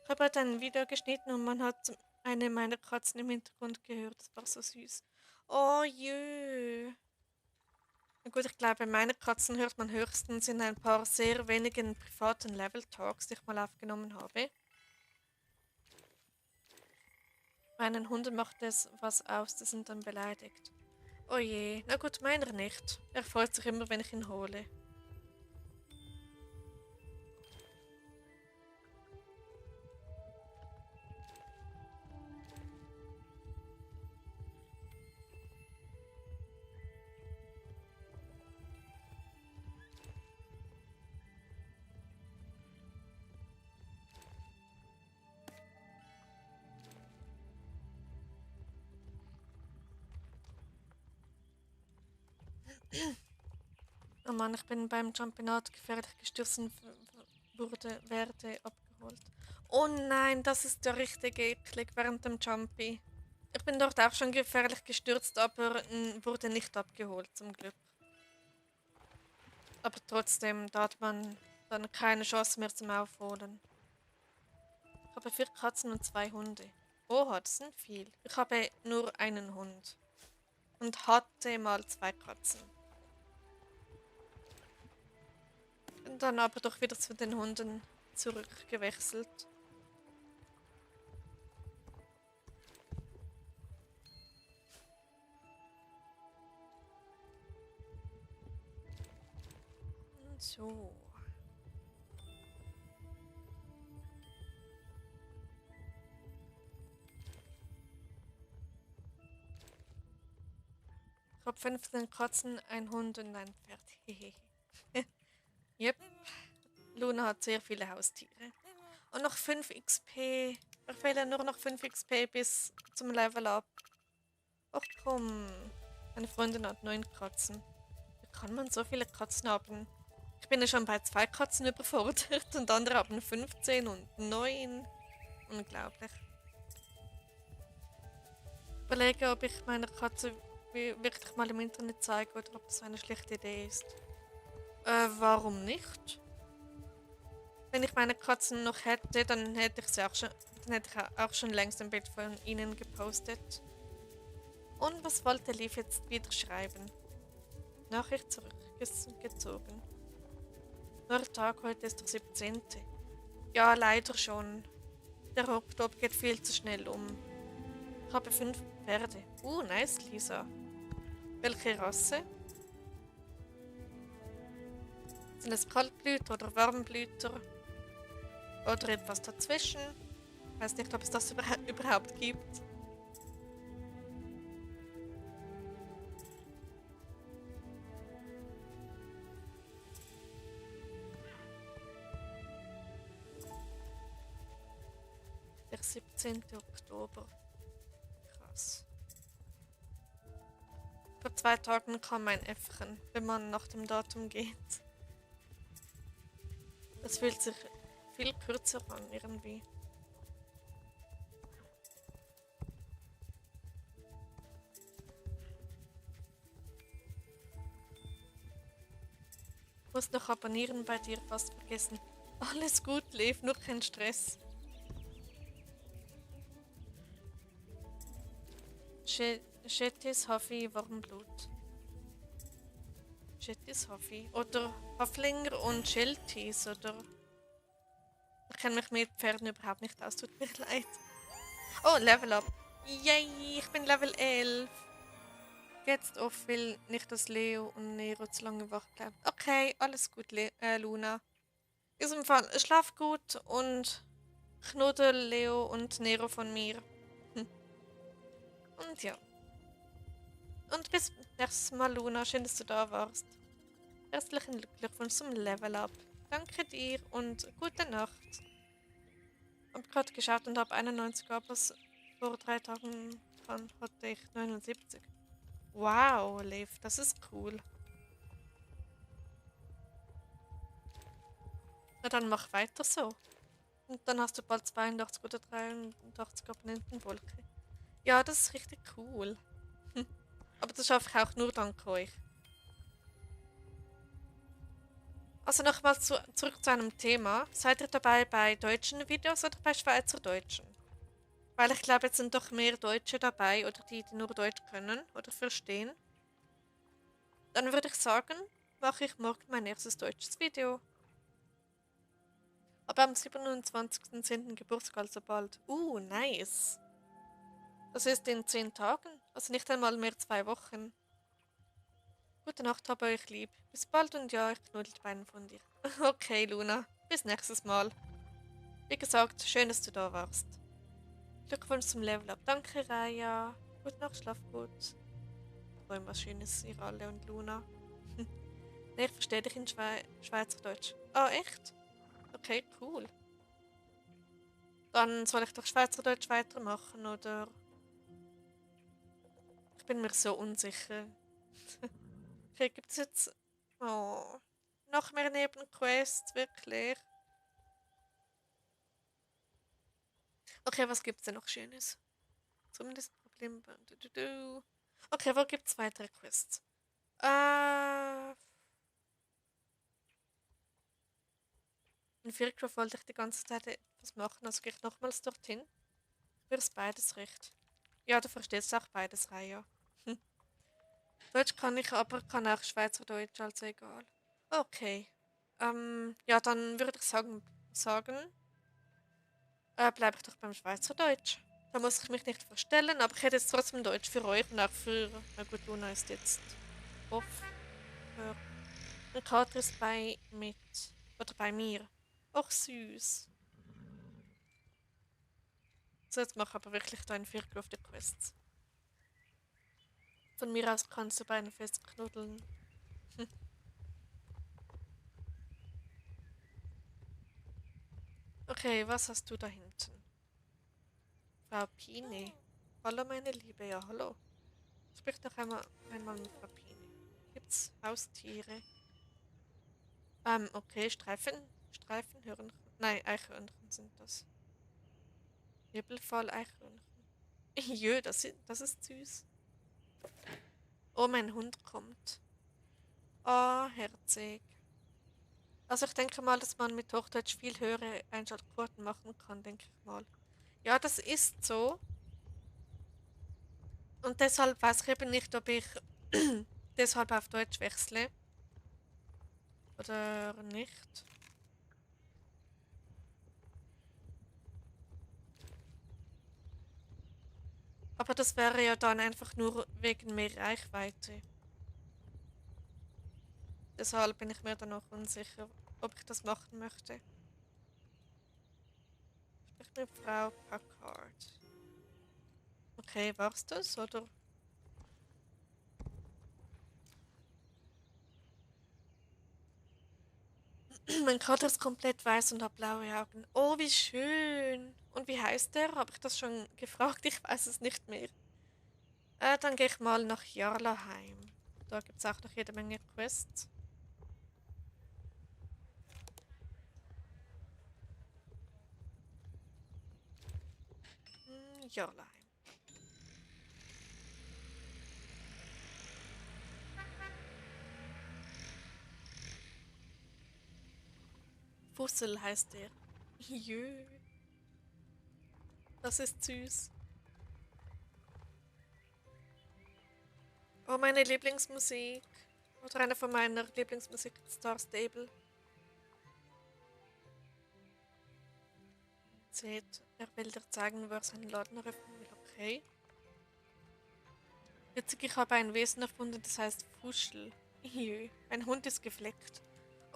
Ich habe heute ein Video geschnitten und man hat eine meiner Katzen im Hintergrund gehört. Das war so süß. Oh jö. Na gut, ich glaube, meine Katzen hört man höchstens in ein paar sehr wenigen privaten Level-Talks, die ich mal aufgenommen habe. Meinen Hunden macht es was aus, die sind dann beleidigt. Oh je, na gut, meiner nicht. Er freut sich immer, wenn ich ihn hole. Oh Mann, ich bin beim Jumpinat gefährlich gestürzt und werde abgeholt. Oh nein, das ist ja richtig eklig während dem Jumpy. Ich bin dort auch schon gefährlich gestürzt, aber wurde nicht abgeholt, zum Glück. Aber trotzdem, da hat man dann keine Chance mehr zum Aufholen. Ich habe 4 Katzen und 2 Hunde. Oha, das sind viel. Ich habe nur einen Hund. Und hatte mal 2 Katzen. Bin dann aber doch wieder zu den Hunden zurückgewechselt. So. Ich habe 15 Katzen, ein Hund und ein Pferd. Hehehe. Yep. Luna hat sehr viele Haustiere. Und noch 5 XP. Mir fehlen nur noch 5 XP bis zum Level Up. Ach komm. Meine Freundin hat 9 Katzen. Wie kann man so viele Katzen haben? Ich bin ja schon bei 2 Katzen überfordert und andere haben 15 und 9. Unglaublich. Ich überlege, ob ich meiner Katze wirklich mal im Internet zeige oder ob das eine schlechte Idee ist. Warum nicht? Wenn ich meine Katzen noch hätte, dann hätte ich auch schon längst ein Bild von ihnen gepostet. Und was wollte Liv jetzt wieder schreiben? Nachricht zurückgezogen. Neuer Tag, heute ist der 17. Ja, leider schon. Der Oktober geht viel zu schnell um. Ich habe 5 Pferde. Nice, Lisa. Welche Rasse? Sind es Kaltblüter oder Warmblüter? Oder etwas dazwischen? Ich weiß nicht, ob es das überhaupt gibt. Der 17. Oktober. Krass. Vor 2 Tagen kam mein Äffchen, wenn man nach dem Datum geht. Das fühlt sich viel kürzer an irgendwie. Ich muss noch abonnieren bei dir, fast vergessen. Alles gut, Lev, nur kein Stress. Jettis Haffi Warmblut. Jettis Haffi. Oder Haflinger und Shelties, oder? Ich kenne mich mit Pferden überhaupt nicht aus, tut mir leid. Oh, Level Up. Yay, ich bin Level 11. Jetzt auf, will nicht, dass Leo und Nero zu lange wach bleiben. Okay, alles gut, Luna. In diesem Fall, schlaf gut und knuddel Leo und Nero von mir. Und ja. Und bis nächstes Mal, Luna. Schön, dass du da warst. Herzlichen Glückwunsch zum Level Up. Danke dir und gute Nacht. Ich habe gerade geschaut und habe 91 Abos. Vor 3 Tagen dran hatte ich 79. Wow, Lev, das ist cool. Na dann mach weiter so. Und dann hast du bald 82 oder 83 Abonnentenwolke. Ja, das ist richtig cool. Aber das schaffe ich auch nur dank euch. Also nochmal zurück zu einem Thema. Seid ihr dabei bei deutschen Videos oder bei Schweizerdeutschen? Weil ich glaube, jetzt sind doch mehr Deutsche dabei oder die nur Deutsch können oder verstehen. Dann würde ich sagen, mache ich morgen mein erstes deutsches Video. Aber am 27.10. Geburtstag, also bald. Nice. Das ist in 10 Tagen, also nicht einmal mehr 2 Wochen. Gute Nacht, habe euch lieb. Bis bald und ja, ich knuddel die Beine von dir. Okay, Luna. Bis nächstes Mal. Wie gesagt, schön, dass du da warst. Glückwunsch zum Level Up. Danke, Raya. Gute Nacht, schlaf gut. Träum was Schönes, ihr alle und Luna. Nee, ich verstehe dich in Schweizerdeutsch. Ah, echt? Okay, cool. Dann soll ich doch Schweizerdeutsch weitermachen, oder? Ich bin mir so unsicher. Okay, gibt es jetzt... Oh, noch mehr Nebenquests, wirklich? Okay, was gibt's denn noch Schönes? Zumindest Problem... Okay, wo gibt's weitere Quests? In Fircroft wollte ich die ganze Zeit etwas machen, also gehe ich nochmals dorthin. Mir ist beides recht. Ja, du verstehst auch beides, Raya. Hm. Deutsch kann ich, aber kann auch Schweizerdeutsch, also egal. Okay. Ja, dann würde ich sagen, bleibe ich doch beim Schweizerdeutsch. Da muss ich mich nicht verstellen, aber ich hätte jetzt trotzdem Deutsch für euch und auch für... Na gut, Luna ist jetzt off. Ein Kater ist bei mir. Och, süß. So, jetzt mache ich aber wirklich da einen Viertel auf die Quests. Von mir aus kannst du Beine festknuddeln. Hm. Okay, was hast du da hinten? Frau Pini. Hallo, meine Liebe. Ja, hallo. Sprich doch einmal mit Frau Pini. Gibt's Haustiere? Okay, Streifenhörnchen. Nein, Eichhörnchen sind das. Nebelfall-Eichhörnchen. Jö, das ist süß. Oh, mein Hund kommt. Oh, herzig. Also ich denke mal, dass man mit Hochdeutsch viel höhere Einschaltquoten machen kann, denke ich mal. Ja, das ist so. Und deshalb weiß ich eben nicht, ob ich deshalb auf Deutsch wechsle oder nicht. Aber das wäre ja dann einfach nur wegen mehr Reichweite. Deshalb bin ich mir dann noch unsicher, ob ich das machen möchte. Sprich mit Frau Packard. Okay, war's das, oder? Mein Kater ist komplett weiß und hat blaue Augen. Oh, wie schön. Und wie heißt der? Habe ich das schon gefragt? Ich weiß es nicht mehr. Dann gehe ich mal nach Jarlaheim. Da gibt es auch noch jede Menge Quests. Jarlaheim. Fussel heißt der. Jö, das ist süß. Oh, meine Lieblingsmusik. Oder eine von meiner Lieblingsmusik, Star Stable. Seht, er will dir zeigen, wo er seinen Laden eröffnen will. Okay. Witzig, ich habe ein Wesen erfunden, das heißt Fuschel. Jö, ein Hund ist gefleckt.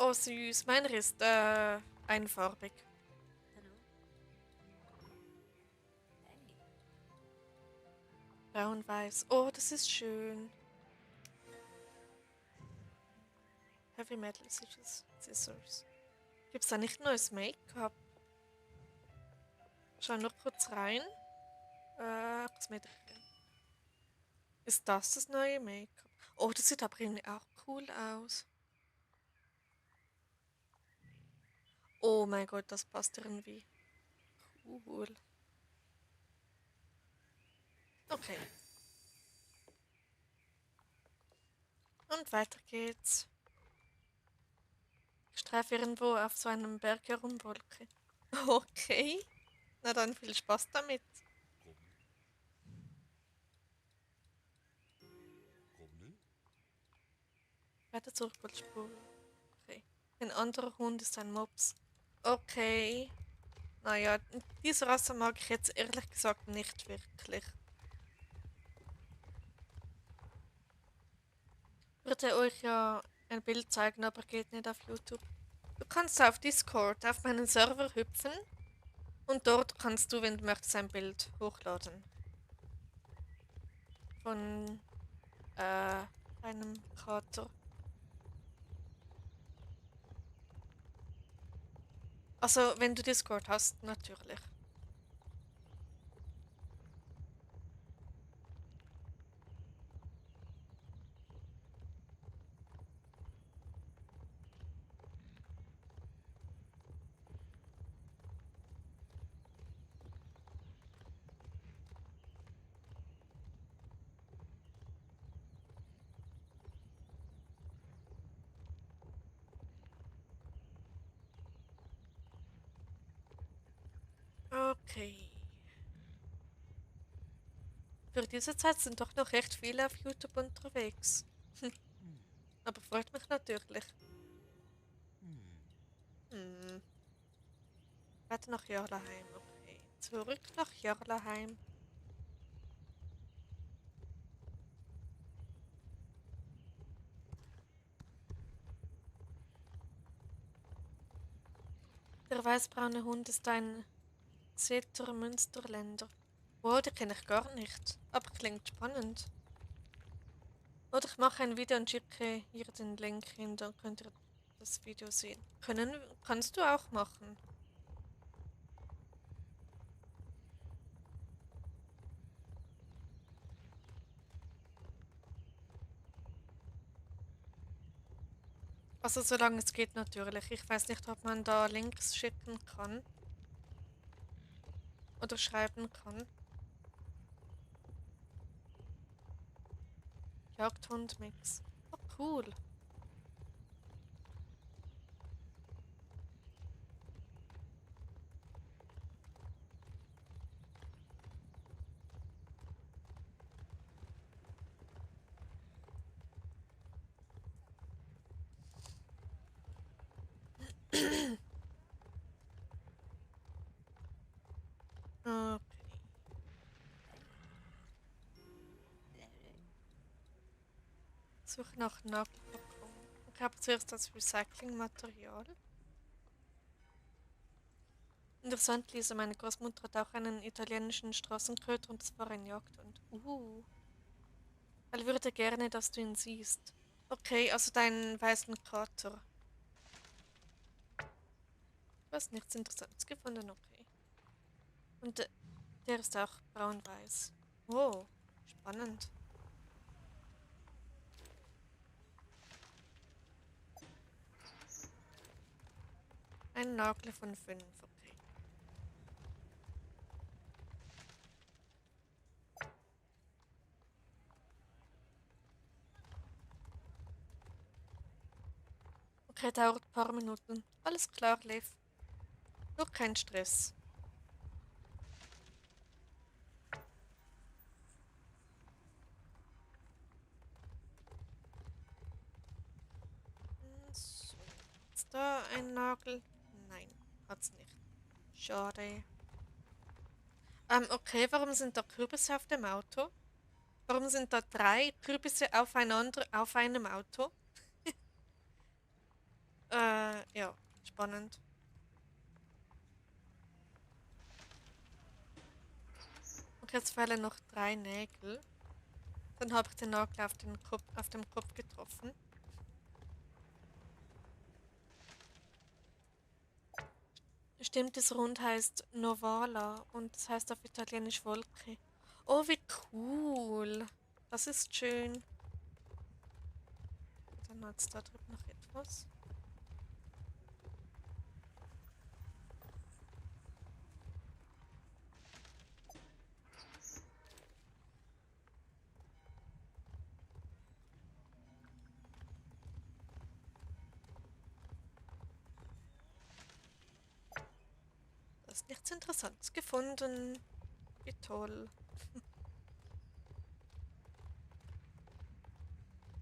Oh, süß. Meiner ist, einfarbig. Braun-weiß. Oh, das ist schön. Heavy Metal Scissors. Gibt es da nicht neues Make-up? Schau noch kurz rein. Kosmetik. Ist das neue Make-up? Oh, das sieht aber irgendwie auch cool aus. Oh mein Gott, das passt irgendwie. Cool. Okay. Und weiter geht's. Ich streife irgendwo auf so einem Berg herumwolke. Okay. Na dann viel Spaß damit. Weiter zurückspulen. Okay. Ein anderer Hund ist ein Mops. Okay. Naja, diese Rasse mag ich jetzt ehrlich gesagt nicht wirklich. Ich würde euch ja ein Bild zeigen, aber geht nicht auf YouTube. Du kannst auf Discord auf meinen Server hüpfen und dort kannst du, wenn du möchtest, ein Bild hochladen. Von einem Kater. Also, wenn du Discord hast, natürlich. Okay. Für diese Zeit sind doch noch recht viele auf YouTube unterwegs. Aber freut mich natürlich. Hm. Weiter nach Jarlaheim, okay. Zurück nach Jarlaheim. Der weißbraune Hund ist ein Zeter Münsterländer. Wow, den kenne ich gar nicht. Aber klingt spannend. Oder ich mache ein Video und schicke ihr den Link hin, dann könnt ihr das Video sehen. Kannst du auch machen. Also solange es geht natürlich. Ich weiß nicht, ob man da Links schicken kann. Oder schreiben kann. Jagdhund-Mix. Oh, cool. Okay. Suche nach Nagelpackung. Okay, aber zuerst das Recyclingmaterial. Interessant, Lisa, meine Großmutter hat auch einen italienischen Straßenköter und das war ein Jagdhund. Er würde gerne, dass du ihn siehst. Okay, also deinen weißen Kater. Du hast nichts Interessantes gefunden, okay. Und der ist auch braun-weiß. Oh, spannend. Ein Nagel von 5, okay. Okay, dauert ein paar Minuten. Alles klar, Liv. Nur kein Stress. So, ist da ein Nagel? Nein, hat's nicht. Schade. Okay, warum sind da Kürbisse auf dem Auto? Warum sind da 3 Kürbisse aufeinander auf einem Auto? Ja, spannend. Okay, jetzt fehlen noch 3 Nägel. Dann habe ich den Nagel auf dem Kopf getroffen. Stimmt, das Rund heißt Novala und das heißt auf Italienisch Wolke. Oh, wie cool. Das ist schön. Dann hat es da drüben noch etwas. Das ist nichts Interessantes gefunden. Wie toll.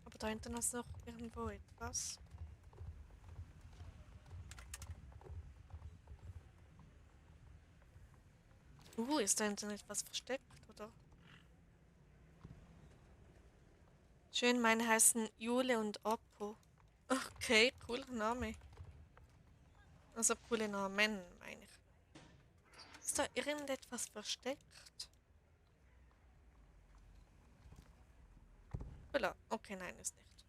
Aber da hinten ist noch irgendwo etwas. Ist da hinten etwas versteckt, oder? Schön, meine heißen Jule und Oppo. Okay, cooler Name. Also coole Namen, meine ich. Ist da irgendetwas versteckt? Hoppla. Okay, nein, ist nicht.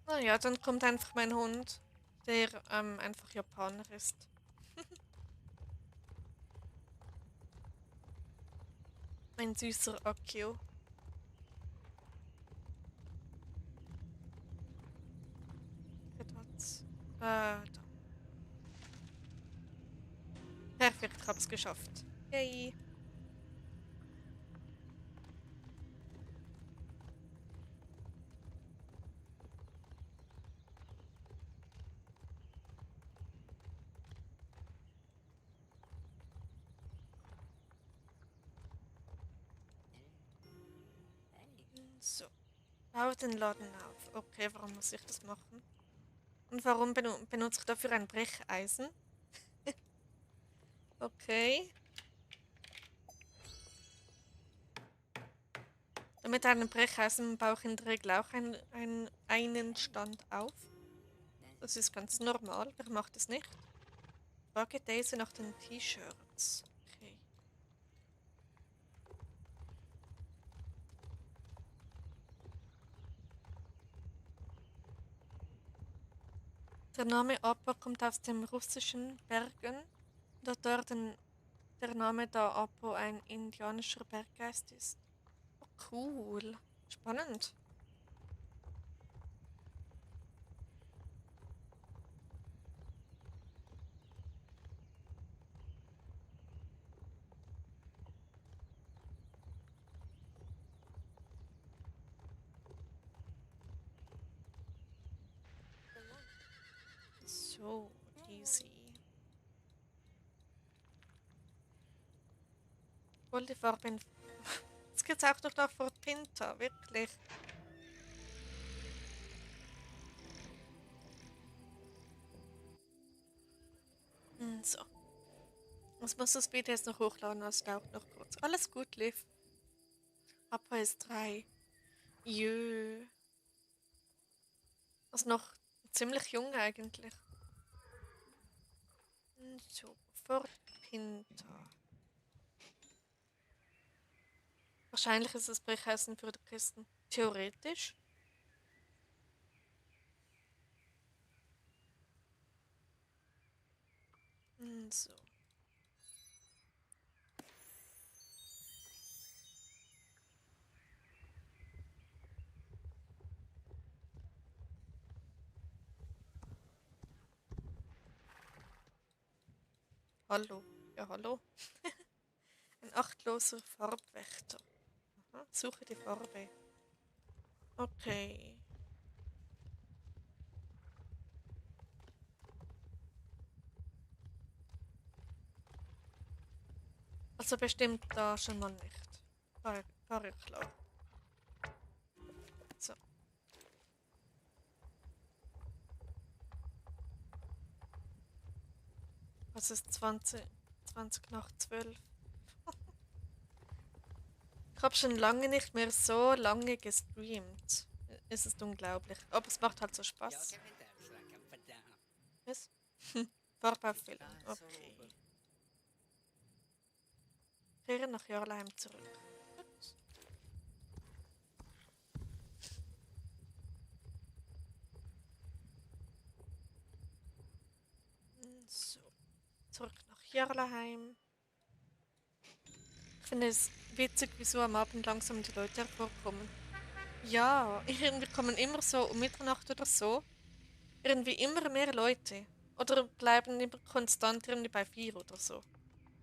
Naja, dann kommt einfach mein Hund, der einfach Japaner ist. Ein süßer Akio. Etwas. Da. Perfekt, ich hab's geschafft. Yay. So. Baue den Laden auf. Okay, warum muss ich das machen? Und warum benutze ich dafür ein Brecheisen? Okay. Mit einem Brecheisen baue ich in der Regel auch einen Stand auf. Das ist ganz normal. Wer macht das nicht? Frage Daisy nach den T-Shirts. Okay. Der Name Apo kommt aus dem russischen Bergen, da dort der Name da Apo ein indianischer Berggeist ist. Oh, cool. Spannend. So, easy. Voll die Farbe in... Jetzt geht's auch noch nach Fort Pinta, wirklich. So. Ich muss das Video jetzt noch hochladen, also dauert noch kurz. Alles gut, Liv. Papa ist 3. Jö. Also noch ziemlich jung eigentlich. So, Fort Pinta. Wahrscheinlich ist es Brecheisen für die Christen. Theoretisch. So. Hallo. Ja, hallo. Ein achtloser Farbwächter. Aha, suche die Farbe. Okay. Also bestimmt da schon mal nicht. War ja klar. So. Was ist 20 nach 12? Ich habe schon lange nicht mehr so lange gestreamt. Es ist unglaublich. Aber es macht halt so Spaß. Was? Farbauffüllung. Okay. Kehre nach Jarlheim zurück. Gut. So. Zurück nach Jarlheim. Ich finde es witzig, wieso am Abend langsam die Leute hervorkommen. Ja, irgendwie kommen immer so um Mitternacht oder so. Irgendwie immer mehr Leute. Oder bleiben immer konstant irgendwie bei 4 oder so.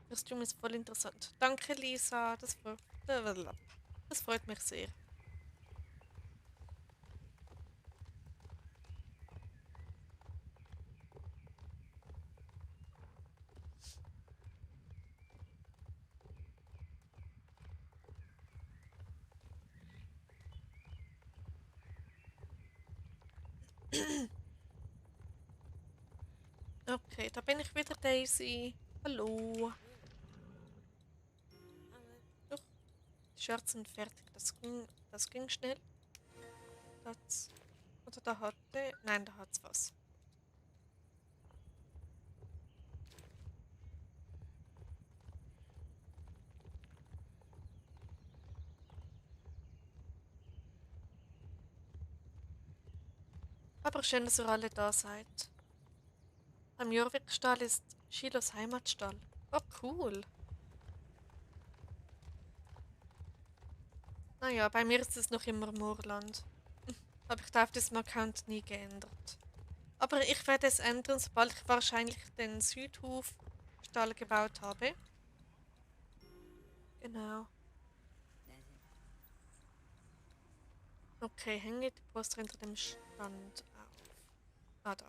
Der Stream ist voll interessant. Danke, Lisa. Das freut mich sehr. Okay, da bin ich wieder, Daisy. Hallo. Doch, die Shirts sind fertig. Das ging schnell. Das, oder da hatte. Nein, da hat's was. Aber schön, dass ihr alle da seid. Am Jorvikstall ist Shilos Heimatstall. Oh, cool. Naja, bei mir ist es noch immer Moorland. Aber ich habe diesen Account nie geändert. Aber ich werde es ändern, sobald ich wahrscheinlich den Südhofstall gebaut habe. Genau. Okay, hänge die Poster hinter dem Stand auf. Ah, da.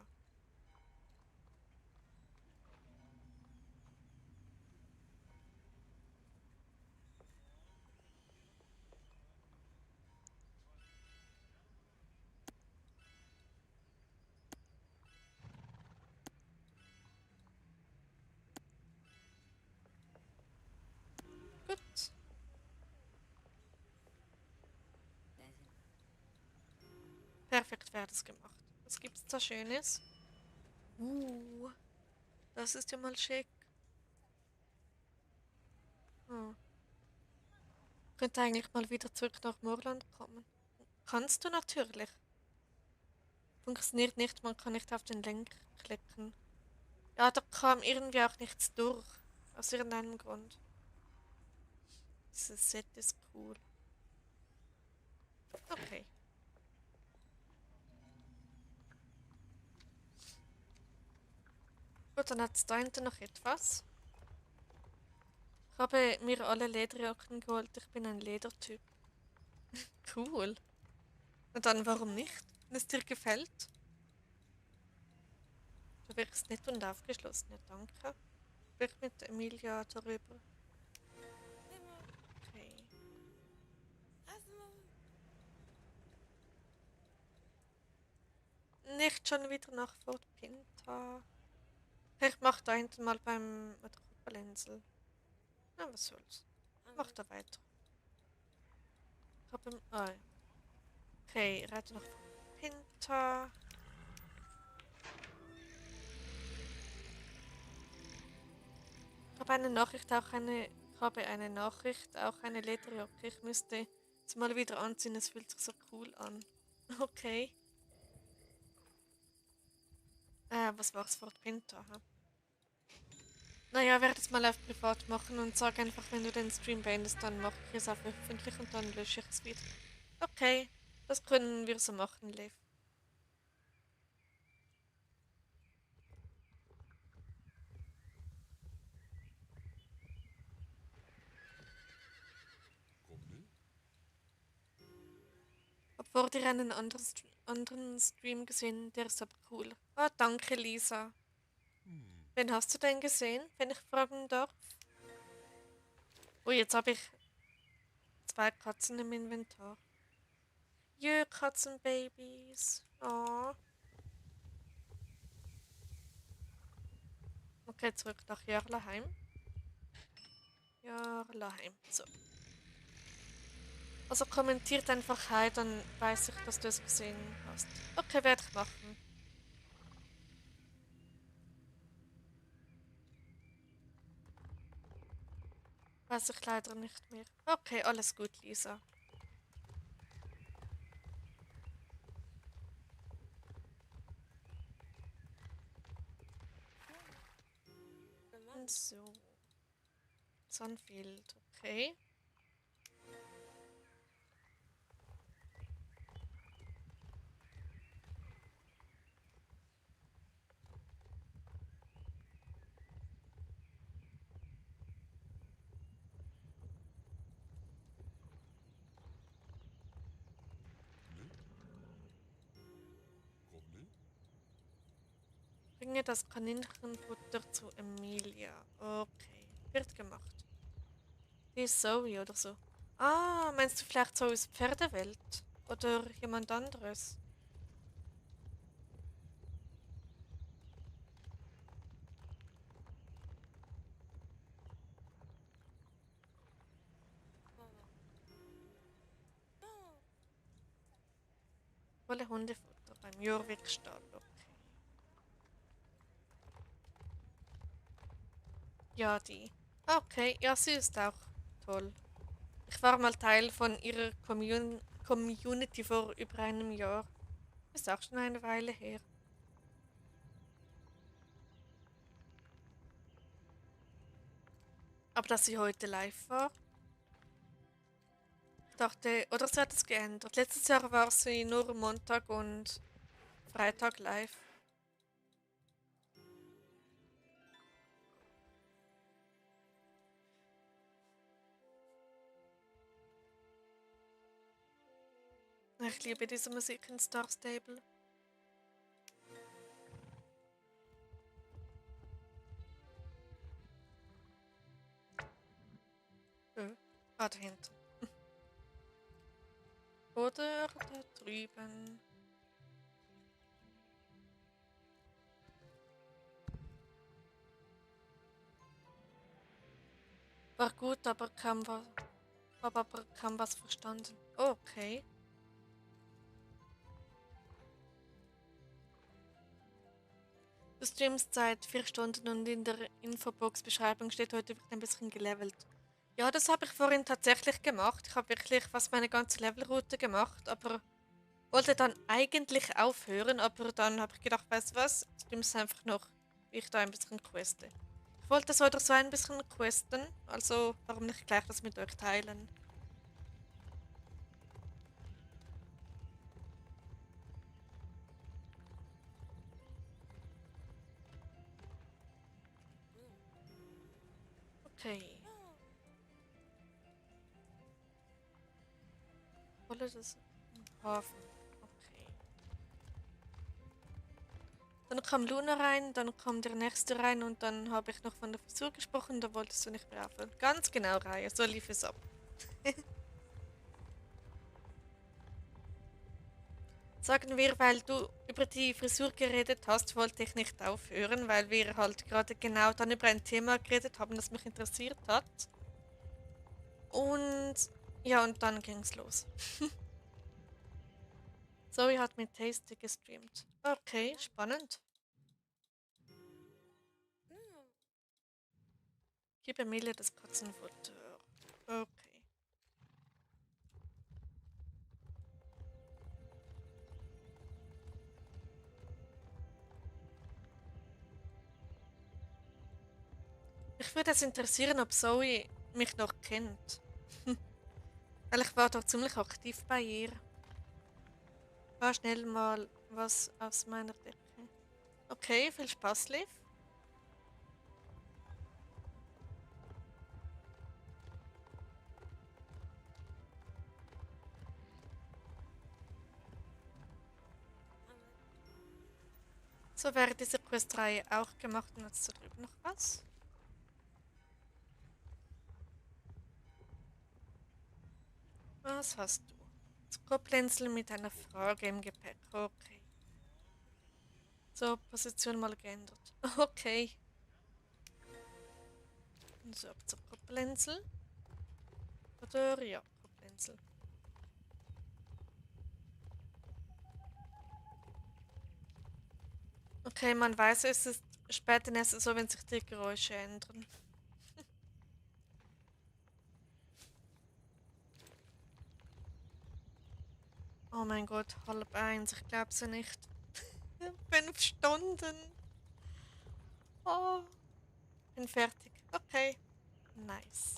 Gut. Perfekt wäre das gemacht. Was gibt's da Schönes? Uh, das ist ja mal schick. Hm. Könnte eigentlich mal wieder zurück nach Moorland kommen. Kannst du natürlich. Funktioniert nicht, man kann nicht auf den Link klicken. Ja, da kam irgendwie auch nichts durch. Aus irgendeinem Grund. Dieses Set ist cool. Okay. Gut, dann hat es da hinten noch etwas. Ich habe mir alle Lederjacken geholt. Ich bin ein Ledertyp. Cool. Und dann warum nicht? Wenn es dir gefällt. Du wirkst nett und aufgeschlossen. Ja, danke. Sprich mit Emilia darüber. Okay. Nicht schon wieder nach Fort Pinta. Ich mach da hinten mal bei der Kuppelinsel. Na, was soll's. Mach da weiter. Ich hab im. Ah, ja. Okay, reite nach Fort Pinta. Ich habe eine Nachricht, auch eine Lederjacke. Ich müsste es mal wieder anziehen, es fühlt sich so cool an. Okay. Was war's für Pinta? Hä? Naja, werde es mal auf privat machen und sag einfach, wenn du den Stream beendest, dann mache ich es auf öffentlich und dann lösche ich es wieder. Okay, das können wir so machen, Lev. Hab vor dir einen anderen Stream gesehen, der ist aber cool. Ah, danke, Lisa. Wen hast du denn gesehen, wenn ich fragen darf? Oh, jetzt habe ich 2 Katzen im Inventar. Jö, Katzenbabys. Oh. Okay, zurück nach Jörlaheim. Jörlaheim. So. Also kommentiert einfach Hi, dann weiß ich, dass du es gesehen hast. Okay, werde ich machen. Weiß ich leider nicht mehr. Okay, alles gut, Lisa. Und so. Sunfield, okay. Bringe das Kaninchenfutter zu Emilia. Okay, wird gemacht. Die ist Zoe oder so. Ah, meinst du vielleicht Zoes Pferdewelt? Oder jemand anderes? Volle Hundefutter beim Jorvik-Stall. Okay. Ja, die. Okay, ja, sie ist auch toll. Ich war mal Teil von ihrer Community vor über einem Jahr. Ist auch schon eine Weile her. Aber dass sie heute live war, ich dachte, oder sie hat es geändert. Letztes Jahr war sie nur Montag und Freitag live. Ich liebe diese Musik in Star Stable. Da hinten. Oder da drüben. War gut, aber hab aber kaum was verstanden. Okay. Du streamst seit 4 Stunden und in der Infobox-Beschreibung steht, heute wird ein bisschen gelevelt. Ja, das habe ich vorhin tatsächlich gemacht. Ich habe wirklich fast meine ganze Levelroute gemacht, aber wollte dann eigentlich aufhören, aber dann habe ich gedacht, weißt du was, streamst einfach noch, wie ich da ein bisschen queste. Ich wollte so oder so ein bisschen questen, also warum nicht gleich das mit euch teilen? Okay. Wolle das Hafen. Okay. Dann kam Luna rein, dann kam der nächste rein und dann habe ich noch von der Frisur gesprochen, da wolltest du nicht mehr aufhören. Ganz genau, Raya, so lief es ab. Sagen wir, weil du über die Frisur geredet hast, wollte ich nicht aufhören, weil wir halt gerade genau dann über ein Thema geredet haben, das mich interessiert hat. Und ja, und dann ging's los. Zoe hat mit Tasty gestreamt. Okay, spannend. Gib Emilia das Katzenfutter. Okay. Mich würde es interessieren, ob Zoe mich noch kennt. Weil ich war doch ziemlich aktiv bei ihr. War schnell mal was aus meiner Decke. Okay, viel Spaß, Liv. So wäre diese Questreihe auch gemacht und jetzt da drüben noch was. Was hast du? Skoplinzel mit einer Frage im Gepäck. Okay. So, Position mal geändert. Okay. So, Zuckerpinsel. Oder ja, Zuckerpinsel. Okay, man weiß, es ist später erst so, wenn sich die Geräusche ändern. Oh mein Gott, 12:30, ich glaub's ja nicht. 5 Stunden. Oh, bin fertig. Okay, nice.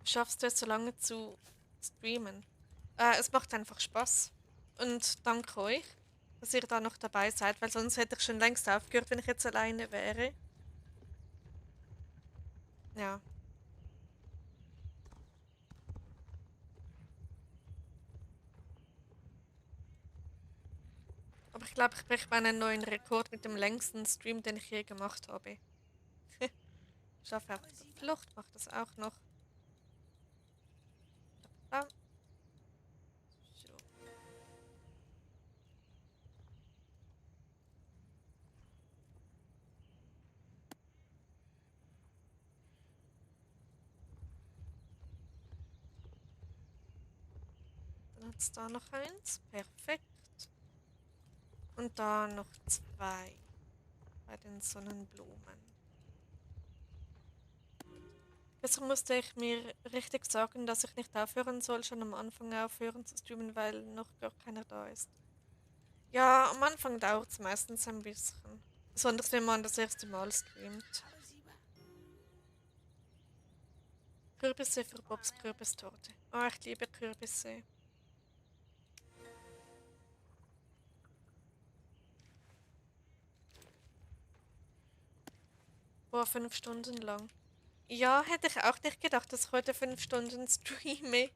Schaffst du es so lange zu streamen? Es macht einfach Spaß. Und danke euch, dass ihr da noch dabei seid, weil sonst hätte ich schon längst aufgehört, wenn ich jetzt alleine wäre. Ja. Aber ich glaube, ich breche meinen neuen Rekord mit dem längsten Stream, den ich je gemacht habe. Ich schaffe auch zur Flucht, mache das auch noch. Da. So. Dann hat es da noch eins. Perfekt. Und da noch 2 bei den Sonnenblumen. Gestern musste ich mir richtig sagen, dass ich nicht aufhören soll, schon am Anfang aufhören zu streamen, weil noch gar keiner da ist. Ja, am Anfang dauert es meistens ein bisschen. Besonders wenn man das erste Mal streamt. Kürbisse für Bobs Kürbistorte. Oh, ich liebe Kürbisse. Boah, 5 Stunden lang. Ja, hätte ich auch nicht gedacht, dass ich heute 5 Stunden streame.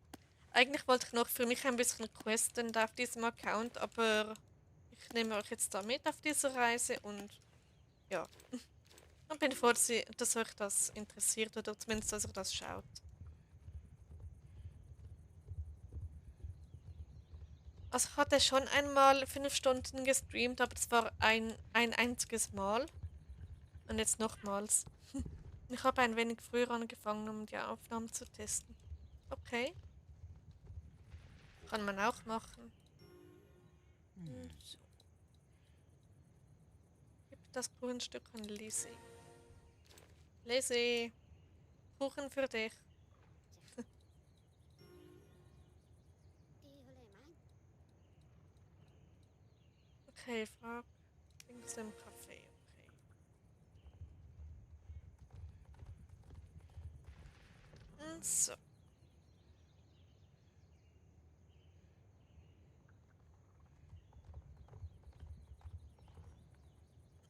Eigentlich wollte ich noch für mich ein bisschen questen da auf diesem Account, aber ich nehme euch jetzt da mit auf diese Reise und ja. Und bin froh, dass euch das interessiert oder zumindest, dass ihr das schaut. Also ich hatte schon einmal 5 Stunden gestreamt, aber das war ein einziges Mal. Und jetzt nochmals. Ich habe ein wenig früher angefangen, um die Aufnahmen zu testen. Okay, kann man auch machen. So, gib das Kuchenstück an Lizzie. Lizzie, Kuchen für dich. Okay, frag links im Café. Okay. So.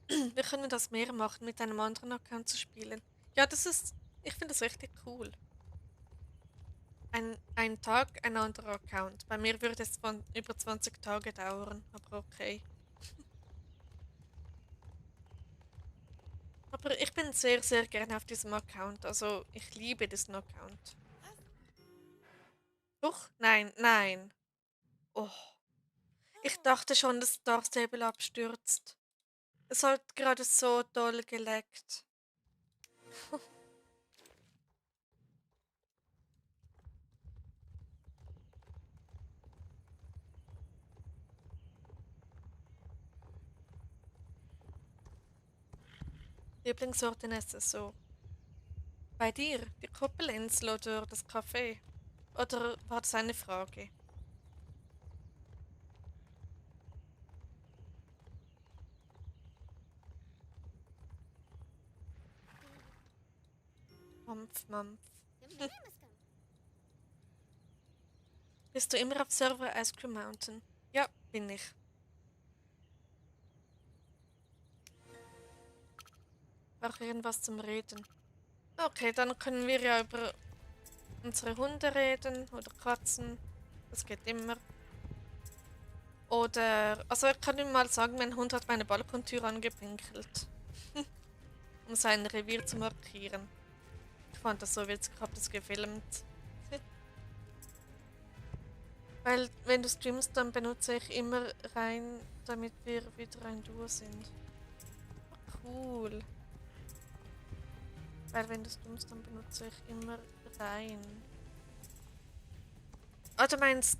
Wir können das mehr machen, mit einem anderen Account zu spielen. Ja, ich finde das richtig cool. Ein Tag, ein anderer Account. Bei mir würde es von über 20 Tage dauern, aber okay. Aber ich bin sehr, sehr gerne auf diesem Account. Also, ich liebe diesen Account. Doch? Nein, nein. Oh, ich dachte schon, dass Star Stable abstürzt. Es hat gerade so doll geleckt. Lieblingsort in SSO. Bei dir, die Koppelinsel oder das Café? Oder war das eine Frage? Mampf, Mampf. Bist du immer auf Server Ice Cream Mountain? Ja, bin ich. Brauche irgendwas zum Reden. Okay, dann können wir ja über unsere Hunde reden oder Katzen. Das geht immer. Oder, also ich kann Ihnen mal sagen, mein Hund hat meine Balkontür angepinkelt, um sein Revier zu markieren. Ich fand das so witzig, hab das gefilmt. Weil, wenn du streamst, dann benutze ich immer rein, damit wir wieder ein Duo sind. Cool. Weil, wenn du streamst, dann benutze ich immer rein. Ah, du meinst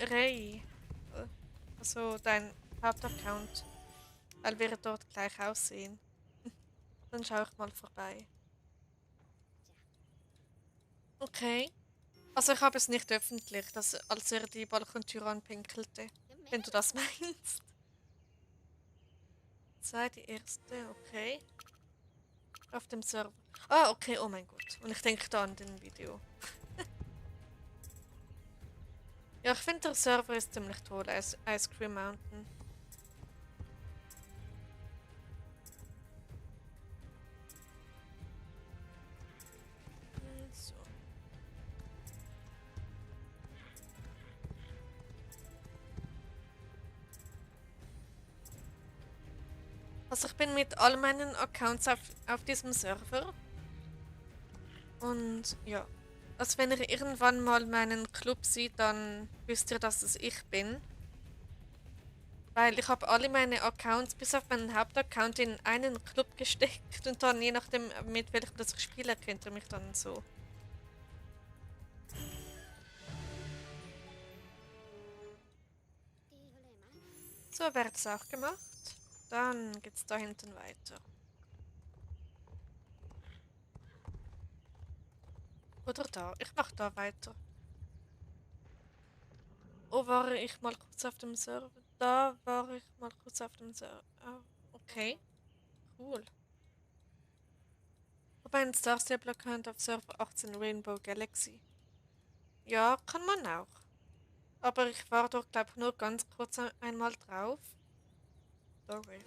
Ray. Also dein Hauptaccount. Weil wir dort gleich aussehen. Dann schaue ich mal vorbei. Okay. Also ich habe es nicht öffentlich, dass, als er die Balkontür anpinkelte. Wenn du das meinst. Sei die erste, okay. Auf dem Server. Ah, okay, oh mein Gott. Und ich denke da an den Video. Ja, ich finde der Server ist ziemlich toll, Ice Cream Mountain. So. Also ich bin mit all meinen Accounts auf diesem Server. Und ja. Also wenn ihr irgendwann mal meinen Club seht, dann wisst ihr, dass es ich bin. Weil ich habe alle meine Accounts bis auf meinen Hauptaccount in einen Club gesteckt und dann je nachdem mit welchem das ich spiele, kennt ihr mich dann so. So wird es auch gemacht. Dann geht's da hinten weiter. Oder da. Ich mach da weiter. Oh, war ich mal kurz auf dem Server? Da war ich mal kurz auf dem Server. Oh, okay, cool. Wobei ein Star Stable Account auf Server 18 Rainbow Galaxy. Ja, kann man auch. Aber ich war dort, glaube ich, nur ganz kurz einmal drauf. Sorry. Okay.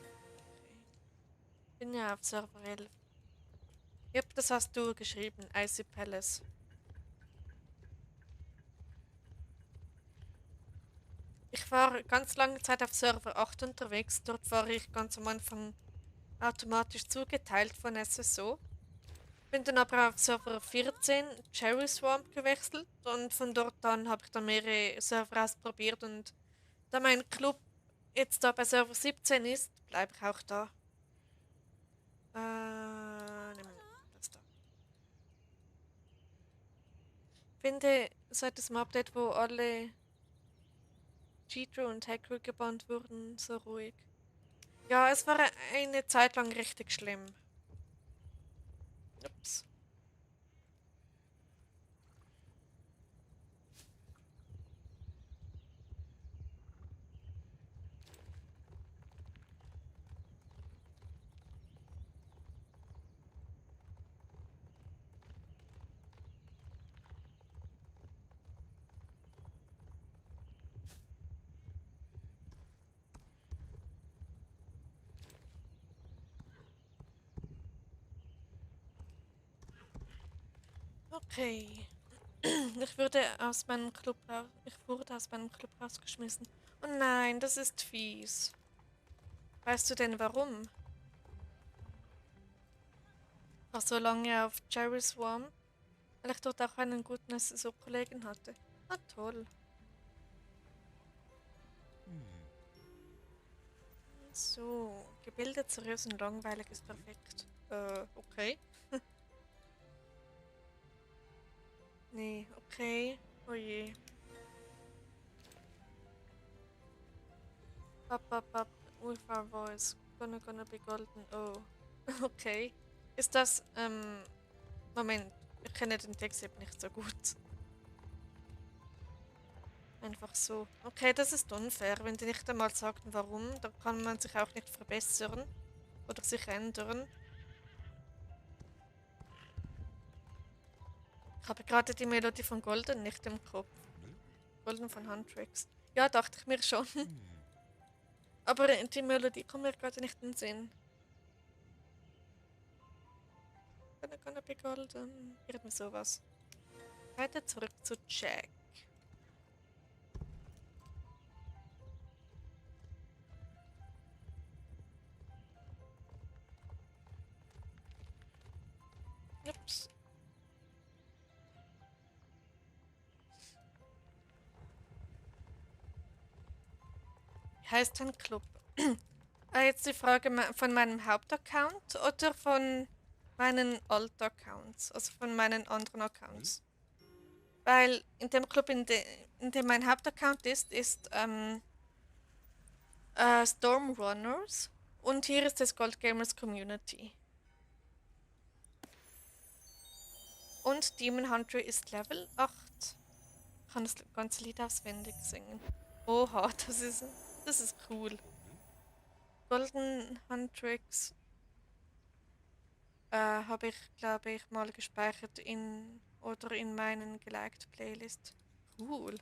Bin ja auf Server 11. Yep, das hast du geschrieben. Icy Palace. Ich war ganz lange Zeit auf Server 8 unterwegs. Dort war ich ganz am Anfang automatisch zugeteilt von SSO. Bin dann aber auf Server 14 Cherry Swamp gewechselt und von dort an habe ich dann mehrere Server ausprobiert und da mein Club jetzt da bei Server 17 ist, bleibe ich auch da. Nehmen wir das da. Finde seit diesem Update, wo alle Cheater und Hacker gebannt wurden, so ruhig. Ja, es war eine Zeit lang richtig schlimm. Ups. Okay. Ich wurde aus meinem Club rausgeschmissen. Oh nein, das ist fies. Weißt du denn warum? War so lange auf Cherry Swamp, weil ich dort auch einen guten SSO-Kollegen hatte. Ah, toll. So, gebildet, seriös und langweilig ist perfekt. Okay. Nee, okay. Oh je. Up, up, up. With our voice. Gonna be golden. Oh. Okay. Ist das, Moment, ich kenne den Text eben nicht so gut. Einfach so. Okay, das ist unfair. Wenn die nicht einmal sagen, warum, dann kann man sich auch nicht verbessern oder sich ändern. Ich habe gerade die Melodie von Golden nicht im Kopf. Golden von Huntrix. Ja, dachte ich mir schon. Aber die Melodie kommt mir gerade nicht in den Sinn. Gonna be golden. Irgendwie sowas. Weiter zurück zu Jack. Ups. Wie heißt dein Club? Jetzt die Frage von meinem Hauptaccount oder von meinen Alt-Accounts, also von meinen anderen Accounts. Weil in dem Club, in dem mein Hauptaccount ist Stormrunners und hier ist das Gold Gamers Community. Und Demon Hunter ist Level 8. Ich kann das ganze Lied auswendig singen. Oha, das ist cool. Golden Huntrix habe ich, glaube ich, mal gespeichert in meinen geliked Playlist. Cool.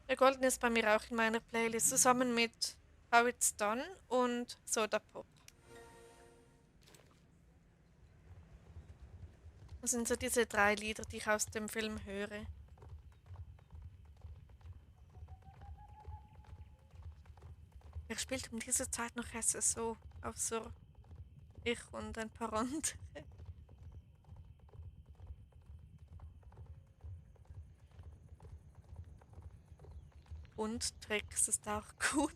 Der Golden ist bei mir auch in meiner Playlist zusammen mit How It's Done und Soda Pop. Das sind so diese drei Lieder, die ich aus dem Film höre. Wer spielt um diese Zeit noch SSO? Außer ich und ein paar andere. Und Tricks ist auch gut.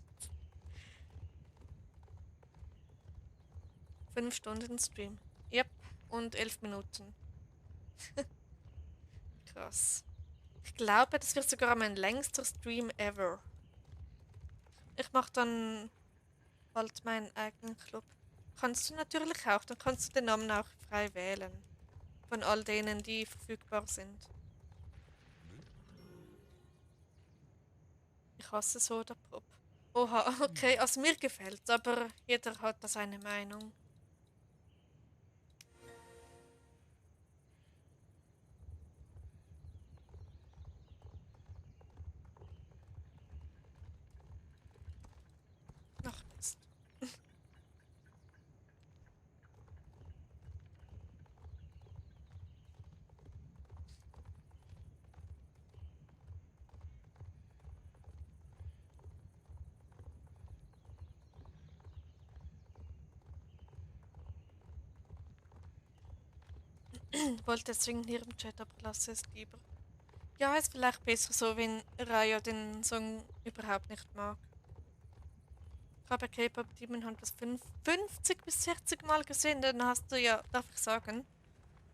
5 Stunden Stream. Yep. Und 11 Minuten. Krass. Ich glaube, das wird sogar mein längster Stream ever. Ich mache dann bald meinen eigenen Club. Kannst du natürlich auch. Dann kannst du den Namen auch frei wählen. Von all denen, die verfügbar sind. Ich hasse Soda Pop. Oha, okay, also mir gefällt's, aber jeder hat da seine Meinung. Ach Mist. Wollte deswegen hier im Chat, aber lasse es lieber. Ja, ist vielleicht besser so, wenn Raya den Song überhaupt nicht mag. Ich habe K-Pop Demon Hunters 50 bis 60 Mal gesehen, dann hast du ja, darf ich sagen,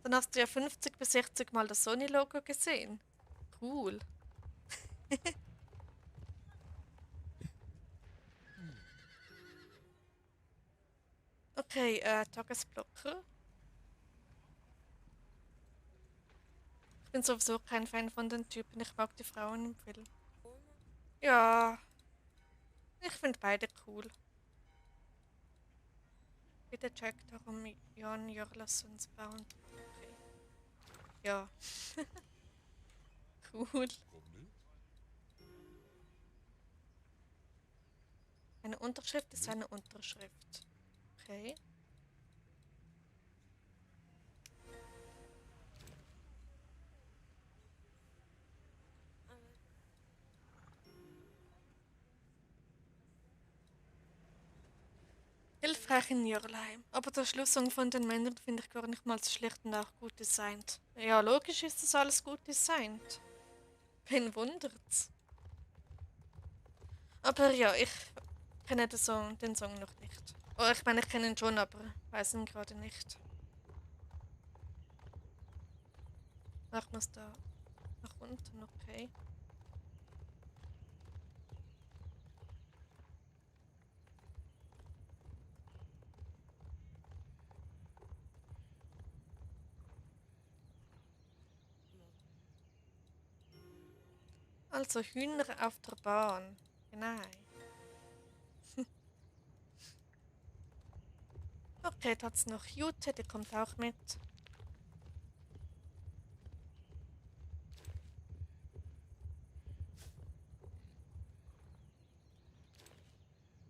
dann hast du ja 50 bis 60 Mal das Sony-Logo gesehen. Cool. Okay, Tagesblocker. Ich bin sowieso kein Fan von den Typen, ich mag die Frauen im Film. Ja, ich finde beide cool. Bitte check darum Jan Jörlassons bauen. Okay. Ja, cool. Eine Unterschrift ist eine Unterschrift. Okay. Hilfreich in Jörleheim. Aber der Schlusssong von den Männern finde ich gar nicht mal so schlecht und auch gut designt. Ja, logisch ist das alles gut designt. Wen wundert's? Aber ja, ich kenne den Song noch nicht. Oh, ich meine, ich kenne ihn schon, aber weiß ihn gerade nicht. Machen wir es da nach unten, okay. Also Hühner auf der Bahn. Genau. Okay, da hat's noch Jute, die kommt auch mit.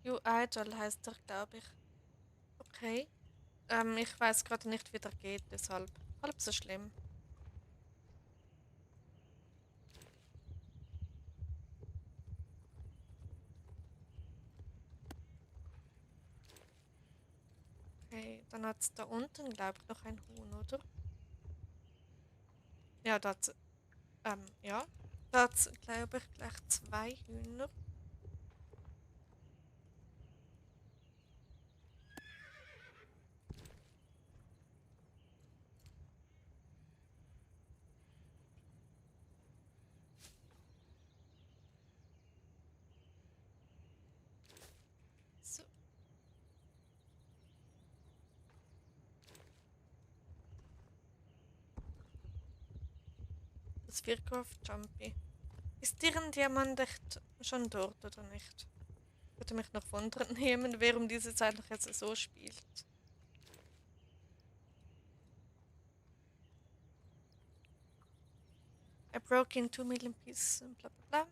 You Idol heißt er, glaube ich. Okay. Ich weiß gerade nicht, wie der geht, deshalb halb so schlimm. Okay, dann hat es da unten, glaube ich, noch ein Huhn, oder? Ja, ja. Da hat's, glaube ich, gleich zwei Hühner. So, das Virgo auf Jumpy. Ist deren Diamant echt schon dort, oder nicht? Würde mich noch wundern nehmen, wer um diese Zeit noch jetzt so spielt. I broke in 2 million pieces und bla bla bla.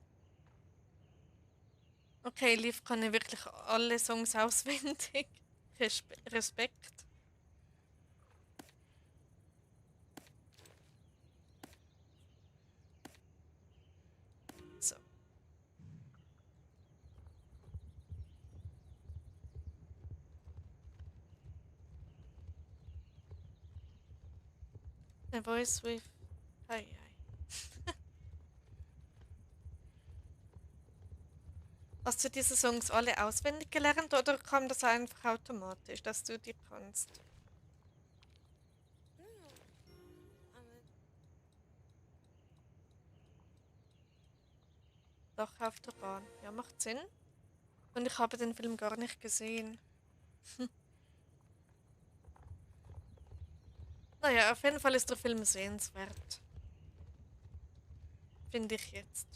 Okay, Liv kann ja wirklich alle Songs auswendig. Respekt. So. A voice with. Hi, hi. Hast du diese Songs alle auswendig gelernt oder kam das einfach automatisch, dass du die kannst? Doch auf der Bahn. Ja, macht Sinn. Und ich habe den Film gar nicht gesehen. Naja, auf jeden Fall ist der Film sehenswert. Finde ich jetzt.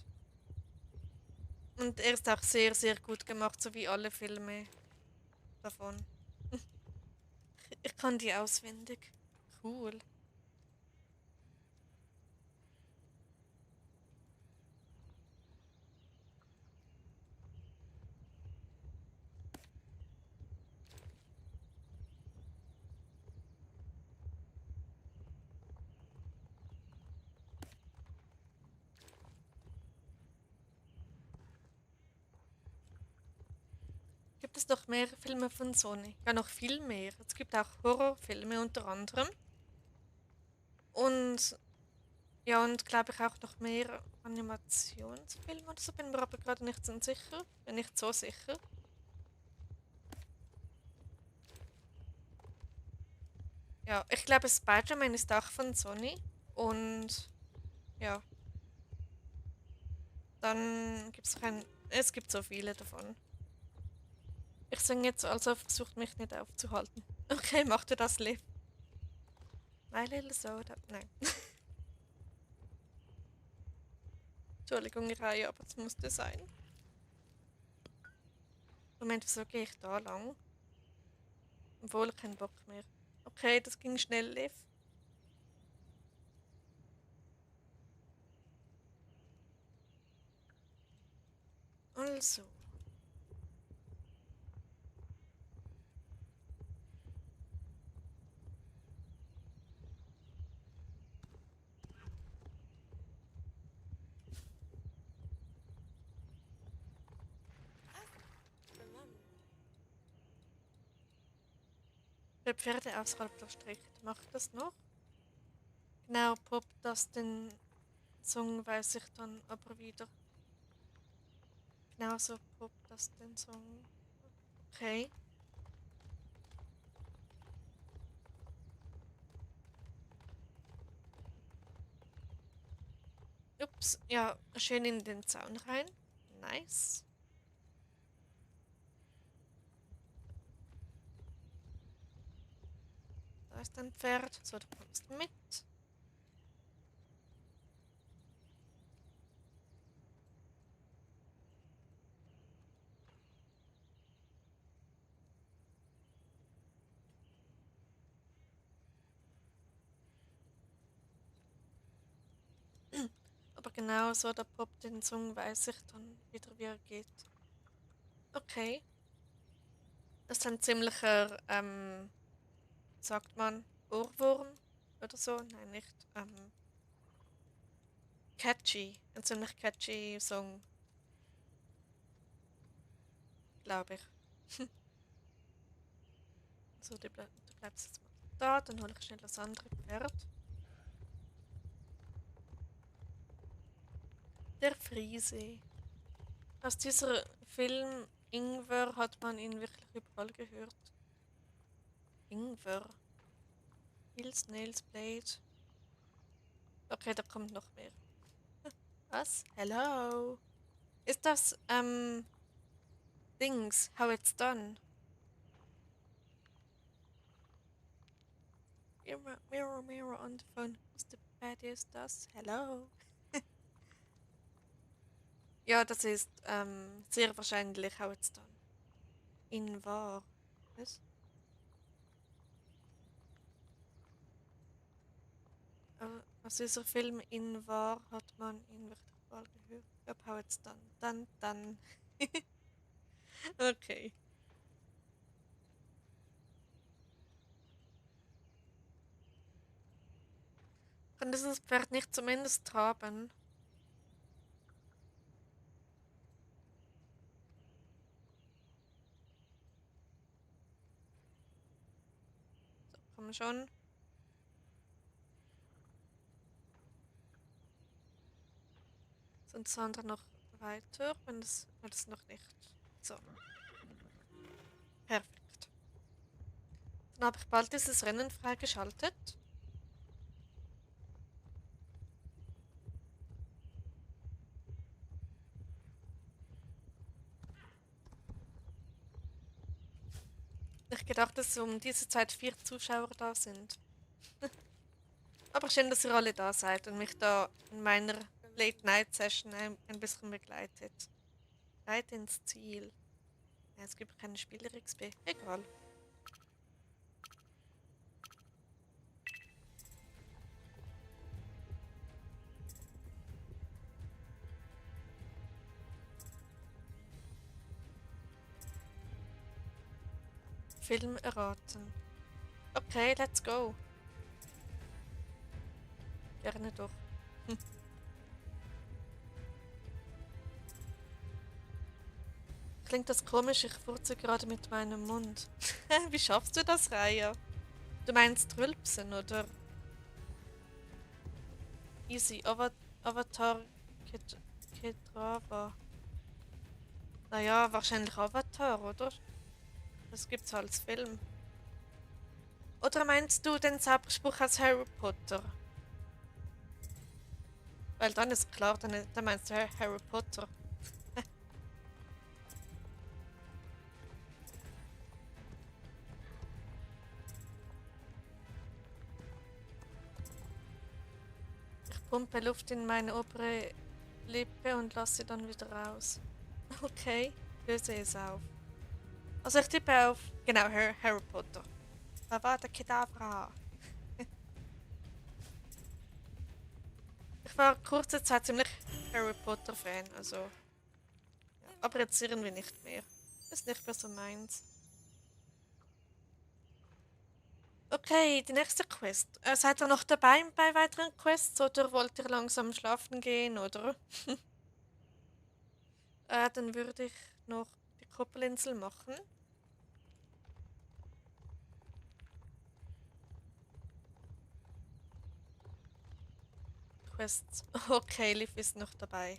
Und er ist auch sehr, sehr gut gemacht, so wie alle Filme davon. Ich kann die auswendig. Cool. Gibt es noch mehr Filme von Sony? Ja, noch viel mehr. Es gibt auch Horrorfilme unter anderem. Und ja, und glaube ich auch noch mehr Animationsfilme oder so. Bin mir aber gerade nicht so sicher. Bin nicht so sicher. Ja, ich glaube, Spider-Man ist auch von Sony. Und ja, dann gibt es noch ein. Es gibt so viele davon. Ich singe jetzt, also versucht mich nicht aufzuhalten. Okay, mach du das, Liv. My Little Soda. Nein. Entschuldigung, Reihe, aber es musste sein. Moment, wieso gehe ich da lang? Obwohl ich keinen Bock mehr. Okay, das ging schnell, Liv. Also. Der Pferdeausfall verstrickt. Macht das noch? Genau, Pop, das den Song weiß ich dann aber wieder. Genauso Pop, das den Song. Okay. Ups, ja, schön in den Zaun rein. Nice. Da ist ein Pferd. So, du kommst mit. genau so der Pop den Song, weiß ich dann wieder, wie er geht. Okay. Das ist ein ziemlicher, sagt man, Ohrwurm oder so? Nein, nicht. Catchy. Ein ziemlich catchy Song, glaube ich. So, du bleibst jetzt mal da, dann hole ich schnell das andere Pferd. Der Friese. Aus dieser Film Ingwer hat man ihn wirklich überall gehört. Ingwer. Hills, Nails, Blade. Okay, da kommt noch mehr. Was? Hello? Ist das, Dings, How It's Done? Mirror, mirror, mirror on the phone. Who's the baddest? Das? Hello? Ja, das ist, sehr wahrscheinlich How It's Done. In wahr. Was? Aus dieser Film In wahr hat man ihn wirklich überall gehört. Ich glaube, How It's Done. Dann. Okay. Kann dieses Pferd nicht zumindest traben? So, komm schon. Sind das andere noch weiter? Wenn das noch nicht. So, perfekt. Dann habe ich bald dieses Rennen freigeschaltet. Ich gedacht, dass um diese Zeit 4 Zuschauer da sind. Aber schön, dass ihr alle da seid und mich da in meiner Late-Night-Session ein bisschen begleitet. Weit ins Ziel. Ja, es gibt keine Spieler-XP. Egal. Film erraten. Okay, let's go. Gerne doch. Klingt das komisch? Ich furze gerade mit meinem Mund. Wie schaffst du das, Raya? Du meinst Rülpsen, oder? Easy. Avatar Kedrava. Naja, wahrscheinlich Avatar, oder? Das gibt's als Film. Oder meinst du den Zauberspruch aus Harry Potter? Weil dann ist klar, dann meinst du Harry Potter. Ich pumpe Luft in meine obere Lippe und lasse sie dann wieder raus. Okay, löse es auf. Also ich tippe auf, genau, Harry Potter. Avada Kedavra. Ich war kurze Zeit ziemlich Harry Potter Fan, also. Ja. Aber jetzt irgendwie nicht mehr. Ist nicht mehr so meins. Okay, die nächste Quest. Seid ihr noch dabei bei weiteren Quests oder wollt ihr langsam schlafen gehen, oder? Dann würde ich noch die Koppelinsel machen. Quests. Okay, Liv ist noch dabei.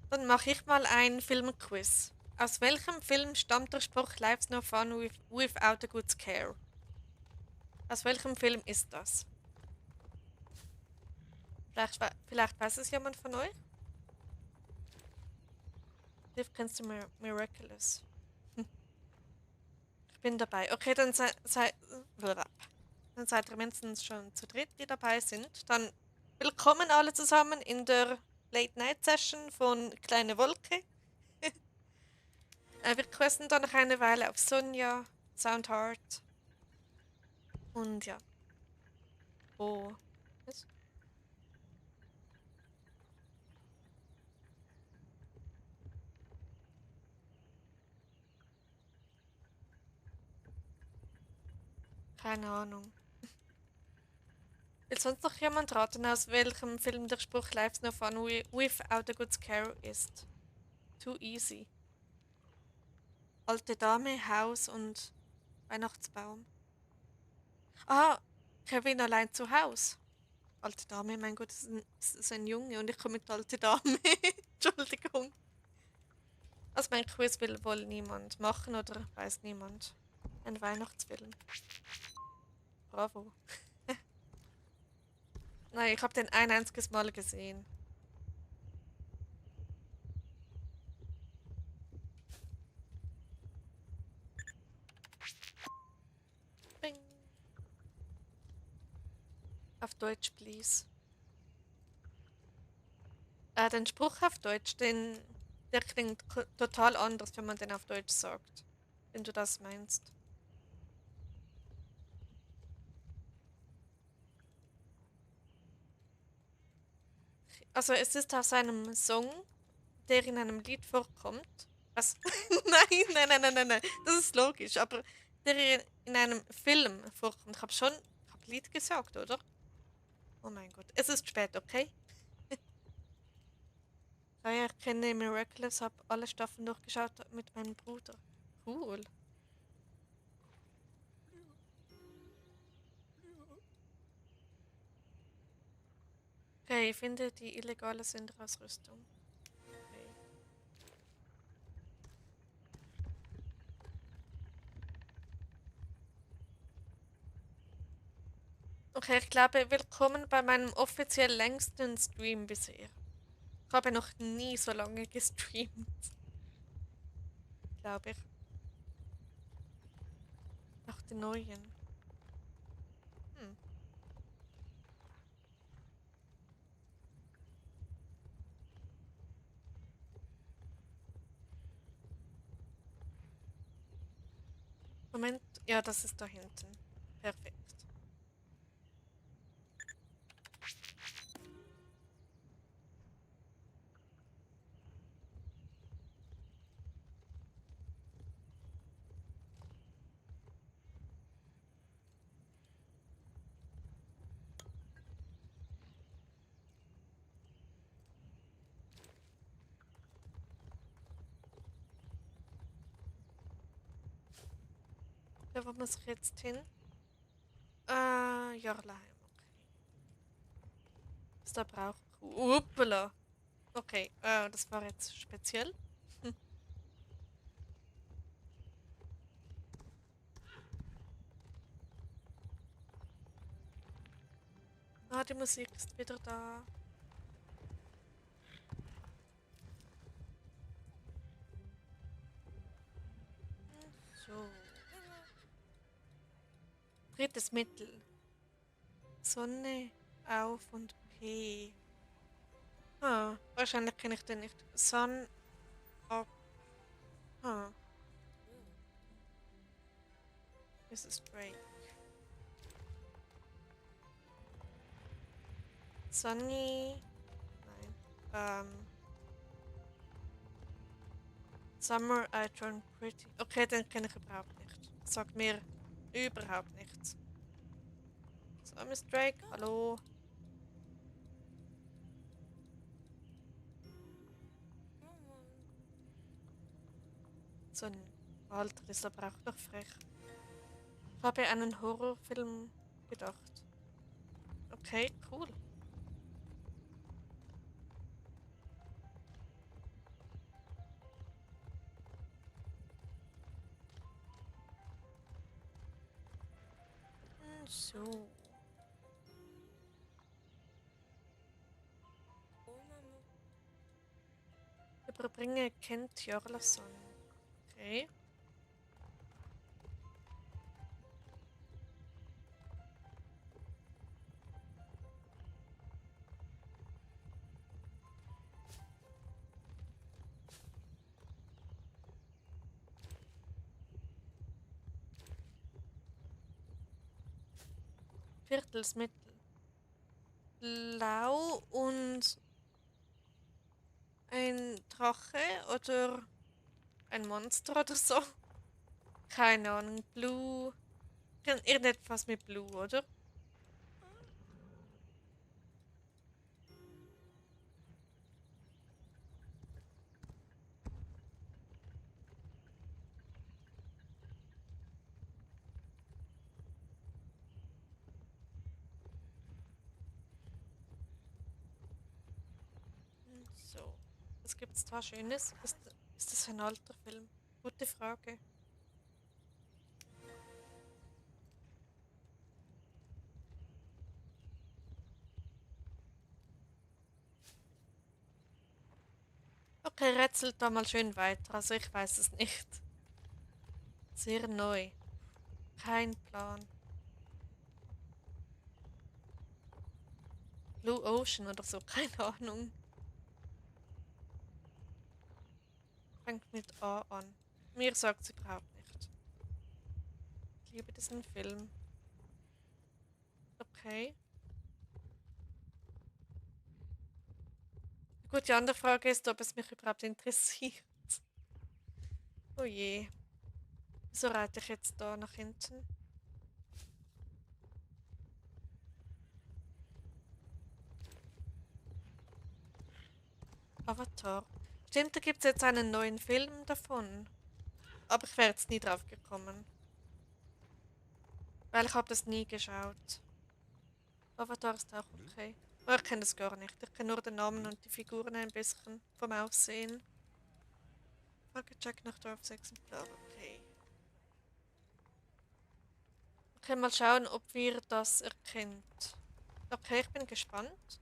Dann mache ich mal ein Filmquiz. Aus welchem Film stammt der Spruch Life's no fun without a good scare? Aus welchem Film ist das? Vielleicht weiß es jemand von euch? Liv, kennst du Miraculous? Ich bin dabei. Okay, dann seid ihr mindestens schon zu dritt, die dabei sind. Dann willkommen alle zusammen in der Late-Night-Session von Kleine Wolke. Wir questen da noch eine Weile auf Sonja, Soundheart und ja. Oh. Was? Keine Ahnung. Will sonst noch jemand raten, aus welchem Film der Spruch Life's no fun without a good scare ist? Too easy. Alte Dame, Haus und Weihnachtsbaum. Ah, Kevin allein zu Haus. Alte Dame, mein Gott, das ist ein Junge und ich komme mit alte Dame. Entschuldigung. Also mein Quiz will wohl niemand machen oder weiß niemand. Ein Weihnachtsfilm. Bravo. Nein, ich habe den ein einziges Mal gesehen. Bing. Auf Deutsch, please. Den Spruch auf Deutsch, der klingt total anders, wenn man den auf Deutsch sagt. Wenn du das meinst. Also es ist aus einem Song, der in einem Lied vorkommt. Was? Nein, nein, nein, nein, nein, nein. Das ist logisch, aber der in einem Film vorkommt. Ich habe Lied gesagt, oder? Oh mein Gott. Es ist spät, okay? Ja, ich kenne Miraculous, habe alle Staffeln durchgeschaut mit meinem Bruder. Cool. Okay, finde die illegale Sünderausrüstung. Okay. Okay, ich glaube, willkommen bei meinem offiziell längsten Stream bisher. Ich habe noch nie so lange gestreamt, glaube ich. Nach den neuen. Hm. Moment, ja, das ist da hinten. Perfekt. Ja, wo muss ich jetzt hin? Jarlheim, okay. Was da braucht. Uppala. Okay, das war jetzt speziell. Hm. Ah, die Musik ist wieder da. So. Drittes Mittel. Sonne auf und P. Ah, wahrscheinlich kenne ich den nicht. Sun up. Ah, Mrs. Drake. Sunny. Nein. Summer I Turn Pretty. Okay, den kenne ich überhaupt nicht. Sagt mir überhaupt nichts. So, Miss Drake, hallo. So ein Alter ist aber auch noch frech. Ich habe einen Horrorfilm gedacht. Okay, cool. So. Überbringe Kent Jarlason. Okay. Viertelsmittel. Blau und ein Drache oder ein Monster oder so. Keine Ahnung. Blue. Irgendetwas mit Blue, oder? So. Was gibt's da Schönes? Ist das ein alter Film? Gute Frage. Okay, rätselt da mal schön weiter. Also ich weiß es nicht. Sehr neu. Kein Plan. Blue Ocean oder so, keine Ahnung. Fängt mit A an. Mir sagt es überhaupt nicht. Ich liebe diesen Film. Okay. Gut, die andere Frage ist, ob es mich überhaupt interessiert. Oh je. Wieso reite ich jetzt da nach hinten? Avatar. Stimmt, da gibt es jetzt einen neuen Film davon. Aber ich wäre jetzt nie drauf gekommen. Weil ich habe das nie geschaut. Avatar ist auch okay. Aber ich kenne das gar nicht. Ich kenne nur den Namen und die Figuren ein bisschen vom Aussehen. Fragezeichen nach Dorfsexemplar, okay. Okay, mal schauen, ob wir das erkennt. Okay, ich bin gespannt.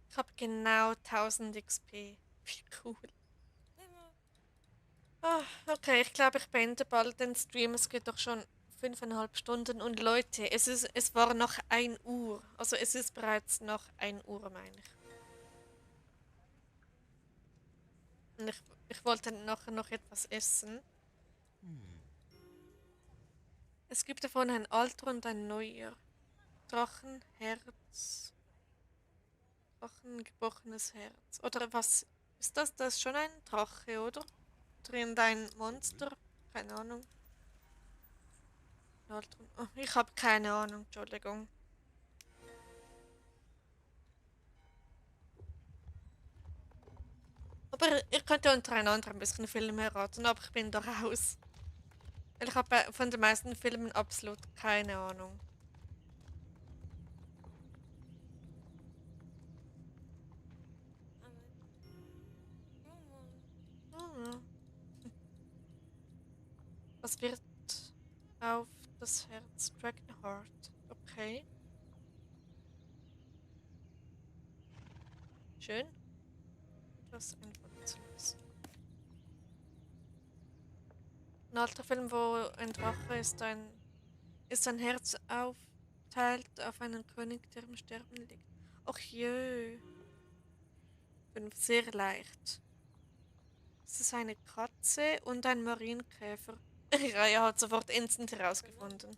Ich habe genau 1000 XP. Wie cool. Ah, okay, ich glaube, ich beende bald den Stream. Es geht doch schon 5,5 Stunden. Und Leute, es war noch 1 Uhr. Also es ist bereits noch 1 Uhr, meine ich. Und ich wollte nachher noch etwas essen. Es gibt davon ein alter und ein neuer. Drachenherz. Drachengebrochenes Herz. Oder was ist das? Das ist schon ein Drache, oder? Drin ein Monster? Keine Ahnung. Oh, ich habe keine Ahnung, Entschuldigung. Aber ihr könnt ja untereinander ein bisschen Filme erraten, aber ich bin da raus. Weil ich habe von den meisten Filmen absolut keine Ahnung. Ah, was wird auf das Herz? Dragonheart. Okay. Schön. Das einfach zu lösen. Ein alter Film, wo ein Drache ist ein Herz aufteilt auf einen König, der im Sterben liegt. Ach jö. Bin sehr leicht. Es ist eine Katze und ein Marienkäfer. Raya hat sofort instant herausgefunden.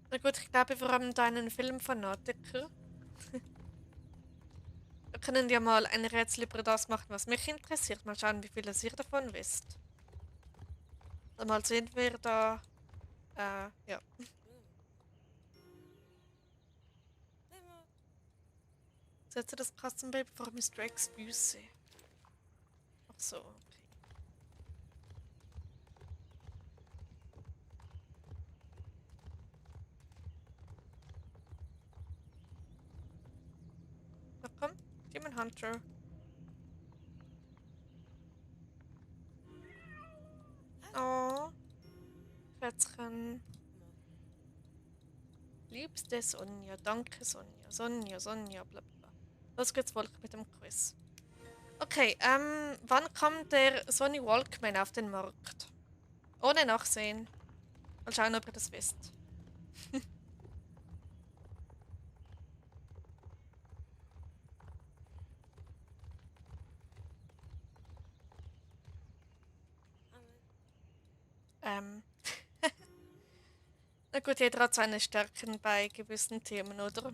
Na gut, ich glaube, wir haben da einen Filmfanatiker. Wir können ja mal ein Rätsel über das machen, was mich interessiert. Mal schauen, wie viel ihr davon wisst. Und mal sehen, wer da. Ja. Setze das Katzenbaby vor Mr. X Büße. Ach so, okay. Na komm, Demon Hunter. Oh, Kätzchen. Liebste Sonja, danke Sonja. Sonja, Sonja, bla bla. Los geht's wohl mit dem Quiz. Okay, wann kam der Sony Walkman auf den Markt? Ohne Nachsehen. Mal schauen, ob ihr das wisst. Ähm, na gut, jeder hat seine Stärken bei gewissen Themen, oder?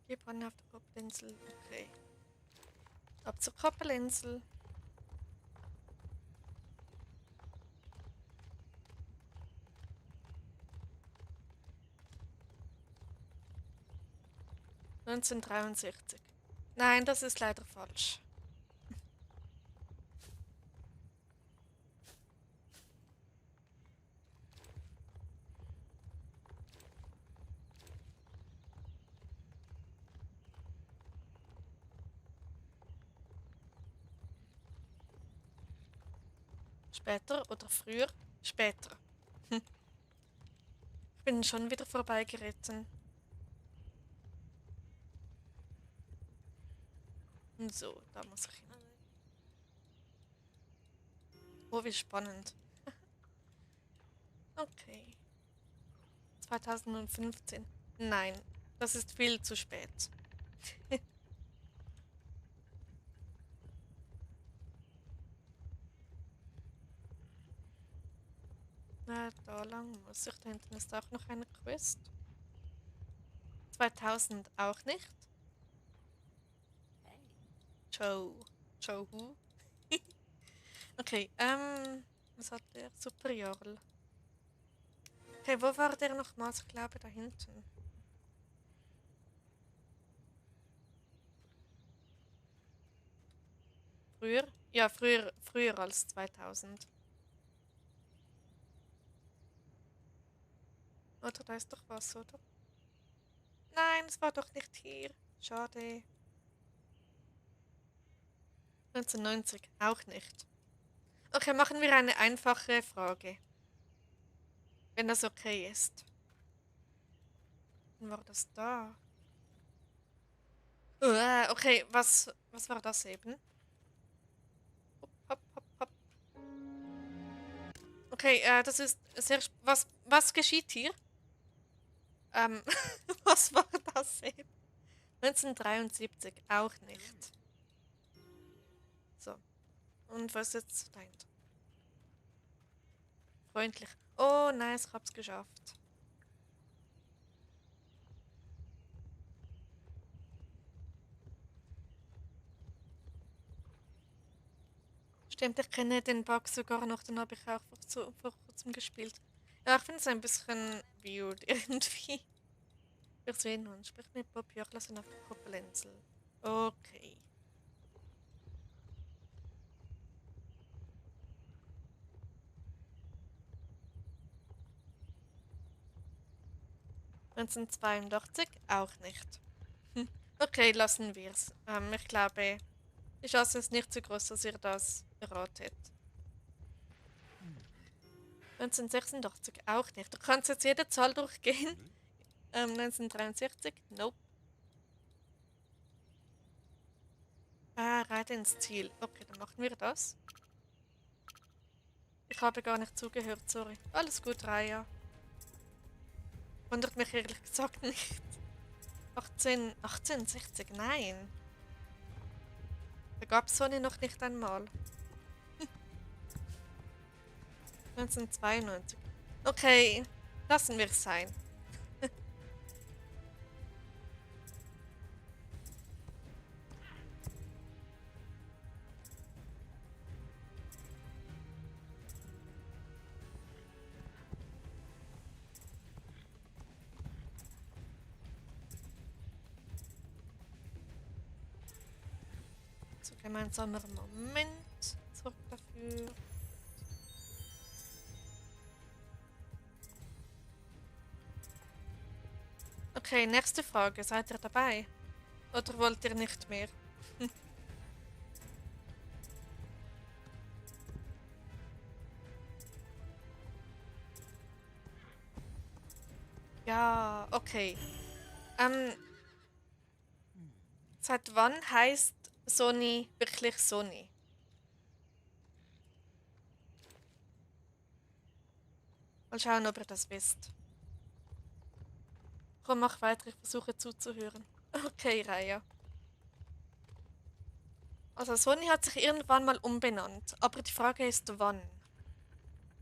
Gib an auf der Koppelinsel. Okay. Ab zur Koppelinsel. ...1963. Nein, das ist leider falsch. Später oder früher? Später. Hm. Ich bin schon wieder vorbeigeritten. So, da muss ich hin. Oh, wie spannend. Okay. 2015. Nein, das ist viel zu spät. Na, da lang muss ich. Da hinten ist auch noch eine Quest. 2000 auch nicht. Joe. Joe who? Okay, was hat der? Superjarl. Okay, wo war der nochmals? Ich glaube da hinten. Früher? Ja, früher als 2000. Oder da ist doch was, oder? Nein, es war doch nicht hier. Schade. 1990 auch nicht. Okay, machen wir eine einfache Frage. Wenn das okay ist. Wann war das da? Okay, was war das eben? Hopp, hopp, hopp, hopp. Okay, das ist sehr. Was geschieht hier? Was war das eben? 1973 auch nicht. So, und was jetzt dahinter? Freundlich. Oh, nice, ich hab's geschafft. Stimmt, ich kenne den Bug sogar noch, den habe ich auch vor kurzem gespielt. Ja, ich finde es ein bisschen weird irgendwie. Wir sehen uns. Sprich mit Bob Jörglasen auf der Koppelinsel. Okay. ...1982 auch nicht. Okay, lassen wir's. Ich glaube, die Chance ist nicht so groß, dass ihr das erratet. 1986 auch nicht. Du kannst jetzt jede Zahl durchgehen. 1963? Nope. Reite ins Ziel. Okay, dann machen wir das. Ich habe gar nicht zugehört, sorry. Alles gut, Raya. Wundert mich ehrlich gesagt nicht. 1860, nein. Da gab es Sonne noch nicht einmal. 1992. Okay, lassen wir es sein. So, gemeinsamer Moment. Zurück dafür. Okay, nächste Frage. Seid ihr dabei? Oder wollt ihr nicht mehr? Ja, okay. Ähm, seit wann heißt Sony wirklich Sony? Mal schauen, ob ihr das wisst. Komm, mach weiter, ich versuche zuzuhören. Okay, Raya. Also Sony hat sich irgendwann mal umbenannt, aber die Frage ist wann?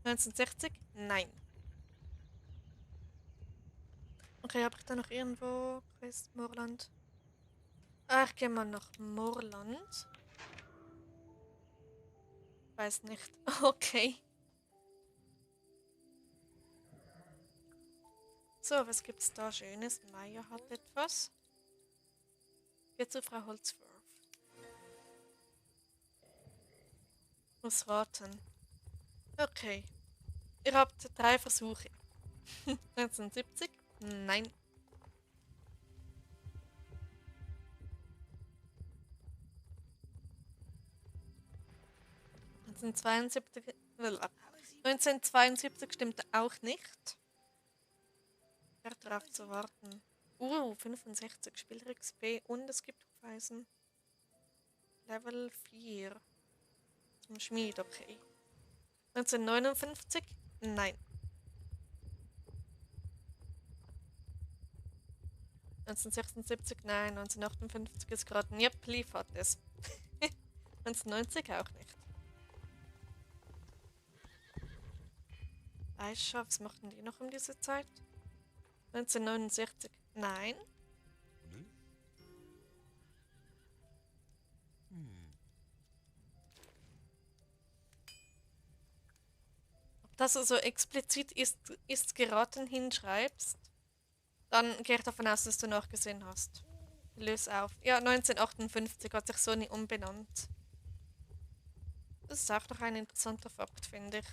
1960? Nein. Okay, habe ich da noch irgendwo Westmoorland? Ah, ich gehe mal nach Moorland. Weiß nicht. Okay. So, was gibt's da Schönes? Maya hat etwas. Geh zu Frau Holzwurf. Muss raten. Okay. Ihr habt 3 Versuche. 1970? Nein. 1972, 1972 stimmt auch nicht. Wer darauf zu warten? 65 Spieler XP und es gibt Hufeisen. Level 4. Zum Schmied, okay. 1959? Nein. 1976? Nein. 1958 ist gerade Niep, liefert es. 1990 auch nicht. Aisha, was machten die noch um diese Zeit? 1969? Nein. Ob das so explizit ist geraten hinschreibst, dann gehe ich davon aus, dass du nachgesehen hast. Löse auf. Ja, 1958 hat sich Sony umbenannt. Das ist auch noch ein interessanter Fakt, finde ich.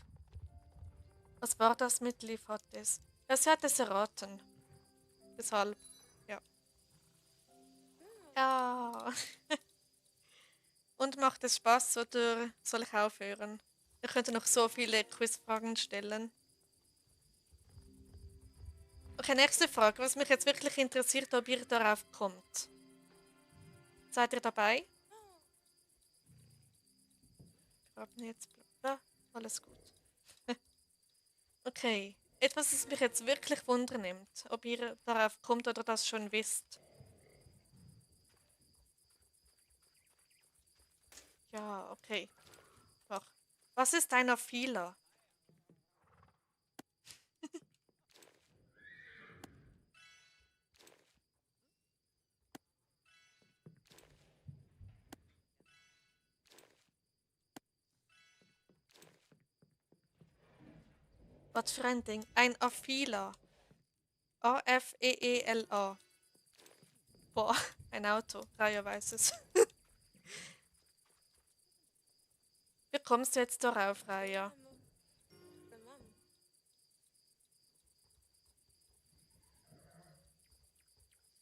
Was war das mit Liefertes? Ja, sie hat es erraten. Deshalb, ja. Ja. Und macht es Spaß oder soll ich aufhören? Ich könnte noch so viele Quizfragen stellen. Okay, nächste Frage. Was mich jetzt wirklich interessiert, ob ihr darauf kommt. Seid ihr dabei? Fragen jetzt. Ja, alles gut. Okay. Etwas, das mich jetzt wirklich wundernimmt, ob ihr darauf kommt oder das schon wisst. Ja, okay. Doch. Was ist ein Affila? Was für ein Ding? Ein Affila. A-F-E-E-L-A. Boah, ein Auto. Raya weiß es. Wie kommst du jetzt darauf, Raya?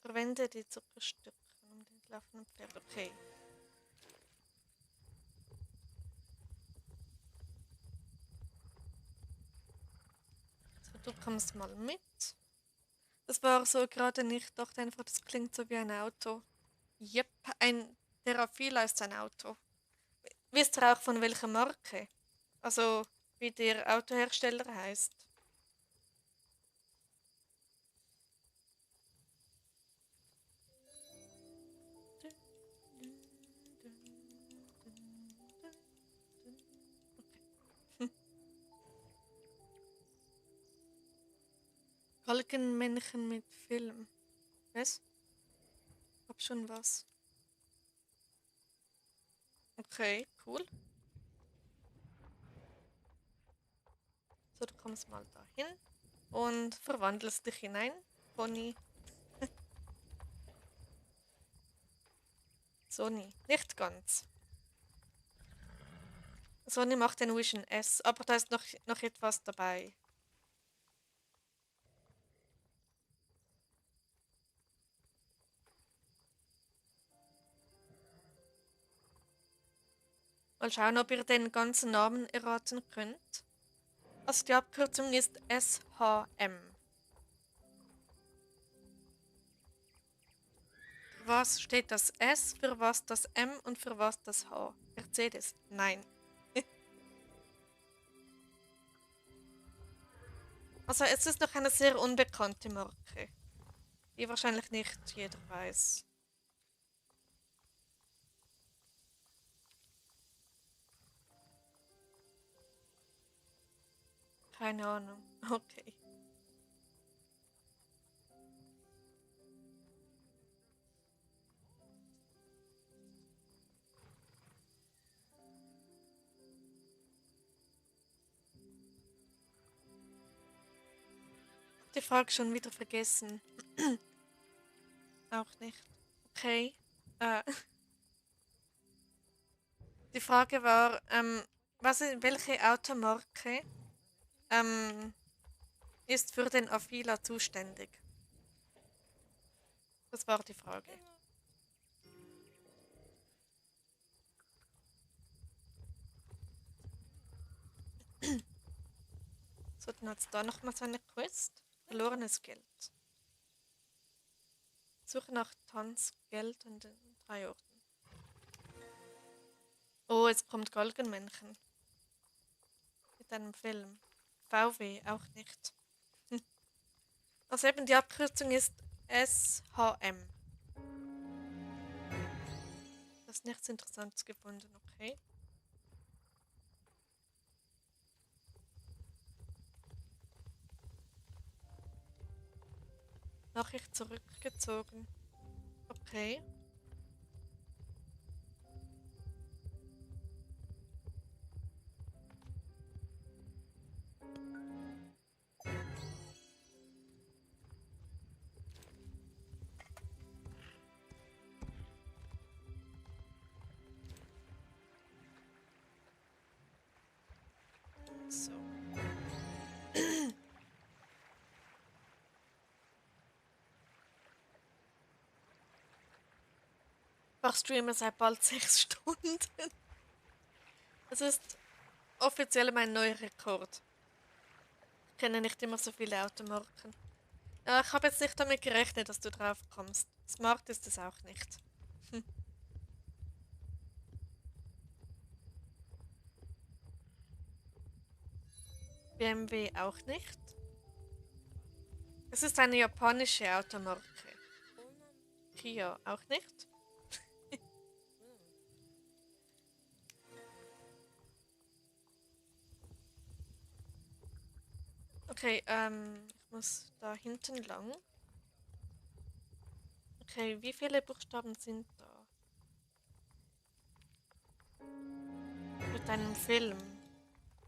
Verwende die Zuckerstückchen um den laufenden Pferd. Okay. So, du kommst mal mit. Das war so gerade nicht. Ich dachte einfach, das klingt so wie ein Auto. Jep, der Affila ist ein Auto. Wisst ihr auch von welcher Marke? Also, wie der Autohersteller heißt? Galgenmännchen mit Film. Was? Hab schon was. Okay, cool. So, du kommst mal dahin und verwandelst dich hinein, Pony. Sony, nicht ganz. Sony macht den Vision S, aber da ist noch etwas dabei. Mal schauen, ob ihr den ganzen Namen erraten könnt. Also die Abkürzung ist SHM. Für was steht das S, für was das M und für was das H? Mercedes? Nein. Also es ist noch eine sehr unbekannte Marke, die wahrscheinlich nicht jeder weiß. Keine Ahnung. Okay. Die Frage schon wieder vergessen. Auch nicht. Okay. Äh, die Frage war, welche Automarke ähm, ist für den Afila zuständig? Das war die Frage. So, dann hat es da nochmal so eine Quest. Verlorenes Geld. Suche nach Tanzgeld in den 3 Orten. Oh, jetzt kommt Galgenmännchen. Mit einem Film. VW auch nicht. Also eben die Abkürzung ist SHM. Das ist nichts Interessantes gefunden, okay. Nachricht zurückgezogen. Okay. So. Ich streame seit bald 6 Stunden. Das ist offiziell mein neuer Rekord. Ich kenne nicht immer so viele Automarken. Ja, ich habe jetzt nicht damit gerechnet, dass du drauf kommst. Smart ist es auch nicht. Hm. BMW auch nicht. Es ist eine japanische Automarke. Kia auch nicht. Okay, ich muss da hinten lang. Okay, wie viele Buchstaben sind da? Mit einem Film.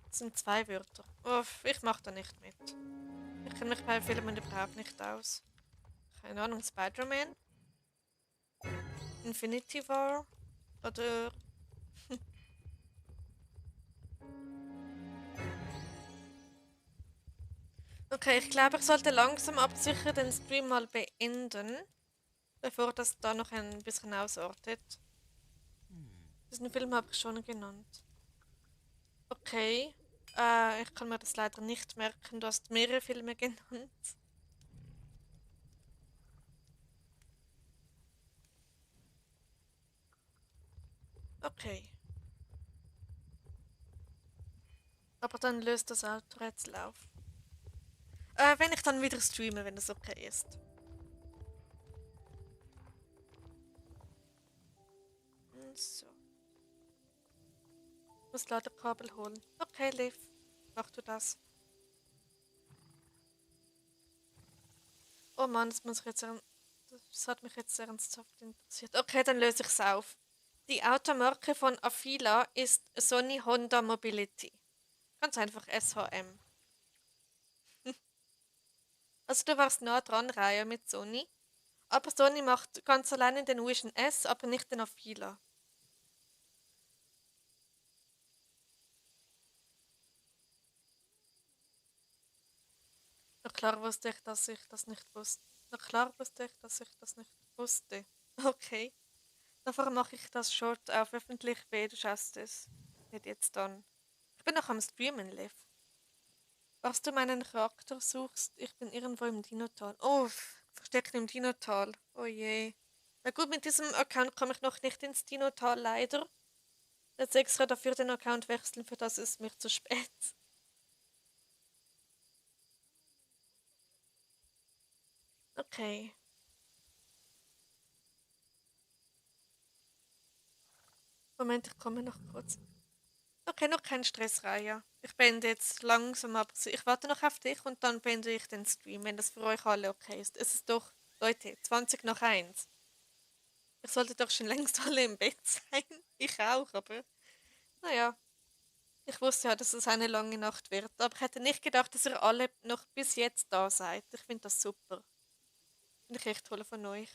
Das sind 2 Wörter. Uff, ich mache da nicht mit. Ich kenne mich bei Filmen überhaupt nicht aus. Keine Ahnung, Spider-Man? Infinity War? Oder... Okay, ich glaube, ich sollte langsam aber sicher den Stream mal beenden, bevor das da noch ein bisschen ausartet. Diesen Film habe ich schon genannt. Okay, ich kann mir das leider nicht merken. Du hast mehrere Filme genannt. Okay, aber dann löst das Autorätsel auf. Wenn ich dann wieder streame, wenn das okay ist. So. Ich muss Ladekabel holen. Okay, Liv, mach du das. Oh Mann, das hat mich jetzt ernsthaft interessiert. Okay, dann löse ich es auf. Die Automarke von Afila ist Sony Honda Mobility. Ganz einfach SHM. Also du warst nah dran, Raya, mit Sony. Aber Sony macht ganz alleine den Vision S, aber nicht den Afila. Na klar wusste ich, dass ich das nicht wusste. Na klar wusste ich, dass ich das nicht wusste. Okay. Davor mache ich das Short auf öffentlich weh, du schaust es. Nicht jetzt dann. Ich bin noch am Streamen, Liv. Was du meinen Charakter suchst, ich bin irgendwo im Dinotal. Oh, versteckt im Dinotal. Oh je. Na gut, mit diesem Account komme ich noch nicht ins Dinotal, leider. Jetzt extra dafür den Account wechseln, für das ist mir zu spät. Okay. Moment, ich komme noch kurz. Okay, noch kein Stress, Raya. Ich beende jetzt langsam ab. Ich warte noch auf dich und dann beende ich den Stream, wenn das für euch alle okay ist. Es ist doch, Leute, 20 nach 1. Ich sollte doch schon längst alle im Bett sein. Ich auch, aber naja. Ich wusste ja, dass es eine lange Nacht wird. Aber ich hätte nicht gedacht, dass ihr alle noch bis jetzt da seid. Ich finde das super. Finde ich echt toll von euch.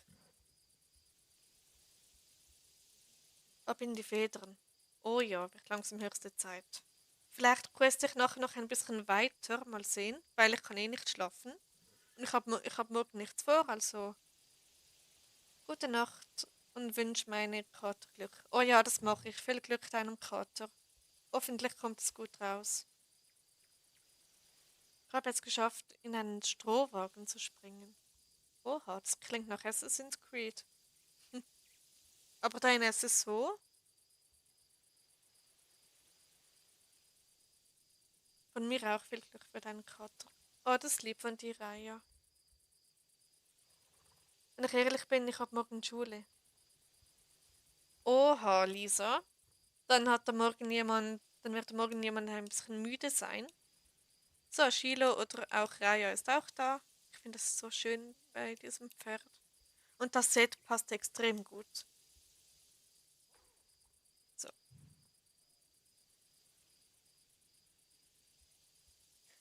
Ab in die Federn. Oh ja, wird langsam höchste Zeit. Vielleicht quest ich nachher noch ein bisschen weiter, mal sehen, weil ich kann eh nicht schlafen. Und ich hab morgen nichts vor, also gute Nacht und wünsche meine Kater Glück. Oh ja, das mache ich. Viel Glück deinem Kater. Hoffentlich kommt es gut raus. Ich habe es geschafft, in einen Strohwagen zu springen. Oha, das klingt nach Assassin's Creed. Aber dein SSO? Von mir auch viel Glück für deinen Kater. Oh, das ist lieb von dir, Raya. Wenn ich ehrlich bin, ich habe morgen Schule. Oha, Lisa. Dann wird morgen jemand ein bisschen müde sein. So, Shiloh oder auch Raya ist auch da. Ich finde es so schön bei diesem Pferd. Und das Set passt extrem gut. So.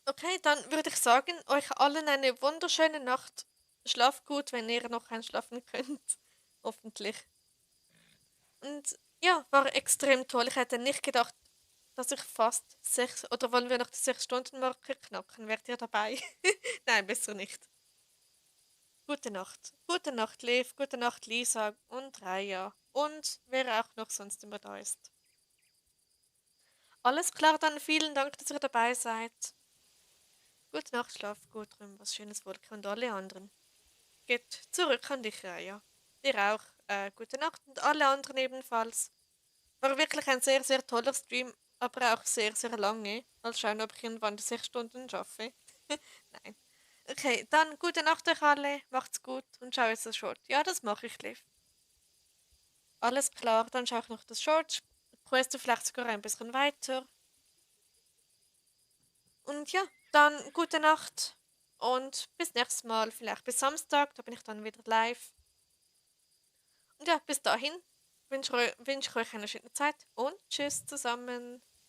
Okay, dann würde ich sagen, euch allen eine wunderschöne Nacht. Schlaft gut, wenn ihr noch einschlafen könnt. Hoffentlich. Und ja, war extrem toll. Ich hätte nicht gedacht, dass ich fast 6, oder wollen wir noch die 6-Stunden-Marke knacken? Wärt ihr dabei? Nein, besser nicht. Gute Nacht. Gute Nacht, Lev. Gute Nacht, Lisa und Raya. Und wer auch noch sonst immer da ist. Alles klar, dann vielen Dank, dass ihr dabei seid. Gute Nacht, schlaf gut, was schönes Wolke und alle anderen. Geht zurück an dich, Raya. Dir auch. Gute Nacht und alle anderen ebenfalls. War wirklich ein sehr, sehr toller Stream, aber auch sehr, sehr lange. Mal schauen, ob ich irgendwann die 6 Stunden schaffe. Nein. Okay, dann gute Nacht euch alle. Macht's gut und schau jetzt das Short. Ja, das mache ich, Liv. Alles klar, dann schaue ich noch das Short. Quest vielleicht sogar ein bisschen weiter. Und ja, dann gute Nacht und bis nächstes Mal. Vielleicht bis Samstag, da bin ich dann wieder live. Und ja, bis dahin wünsche ich euch eine schöne Zeit und tschüss zusammen.